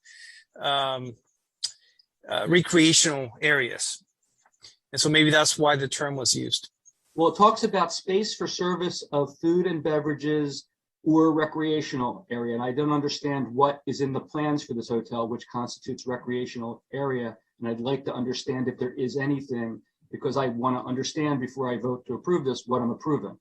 recreational areas. And so maybe that's why the term was used. Well, it talks about space for service of food and beverages or recreational area. And I don't understand what is in the plans for this hotel, which constitutes recreational area. And I'd like to understand if there is anything, because I want to understand before I vote to approve this, what I'm approving.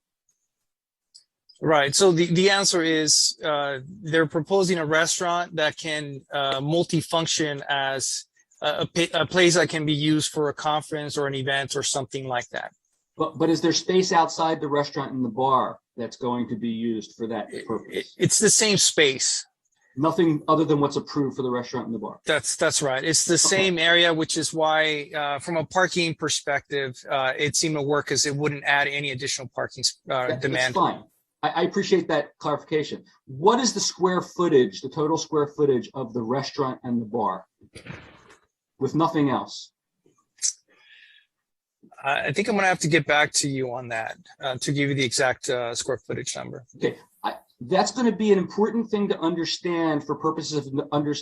Right. So the answer is they're proposing a restaurant that can multi-function as a place that can be used for a conference or an event or something like that. But is there space outside the restaurant and the bar that's going to be used for that purpose? It's the same space. Nothing other than what's approved for the restaurant and the bar. That's right. It's the same area, which is why, from a parking perspective, it seemed to work, because it wouldn't add any additional parking demand. That's fine. I appreciate that clarification. What is the square footage, the total square footage of the restaurant and the bar, with nothing else? I think I'm going to have to get back to you on that to give you the exact square footage number. Okay, that's going to be an important thing to understand for purposes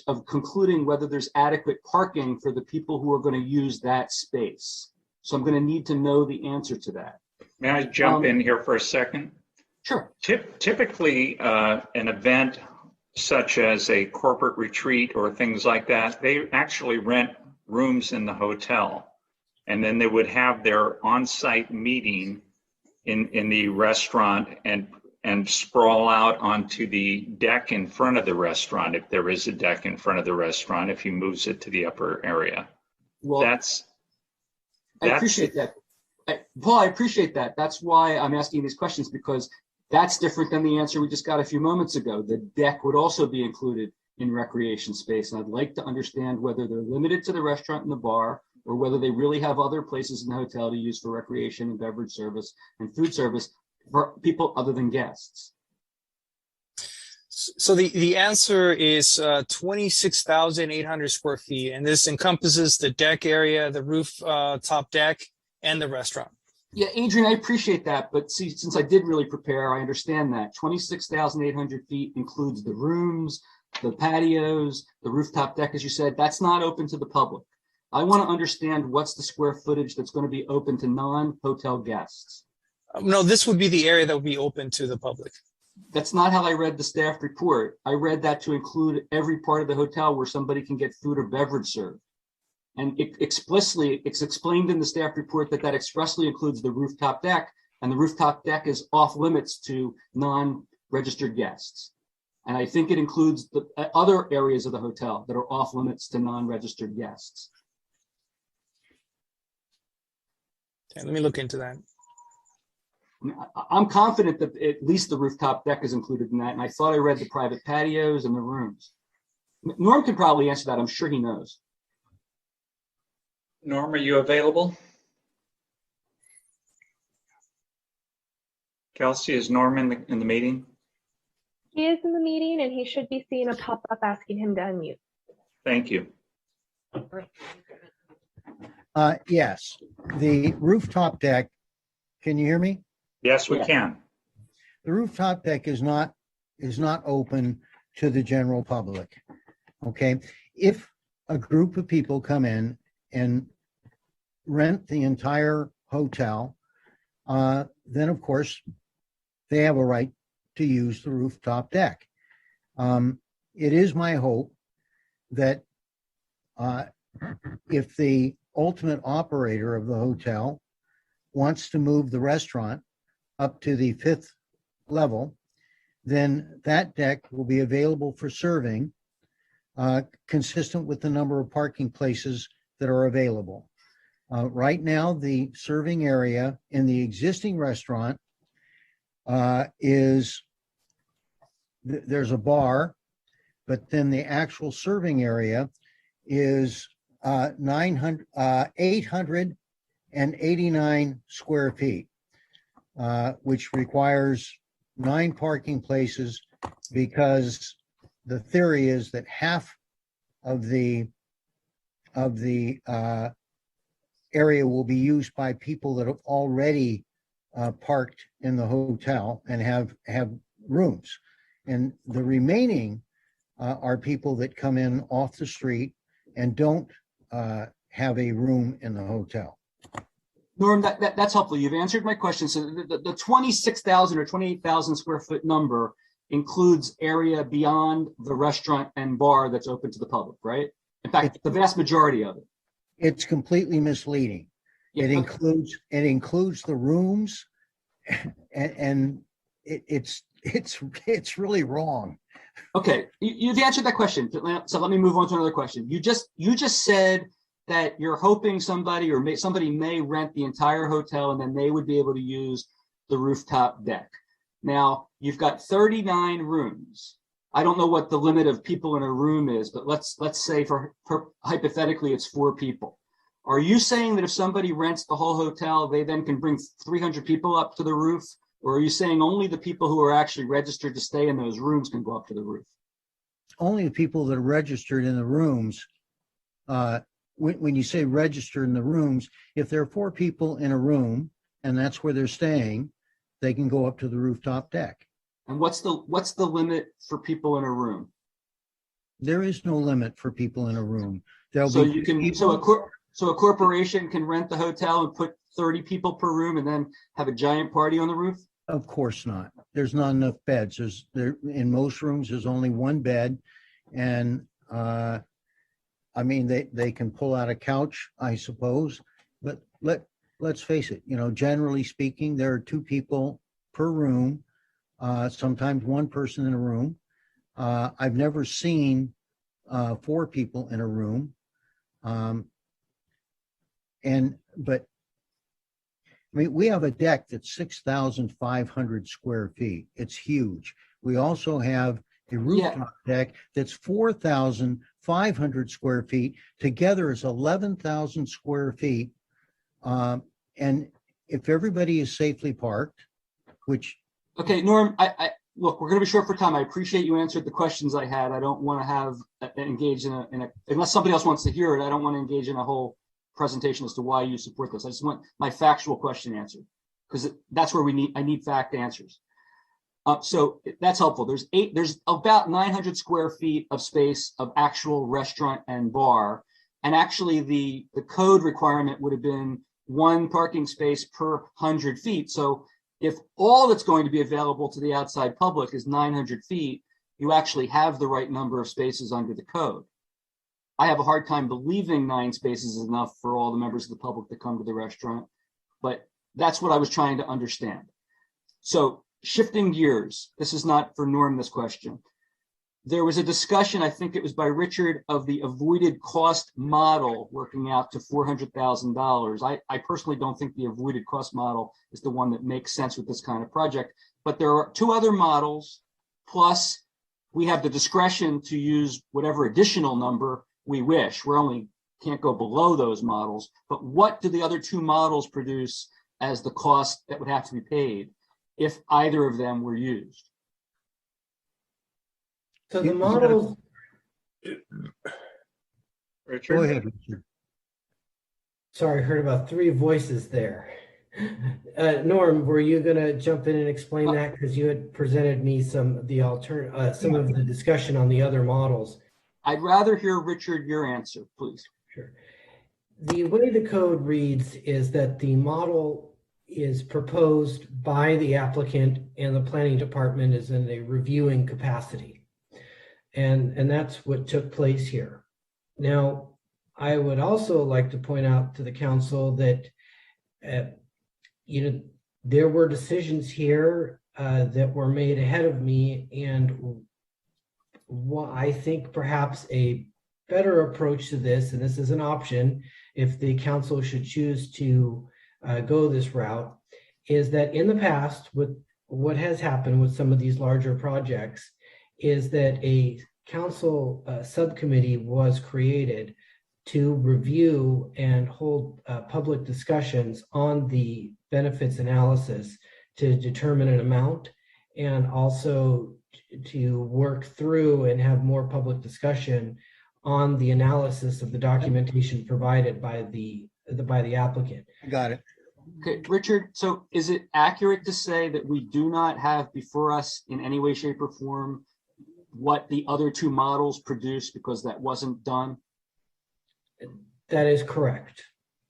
of concluding whether there's adequate parking for the people who are going to use that space. So I'm going to need to know the answer to that. May I jump in here for a second? Sure. Typically, an event such as a corporate retreat or things like that, they actually rent rooms in the hotel, and then they would have their on-site meeting in the restaurant and sprawl out onto the deck in front of the restaurant, if there is a deck in front of the restaurant, if he moves it to the upper area. Well, I appreciate that. Paul, I appreciate that. That's why I'm asking these questions, because that's different than the answer we just got a few moments ago. The deck would also be included in recreation space. And I'd like to understand whether they're limited to the restaurant and the bar, or whether they really have other places in the hotel to use for recreation and beverage service and food service for people other than guests. So the answer is 26,800 square feet. And this encompasses the deck area, the roof top deck, and the restaurant. Yeah, Adrian, I appreciate that. But see, since I did really prepare, I understand that 26,800 feet includes the rooms, the patios, the rooftop deck, as you said. That's not open to the public. I want to understand what's the square footage that's going to be open to non-hotel guests. No, this would be the area that would be open to the public. That's not how I read the staff report. I read that to include every part of the hotel where somebody can get food or beverage served. And it's explained in the staff report that expressly includes the rooftop deck, and the rooftop deck is off limits to non-registered guests. And I think it includes the other areas of the hotel that are off limits to non-registered guests. Okay, let me look into that. I'm confident that at least the rooftop deck is included in that. And I thought I read the private patios and the rooms. Norm can probably answer that. I'm sure he knows. Norm, are you available? Kelsey, is Norm in the meeting? He is in the meeting, and he should be seeing a pop-up asking him to unmute. Thank you. Yes. the rooftop deck, can you hear me? Yes, we can. The rooftop deck is not open to the general public. Okay. If a group of people come in and rent the entire hotel, then of course they have a right to use the rooftop deck. It is my hope that if the ultimate operator of the hotel wants to move the restaurant up to the 5th level, then that deck will be available for serving, consistent with the number of parking places that are available. Right now, the serving area in the existing restaurant is, there's a bar, but then the actual serving area is 889 square feet, which requires 9 parking places, because the theory is that half of the area will be used by people that have already parked in the hotel and have rooms, and the remaining are people that come in off the street and don't have a room in the hotel. Norm, that's helpful. You've answered my question. So the 26,000 or 28,000 square foot number includes area beyond the restaurant and bar that's open to the public, right? In fact, the vast majority of it. It's completely misleading. Yeah, it includes the rooms, and it's really wrong. Okay, you've answered that question. So let me move on to another question. You just said that you're hoping somebody may rent the entire hotel and then they would be able to use the rooftop deck. Now, you've got 39 rooms. I don't know what the limit of people in a room is, but let's say for hypothetically it's 4 people. Are you saying that if somebody rents the whole hotel, they then can bring 300 people up to the roof? Or are you saying only the people who are actually registered to stay in those rooms can go up to the roof? Only the people that are registered in the rooms. When you say registered in the rooms, if there are 4 people in a room and that's where they're staying, they can go up to the rooftop deck. And what's the limit for people in a room? There is no limit for people in a room. So a corporation can rent the hotel and put 30 people per room and then have a giant party on the roof? Of course not. There's not enough beds. In most rooms, there's only 1 bed, and I mean, they can pull out a couch, I suppose, but let's face it, generally speaking, there are 2 people per room, sometimes 1 person in a room. I've never seen 4 people in a room. But I mean, we have a deck that's 6,500 square feet. It's huge. We also have a rooftop deck that's 4,500 square feet. Together is 11,000 square feet. And if everybody is safely parked, which... Okay, Norm, I look, we're going to be short for time. I appreciate you answered the questions I had. I don't want to engage in a, unless somebody else wants to hear it, I don't want to engage in a whole presentation as to why you support this. I just want my factual question answered, because that's where I need fact answers. So that's helpful. There's about 900 square feet of space of actual restaurant and bar. And actually the code requirement would have been 1 parking space per 100 feet. So if all that's going to be available to the outside public is 900 feet, you actually have the right number of spaces under the code. I have a hard time believing 9 spaces is enough for all the members of the public that come to the restaurant, but that's what I was trying to understand. So shifting gears, this is not for Norm, this question. There was a discussion, I think it was by Richard, of the avoided cost model working out to $400,000. I personally don't think the avoided cost model is the one that makes sense with this kind of project, but there are 2 other models, plus we have the discretion to use whatever additional number we wish. We only can't go below those models, but what do the other 2 models produce as the cost that would have to be paid if either of them were used? So the models. Richard? Go ahead, Richard. Sorry, I heard about three voices there. Norm, were you going to jump in and explain that? Because you had presented me some of the discussion on the other models. I'd rather hear, Richard, your answer, please. Sure. The way the code reads is that the model is proposed by the applicant and the planning department is in a reviewing capacity. And that's what took place here. Now, I would also like to point out to the council that there were decisions here that were made ahead of me, and I think perhaps a better approach to this, and this is an option if the council should choose to go this route, is that in the past, with what has happened with some of these larger projects, is that a council subcommittee was created to review and hold public discussions on the benefits analysis to determine an amount, and also to work through and have more public discussion on the analysis of the documentation provided by the applicant. Got it. Okay, Richard, so is it accurate to say that we do not have before us in any way, shape, or form what the other two models produced because that wasn't done? That is correct.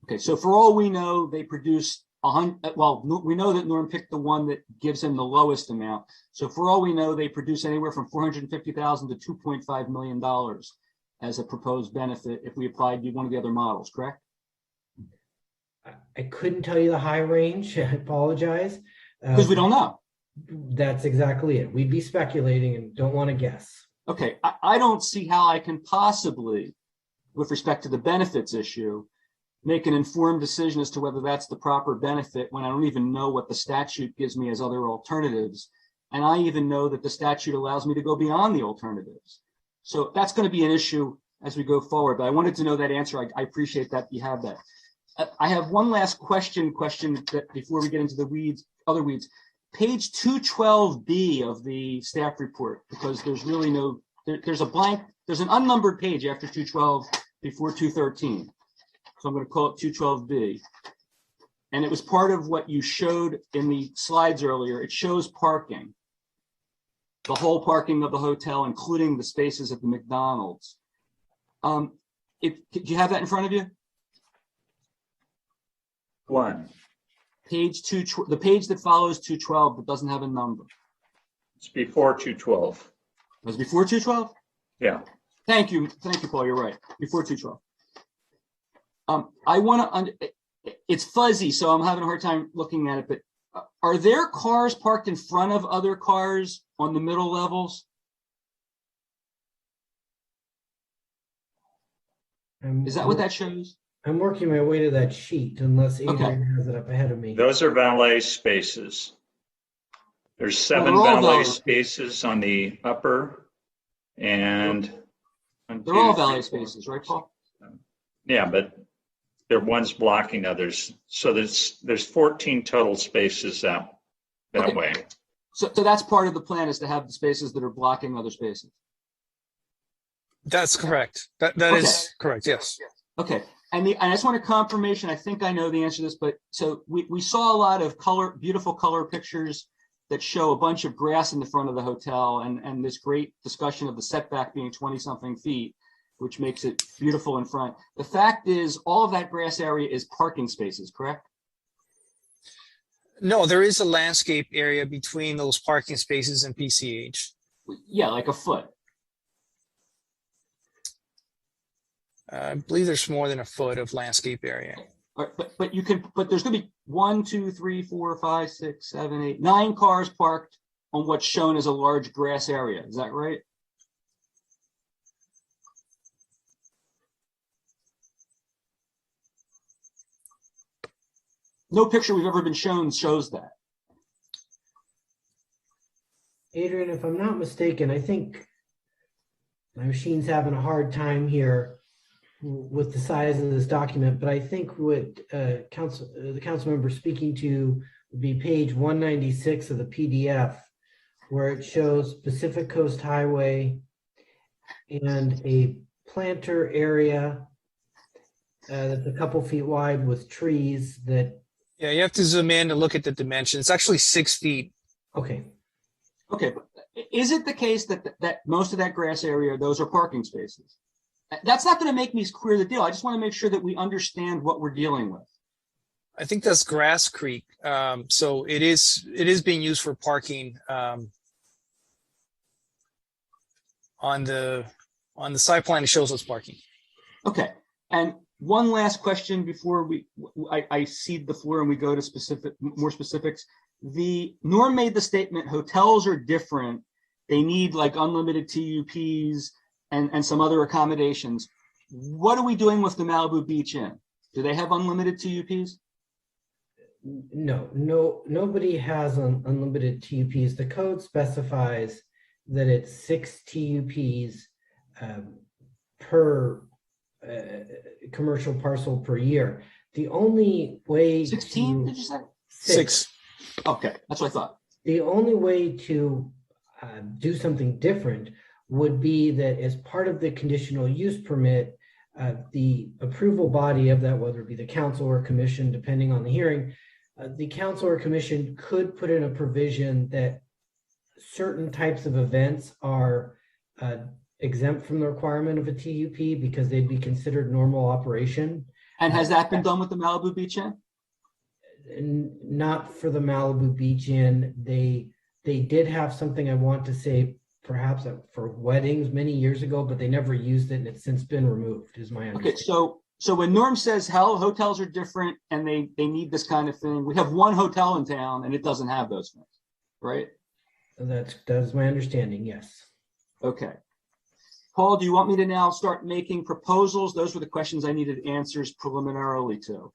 Okay, so for all we know, they produced we know that Norm picked the one that gives him the lowest amount. So for all we know, they produce anywhere from $450,000 to $2.5 million as a proposed benefit if we applied one of the other models, correct? I couldn't tell you the high range. I apologize. Because we don't know. That's exactly it. We'd be speculating and don't want to guess. Okay, I don't see how I can possibly, with respect to the benefits issue, make an informed decision as to whether that's the proper benefit when I don't even know what the statute gives me as other alternatives. And I even know that the statute allows me to go beyond the alternatives. So that's going to be an issue as we go forward. But I wanted to know that answer. I appreciate that you have that. I have one last question that before we get into the other weeds. Page 212B of the staff report, because there's really there's an unnumbered page after 212 before 213. So I'm going to call it 212B. And it was part of what you showed in the slides earlier. It shows parking, the whole parking of the hotel, including the spaces at the McDonald's. Do you have that in front of you? One. Page 2, the page that follows 212 but doesn't have a number. It's before 212. It was before 212? Yeah. Thank you, Paul. You're right. Before 212. I want to. It's fuzzy, so I'm having a hard time looking at it. But are there cars parked in front of other cars on the middle levels? Is that what that shows? I'm working my way to that sheet, unless Adrian has it up ahead of me. Those are valet spaces. There's 7 valet spaces on the upper, and they're all valet spaces, right, Paul? Yeah, but one's blocking others. So there's 14 total spaces that way. So that's part of the plan, is to have the spaces that are blocking other spaces. That's correct. That is correct. Yes. Okay. And I just want a confirmation. I think I know the answer to this, but so we saw a lot of beautiful color pictures that show a bunch of grass in the front of the hotel, and this great discussion of the setback being 20-something feet, which makes it beautiful in front. The fact is, all of that grass area is parking spaces, correct? No, there is a landscape area between those parking spaces and PCH. Yeah, like a foot. I believe there's more than a foot of landscape area. But there's going to be 1, 2, 3, 4, 5, 6, 7, 8, 9 cars parked on what's shown as a large grass area. Is that right? No picture we've ever been shown shows that. Adrian, if I'm not mistaken, I think my machine's having a hard time here with the size of this document, but I think what the council member speaking to would be page 196 of the PDF, where it shows Pacific Coast Highway and a planter area that's a couple feet wide with trees that. Yeah, you have to zoom in to look at the dimension. It's actually 6 feet. Okay. Okay, but is it the case that most of that grass area, those are parking spaces? That's not going to make me clear the deal. I just want to make sure that we understand what we're dealing with. I think that's Grass Creek. So it is being used for parking. On the site plan, it shows us parking. Okay, and one last question before I cede the floor and we go to more specifics. The Norm made the statement, hotels are different. They need like unlimited TUPs and some other accommodations. What are we doing with the Malibu Beach Inn? Do they have unlimited TUPs? No, nobody has unlimited TUPs. The code specifies that it's 6 TUPs per commercial parcel per year. The only way 16, did you say? 6. Okay, that's what I thought. The only way to do something different would be that as part of the conditional use permit, the approval body of that, whether it be the council or commission, depending on the hearing, the council or commission could put in a provision that certain types of events are exempt from the requirement of a TUP because they'd be considered normal operation. And has that been done with the Malibu Beach Inn? Not for the Malibu Beach Inn. They did have something, I want to say, perhaps for weddings many years ago, but they never used it, and it's since been removed, is my understanding. Okay, so when Norm says hotels are different and they need this kind of thing, we have one hotel in town and it doesn't have those things, right? That's my understanding, yes. Okay. Paul, do you want me to now start making proposals? Those were the questions I needed answers preliminarily to.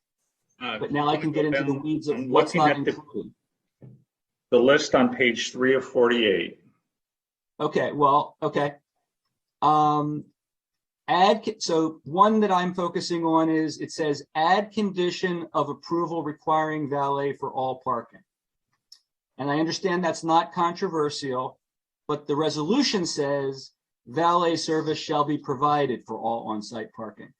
But now I can get into the weeds of what's not included. The list on page 3 of 48. Okay, well, okay. So one that I'm focusing on is it says add condition of approval requiring valet for all parking. And I understand that's not controversial, but the resolution says valet service shall be provided for all on-site parking.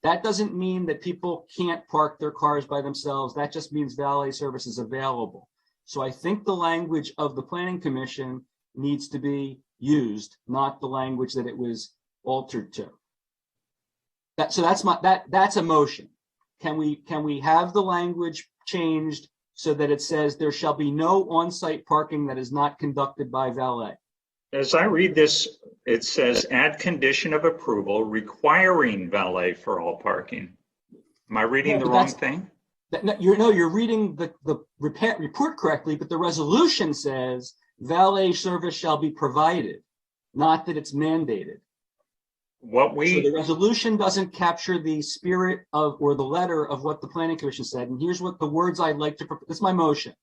That doesn't mean that people can't park their cars by themselves. That just means valet service is available. So I think the language of the Planning Commission needs to be used, not the language that it was altered to. That's a motion. Can we have the language changed so that it says there shall be no on-site parking that is not conducted by valet? As I read this, it says add condition of approval requiring valet for all parking. Am I reading the wrong thing? You're reading the report correctly, but the resolution says valet service shall be provided, not that it's mandated. So the resolution doesn't capture the spirit of or the letter of what the Planning Commission said. And here's what the words I'd like to propose. This is my motion.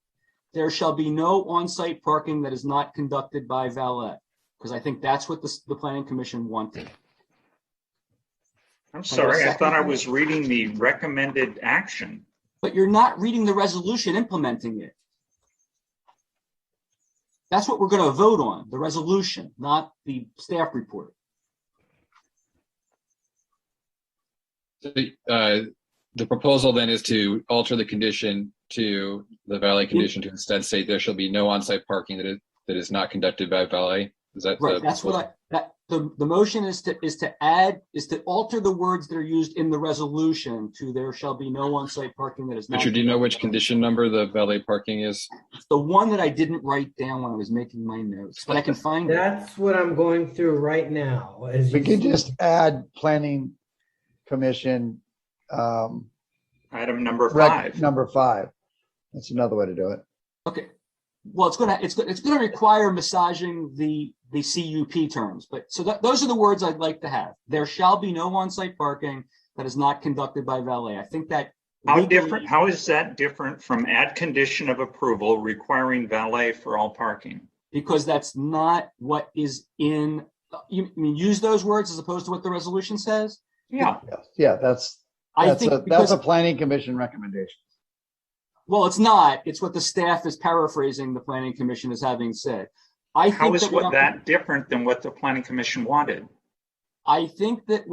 There shall be no on-site parking that is not conducted by valet, because I think that's what the Planning Commission wanted. I'm sorry, I thought I was reading the recommended action. But you're not reading the resolution implementing it. That's what we're going to vote on, the resolution, not the staff report. The proposal then is to alter the condition to the valet condition to instead say there shall be no on-site parking that is not conducted by valet. Is that right? That's what the motion is to alter the words that are used in the resolution to there shall be no on-site parking that is not. Richard, do you know which condition number the valet parking is? It's the one that I didn't write down when I was making my notes, but I can find it. That's what I'm going through right now. We can just add Planning Commission item number 5. Number 5. That's another way to do it. Okay. Well, it's gonna require massaging the CUP terms, but so those are the words I'd like to have. There shall be no on-site parking that is not conducted by valet. I think that how is that different from add condition of approval requiring valet for all parking? Because that's not what is in. You mean use those words as opposed to what the resolution says? Yeah. Yeah, that's a Planning Commission recommendation. Well, it's not. It's what the staff is paraphrasing the Planning Commission as having said. How is that different than what the Planning Commission wanted? I think that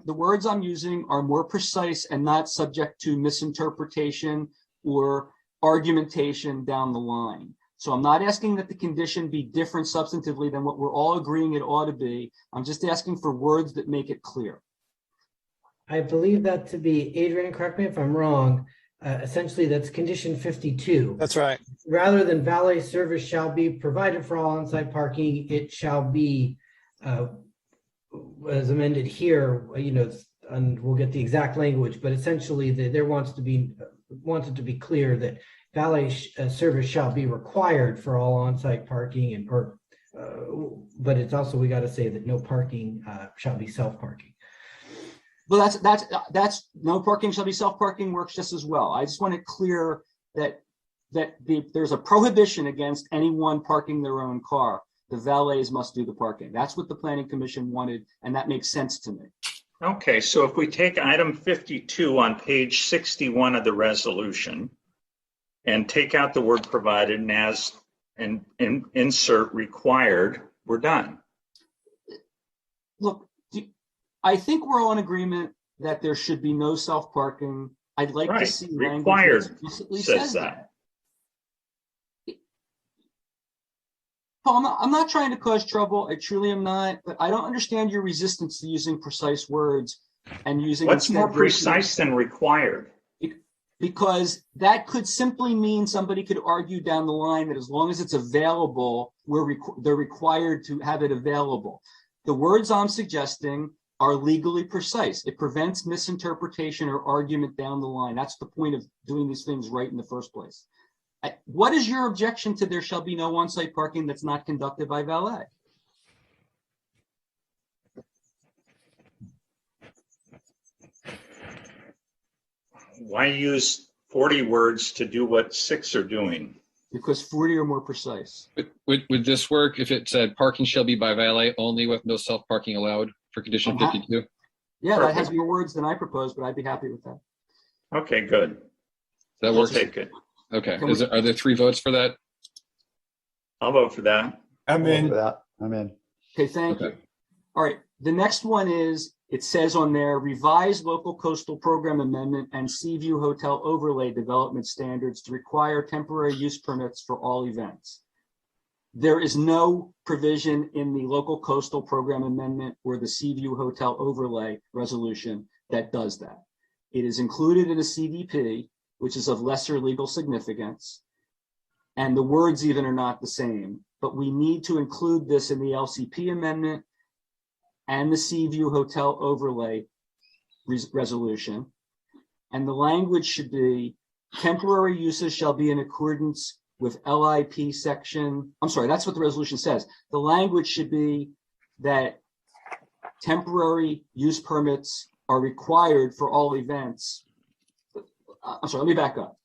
the words I'm using are more precise and not subject to misinterpretation or argumentation down the line. So I'm not asking that the condition be different substantively than what we're all agreeing it ought to be. I'm just asking for words that make it clear. I believe that to be, Adrian, correct me if I'm wrong, essentially that's condition 52. That's right. Rather than valet service shall be provided for all on-site parking, it shall be, as amended here, and we'll get the exact language, but essentially there wanted to be clear that valet service shall be required for all on-site parking, but it's also, we got to say that no parking shall be self-parking. Well, that's no parking shall be self-parking works just as well. I just want it clear that there's a prohibition against anyone parking their own car. The valets must do the parking. That's what the Planning Commission wanted, and that makes sense to me. Okay, so if we take item 52 on page 61 of the resolution and take out the word provided and insert required, we're done. Look, I think we're all in agreement that there should be no self-parking. I'd like to see required language that explicitly says that. Paul, I'm not trying to cause trouble. I truly am not, but I don't understand your resistance to using precise words and using. What's more precise than required? Because that could simply mean somebody could argue down the line that as long as it's available, they're required to have it available. The words I'm suggesting are legally precise. It prevents misinterpretation or argument down the line. That's the point of doing these things right in the first place. What is your objection to there shall be no on-site parking that's not conducted by valet? Why use 40 words to do what 6 are doing? Because 40 are more precise. Would this work if it said parking shall be by valet only with no self-parking allowed for condition 52? Yeah, that has more words than I proposed, but I'd be happy with that. Okay, good. That works. Take it. Okay. Are there 3 votes for that? I'll vote for that. I'm in. I'm in. Okay, thank you. All right. The next one is, it says on there, revised local coastal program amendment and Seaview Hotel overlay development standards to require temporary use permits for all events. There is no provision in the local coastal program amendment or the Seaview Hotel overlay resolution that does that. It is included in a CDP, which is of lesser legal significance, and the words even are not the same, but we need to include this in the LCP amendment and the Seaview Hotel overlay resolution. And the language should be temporary uses shall be in accordance with LIP section. I'm sorry, that's what the resolution says. The language should be that temporary use permits are required for all events. I'm sorry, let me back up.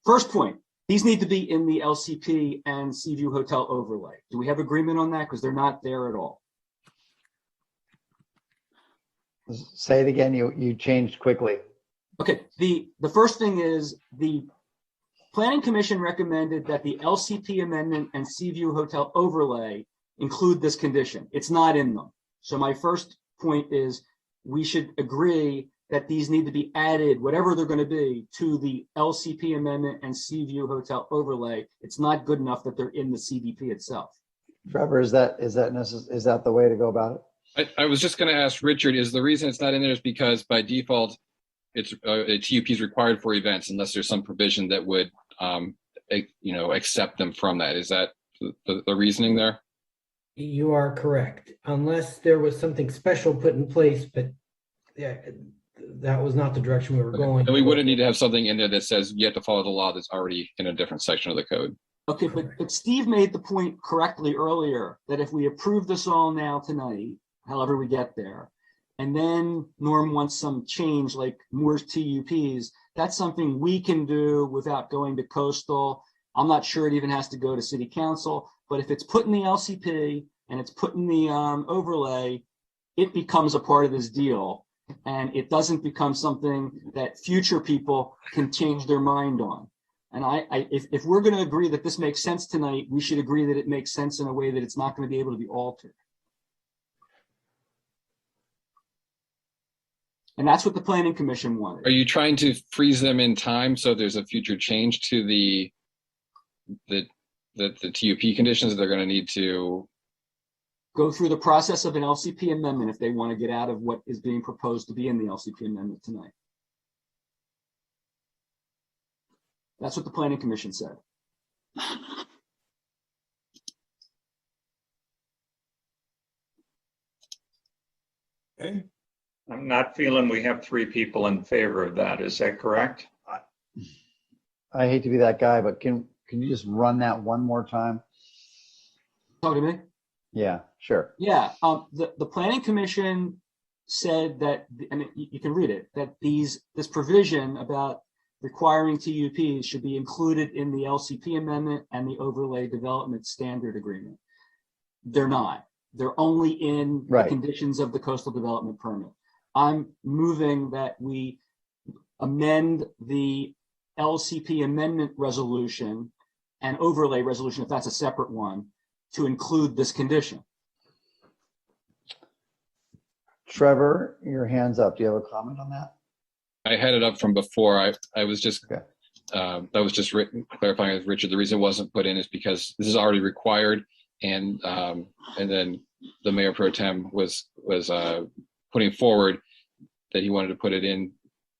First point, these need to be in the LCP and Seaview Hotel overlay. Do we have agreement on that? Because they're not there at all. Say it again. You changed quickly. Okay. The first thing is the Planning Commission recommended that the LCP amendment and Seaview Hotel overlay include this condition. It's not in them. So my first point is we should agree that these need to be added, whatever they're going to be, to the LCP amendment and Seaview Hotel overlay. It's not good enough that they're in the CDP itself. Trevor, is that the way to go about it? I was just going to ask Richard, is the reason it's not in there is because by default, it's a TUP is required for events unless there's some provision that would, accept them from that. Is that the reasoning there? You are correct. Unless there was something special put in place, but yeah, that was not the direction we were going. And we wouldn't need to have something in there that says you have to follow the law that's already in a different section of the code. Okay, but Steve made the point correctly earlier that if we approve this all now tonight, however we get there, and then Norm wants some change like more TUPs, that's something we can do without going to coastal. I'm not sure it even has to go to city council, but if it's put in the LCP and it's put in the overlay, it becomes a part of this deal. And it doesn't become something that future people can change their mind on. And if we're going to agree that this makes sense tonight, we should agree that it makes sense in a way that it's not going to be able to be altered. And that's what the planning commission wanted. Are you trying to freeze them in time so there's a future change to the TUP conditions that they're going to need to go through the process of an LCP amendment if they want to get out of what is being proposed to be in the LCP amendment tonight? That's what the planning commission said. Okay. I'm not feeling we have 3 people in favor of that. Is that correct? I hate to be that guy, but can you just run that one more time? Talk to me? Yeah, sure. Yeah, the planning commission said that, and you can read it, that this provision about requiring TUPs should be included in the LCP amendment and the overlay development standard agreement. They're not. They're only in the conditions of the coastal development permit. I'm moving that we amend the LCP amendment resolution and overlay resolution, if that's a separate one, to include this condition. Trevor, your hand's up. Do you have a comment on that? I had it up from before. I was just that was just clarifying with Richard. The reason it wasn't put in is because this is already required, and then the mayor pro tem was putting forward that he wanted to put it in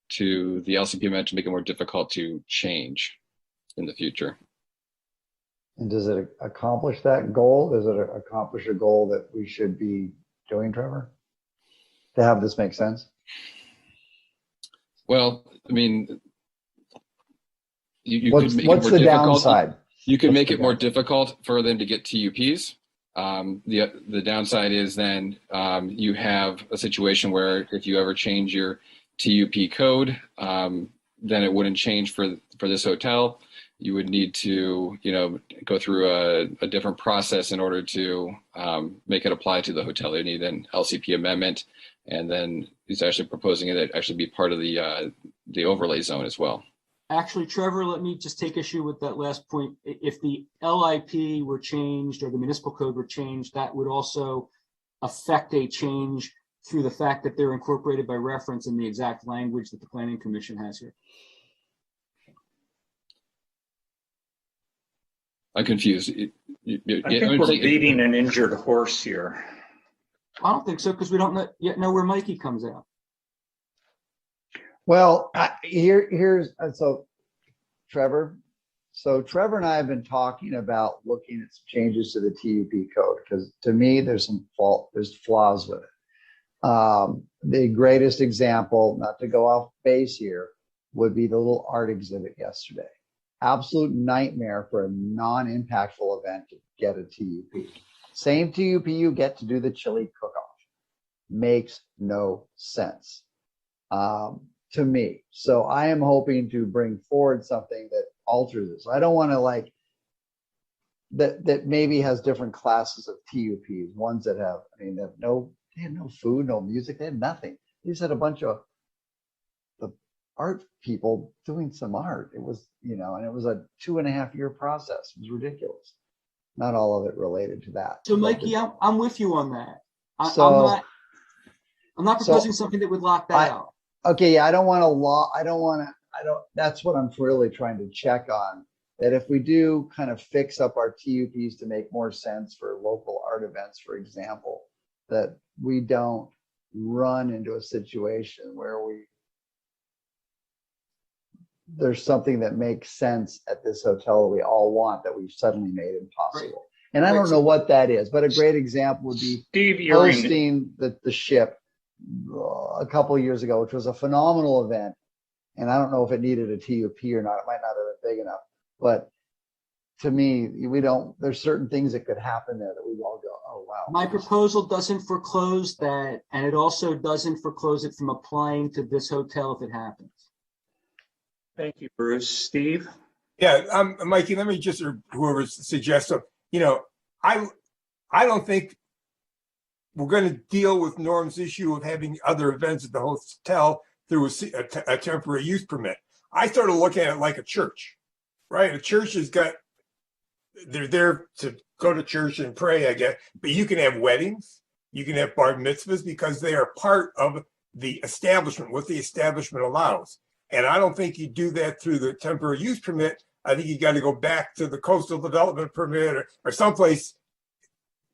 to the LCP amendment to make it more difficult to change in the future. And does it accomplish that goal? Does it accomplish a goal that we should be doing, Trevor, to have this make sense? Well, I mean, you What's could make the downside? You could make it more difficult for them to get TUPs. The downside is then you have a situation where if you ever change your TUP code, then it wouldn't change for this hotel. You would need to, go through a different process in order to make it apply to the hotel. They need an LCP amendment, and then he's actually proposing it to actually be part of the overlay zone as well. Actually, Trevor, let me just take issue with that last point. If the LIP were changed or the municipal code were changed, that would also affect a change through the fact that they're incorporated by reference in the exact language that the Planning Commission has here. I'm confused. I think we're beating an injured horse here. I don't think so, because we don't yet know where Mikey comes out. Well, here's Trevor. So Trevor and I have been talking about looking at some changes to the TUP code, because to me there's flaws with it. The greatest example, not to go off base here, would be the little art exhibit yesterday. Absolute nightmare for a non-impactful event to get a TUP. Same TUP you get to do the chili cook-off. Makes no sense to me. So I am hoping to bring forward something that alters this. I don't want to that maybe has different classes of TUPs, ones that have, they had no food, no music, they had nothing. They just had a bunch of the art people doing some art. It was, and it was a 2.5 year process. It was ridiculous. Not all of it related to that. So Mikey, I'm with you on that. I'm not proposing something that would lock that out. Okay, yeah, that's what I'm really trying to check on. That if we do kind of fix up our TUPs to make more sense for local art events, for example, that we don't run into a situation where there's something that makes sense at this hotel that we all want that we've suddenly made impossible. Right. And I don't know what that is, but a great example would be hosting the ship a couple of years ago, which was a phenomenal event. And I don't know if it needed a TUP or not. It might not have been big enough. But to me, there's certain things that could happen there that we all go, oh, wow. My proposal doesn't foreclose that. And it also doesn't foreclose it from applying to this hotel if it happens. Thank you, Bruce. Steve? Yeah, Mikey, let me just, or whoever suggests, I don't think we're going to deal with Norm's issue of having other events at the hotel through a temporary use permit. I started looking at it like a church, right? A church they're there to go to church and pray, I guess, but you can have weddings, you can have bar mitzvahs, because they are part of the establishment, what the establishment allows. And I don't think you do that through the temporary use permit. I think you got to go back to the coastal development permit or someplace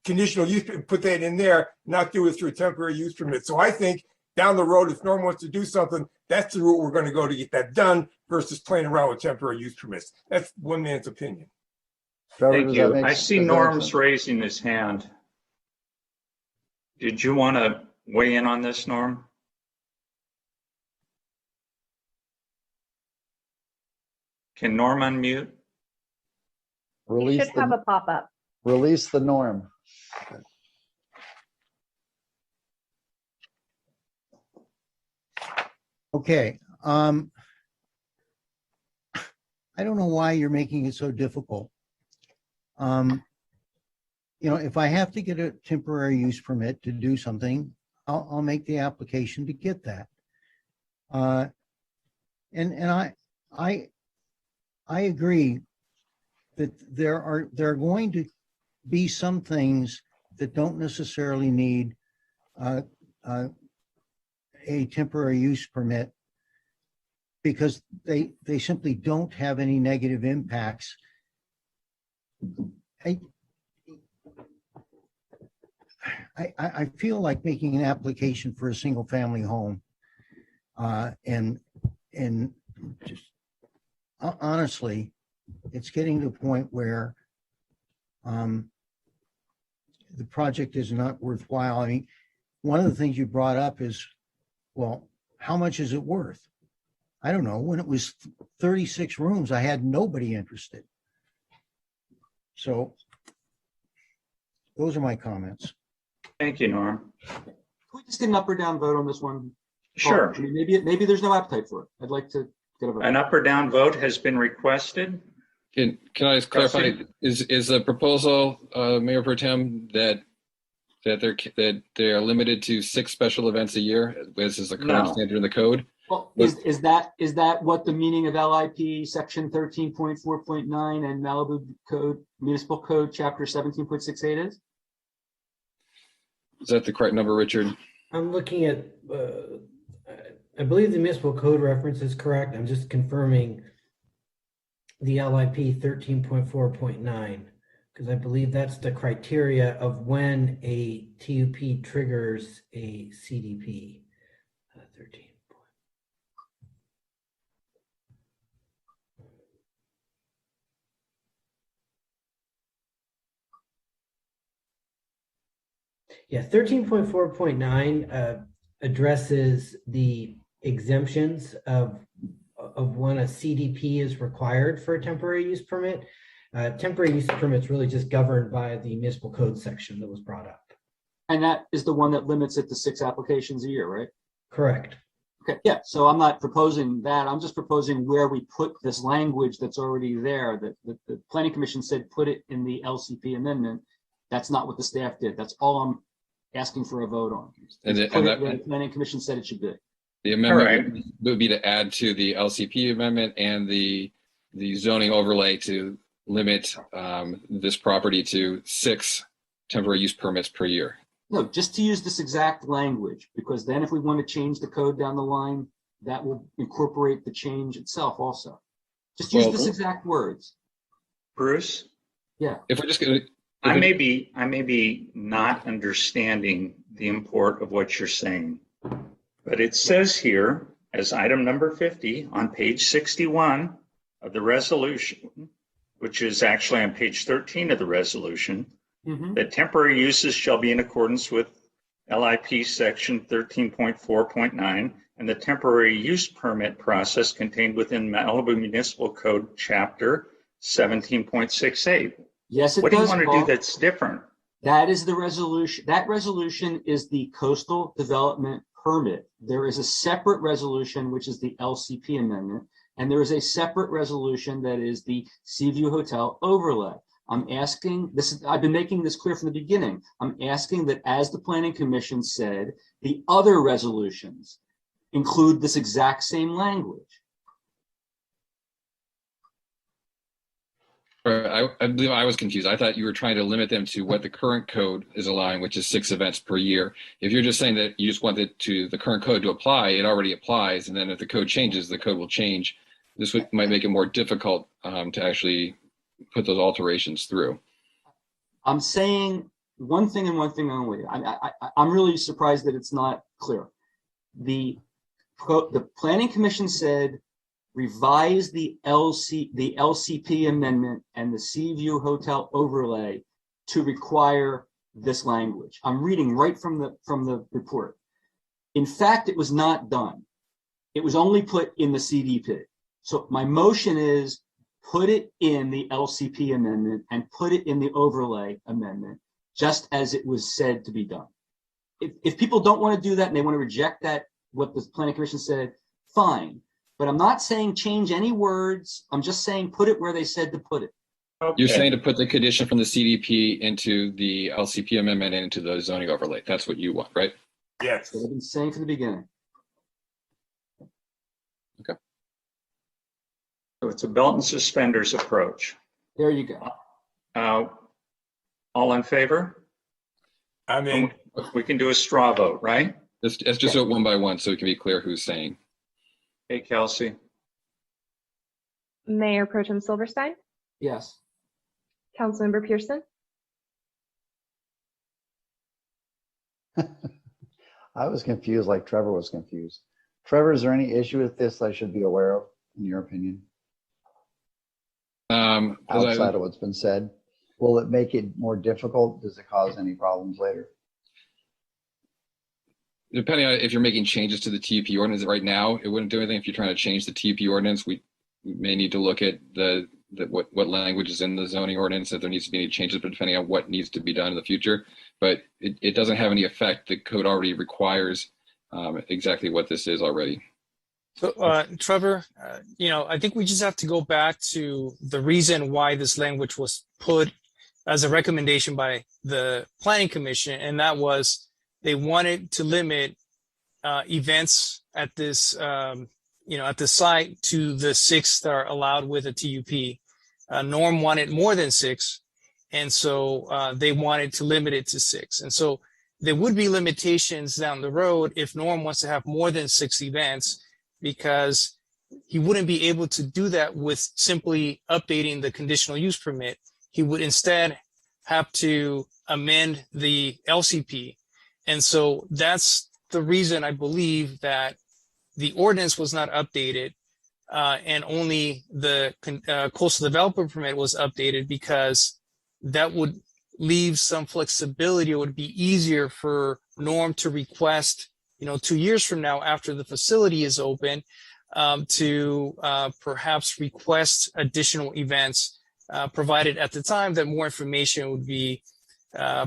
conditional use, put that in there, not do it through a temporary use permit. So I think down the road, if Norm wants to do something, that's the route we're going to go to get that done versus playing around with temporary use permits. That's one man's opinion. Thank you. I see Norm's raising his hand. Did you want to weigh in on this, Norm? Can Norm unmute? You should have a pop-up. Release the Norm. Okay. I don't know why you're making it so difficult. If I have to get a temporary use permit to do something, I'll make the application to get that. And I agree that there are going to be some things that don't necessarily need a temporary use permit because they simply don't have any negative impacts. I feel like making an application for a single family home and just honestly, it's getting to a point where the project is not worthwhile. I mean, one of the things you brought up is, well, how much is it worth? I don't know. When it was 36 rooms, I had nobody interested. So those are my comments. Thank you, Norm. Can we just get an up or down vote on this one? Sure. I mean, maybe there's no appetite for it. I'd like to get a vote. An up or down vote has been requested. Can I just clarify? Is the proposal, Mayor Pro Tem, that they're limited to 6 special events a year, as is the current standard in the code? Well, is that what the meaning of LIP section 13.4.9 and Malibu Code, Municipal Code, Chapter 17.68 is? Is that the correct number, Richard? I'm looking at, I believe the municipal code reference is correct. I'm just confirming the LIP 13.4.9, because I believe that's the criteria of when a TUP triggers a CDP. 13. Yeah, 13.4.9 addresses the exemptions of when a CDP is required for a temporary use permit. Temporary use permit is really just governed by the municipal code section that was brought up. And that is the one that limits it to 6 applications a year, right? Correct. Okay, yeah, so I'm not proposing that. I'm just proposing where we put this language that's already there, that the Planning Commission said put it in the LCP amendment. That's not what the staff did. That's all I'm asking for a vote on. And the Planning Commission said it should be. The amendment would be to add to the LCP amendment and the zoning overlay to limit this property to 6 temporary use permits per year. No, just to use this exact language, because then if we want to change the code down the line, that will incorporate the change itself also. Just use this exact words. Bruce? Yeah. If we're just going to... I may be not understanding the import of what you're saying, but it says here as item number 50 on page 61 of the resolution, which is actually on page 13 of the resolution, that temporary uses shall be in accordance with LIP section 13.4.9 and the temporary use permit process contained within Malibu Municipal Code chapter 17.68. Yes, it does. What do you want to do that's different? That is the resolution. That resolution is the coastal development permit. There is a separate resolution, which is the LCP amendment, and there is a separate resolution that is the Seaview Hotel overlay. I'm asking this. I've been making this clear from the beginning. I'm asking that, as the Planning Commission said, the other resolutions include this exact same language. I believe I was confused. I thought you were trying to limit them to what the current code is allowing, which is 6 events per year. If you're just saying that you just want the current code to apply, it already applies. And then if the code changes, the code will change. This might make it more difficult to actually put those alterations through. I'm saying one thing and one thing only. I'm really surprised that it's not clear. The Planning Commission said revise the LCP amendment and the Seaview Hotel overlay to require this language. I'm reading right from the report. In fact, it was not done. It was only put in the CDP. So my motion is put it in the LCP amendment and put it in the overlay amendment, just as it was said to be done. If people don't want to do that and they want to reject that, what the Planning Commission said, fine. But I'm not saying change any words. I'm just saying put it where they said to put it. Okay. You're saying to put the condition from the CDP into the LCP amendment and into the zoning overlay. That's what you want, right? Yes. That's what I've been saying from the beginning. Okay. So it's a belt and suspenders approach. There you go. All in favor? I mean, we can do a straw vote, right? Let's just vote one by one so it can be clear who's saying. Hey, Kelsey. Mayor Pro Tem Silverstein, Yes. Councilmember Pearson, I was confused like Trevor was confused. Trevor, is there any issue with this I should be aware of, in your opinion? Outside of what's been said, will it make it more difficult? Does it cause any problems later? Depending on if you're making changes to the TUP ordinance right now, it wouldn't do anything. If you're trying to change the TUP ordinance, we may need to look at what language is in the zoning ordinance, if there needs to be any changes, but depending on what needs to be done in the future. But it doesn't have any effect. The code already requires exactly what this is already. So, Trevor, I think we just have to go back to the reason why this language was put as a recommendation by the Planning Commission, and that was they wanted to limit events at this, at the site to the 6 that are allowed with a TUP. Norm wanted more than 6, and so they wanted to limit it to 6. And so there would be limitations down the road if Norm wants to have more than 6 events, because he wouldn't be able to do that with simply updating the conditional use permit. He would instead have to amend the LCP. And so that's the reason I believe that the ordinance was not updated and only the coastal development permit was updated, because that would leave some flexibility. It would be easier for Norm to request, 2 years from now, after the facility is open, to perhaps request additional events, provided at the time that more information would be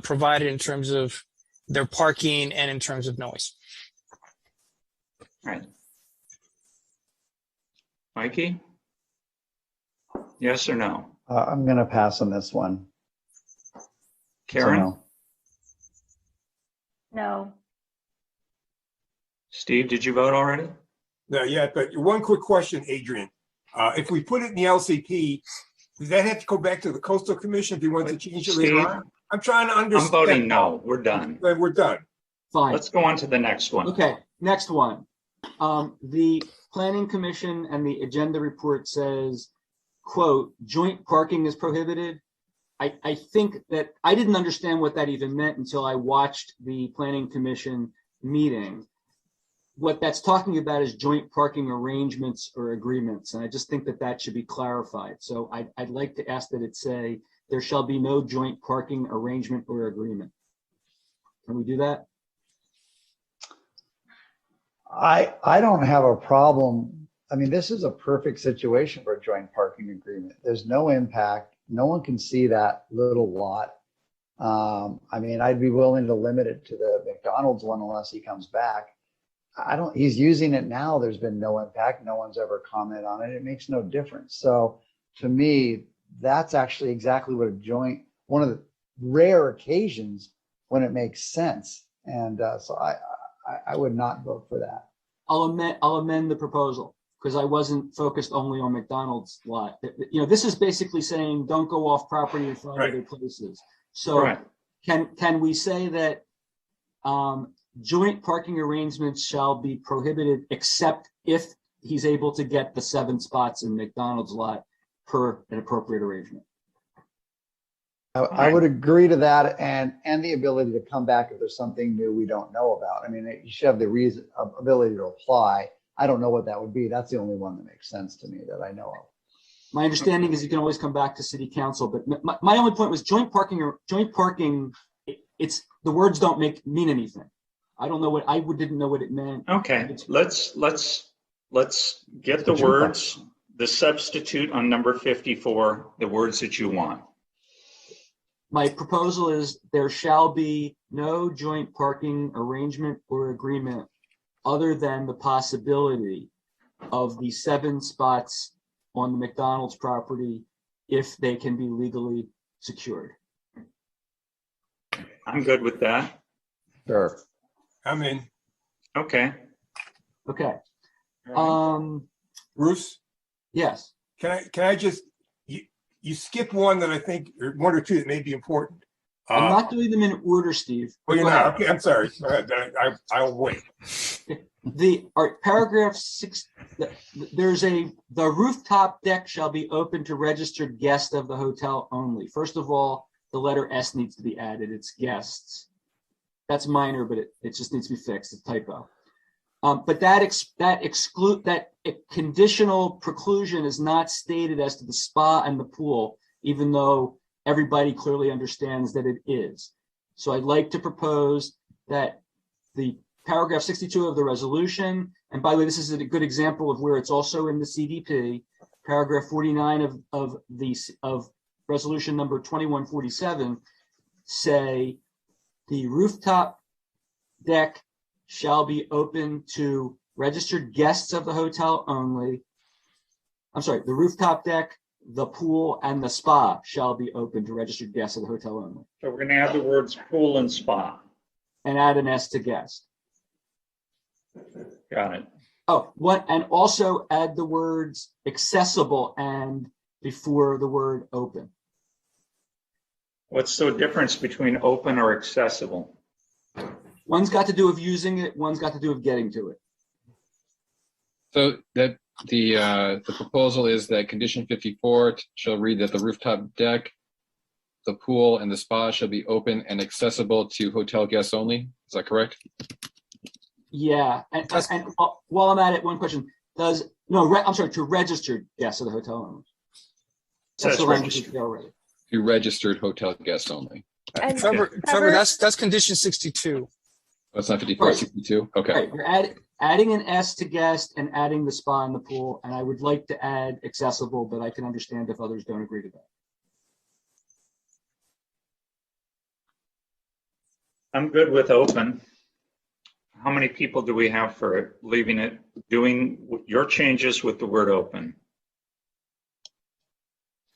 provided in terms of their parking and in terms of noise. All right. Mikey? Yes or no? I'm going to pass on this one. Karen? So no. No. Steve, did you vote already? not yet, but one quick question, Adrian. If we put it in the LCP, does that have to go back to the Coastal Commission if you want to change it later on? I'm trying to understand. I'm voting no. We're done. We're done. Fine. Let's go on to the next one. Okay, next one. The Planning Commission and the agenda report says, quote, joint parking is prohibited. I think that I didn't understand what that even meant until I watched the Planning Commission meeting. What that's talking about is joint parking arrangements or agreements. And I just think that that should be clarified. So I'd like to ask that it say, there shall be no joint parking arrangement or agreement. Can we do that? I don't have a problem. I mean, this is a perfect situation for a joint parking agreement. There's no impact. No one can see that little lot. I mean, I'd be willing to limit it to the McDonald's one unless he comes back. He's using it now. There's been no impact. No one's ever commented on it. It makes no difference. So to me, that's actually exactly what one of the rare occasions when it makes sense. And so I would not vote for that. I'll amend the proposal. because I wasn't focused only on McDonald's lot. This is basically saying don't go off property and find other places. So can we say that joint parking arrangements shall be prohibited except if he's able to get the 7 spots in McDonald's lot per an appropriate arrangement? I would agree to that, and the ability to come back if there's something new we don't know about. I mean, you should have the ability to apply. I don't know what that would be. That's the only one that makes sense to me that I know of. My understanding is you can always come back to city council, but my only point was joint parking. It's the words don't mean anything. I don't know didn't know what it meant. Okay, let's get the words, the substitute on number 54, the words that you want. My proposal is there shall be no joint parking arrangement or agreement other than the possibility of the 7 spots on the McDonald's property if they can be legally secured. I'm good with that. Sure. I'm in. Okay. Okay. Bruce? Yes. Can I just, you skip one that I think, or one or two that may be important. I'm not doing them in order, Steve. Well, you're not. Okay, I'm sorry. Go ahead. I'll wait. Paragraph 6, the rooftop deck shall be open to registered guests of the hotel only. First of all, the letter S needs to be added. It's guests. That's minor, but it just needs to be fixed. It's a typo. But that conditional preclusion is not stated as to the spa and the pool, even though everybody clearly understands that it is. So I'd like to propose that the paragraph 62 of the resolution, and by the way, this is a good example of where it's also in the CDP, paragraph 49 of resolution number 2147, say the rooftop deck shall be open to registered guests of the hotel only. I'm sorry, the rooftop deck, the pool, and the spa shall be open to registered guests of the hotel only. So we're going to add the words pool and spa. And add an S to guest. Got it. Oh, and also add the words accessible and before the word open. What's the difference between open or accessible? One's got to do with using it, one's got to do with getting to it. So that the proposal is that condition 54 shall read that the rooftop deck, the pool, and the spa shall be open and accessible to hotel guests only. Is that correct? Yeah, and while I'm at it, one question: to registered guests of the hotel owners. That's the language already. To registered hotel guests only. Trevor, that's condition 62. That's not 54, Right. 62. Okay. Right, you're adding an S to guest and adding the spa and the pool, and I would like to add accessible, but I can understand if others don't agree to that. I'm good with open. How many people do we have for it? Leaving it, doing your changes with the word open?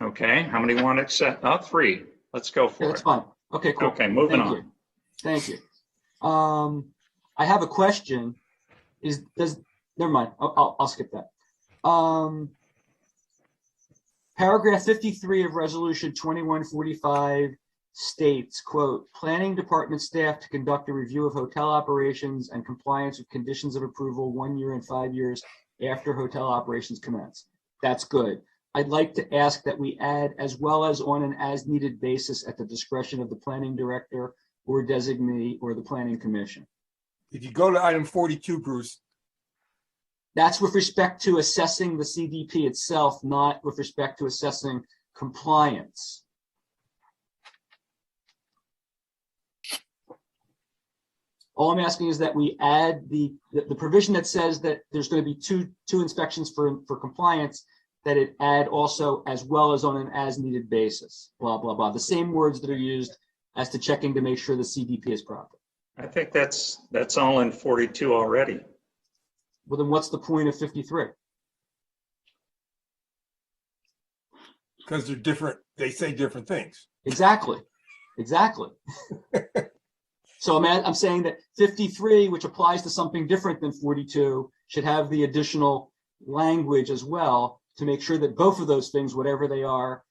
Okay, how many want to accept? 3. Let's go for it. That's fine. Okay, cool. Okay, moving on. Thank you. I have a question. Never mind. I'll skip that. Paragraph 53 of resolution 2145 states, quote, planning department staff to conduct a review of hotel operations and compliance with conditions of approval 1 year and 5 years after hotel operations commence. That's good. I'd like to ask that we add as well as on an as needed basis at the discretion of the planning director or designee or the planning commission. If you go to item 42, Bruce. That's with respect to assessing the CDP itself, not with respect to assessing compliance. All I'm asking is that we add the provision that says that there's going to be two inspections for compliance, that it add also as well as on an as needed basis, blah, blah, blah. The same words that are used as to checking to make sure the CDP is proper. I think that's all in 42 already. Well, then what's the point of 53? Because they're different. They say different things. Exactly. So I'm saying that 53, which applies to something different than 42, should have the additional language as well to make sure that both of those things, whatever they are,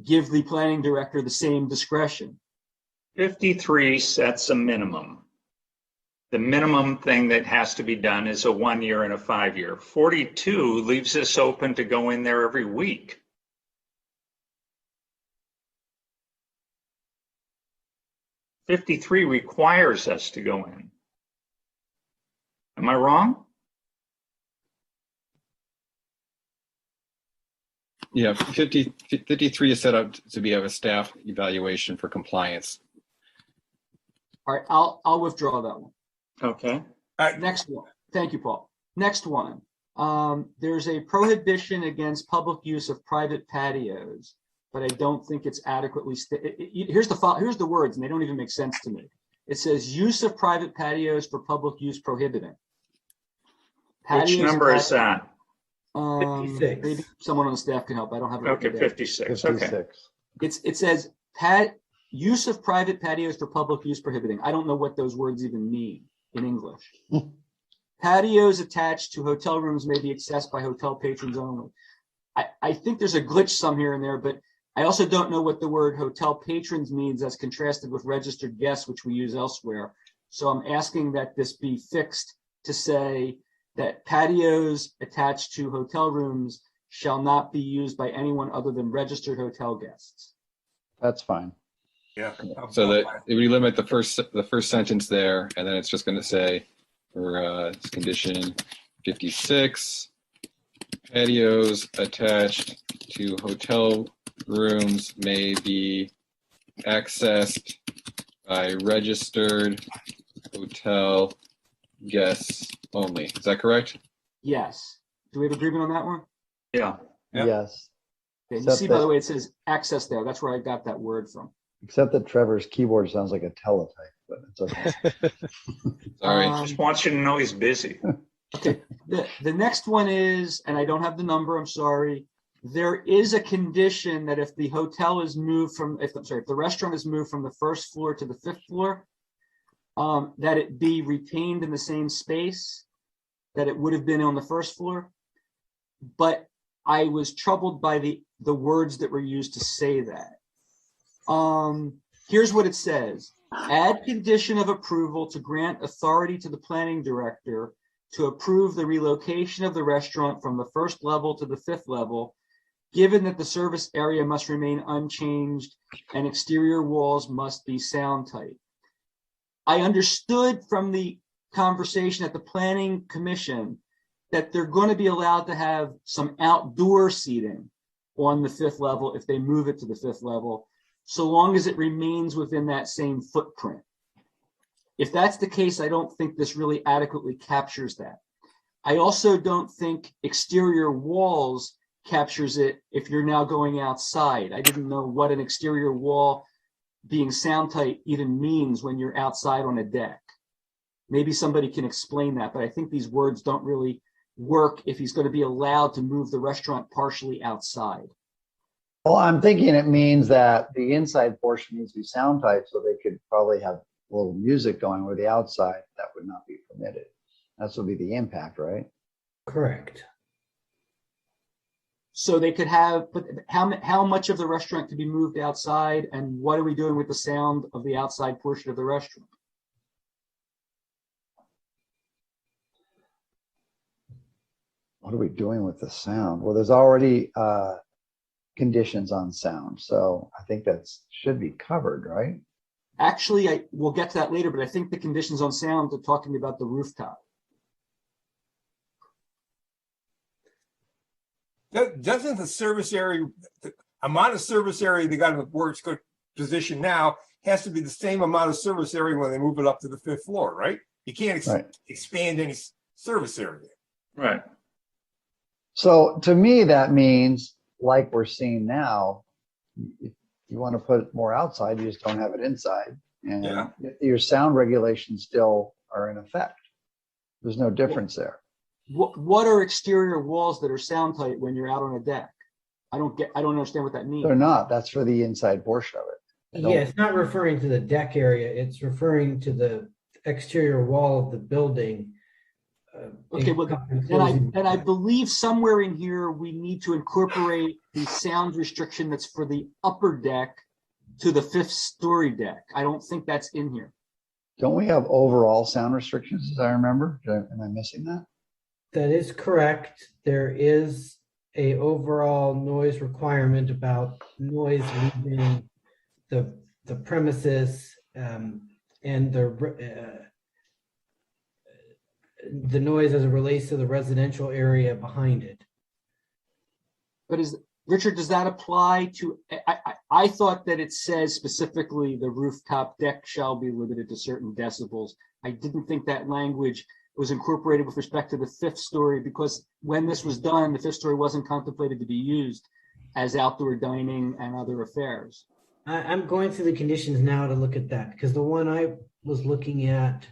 give the planning director the same discretion. 53 sets a minimum. The minimum thing that has to be done is a 1 year and a 5 year. 42 leaves us open to go in there every week. '53 requires us to go in. Am I wrong? Yeah, 53 is set up to be of a staff evaluation for compliance. All right, I'll withdraw that one. Okay. Next one. Thank you, Paul. Next one. There's a prohibition against public use of private patios, but I don't think it's adequately. Here's the words, and they don't even make sense to me. It says use of private patios for public use prohibited. Which number is that? 56. Maybe someone on the staff can help. I don't have it. Okay, 56. Okay. It says use of private patios for public use prohibiting. I don't know what those words even mean in English. Patios attached to hotel rooms may be accessed by hotel patrons only. I think there's a glitch some here and there, but I also don't know what the word hotel patrons means as contrasted with registered guests, which we use elsewhere. So I'm asking that this be fixed to say that patios attached to hotel rooms shall not be used by anyone other than registered hotel guests. That's fine. Yeah. So that if we limit the first sentence there, and then it's just going to say for condition 56, patios attached to hotel rooms may be accessed by registered hotel guests only. Is that correct? Yes. Do we have agreement on that one? Yeah. Yes. Okay, you Except see, by the that- way, it says access there. That's where I got that word from. Except that Trevor's keyboard sounds like a teletype, but it's okay. Sorry. Just wants you to know he's busy. Okay. The next one is, and I don't have the number, I'm sorry. There is a condition that if the hotel is moved from, if the restaurant is moved from the first floor to the fifth floor, that it be retained in the same space that it would have been on the first floor. But I was troubled by the words that were used to say that. Here's what it says. Add condition of approval to grant authority to the planning director to approve the relocation of the restaurant from the first level to the fifth level, given that the service area must remain unchanged and exterior walls must be sound tight. I understood from the conversation at the planning commission that they're going to be allowed to have some outdoor seating on the fifth level if they move it to the fifth level, so long as it remains within that same footprint. If that's the case, I don't think this really adequately captures that. I also don't think exterior walls captures it if you're now going outside. I didn't know what an exterior wall being sound tight even means when you're outside on a deck. Maybe somebody can explain that, but I think these words don't really work if he's going to be allowed to move the restaurant partially outside. Well, I'm thinking it means that the inside portion needs to be sound tight, so they could probably have a little music going, where the outside, that would not be permitted. That's would be the impact, right? Correct. So they could have, but how much of the restaurant could be moved outside, and what are we doing with the sound of the outside portion of the restaurant? What are we doing with the sound? Well, there's already conditions on sound, so I think that should be covered, right? Actually, we'll get to that later, but I think the conditions on sound are talking about the rooftop. Doesn't the service area, the amount of service area they got in the works good position now has to be the same amount of service area when they move it up to the fifth floor, right? You can't expand any service area. Right. So to me, that means, like we're seeing now, if you want to put more outside, you just don't have it inside. And your sound regulations still are in effect. There's no difference there. What are exterior walls that are sound tight when you're out on a deck? I don't understand what that means. They're not. That's for the inside portion of it. Yeah, it's not referring to the deck area. It's referring to the exterior wall of the building Okay, well, and I believe somewhere in here, we need to incorporate the sound restriction that's for the upper deck to the 5th story deck. I don't think that's in here. Don't we have overall sound restrictions, as I remember? Am I missing that? That is correct. There is a overall noise requirement about noise leaving the premises and the noise as it relates to the residential area behind it. But Richard, does that apply to, I thought that it says specifically the rooftop deck shall be limited to certain decibels. I didn't think that language was incorporated with respect to the 5th story, because when this was done, the 5th story wasn't contemplated to be used as outdoor dining and other affairs. I'm going through the conditions now to look at that, because the one I was looking at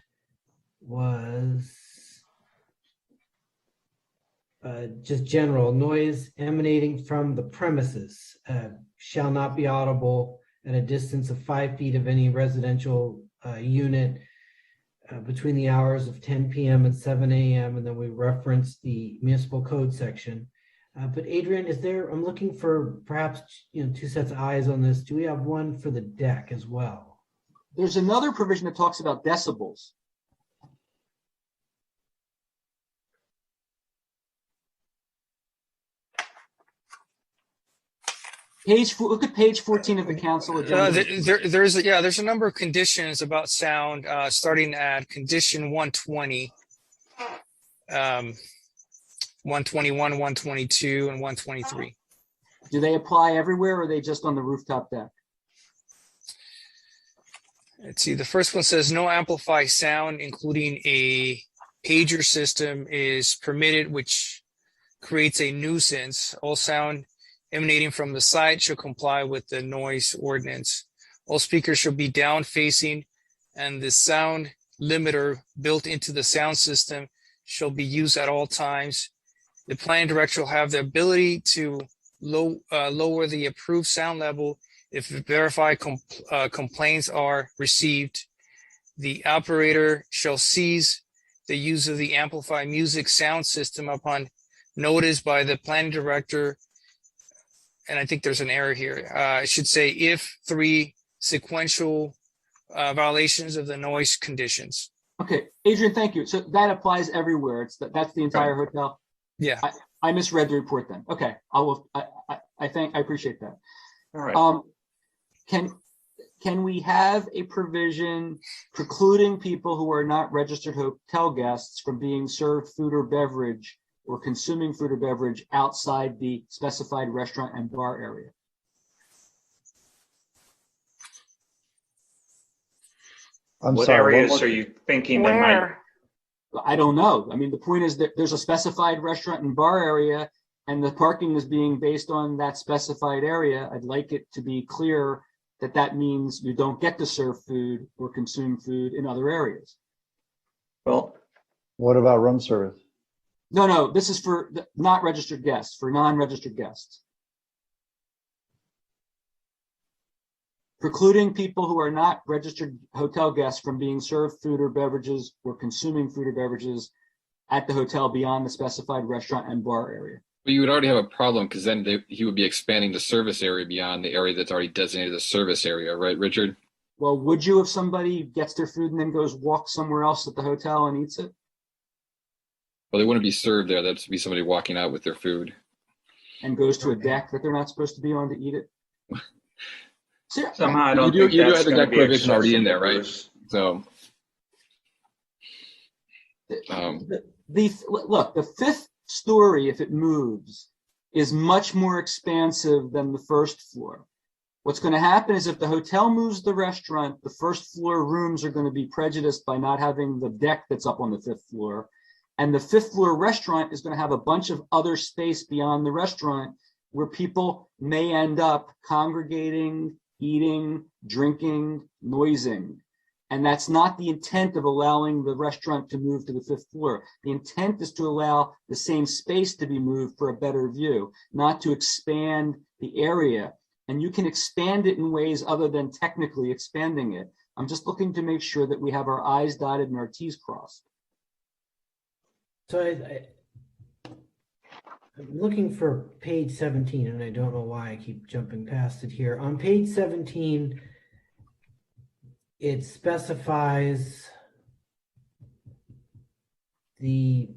was just general noise emanating from the premises shall not be audible at a distance of 5 feet of any residential unit between the hours of 10 p.m. and 7 a.m. And then we reference the municipal code section. But Adrian, I'm looking for perhaps 2 sets of eyes on this. Do we have one for the deck as well? There's another provision that talks about decibels. Look at page 14 of the council agenda. There's a number of conditions about sound, starting at condition 120, 121, 122, and 123. Do they apply everywhere, or are they just on the rooftop deck? Let's see. The first one says no amplified sound, including a pager system, is permitted, which creates a nuisance. All sound emanating from the site shall comply with the noise ordinance. All speakers shall be down facing, and the sound limiter built into the sound system shall be used at all times. The planning director will have the ability to lower the approved sound level if verified complaints are received. The operator shall cease the use of the amplified music sound system upon notice by the planning director. And I think there's an error here. It should say if 3 sequential violations of the noise conditions. Okay, Adrian, thank you. So that applies everywhere. That's the entire hotel. Yeah. I misread the report then. Okay, I appreciate that. All right. Can we have a provision precluding people who are not registered hotel guests from being served food or beverage or consuming food or beverage outside the specified restaurant and bar area? What areas are you thinking they might? I don't know. I mean, the point is that there's a specified restaurant and bar area, and the parking is being based on that specified area. I'd like it to be clear that that means you don't get to serve food or consume food in other areas. Well, what about room service? No, this is for not registered guests, for non-registered guests. Precluding people who are not registered hotel guests from being served food or beverages or consuming food or beverages at the hotel beyond the specified restaurant and bar area. But you would already have a problem, because then he would be expanding the service area beyond the area that's already designated as service area, right, Richard? Well, would you if somebody gets their food and then walks somewhere else at the hotel and eats it? Well, they wouldn't be served there. That'd be somebody walking out with their food. And goes to a deck that they're not supposed to be on to eat it? Somehow I don't think you do that's have the going to deck be provision already in accessible, there, right? Bruce. So, look, the 5th story, if it moves, is much more expansive than the 1st floor. What's going to happen is if the hotel moves the restaurant, the 1st floor rooms are going to be prejudiced by not having the deck that's up on the 5th floor. And the 5th floor restaurant is going to have a bunch of other space beyond the restaurant where people may end up congregating, eating, drinking, noising. And that's not the intent of allowing the restaurant to move to the 5th floor. The intent is to allow the same space to be moved for a better view, not to expand the area. And you can expand it in ways other than technically expanding it. I'm just looking to make sure that we have our I's dotted and our T's crossed. So I'm looking for page 17, and I don't know why I keep jumping past it here. On page 17, it specifies the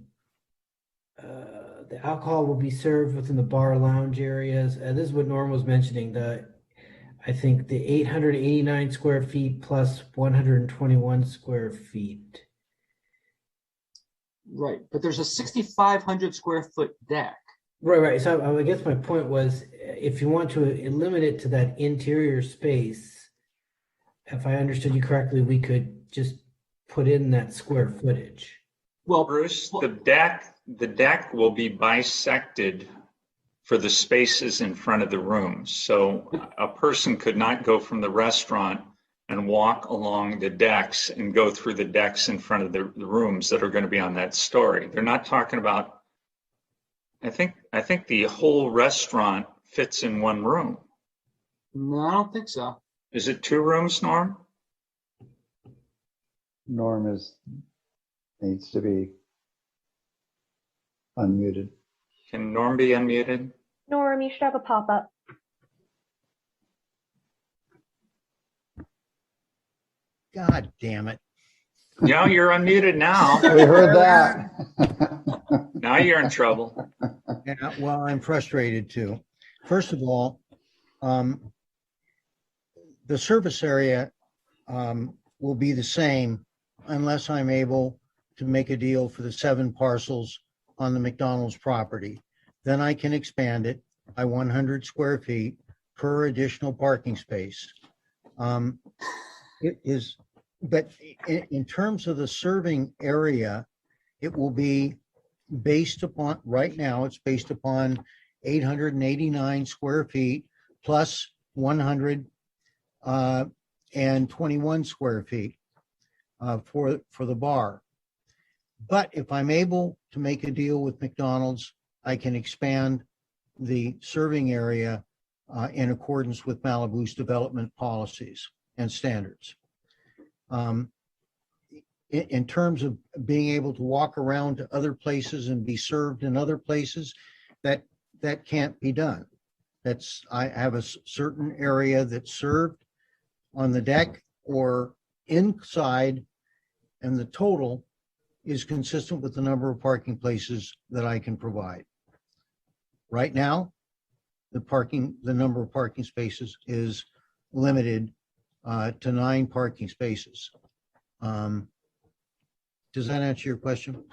alcohol will be served within the bar lounge areas. This is what Norm was mentioning. I think the 889 square feet plus 121 square feet. Right, but there's a 6,500 square foot deck. Right. So I guess my point was, if you want to limit it to that interior space, if I understood you correctly, we could just put in that square footage. Well, Bruce, the deck will be bisected for the spaces in front of the rooms. So a person could not go from the restaurant and walk along the decks and go through the decks in front of the rooms that are going to be on that story. They're not talking about, I think the whole restaurant fits in one room. No, I don't think so. Is it 2 rooms, Norm? Norm needs to be unmuted. Can Norm be unmuted? Norm, you should have a pop-up. God damn it. No, you're unmuted now. We heard that. Now you're in trouble. Yeah, well, I'm frustrated too. First of all, the service area will be the same unless I'm able to make a deal for the 7 parcels on the McDonald's property. Then I can expand it by 100 square feet per additional parking space. But in terms of the serving area, it will be based upon, right now, it's based upon 889 square feet plus 121 square feet for the bar. But if I'm able to make a deal with McDonald's, I can expand the serving area in accordance with Malibu's development policies and standards. In terms of being able to walk around to other places and be served in other places, that can't be done. I have a certain area that's served on the deck or inside, and the total is consistent with the number of parking places that I can provide. Right now, the number of parking spaces is limited to 9 parking spaces. Does that answer your question?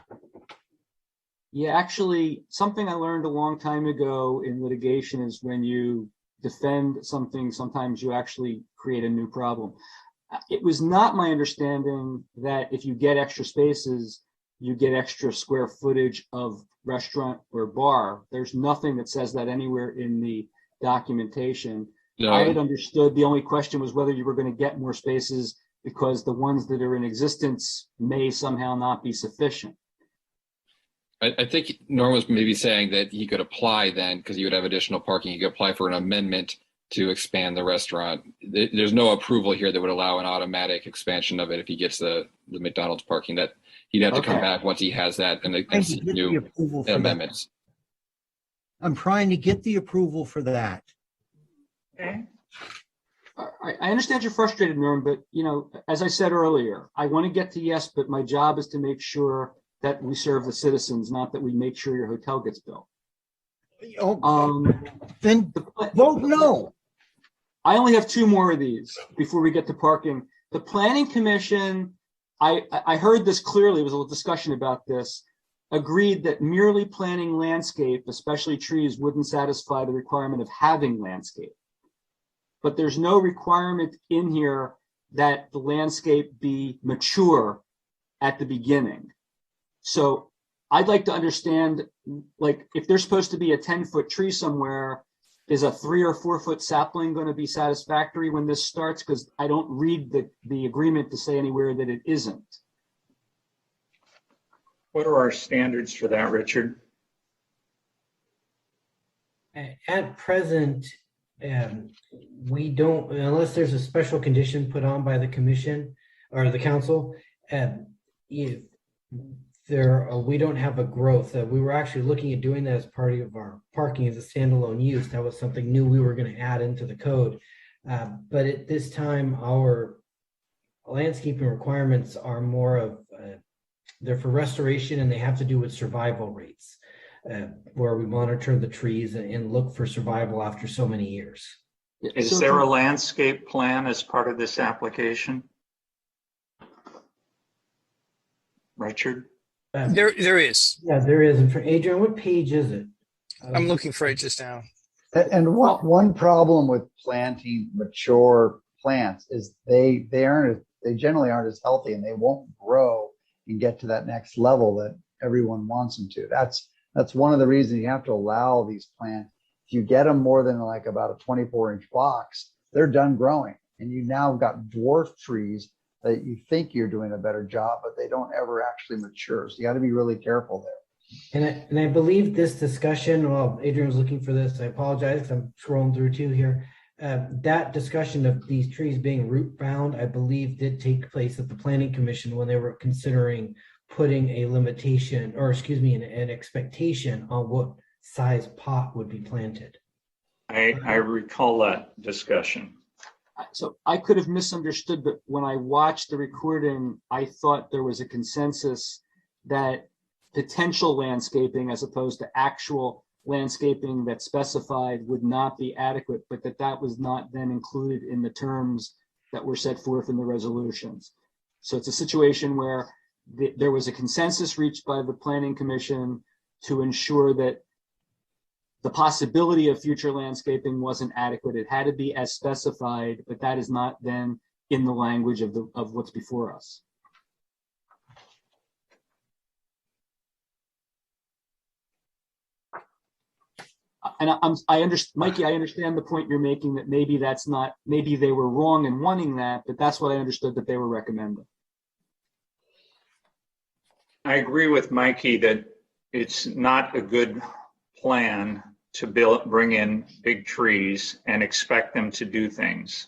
Yeah, actually, something I learned a long time ago in litigation is when you defend something, sometimes you actually create a new problem. It was not my understanding that if you get extra spaces, you get extra square footage of restaurant or bar. There's nothing that says that anywhere in the documentation. No. I had understood the only question was whether you were going to get more spaces because the ones that are in existence may somehow not be sufficient. I think Norm was maybe saying that he could apply then, because he would have additional parking, he could apply for an amendment to expand the restaurant. There's no approval here that would allow an automatic expansion of it if he gets the McDonald's parking. That he'd have to come back once he has that and seek new amendments. I'm trying to get the approval for that. Okay. I understand you're frustrated, Norm, but as I said earlier, I want to get to yes, but my job is to make sure that we serve the citizens, not that we make sure your hotel gets built. Then vote no. I only have 2 more of these before we get to parking. The Planning Commission, I heard this clearly, there was a little discussion about this, agreed that merely planting landscape, especially trees, wouldn't satisfy the requirement of having landscape. But there's no requirement in here that the landscape be mature at the beginning. So I'd like to understand, like, if there's supposed to be a 10-foot tree somewhere, is a 3 or 4 foot sapling going to be satisfactory when this starts? Because I don't read the agreement to say anywhere that it isn't. What are our standards for that, Richard? At present, we don't, unless there's a special condition put on by the commission or the council, we don't have a growth. We were actually looking at doing that as part of our parking as a standalone use. That was something new we were going to add into the code. But at this time, our landscaping requirements are more of, they're for restoration, and they have to do with survival rates, where we monitor the trees and look for survival after so many years. Is there a landscape plan as part of this application? Richard? There is. Yeah, there is. And for Adrian, what page is it? I'm looking for it just now. And one problem with planting mature plants is they generally aren't as healthy, and they won't grow and get to that next level that everyone wants them to. That's one of the reasons you have to allow these plants. If you get them more than like about a 24-inch box, they're done growing, and you now got dwarf trees that you think you're doing a better job, but they don't ever actually mature. So you got to be really careful there. And I believe this discussion, well, Adrian was looking for this. I apologize. I'm scrolling through too here. That discussion of these trees being root bound, I believe, did take place at the Planning Commission when they were considering putting a limitation, or excuse me, an expectation on what size pot would be planted. I recall that discussion. So I could have misunderstood, but when I watched the recording, I thought there was a consensus that potential landscaping as opposed to actual landscaping that's specified would not be adequate, but that was not then included in the terms that were set forth in the resolutions. So it's a situation where there was a consensus reached by the Planning Commission to ensure that the possibility of future landscaping wasn't adequate. It had to be as specified, but that is not then in the language of what's before us. And I understand, Mikey, I understand the point you're making, that maybe that's not, maybe they were wrong in wanting that, but that's what I understood that they were recommending. I agree with Mikey that it's not a good plan to bring in big trees and expect them to do things.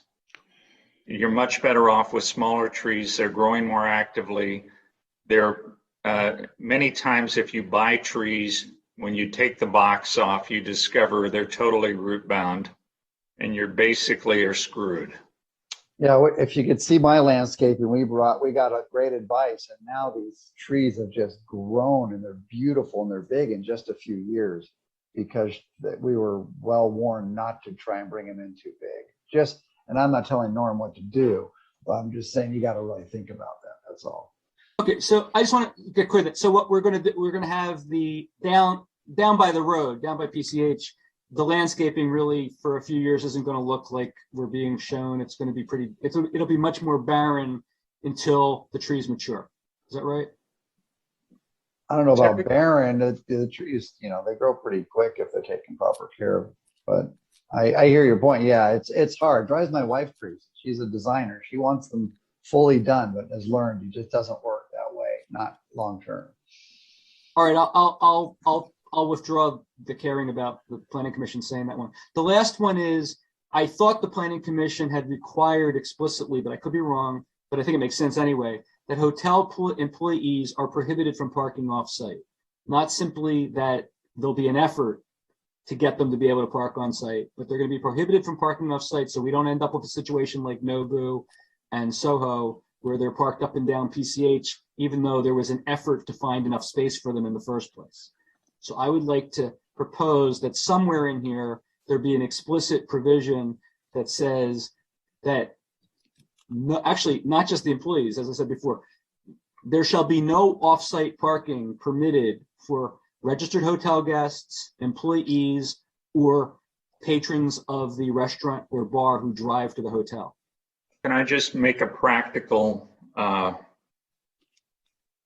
You're much better off with smaller trees. They're growing more actively. They're many times, if you buy trees, when you take the box off, you discover they're totally root bound, and you're basically are screwed. Yeah, if you could see my landscaping, we got a great advice, and now these trees have just grown, and they're beautiful and they're big in just a few years, because we were well warned not to try and bring them in too big. And I'm not telling Norm what to do, but I'm just saying you got to really think about that. That's all. Okay, so I just want to get clear that, so what we're going to do, we're going to have the down by the road, down by PCH, the landscaping really for a few years isn't going to look like we're being shown. It's going to be it'll be much more barren until the trees mature. Is that right? I don't know about barren. The trees, they grow pretty quick if they're taken proper care of. But I hear your point. Yeah, it's hard. Drives my wife crazy. She's a designer. She wants them fully done, but has learned it just doesn't work that way, not long term. All right, I'll withdraw the caring about the Planning Commission saying that one. The last one is, I thought the Planning Commission had required explicitly, but I could be wrong, but I think it makes sense anyway, that hotel employees are prohibited from parking off-site. Not simply that there'll be an effort to get them to be able to park on-site, but they're going to be prohibited from parking off-site, so we don't end up with a situation like Nobu and Soho, where they're parked up and down PCH, even though there was an effort to find enough space for them in the first place. So I would like to propose that somewhere in here, there be an explicit provision that says that, actually, not just the employees, as I said before, there shall be no off-site parking permitted for registered hotel guests, employees, or patrons of the restaurant or bar who drive to the hotel. Can I just make a practical, how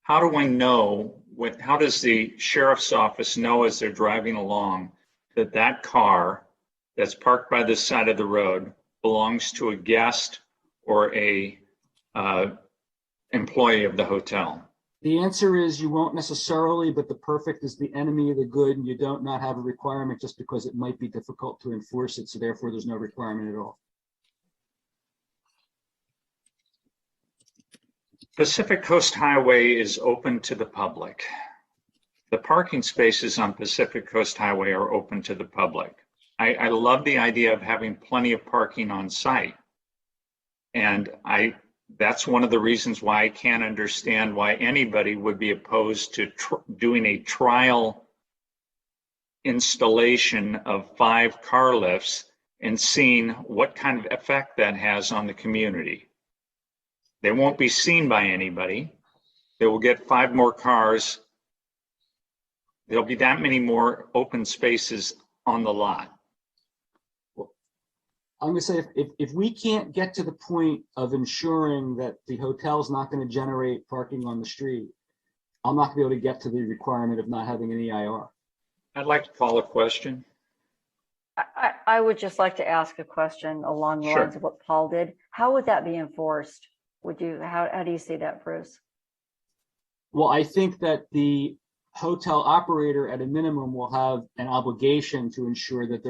do I know, how does the sheriff's office know as they're driving along that that car that's parked by this side of the road belongs to a guest or a employee of the hotel? The answer is you won't necessarily, but the perfect is the enemy of the good, and you don't not have a requirement just because it might be difficult to enforce it, so therefore there's no requirement at all. Pacific Coast Highway is open to the public. The parking spaces on Pacific Coast Highway are open to the public. I love the idea of having plenty of parking on site. And that's one of the reasons why I can't understand why anybody would be opposed to doing a trial installation of 5 car lifts and seeing what kind of effect that has on the community. They won't be seen by anybody. They will get 5 more cars. There'll be that many more open spaces on the lot. I'm going to say if we can't get to the point of ensuring that the hotel's not going to generate parking on the street, I'm not going to be able to get to the requirement of not having an EIR. I'd like to call a question. I would just like to ask a question along the lines of what Paul did. How would that be enforced? How do you see that, Bruce? Well, I think that the hotel operator at a minimum will have an obligation to ensure that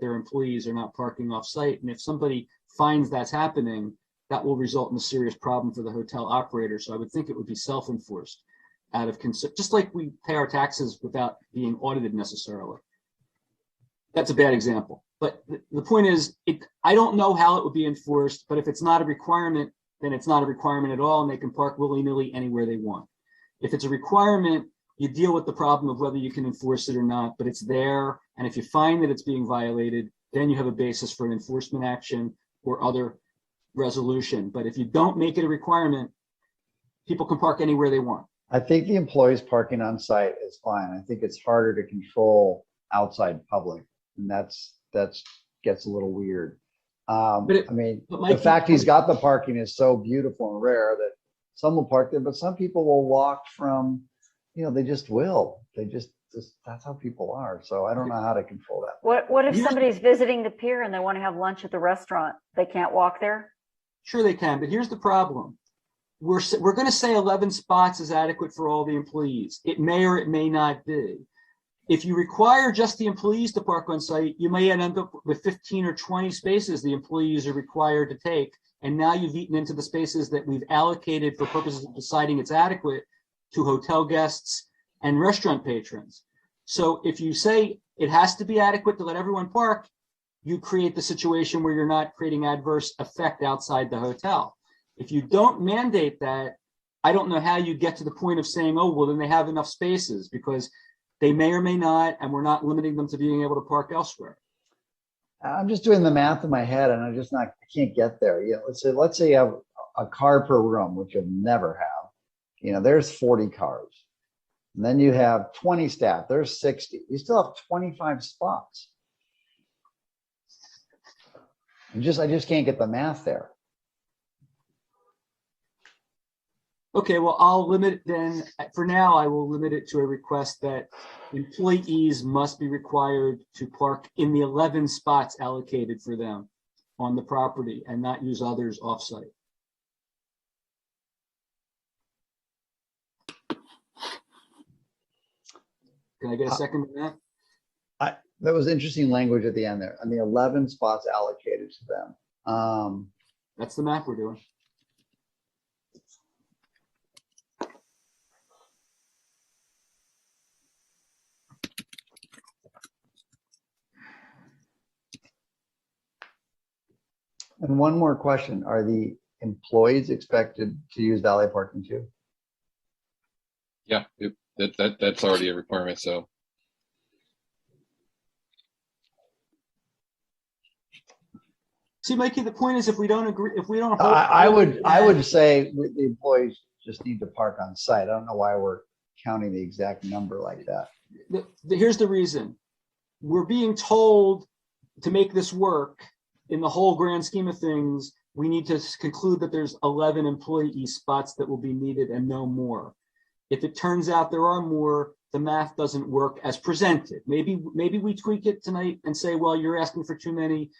their employees are not parking off site. And if somebody finds that's happening, that will result in a serious problem for the hotel operator. So I would think it would be self-enforced out of just like we pay our taxes without being audited necessarily. That's a bad example. But the point is, I don't know how it would be enforced, but if it's not a requirement, then it's not a requirement at all, and they can park willy-nilly anywhere they want. If it's a requirement, you deal with the problem of whether you can enforce it or not, but it's there. And if you find that it's being violated, then you have a basis for an enforcement action or other resolution. But if you don't make it a requirement, people can park anywhere they want. I think the employees parking on site is fine. I think it's harder to control outside public, and that's gets a little weird. The fact he's got the parking is so beautiful and rare that some will park there, but some people will walk from, they just will. That's how people are. So I don't know how to control that. What if somebody's visiting the pier and they want to have lunch at the restaurant? They can't walk there? Sure they can, but here's the problem. We're going to say 11 spots is adequate for all the employees. It may or it may not be. If you require just the employees to park on site, you may end up with 15 or 20 spaces the employees are required to take. And now you've eaten into the spaces that we've allocated for purposes of deciding it's adequate to hotel guests and restaurant patrons. So if you say it has to be adequate to let everyone park, you create the situation where you're not creating adverse effect outside the hotel. If you don't mandate that, I don't know how you get to the point of saying, oh, well, then they have enough spaces, because they may or may not, and we're not limiting them to being able to park elsewhere. I'm just doing the math in my head, and I can't get there. Let's say you have a car per room, which you'll never have. There's 40 cars. And then you have 20 staff, there's 60. You still have 25 spots. I just can't get the math there. Okay, well, I'll limit it then. For now, I will limit it to a request that employees must be required to park in the 11 spots allocated for them on the property and not use others offsite. Can I get a second to that? That was interesting language at the end there. I mean, 11 spots allocated to them. That's the map we're doing. And one more question. Are the employees expected to use valet parking too? Yeah, that's already a requirement. So see, Mikey, the point is, if we don't agree, if we don't, I would say the employees just need to park on site. I don't know why we're counting the exact number like that. Here's the reason. We're being told to make this work in the whole grand scheme of things, we need to conclude that there's 11 employee spots that will be needed and no more. If it turns out there are more, the math doesn't work as presented. Maybe we tweak it tonight and say, well, you're asking for too many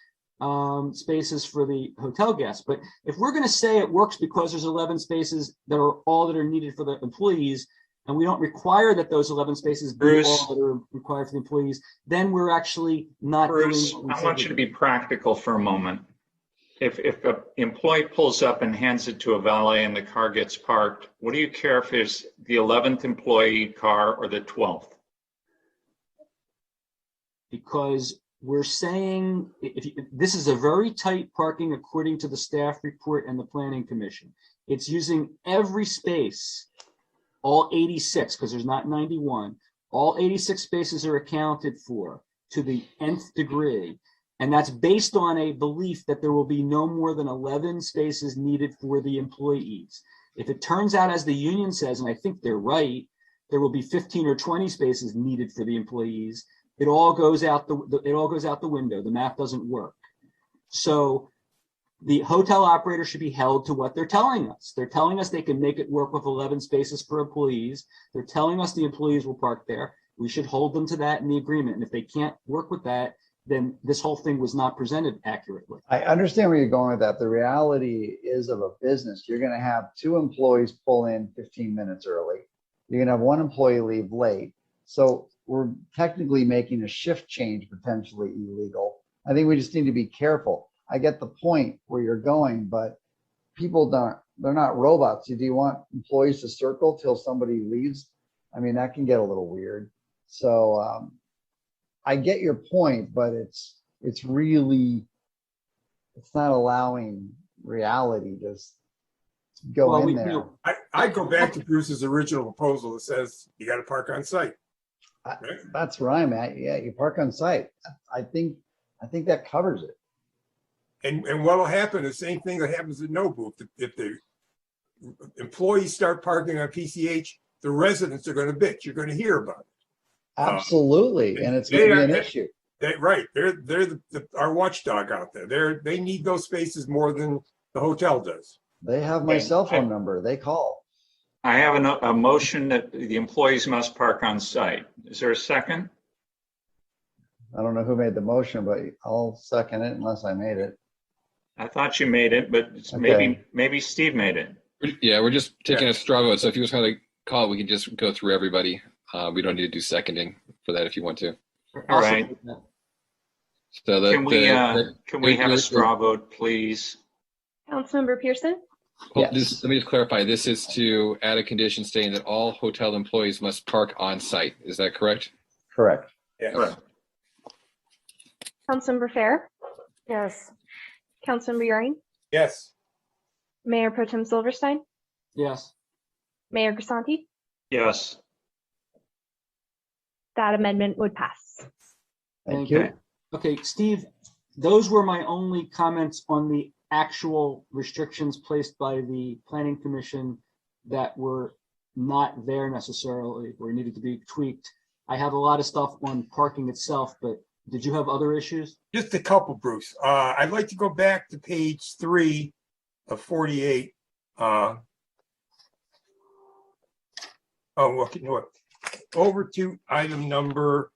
spaces for the hotel guests. But if we're going to say it works because there's 11 spaces that are all that are needed for the employees, and we don't require that those 11 spaces be all that are required for the employees, then we're actually not Bruce, doing. I want you to be practical for a moment. if an employee pulls up and hands it to a valet and the car gets parked, what do you care if it's the 11th employee car or the 12th? Because we're saying this is a very tight parking according to the staff report and the planning commission. It's using every space, all 86, because there's not 91. All 86 spaces are accounted for to the nth degree. And that's based on a belief that there will be no more than 11 spaces needed for the employees. If it turns out, as the union says, and I think they're right, there will be 15 or 20 spaces needed for the employees, it all goes out the window. The math doesn't work. So the hotel operator should be held to what they're telling us. They're telling us they can make it work with 11 spaces for employees. They're telling us the employees will park there. We should hold them to that in the agreement. And if they can't work with that, then this whole thing was not presented accurately. I understand where you're going with that. The reality is of a business, you're going to have 2 employees pull in 15 minutes early. You're going to have 1 employee leave late. So we're technically making a shift change potentially illegal. I think we just need to be careful. I get the point where you're going, but people they're not robots. Do you want employees to circle till somebody leaves? I mean, that can get a little weird. So I get your point, but it's not allowing reality just to go in there. I go back to Bruce's original proposal that says you got to park on site. That's where I'm at. Yeah, you park on site. I think that covers it. And what will happen, the same thing that happens at No Booth. If the employees start parking on PCH, the residents are going to bitch. You're going to hear about it. Absolutely, and it's going to be an issue. Right, they're our watchdog out there. They need those spaces more than the hotel does. They have my cell phone number. They call. I have a motion that the employees must park on site. Is there a second? I don't know who made the motion, but I'll second it unless I made it. I thought you made it, but Okay. maybe Steve made it. Yeah, we're just taking a straw vote. So if you just want to call it, we can just go through everybody. We don't need to do seconding for that if you want to. All right. So Can we have a straw vote, please? Councilmember Pearson? Let me just clarify. This is to add a condition stating that all hotel employees must park on site. Is that correct? Correct. Yes. Correct. Councilmember Fair? Yes. Councilmember Euring? Yes. Mayor Pro Tem Silverstein? Yes. Mayor Grisanti? Yes. That amendment would pass. Thank you. Okay, Steve, those were my only comments on the actual restrictions placed by the Planning Commission that were not there necessarily or needed to be tweaked. I have a lot of stuff on parking itself, but did you have other issues? Just a couple, Bruce. I'd like to go back to page 3 of 48. Over to item number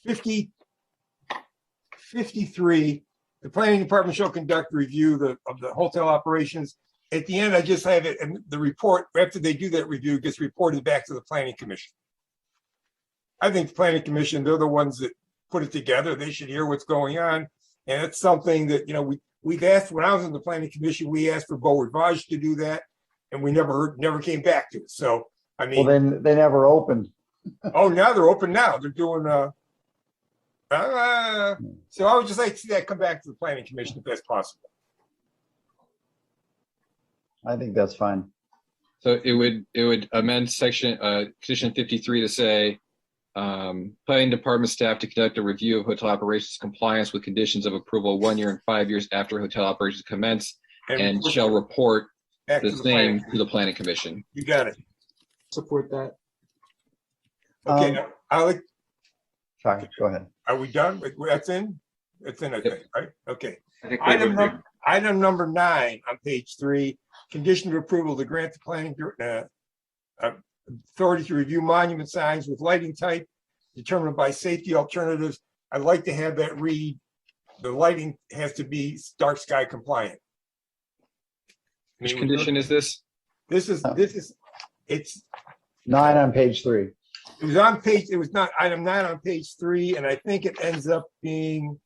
53. The planning department shall conduct a review of the hotel operations. At the end, I just have it, and the report, after they do that review, gets reported back to the planning commission. I think the planning commission, they're the ones that put it together. They should hear what's going on. And it's something that, we've asked, when I was in the planning commission, we asked for Beau Rivage to do that, and we never came back to it. So, I mean. Well, then they never opened. Oh, now they're open now. They're doing, so I would just like to see that come back to the planning commission if that's possible. I think that's fine. So it would amend condition 53 to say, planning department staff to conduct a review of hotel operations compliance with conditions of approval 1 year and 5 years after hotel operations commence, and shall report the same to the planning commission. You got it. Support that. Okay, now, Alec. Sorry, go ahead. Are we done? That's in? It's in, I think, right? Okay. I think we agree. Item number 9 on page 3, condition of approval to grant the planning authority to review monument signs with lighting type determined by safety alternatives. I'd like to have that read, the lighting has to be dark sky compliant. Which condition is this? It's 9 on page 3. It was on page, it was not, item 9 on page 3, and I think it ends up being,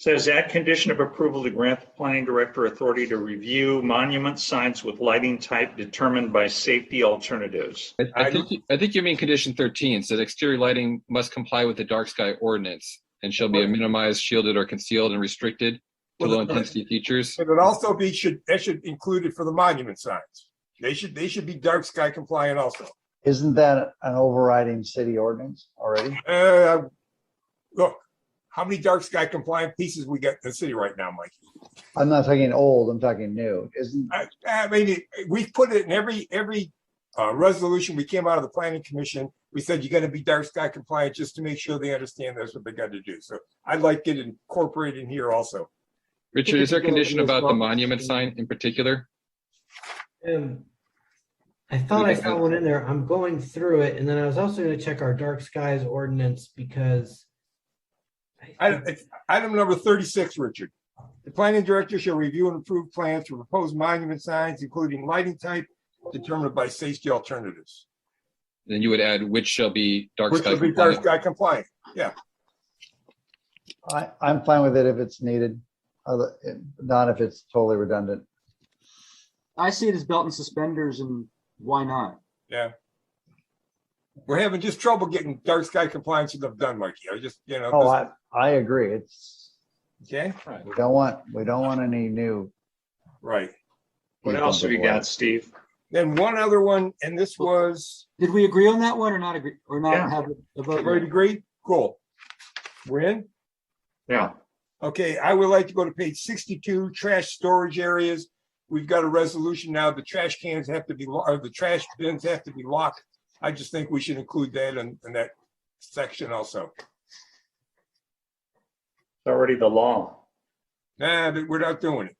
Says that condition of approval to grant the planning director authority to review monument signs with lighting type determined by safety alternatives. I think you mean condition 13 says exterior lighting must comply with the dark sky ordinance and shall be minimized, shielded, or concealed and restricted to low intensity features. it would also be, that should include it for the monument signs. They should be dark sky compliant also. Isn't that an overriding city ordinance already? Look, how many dark sky compliant pieces we got in the city right now, Mikey? I'm not talking old, I'm talking new. Isn't I mean, we've put it in every resolution we came out of the planning commission. We said you got to be dark sky compliant just to make sure they understand that's what they got to do. So I'd like it incorporated in here also. Richard, is there a condition about the monument sign in particular? I thought I saw one in there. I'm going through it, and then I was also going to check our dark skies ordinance because item number 36, Richard. The planning director shall review and approve plans for proposed monument signs, including lighting type determined by safety alternatives. Then you would add which shall be dark Which sky will be compliant. dark sky compliant. Yeah. I'm fine with it if it's needed, not if it's totally redundant. I see it as belt and suspenders, and why not? Yeah. We're having just trouble getting dark sky compliance stuff done, Mikey. I just, I agree. It's okay. We don't want any new. Right. What else have you got, Steve? Then one other one, and this was. Did we agree on that one or not agree or not have a vote? Everybody agree? Cool. We're in? Yeah. Okay, I would like to go to page 62, trash storage areas. We've got a resolution now. The trash cans have to be, or the trash bins have to be locked. I just think we should include that in that section also. It's already the law. Nah, but we're not doing it.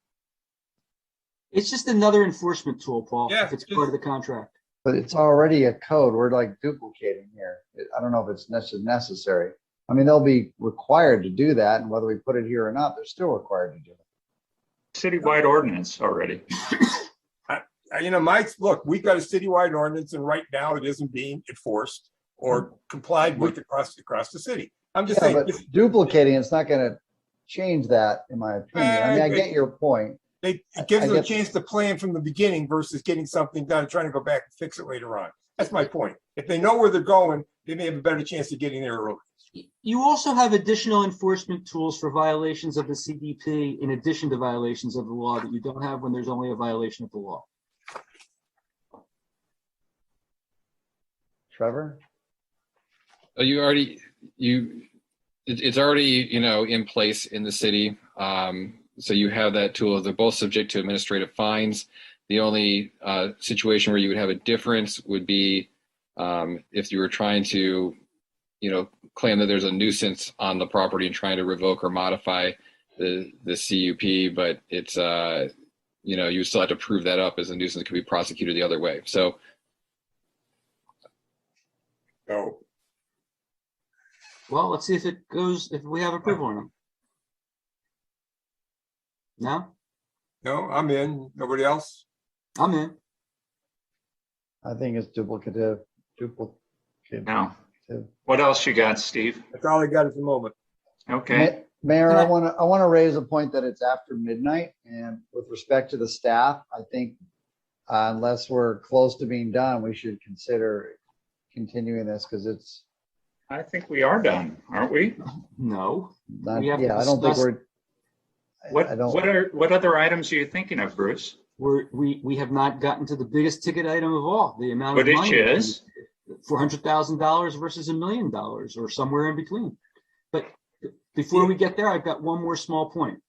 It's just another enforcement tool, Paul. Yeah, if it's part of the contract. But it's already a code. We're like duplicating here. I don't know if it's necessary. I mean, they'll be required to do that, and whether we put it here or not, they're still required to do it. Citywide ordinance already. Look, we've got a citywide ordinance, and right now it isn't being enforced or complied with across the city. I'm just saying, but duplicating it's not going to change that, in my opinion. I mean, I get your point. It gives them a chance to plan from the beginning versus getting something done and trying to go back and fix it later on. That's my point. If they know where they're going, they may have a better chance of getting there early. You also have additional enforcement tools for violations of the CDP in addition to violations of the law that you don't have when there's only a violation of the law. Trevor? It's already, in place in the city. So you have that tool. They're both subject to administrative fines. The only situation where you would have a difference would be if you were trying to, claim that there's a nuisance on the property and trying to revoke or modify the CUP, but it's, you still have to prove that up as a nuisance that could be prosecuted the other way. So. No. Well, let's see if it goes, if we have approval on them. No? No, I'm in. Nobody else? I'm in. I think it's duplicative. Now, what else you got, Steve? That's all I got at the moment. Okay. Mayor, I want to raise a point that it's after midnight, and with respect to the staff, I think unless we're close to being done, we should consider continuing this because it's. I think we are done, aren't we? No. I don't think we're. What other items are you thinking of, Bruce? We have not gotten to the biggest ticket item of all. The amount of money is $400,000 versus $1 million, or somewhere in between. But before we get there, I've got one more small point,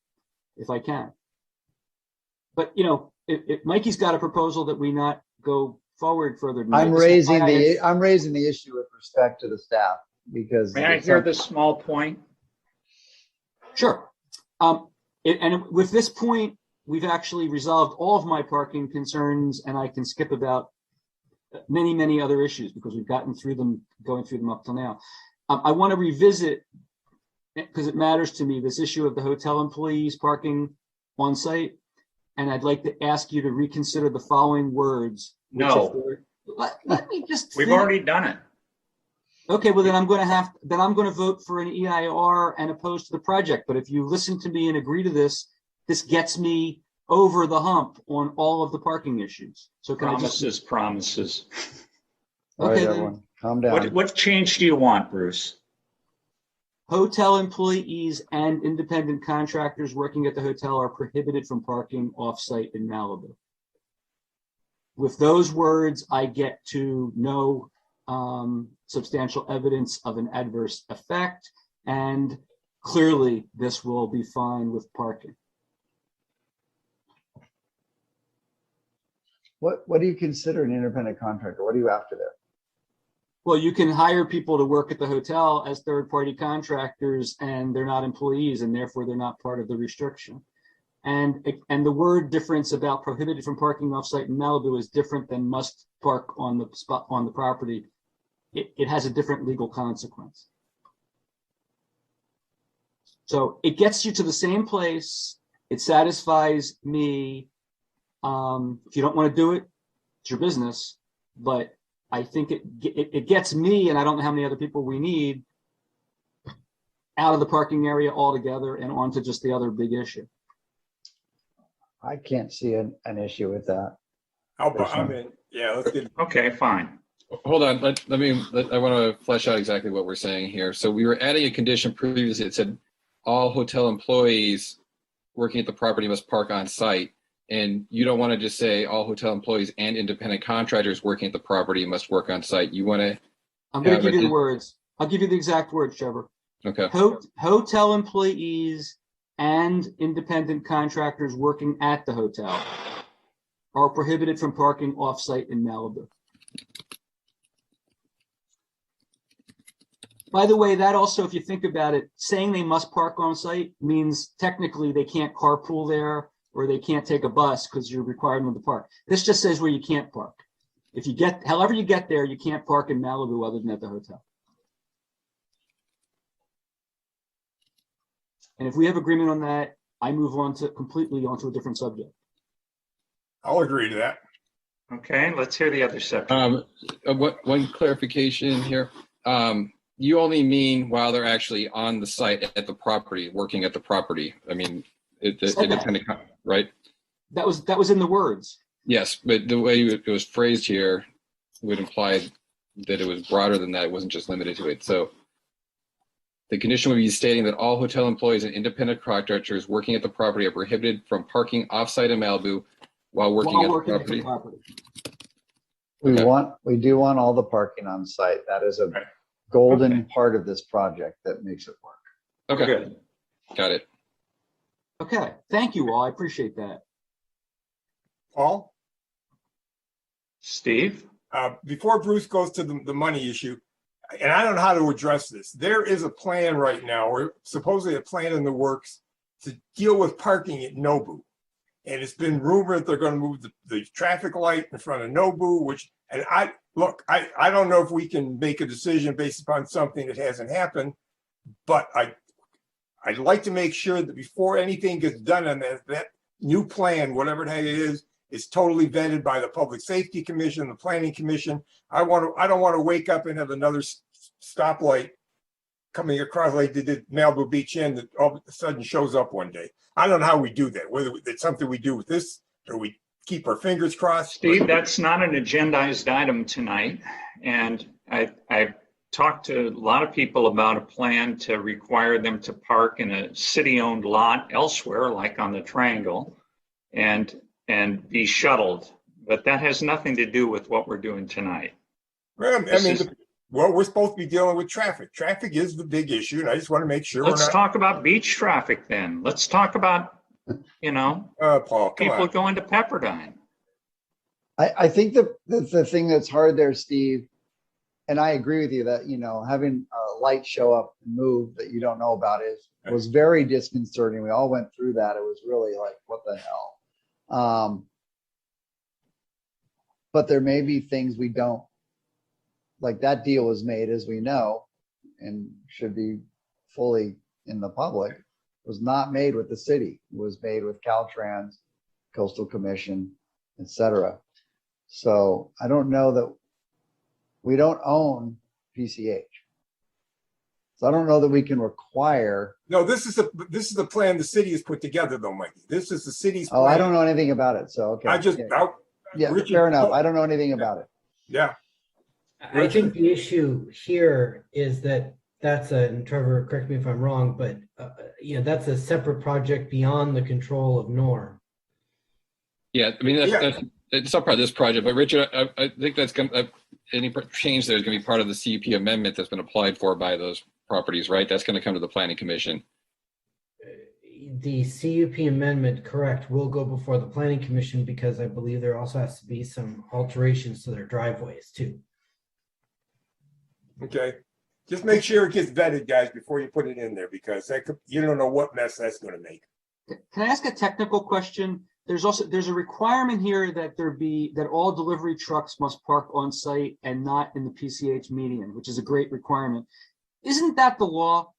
if I can. But if Mikey's got a proposal that we not go forward further. I'm raising the issue with respect to the staff because. May I hear the small point? Sure. And with this point, we've actually resolved all of my parking concerns, and I can skip about many, many other issues because we've gotten through them, going through them up till now. I want to revisit, because it matters to me, this issue of the hotel employees parking on site. And I'd like to ask you to reconsider the following words. No. Let me just. We've finish. already done it. Okay, well then I'm going to vote for an EIR and opposed to the project. But if you listen to me and agree to this, this gets me over the hump on all of the parking issues. So can Promises. All Okay, right, then. everyone, calm down. What change do you want, Bruce? Hotel employees and independent contractors working at the hotel are prohibited from parking off-site in Malibu. With those words, I get to no substantial evidence of an adverse effect, and clearly this will be fine with parking. What do you consider an independent contractor? What are you after there? Well, you can hire people to work at the hotel as third-party contractors, and they're not employees, and therefore they're not part of the restriction. And the word difference about prohibited from parking off-site in Malibu is different than must park on the spot on the property. It has a different legal consequence. So it gets you to the same place. It satisfies me. If you don't want to do it, it's your business. But I think it gets me, and I don't know how many other people we need, out of the parking area altogether and onto just the other big issue. I can't see an issue with that. Let's get. Okay, fine. Hold on. I want to flesh out exactly what we're saying here. So we were adding a condition previously. It said all hotel employees working at the property must park on site. And you don't want to just say all hotel employees and independent contractors working at the property must work on site. You want to. I'm going to give you the words. I'll give you the exact words, Trevor. Okay. Hotel employees and independent contractors working at the hotel are prohibited from parking off-site in Malibu. By the way, that also, if you think about it, saying they must park on site means technically they can't carpool there or they can't take a bus because you're requiring them to park. This just says where you can't park. If you get, however you get there, you can't park in Malibu other than at the hotel. And if we have agreement on that, I move on to completely onto a different subject. I'll agree to that. Okay, let's hear the other subject. One clarification here. You only mean while they're actually on the site at the property, working at the property. I mean, independent, right? That was in the words. Yes, but the way it was phrased here would imply that it was broader than that. It wasn't just limited to it. So the condition would be stating that all hotel employees and independent contractors working at the property are prohibited from parking off-site in Malibu while working at the property. We do want all the parking on site. That is a golden part of this project that makes it work. Okay, good. Got it. Okay, thank you all. I appreciate that. Paul? Steve? Before Bruce goes to the money issue, and I don't know how to address this, there is a plan right now, or supposedly a plan in the works to deal with parking at Nobu. And it's been rumored that they're going to move the traffic light in front of Nobu, I don't know if we can make a decision based upon something that hasn't happened, but I'd like to make sure that before anything gets done on that new plan, whatever the heck it is totally vetted by the Public Safety Commission, the Planning Commission. I don't want to wake up and have another stoplight coming across like they did Malibu Beach Inn that all of a sudden shows up one day. I don't know how we do that, whether it's something we do with this or we keep our fingers crossed. Steve, that's not an agendized item tonight. And I've talked to a lot of people about a plan to require them to park in a city-owned lot elsewhere, like on the Triangle, and be shuttled. But that has nothing to do with what we're doing tonight. Well, we're supposed to be dealing with traffic. Traffic is the big issue, and I just want to make sure. Let's talk about beach traffic then. Let's talk about, Paul, people going to Pepperdine. I think the thing that's hard there, Steve, and I agree with you that, having a light show up and move that you don't know about was very disconcerting. We all went through that. It was really like, what the hell? But there may be things we don't, like that deal was made, as we know, and should be fully in the public, was not made with the city. It was made with Caltrans, Coastal Commission, etc. So I don't know that we don't own PCH. So I don't know that we can require. No, this is the plan the city has put together, though, Mikey. This is the city's plan. Oh, I don't know anything about it. So okay. Yeah, Richard, fair enough. I don't know anything about it. Yeah. I think the issue here is that and Trevor, correct me if I'm wrong, but that's a separate project beyond the control of Norm. Yeah, I mean, it's not part of this project, but Richard, I think that's going to, any change there is going to be part of the CUP amendment that's been applied for by those properties, right? That's going to come to the Planning Commission. The CUP amendment, correct, will go before the Planning Commission because I believe there also has to be some alterations to their driveways too. Okay. Just make sure it gets vetted, guys, before you put it in there, because you don't know what mess that's going to make. Can I ask a technical question? There's a requirement here that all delivery trucks must park on site and not in the PCH median, which is a great requirement. Isn't that the law?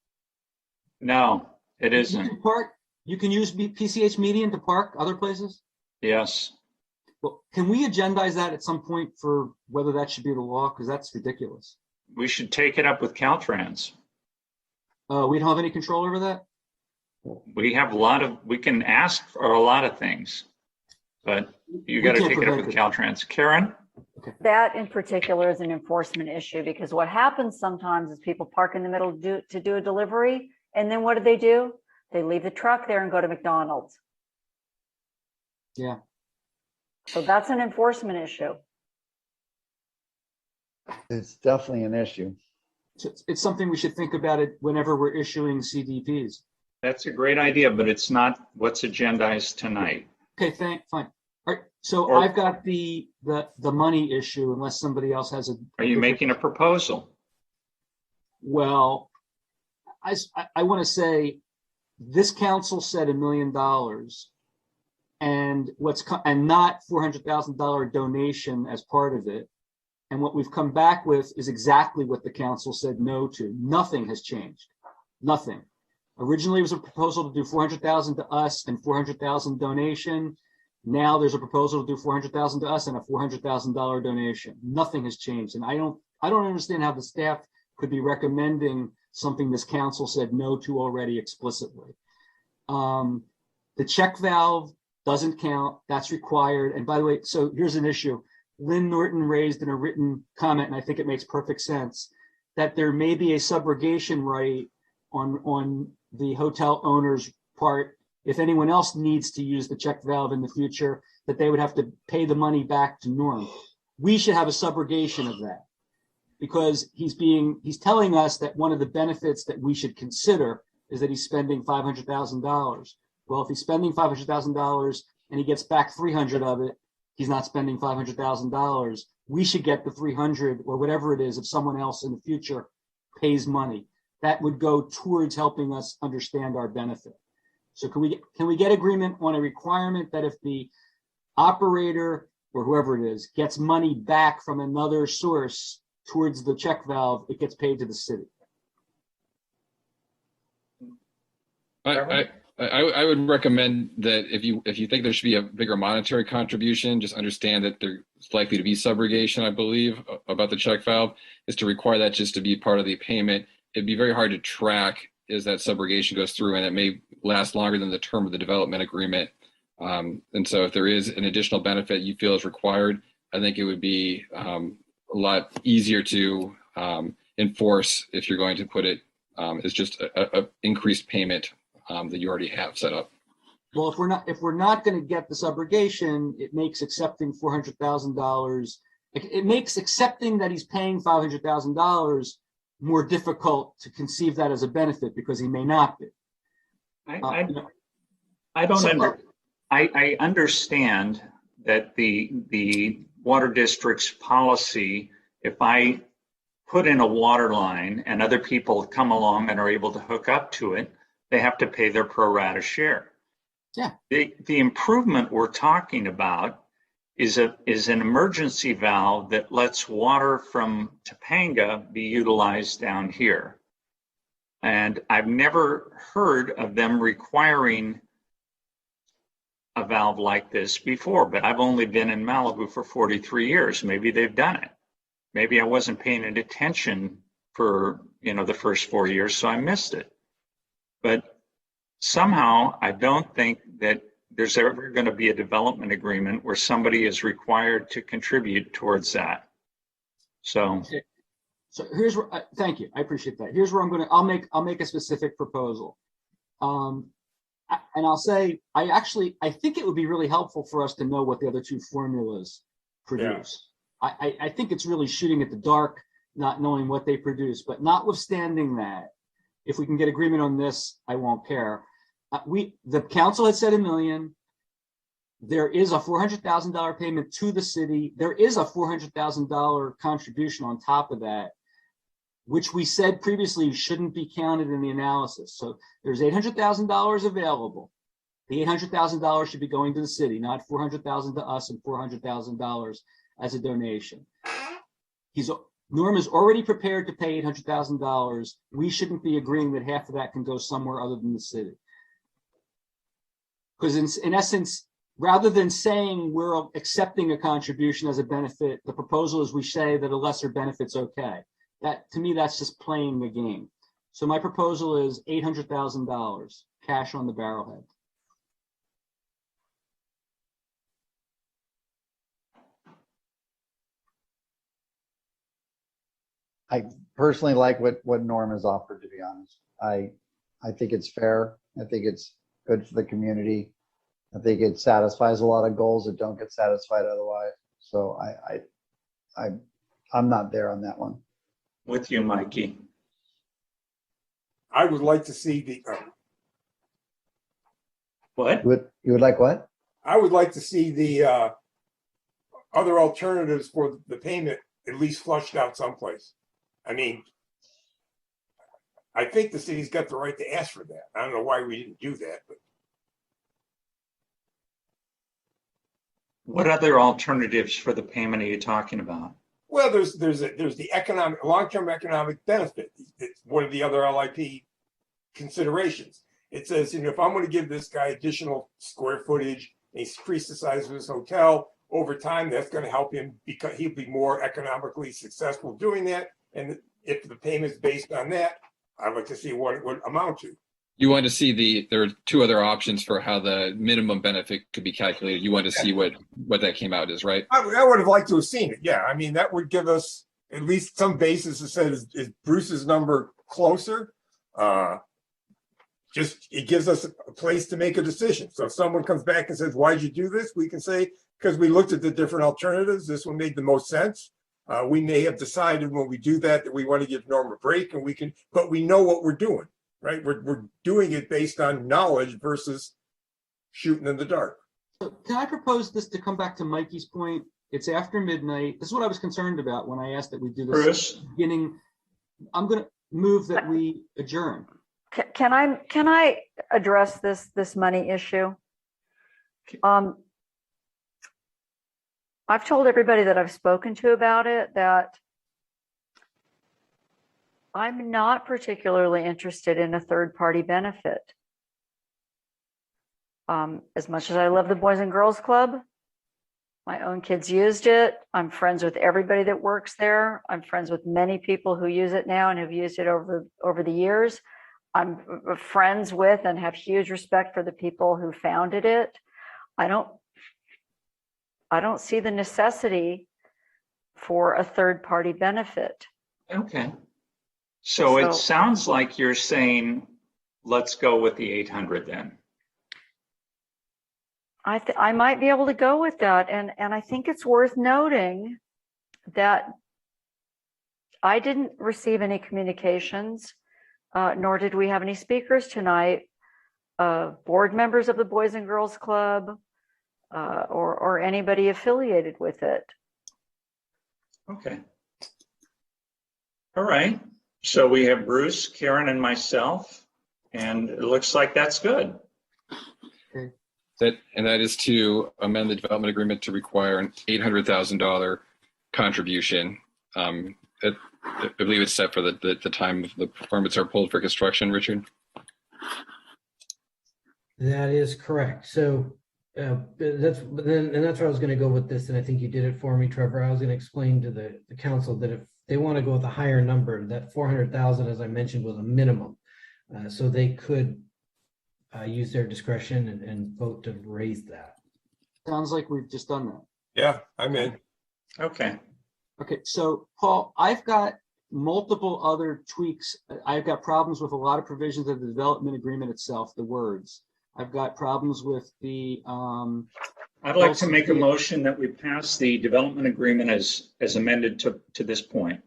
No, it isn't. You can use PCH median to park other places? Yes. Well, can we agendize that at some point for whether that should be the law? Because that's ridiculous. We should take it up with Caltrans. We don't have any control over that? We have we can ask for a lot of things, but you got to take it up with Caltrans. Karen? That in particular is an enforcement issue, because what happens sometimes is people park in the middle to do a delivery, and then what do? They leave the truck there and go to McDonald's. Yeah. So that's an enforcement issue. It's definitely an issue. It's something we should think about it whenever we're issuing CDPs. That's a great idea, but it's not what's agendized tonight. Okay, fine. All right, so I've got the money issue, unless somebody else has a. Are you making a proposal? Well, I want to say this council said $1 million, and not $400,000 donation as part of it. And what we've come back with is exactly what the council said no to. Nothing has changed. Nothing. Originally, it was a proposal to do $400,000 to us and $400,000 donation. Now there's a proposal to do $400,000 to us and a $400,000 donation. Nothing has changed, and I don't understand how the staff could be recommending something this council said no to already explicitly. The check valve doesn't count. That's required. And by the way, so here's an issue. Lynn Norton raised in a written comment, and I think it makes perfect sense, that there may be a subrogation right on the hotel owner's part. If anyone else needs to use the check valve in the future, that they would have to pay the money back to Norm. We should have a subrogation of that, because he's telling us that one of the benefits that we should consider is that he's spending $500,000. Well, if he's spending $500,000 and he gets back 300 of it, he's not spending $500,000. We should get the 300 or whatever it is if someone else in the future pays money. That would go towards helping us understand our benefit. So can we get agreement on a requirement that if the operator or whoever it is gets money back from another source towards the check valve, it gets paid to the city? I would recommend that if you think there should be a bigger monetary contribution, just understand that there's likely to be subrogation, I believe, about the check valve, is to require that just to be part of the payment. It'd be very hard to track as that subrogation goes through, and it may last longer than the term of the development agreement. And so if there is an additional benefit you feel is required, I think it would be a lot easier to enforce if you're going to put it as just a increased payment that you already have set up. Well, if we're not going to get the subrogation, it makes accepting $400,000. It makes accepting that he's paying $500,000 more difficult to conceive that as a benefit, because he may not be. I understand that the water district's policy, if I put in a water line and other people come along and are able to hook up to it, they have to pay their pro rata share. Yeah. The improvement we're talking about is an emergency valve that lets water from Topanga be utilized down here. And I've never heard of them requiring a valve like this before, but I've only been in Malibu for 43 years. Maybe they've done it. Maybe I wasn't paying attention for, the first 4 years, so I missed it. But somehow I don't think that there's ever going to be a development agreement where somebody is required to contribute towards that. So here's where, thank you. I appreciate that. Here's where I'll make a specific proposal. And I'll say, I think it would be really helpful for us to know what the other two formulas produce. Yeah. I think it's really shooting at the dark, not knowing what they produce, but notwithstanding that, if we can get agreement on this, I won't care. The council had said $1 million. There is a $400,000 payment to the city. There is a $400,000 contribution on top of that, which we said previously shouldn't be counted in the analysis. So there's $800,000 available. The $800,000 should be going to the city, not $400,000 to us and $400,000 as a donation. Norm is already prepared to pay $800,000. We shouldn't be agreeing that half of that can go somewhere other than the city. Because in essence, rather than saying we're accepting a contribution as a benefit, the proposal is we say that a lesser benefit's okay. That, to me, that's just playing the game. So my proposal is $800,000 cash on the barrelhead. I personally like what Norm has offered, to be honest. I think it's fair. I think it's good for the community. I think it satisfies a lot of goals that don't get satisfied otherwise. So I'm not there on that one. With you, Mikey. I would like to see the what? You would like what? I would like to see the other alternatives for the payment at least flushed out someplace. I mean, I think the city's got the right to ask for that. I don't know why we didn't do that, but what other alternatives for the payment are you talking about? well, there's the economic long-term economic benefit. It's one of the other LIP considerations. It says, if I'm going to give this guy additional square footage, increase the size of his hotel over time, that's going to help him because he'll be more economically successful doing that. And if the payment is based on that, I'd like to see what it would amount to. You want to see there are two other options for how the minimum benefit could be calculated. You want to see what that came out as, right? I would have liked to have seen it. Yeah. I mean, that would give us at least some basis to say, is Bruce's number closer? Just it gives us a place to make a decision. So if someone comes back and says, why'd you do this? We can say, because we looked at the different alternatives, this one made the most sense. We may have decided when we do that we want to give Norm a break, and but we know what we're doing, right? We're doing it based on knowledge versus shooting in the dark. So can I propose this to come back to Mikey's point? It's after midnight. This is what I was concerned about when I asked that we do this Bruce? at the beginning. I'm going to move that we adjourn. Can I address this money issue? I've told everybody that I've spoken to about it that I'm not particularly interested in a third-party benefit. As much as I love the Boys and Girls Club, my own kids used it. I'm friends with everybody that works there. I'm friends with many people who use it now and have used it over the years. I'm friends with and have huge respect for the people who founded it. I don't see the necessity for a third-party benefit. Okay. So it sounds like you're saying, let's go with the 800 then. I might be able to go with that. And I think it's worth noting that I didn't receive any communications, nor did we have any speakers tonight, board members of the Boys and Girls Club, or anybody affiliated with it. Okay. All right. So we have Bruce, Karen, and myself, and it looks like that's good. Okay. That is to amend the development agreement to require an $800,000 contribution. I believe it's set for the time of the permits are pulled for construction, Richard? That is correct. So that's where I was going to go with this, and I think you did it for me, Trevor. I was going to explain to the council that if they want to go with a higher number, that 400,000, as I mentioned, was a minimum, so they could use their discretion and vote to raise that. Sounds like we've just done that. Yeah, I'm in. Okay. Okay, so Paul, I've got multiple other tweaks. I've got problems with a lot of provisions of the development agreement itself, the words. I've got problems with the. I'd like to make a motion that we pass the development agreement as amended to this point.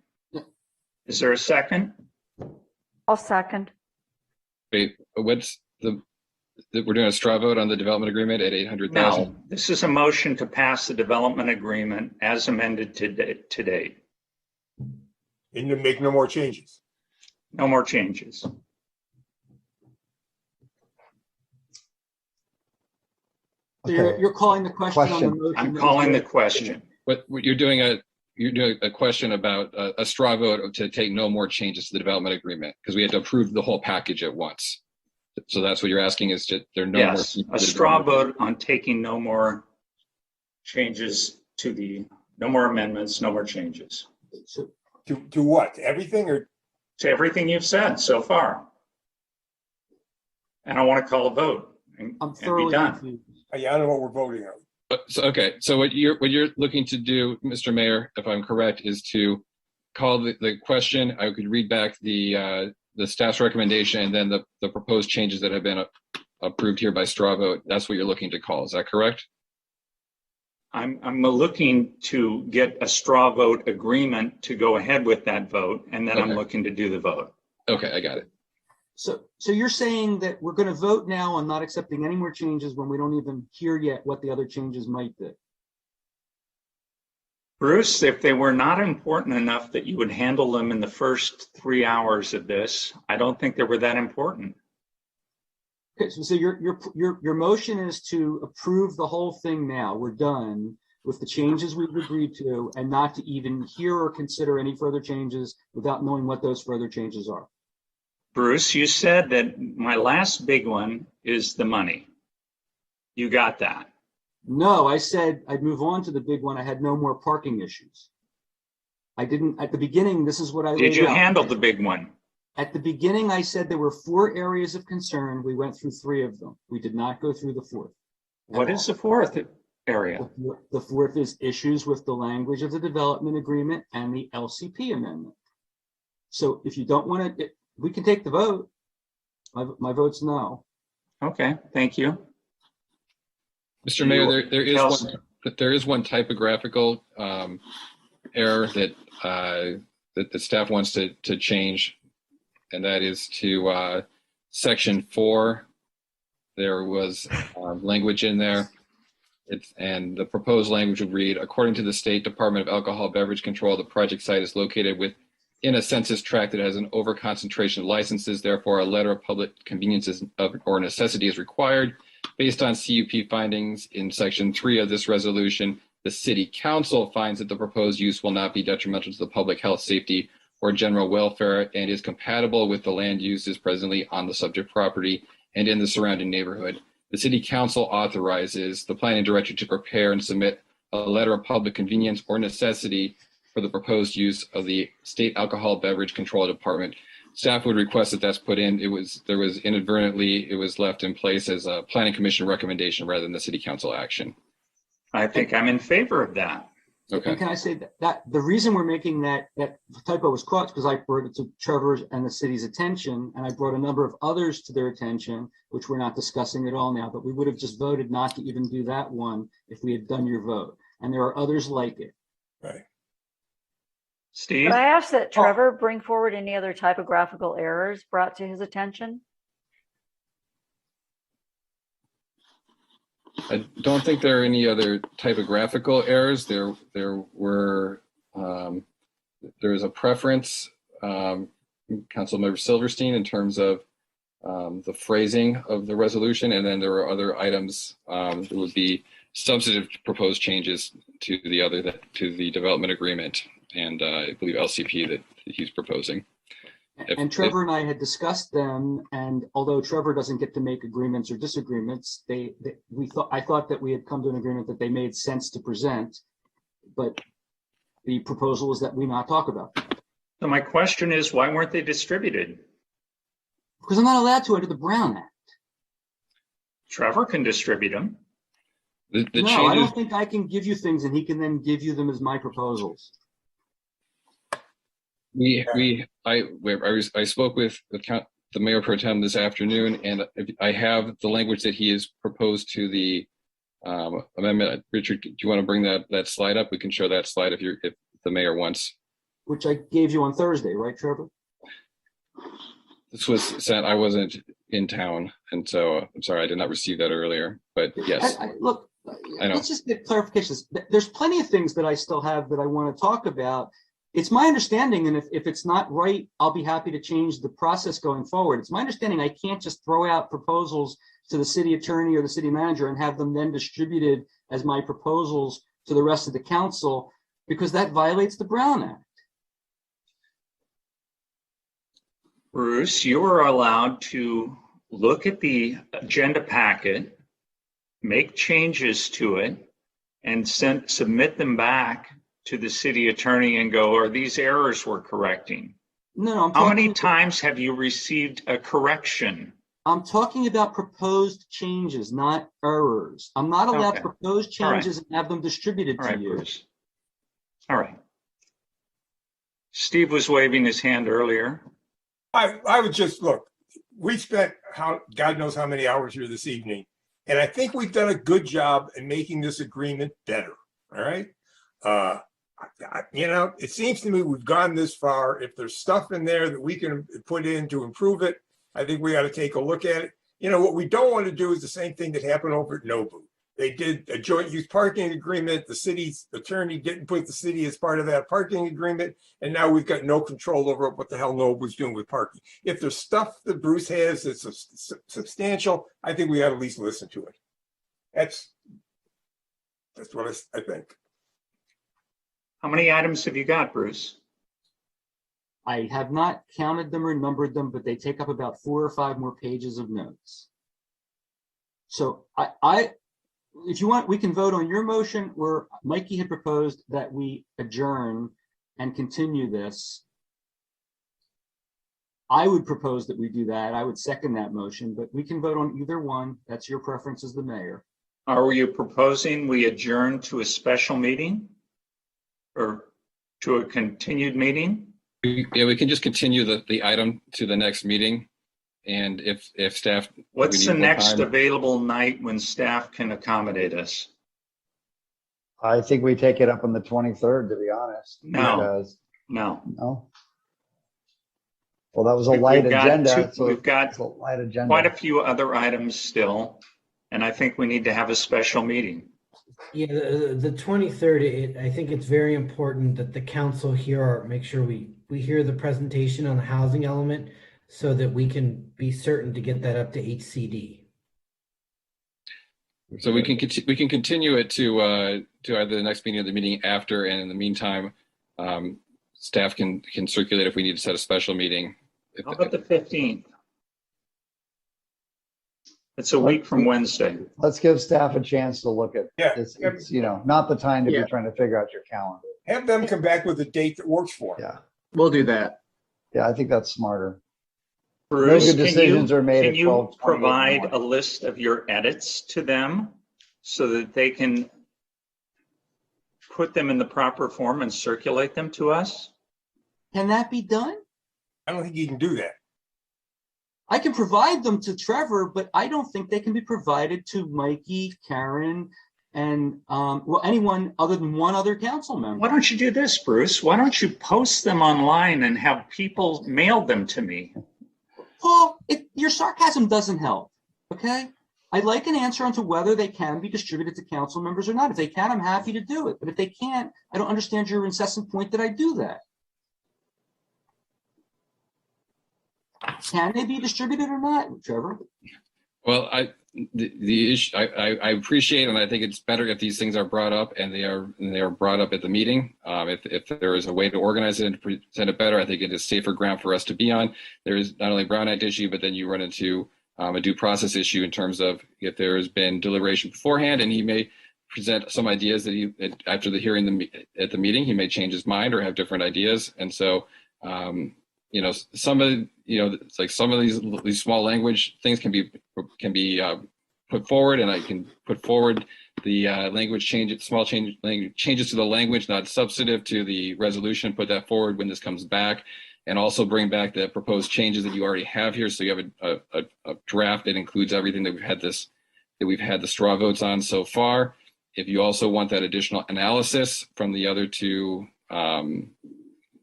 Is there a second? I'll second. Wait, what's we're doing a straw vote on the development agreement at 800,000? No, this is a motion to pass the development agreement as amended to date. And to make no more changes. No more changes. So you're calling the question on the motion. I'm calling the question. But you're doing a question about a straw vote to take no more changes to the development agreement because we had to approve the whole package at once. So that's what you're asking is that there are no more. Yes, a straw vote on taking no more changes no more amendments, no more changes. So, to what? Everything or? To everything you've said so far. And I want to call a vote and be done. Confused. Yeah, I don't know what we're voting on. So what you're looking to do, Mr. Mayor, if I'm correct, is to call the question. I could read back the staff's recommendation and then the proposed changes that have been approved here by straw vote. That's what you're looking to call. Is that correct? I'm looking to get a straw vote agreement to go ahead with that vote, and then I'm looking to do the vote. Okay, I got it. So you're saying that we're going to vote now on not accepting any more changes when we don't even hear yet what the other changes might be? Bruce, if they were not important enough that you would handle them in the first 3 hours of this, I don't think they were that important. Okay, so your motion is to approve the whole thing now. We're done with the changes we've agreed to and not to even hear or consider any further changes without knowing what those further changes are. Bruce, you said that my last big one is the money. You got that? No, I said I'd move on to the big one. I had no more parking issues. I didn't, at the beginning, this is what I laid out. Did you handle the big one? At the beginning, I said there were 4 areas of concern. We went through 3 of them. We did not go through the 4th. What is the 4th area? The 4th is issues with the language of the development agreement and the LCP amendment. So if you don't want to, we can take the vote. My vote's no. Okay, thank you. Mr. Mayor, there is one typographical error that the staff wants to change, and that is to section 4. There was language in there, and the proposed language would read: according to the State Department of Alcohol Beverage Control, the project site is located in a census tract that has an overconcentration of licenses. Therefore, a letter of public convenience or necessity is required. Based on CUP findings in section 3 of this resolution, the City Council finds that the proposed use will not be detrimental to the public health, safety, or general welfare and is compatible with the land uses presently on the subject property and in the surrounding neighborhood. The City Council authorizes the planning director to prepare and submit a letter of public convenience or necessity for the proposed use of the State Alcohol Beverage Control Department. Staff would request that that's put in. It was inadvertently left in place as a planning commission recommendation rather than the City Council action. I think I'm in favor of that. Okay. And can I say that the reason we're making that typo was caught because I brought it to Trevor's and the city's attention, and I brought a number of others to their attention, which we're not discussing at all now, but we would have just voted not to even do that one if we had done your vote. And there are others like it. Right. Steve? Could I ask that Trevor bring forward any other typographical errors brought to his attention? I don't think there are any other typographical errors. There is a preference, Councilmember Silverstein, in terms of the phrasing of the resolution, and then there are other items that would be substantive proposed changes to the development agreement and I believe LCP that he's proposing. And Trevor and I had discussed them, and although Trevor doesn't get to make agreements or disagreements, I thought that we had come to an agreement that they made sense to present, but the proposal is that we not talk about them. So my question is, why weren't they distributed? Because I'm not allowed to under the Brown Act. Trevor can distribute them. No, I don't think I can give you things and he can then give you them as my proposals. I spoke with the Mayor Pro Tem this afternoon, and I have the language that he has proposed to the amendment. Richard, do you want to bring that slide up? We can show that slide if the mayor wants. Which I gave you on Thursday, right, Trevor? This was sent. I wasn't in town, and so I'm sorry I did not receive that earlier. But yes, look, I know. Let's just get clarifications. There's plenty of things that I still have that I want to talk about. It's my understanding, and if it's not right, I'll be happy to change the process going forward. It's my understanding I can't just throw out proposals to the city attorney or the city manager and have them then distributed as my proposals to the rest of the council, because that violates the Brown Act. Bruce, you are allowed to look at the agenda packet, make changes to it, and submit them back to the city attorney and go, are these errors we're correcting? No, how many times have you received a correction? I'm talking about proposed changes, not errors. I'm not allowed to propose changes and have them distributed to you. Bruce. All right. Steve was waving his hand earlier. I would just look, we spent God knows how many hours here this evening, and I think we've done a good job in making this agreement better. All right. It seems to me we've gone this far. If there's stuff in there that we can put in to improve it, I think we got to take a look at it. What we don't want to do is the same thing that happened over at Nobu. They did a joint use parking agreement. The city's attorney didn't put the city as part of that parking agreement. And now we've got no control over what the hell Nobu's doing with parking. If there's stuff that Bruce has that's substantial, I think we ought to at least listen to it. That's what I think. How many items have you got, Bruce? I have not counted them or numbered them, but they take up about 4 or 5 more pages of notes. So if you want, we can vote on your motion where Mikey had proposed that we adjourn and continue this. I would propose that we do that. I would second that motion, but we can vote on either one. That's your preference as the mayor. Are you proposing we adjourn to a special meeting or to a continued meeting? Yeah, we can just continue the item to the next meeting. And if staff, what's the next available night when staff can accommodate us? I think we take it up on the 23rd, to be honest. No. No. Well, that was a light agenda. We've got quite a few other items still, and I think we need to have a special meeting. Yeah, the 23rd, I think it's very important that the council make sure we hear the presentation on the housing element so that we can be certain to get that up to HCD. So we can continue it to either the next meeting or the meeting after, and in the meantime, staff can circulate if we need to set a special meeting. How about the 15th? It's a week from Wednesday. Let's give staff a chance to look at it's not the time to be trying to figure out your calendar. Have them come back with a date that works for them. Yeah. We'll do that. Yeah, I think that's smarter. Bruce, no good decisions are made can you provide a list of your edits to them so that they can put them in the proper form and circulate them to us? Can that be done? I don't think you can do that. I can provide them to Trevor, but I don't think they can be provided to Mikey, Karen, and anyone other than one other council member. Why don't you do this, Bruce? Why don't you post them online and have people mail them to me? Paul, your sarcasm doesn't help, okay? I'd like an answer onto whether they can be distributed to council members or not. If they can, I'm happy to do it. But if they can't, I don't understand your incessant point that I do that. Can they be distributed or not, Trevor? Well, the issue I appreciate, and I think it's better if these things are brought up and they are brought up at the meeting. If there is a way to organize it and present it better, I think it is safer ground for us to be on. There is not only a Brown Act issue, but then you run into a due process issue in terms of if there has been deliberation beforehand, and he may present some ideas that after the hearing at the meeting, he may change his mind or have different ideas, and so. Some of it's like some of these small language things can be put forward, and I can put forward the language changes to the language, not substantive to the resolution. Put that forward when this comes back, and also bring back the proposed changes that you already have here. So you have a draft that includes everything that we've had the straw votes on so far. If you also want that additional analysis from the other two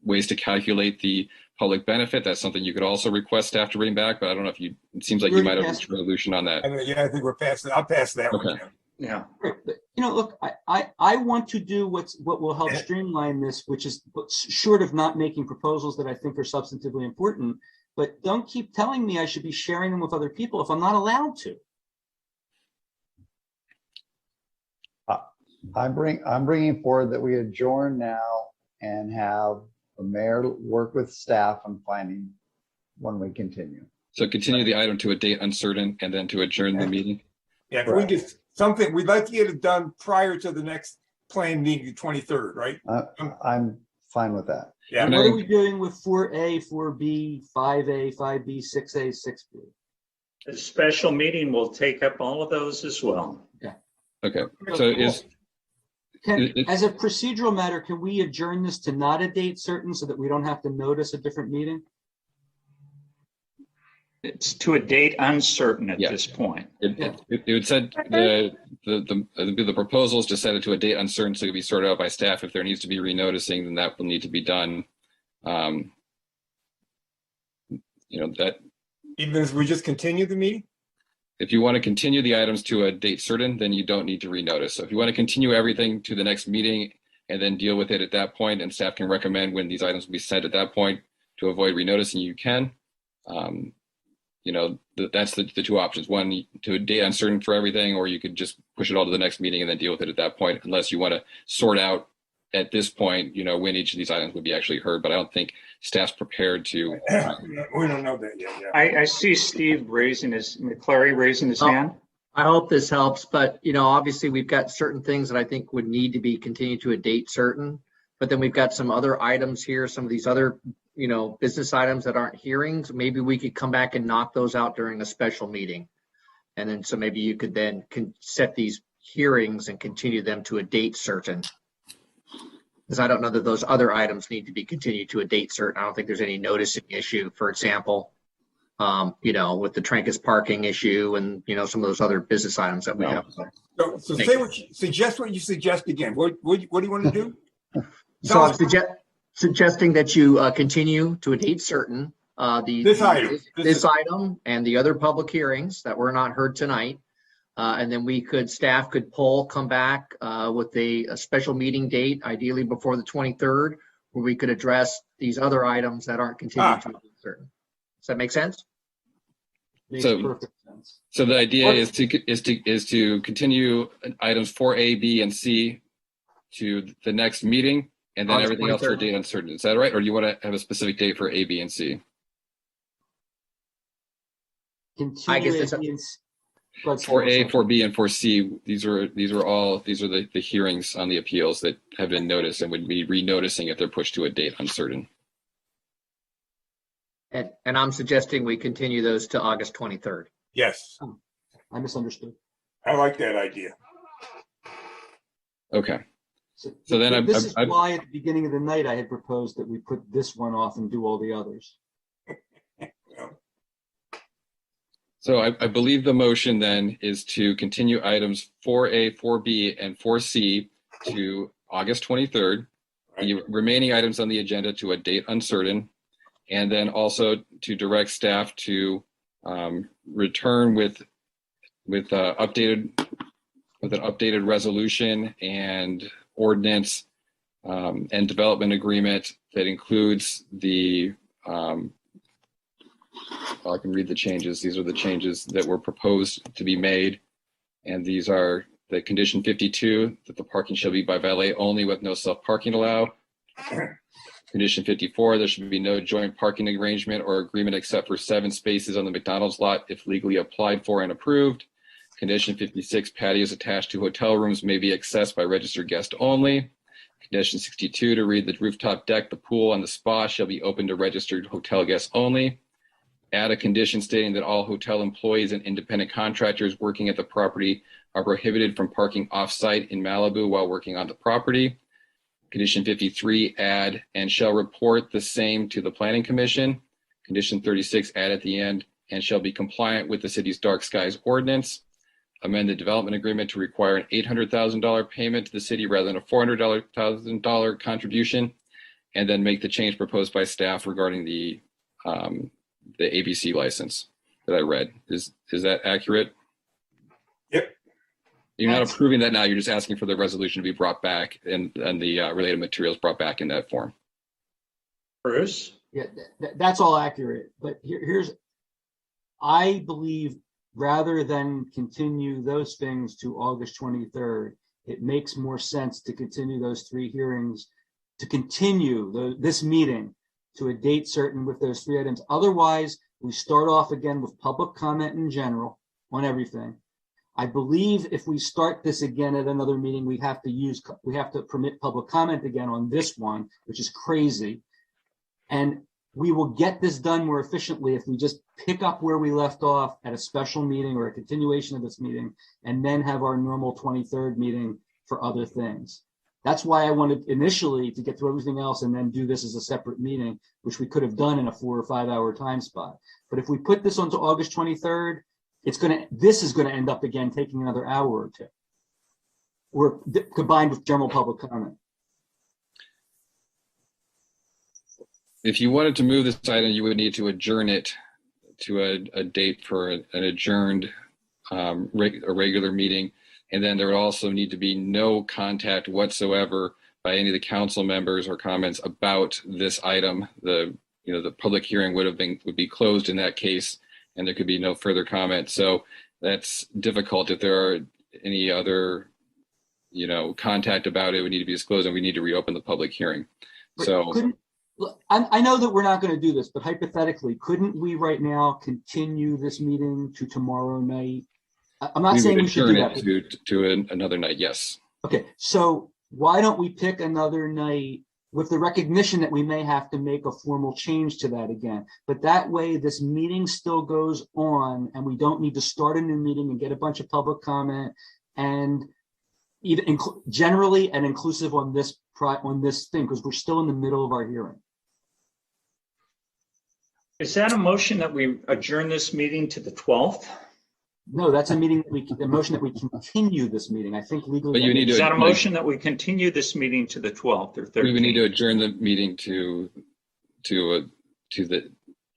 ways to calculate the public benefit, that's something you could also request staff to bring back, but I don't know if it seems like you might have reached a resolution on that. I think we're past that. I'll pass that one. Yeah. Look, I want to do what will help streamline this, which is short of not making proposals that I think are substantively important, but don't keep telling me I should be sharing them with other people if I'm not allowed to. I'm bringing forward that we adjourn now and have the mayor work with staff on planning when we continue. So continue the item to a date uncertain and then to adjourn the meeting. Yeah, can we get something? We'd like to get it done prior to the next planned meeting, the 23rd, right? I'm fine with that. Yeah. And what are we doing with 4A, 4B, 5A, 5B, 6A, 6B? The special meeting will take up all of those as well. Yeah. Okay. So as a procedural matter, can we adjourn this to not a date certain so that we don't have to notice a different meeting? It's to a date uncertain at this point. It would said the proposals to set it to a date uncertain, so it could be sorted out by staff. If there needs to be renoticing, then that will need to be done. That even as we just continue the meeting. If you want to continue the items to a date certain, then you don't need to renotice. So if you want to continue everything to the next meeting and then deal with it at that point, and staff can recommend when these items will be sent at that point to avoid renoticing, you can. That's the two options. One, to a date uncertain for everything, or you could just push it all to the next meeting and then deal with it at that point, unless you want to sort out at this point, when each of these items would be actually heard. But I don't think staff's prepared to. We don't know that yet. Yeah. I see Steve McClary raising his hand. I hope this helps, but obviously we've got certain things that I think would need to be continued to a date certain, but then we've got some other items here, some of these other, business items that aren't hearings. Maybe we could come back and knock those out during a special meeting. And then, so maybe you could then set these hearings and continue them to a date certain. Because I don't know that those other items need to be continued to a date certain. I don't think there's any noticing issue, for example, with the Trancas parking issue and, some of those other business items that we have. So say what you suggest again. What do you want to do? So I'm suggesting that you continue to a date certain this item and the other public hearings that were not heard tonight. And then staff could come back with a special meeting date, ideally before the 23rd, where we could address these other items that aren't continued to be certain. Does that make sense? Makes perfect sense. So the idea is to continue items 4A, B, and C to the next meeting, and then everything else for a date uncertain. Is that right? Or do you want to have a specific date for A, B, and C? I guess it's 4A, 4B, and 4C. These are the hearings on the appeals that have been noticed and would be re-noticing if they're pushed to a date uncertain. And I'm suggesting we continue those to August 23rd. Yes. I misunderstood. I like that idea. Okay. So then this is why at the beginning of the night I had proposed that we put this one off and do all the others. So I believe the motion then is to continue items 4A, 4B, and 4C to August 23rd, the remaining items on the agenda to a date uncertain, and then also to direct staff to return with an updated resolution and ordinance and development agreement that includes the I can read the changes. These are the changes that were proposed to be made. And these are the condition 52, that the parking shall be by valet only with no self-parking allowed. Condition 54, there should be no joint parking arrangement or agreement except for 7 spaces on the McDonald's lot if legally applied for and approved. Condition 56, patios attached to hotel rooms may be accessed by registered guests only. Condition 62, to read the rooftop deck, the pool, and the spa shall be open to registered hotel guests only. Add a condition stating that all hotel employees and independent contractors working at the property are prohibited from parking off-site in Malibu while working on the property. Condition 53, add and shall report the same to the Planning Commission. Condition 36, add at the end and shall be compliant with the city's dark skies ordinance. Amend the development agreement to require an $800,000 payment to the city rather than a $400,000 contribution, and then make the change proposed by staff regarding the ABC license that I read. Is that accurate? Yep. You're not approving that now. You're just asking for the resolution to be brought back and the related materials brought back in that form. Bruce? Yeah, that's all accurate. But here's, I believe rather than continue those things to August 23rd, it makes more sense to continue those 3 hearings, to continue this meeting to a date certain with those 3 items. Otherwise, we start off again with public comment in general on everything. I believe if we start this again at another meeting, we have to permit public comment again on this one, which is crazy. And we will get this done more efficiently if we just pick up where we left off at a special meeting or a continuation of this meeting, and then have our normal 23rd meeting for other things. That's why I wanted initially to get through everything else and then do this as a separate meeting, which we could have done in a 4 or 5 hour time spot. But if we put this onto August 23rd, this is going to end up again taking another hour or 2, or combined with general public comment. If you wanted to move this item, you would need to adjourn it to a date for an adjourned a regular meeting. And then there would also need to be no contact whatsoever by any of the council members or comments about this item. The public hearing would be closed in that case, and there could be no further comment. So that's difficult. If there are any other, contact about it, would need to be disclosed, and we need to reopen the public hearing. So I know that we're not going to do this, but hypothetically, couldn't we right now continue this meeting to tomorrow night? I'm not saying we should do that. To another night, yes. Okay, so why don't we pick another night with the recognition that we may have to make a formal change to that again? But that way, this meeting still goes on, and we don't need to start a new meeting and get a bunch of public comment, and even generally and inclusive on this thing, because we're still in the middle of our hearing. Is that a motion that we adjourn this meeting to the 12th? No, that's a motion that we continue this meeting. I think legally. But is that a motion that we continue this meeting to the 12th or 13th? We would need to adjourn the meeting to that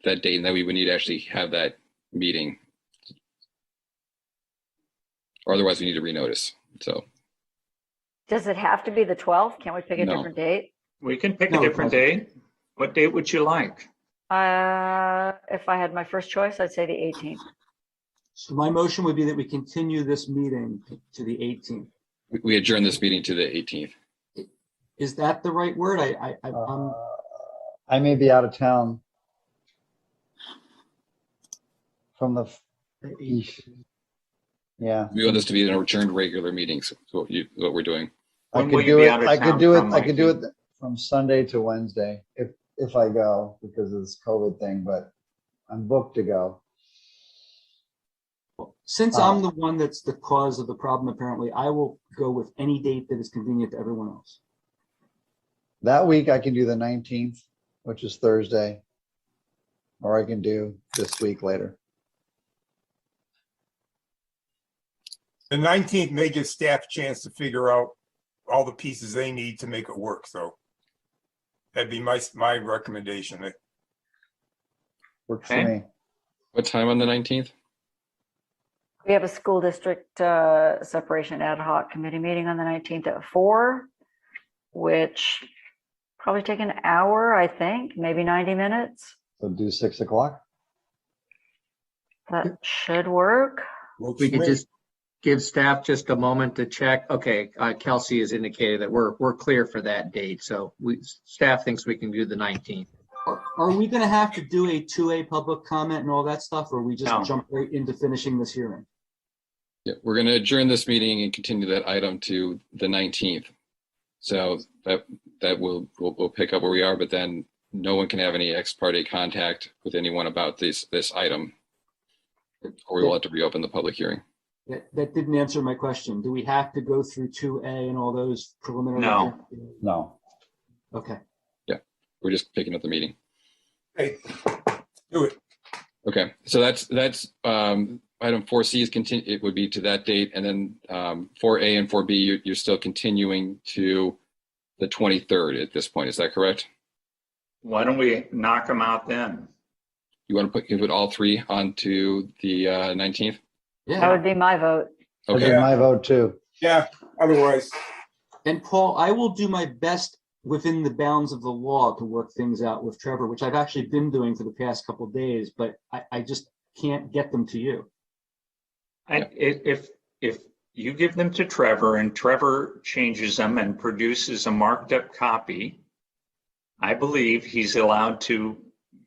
date, and then we would need to actually have that meeting. Or otherwise, we need to renotice. So. Does it have to be the 12th? Can't we pick a different date? We can pick a different day. What date would you like? If I had my first choice, I'd say the 18th. So my motion would be that we continue this meeting to the 18th. We adjourn this meeting to the 18th. Is that the right word? I may be out of town from the east. Yeah. We want this to be an adjourned regular meeting. So what we're doing. I could do it from Sunday to Wednesday if I go, because of this COVID thing, but I'm booked to go. Since I'm the one that's the cause of the problem, apparently, I will go with any date that is convenient to everyone else. That week I can do the 19th, which is Thursday, or I can do this week later. The 19th may give staff a chance to figure out all the pieces they need to make it work. So that'd be my recommendation. Works for me. What time on the 19th? We have a school district separation ad hoc committee meeting on the 19th at 4, which probably take an hour, I think, maybe 90 minutes. So do 6 o'clock. That should work. Works We for could me. just give staff just a moment to check. Okay, Kelsey has indicated that we're clear for that date. So staff thinks we can do the 19th. Are we going to have to do a 2A public comment and all that stuff, or we just No. jump right into finishing this hearing? Yeah, we're going to adjourn this meeting and continue that item to the 19th. So that we'll pick up where we are, but then no one can have any ex parte contact with anyone about this item, or we will have to reopen the public hearing. That didn't answer my question. Do we have to go through 2A and all those preliminary? No. No. Okay. Yeah, we're just picking up the meeting. Hey, do it. Okay, so that's item 4C is continue. It would be to that date, and then 4A and 4B you're still continuing to the 23rd at this point. Is that correct? Why don't we knock them out then? You want to put all three onto the 19th? That would be my vote. That'd Okay. be my vote too. Yeah, otherwise. And Paul, I will do my best within the bounds of the law to work things out with Trevor, which I've actually been doing for the past couple of days, but I just can't get them to you. If you give them to Trevor and Trevor changes them and produces a marked up copy, I believe he's allowed to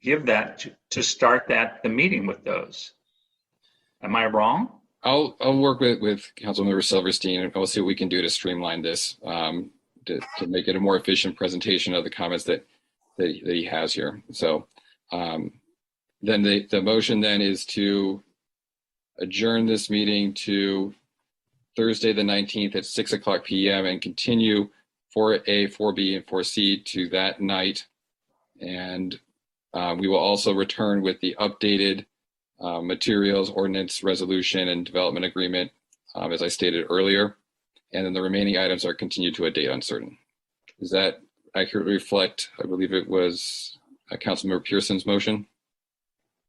give that to start the meeting with those. Am I wrong? I'll work with Councilmember Silverstein, and we'll see what we can do to streamline this to make it a more efficient presentation of the comments that he has here. So then the motion then is to adjourn this meeting to Thursday the 19th at 6:00 p.m. and continue 4A, 4B, and 4C to that night. And we will also return with the updated materials, ordinance, resolution, and development agreement, as I stated earlier. And then the remaining items are continued to a date uncertain. Does that accurately reflect, I believe it was Councilmember Pearson's motion?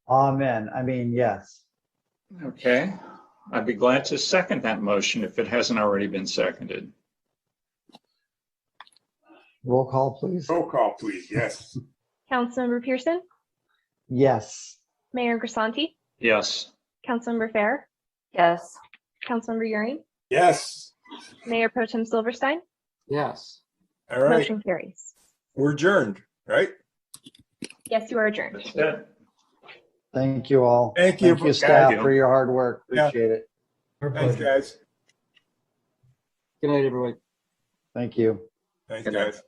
Amen. I mean, yes. Okay. I'd be glad to second that motion if it hasn't already been seconded. Roll call, please. Roll call, please. Yes. Councilmember Pearson, Yes. Mayor Grisanti, Yes. Councilmember Fair, Yes. Councilmember Euring, Yes. Mayor Pro Tem Silverstein. Yes. All right. Motion carries. We're adjourned, right? Yes, you are adjourned. That's it. Thank you all. Thank you. Thank you, staff, Thank you. for your hard work. Yeah. Appreciate it. Our Thanks, pleasure. guys. Good night, everybody. Thank you. Thanks, guys.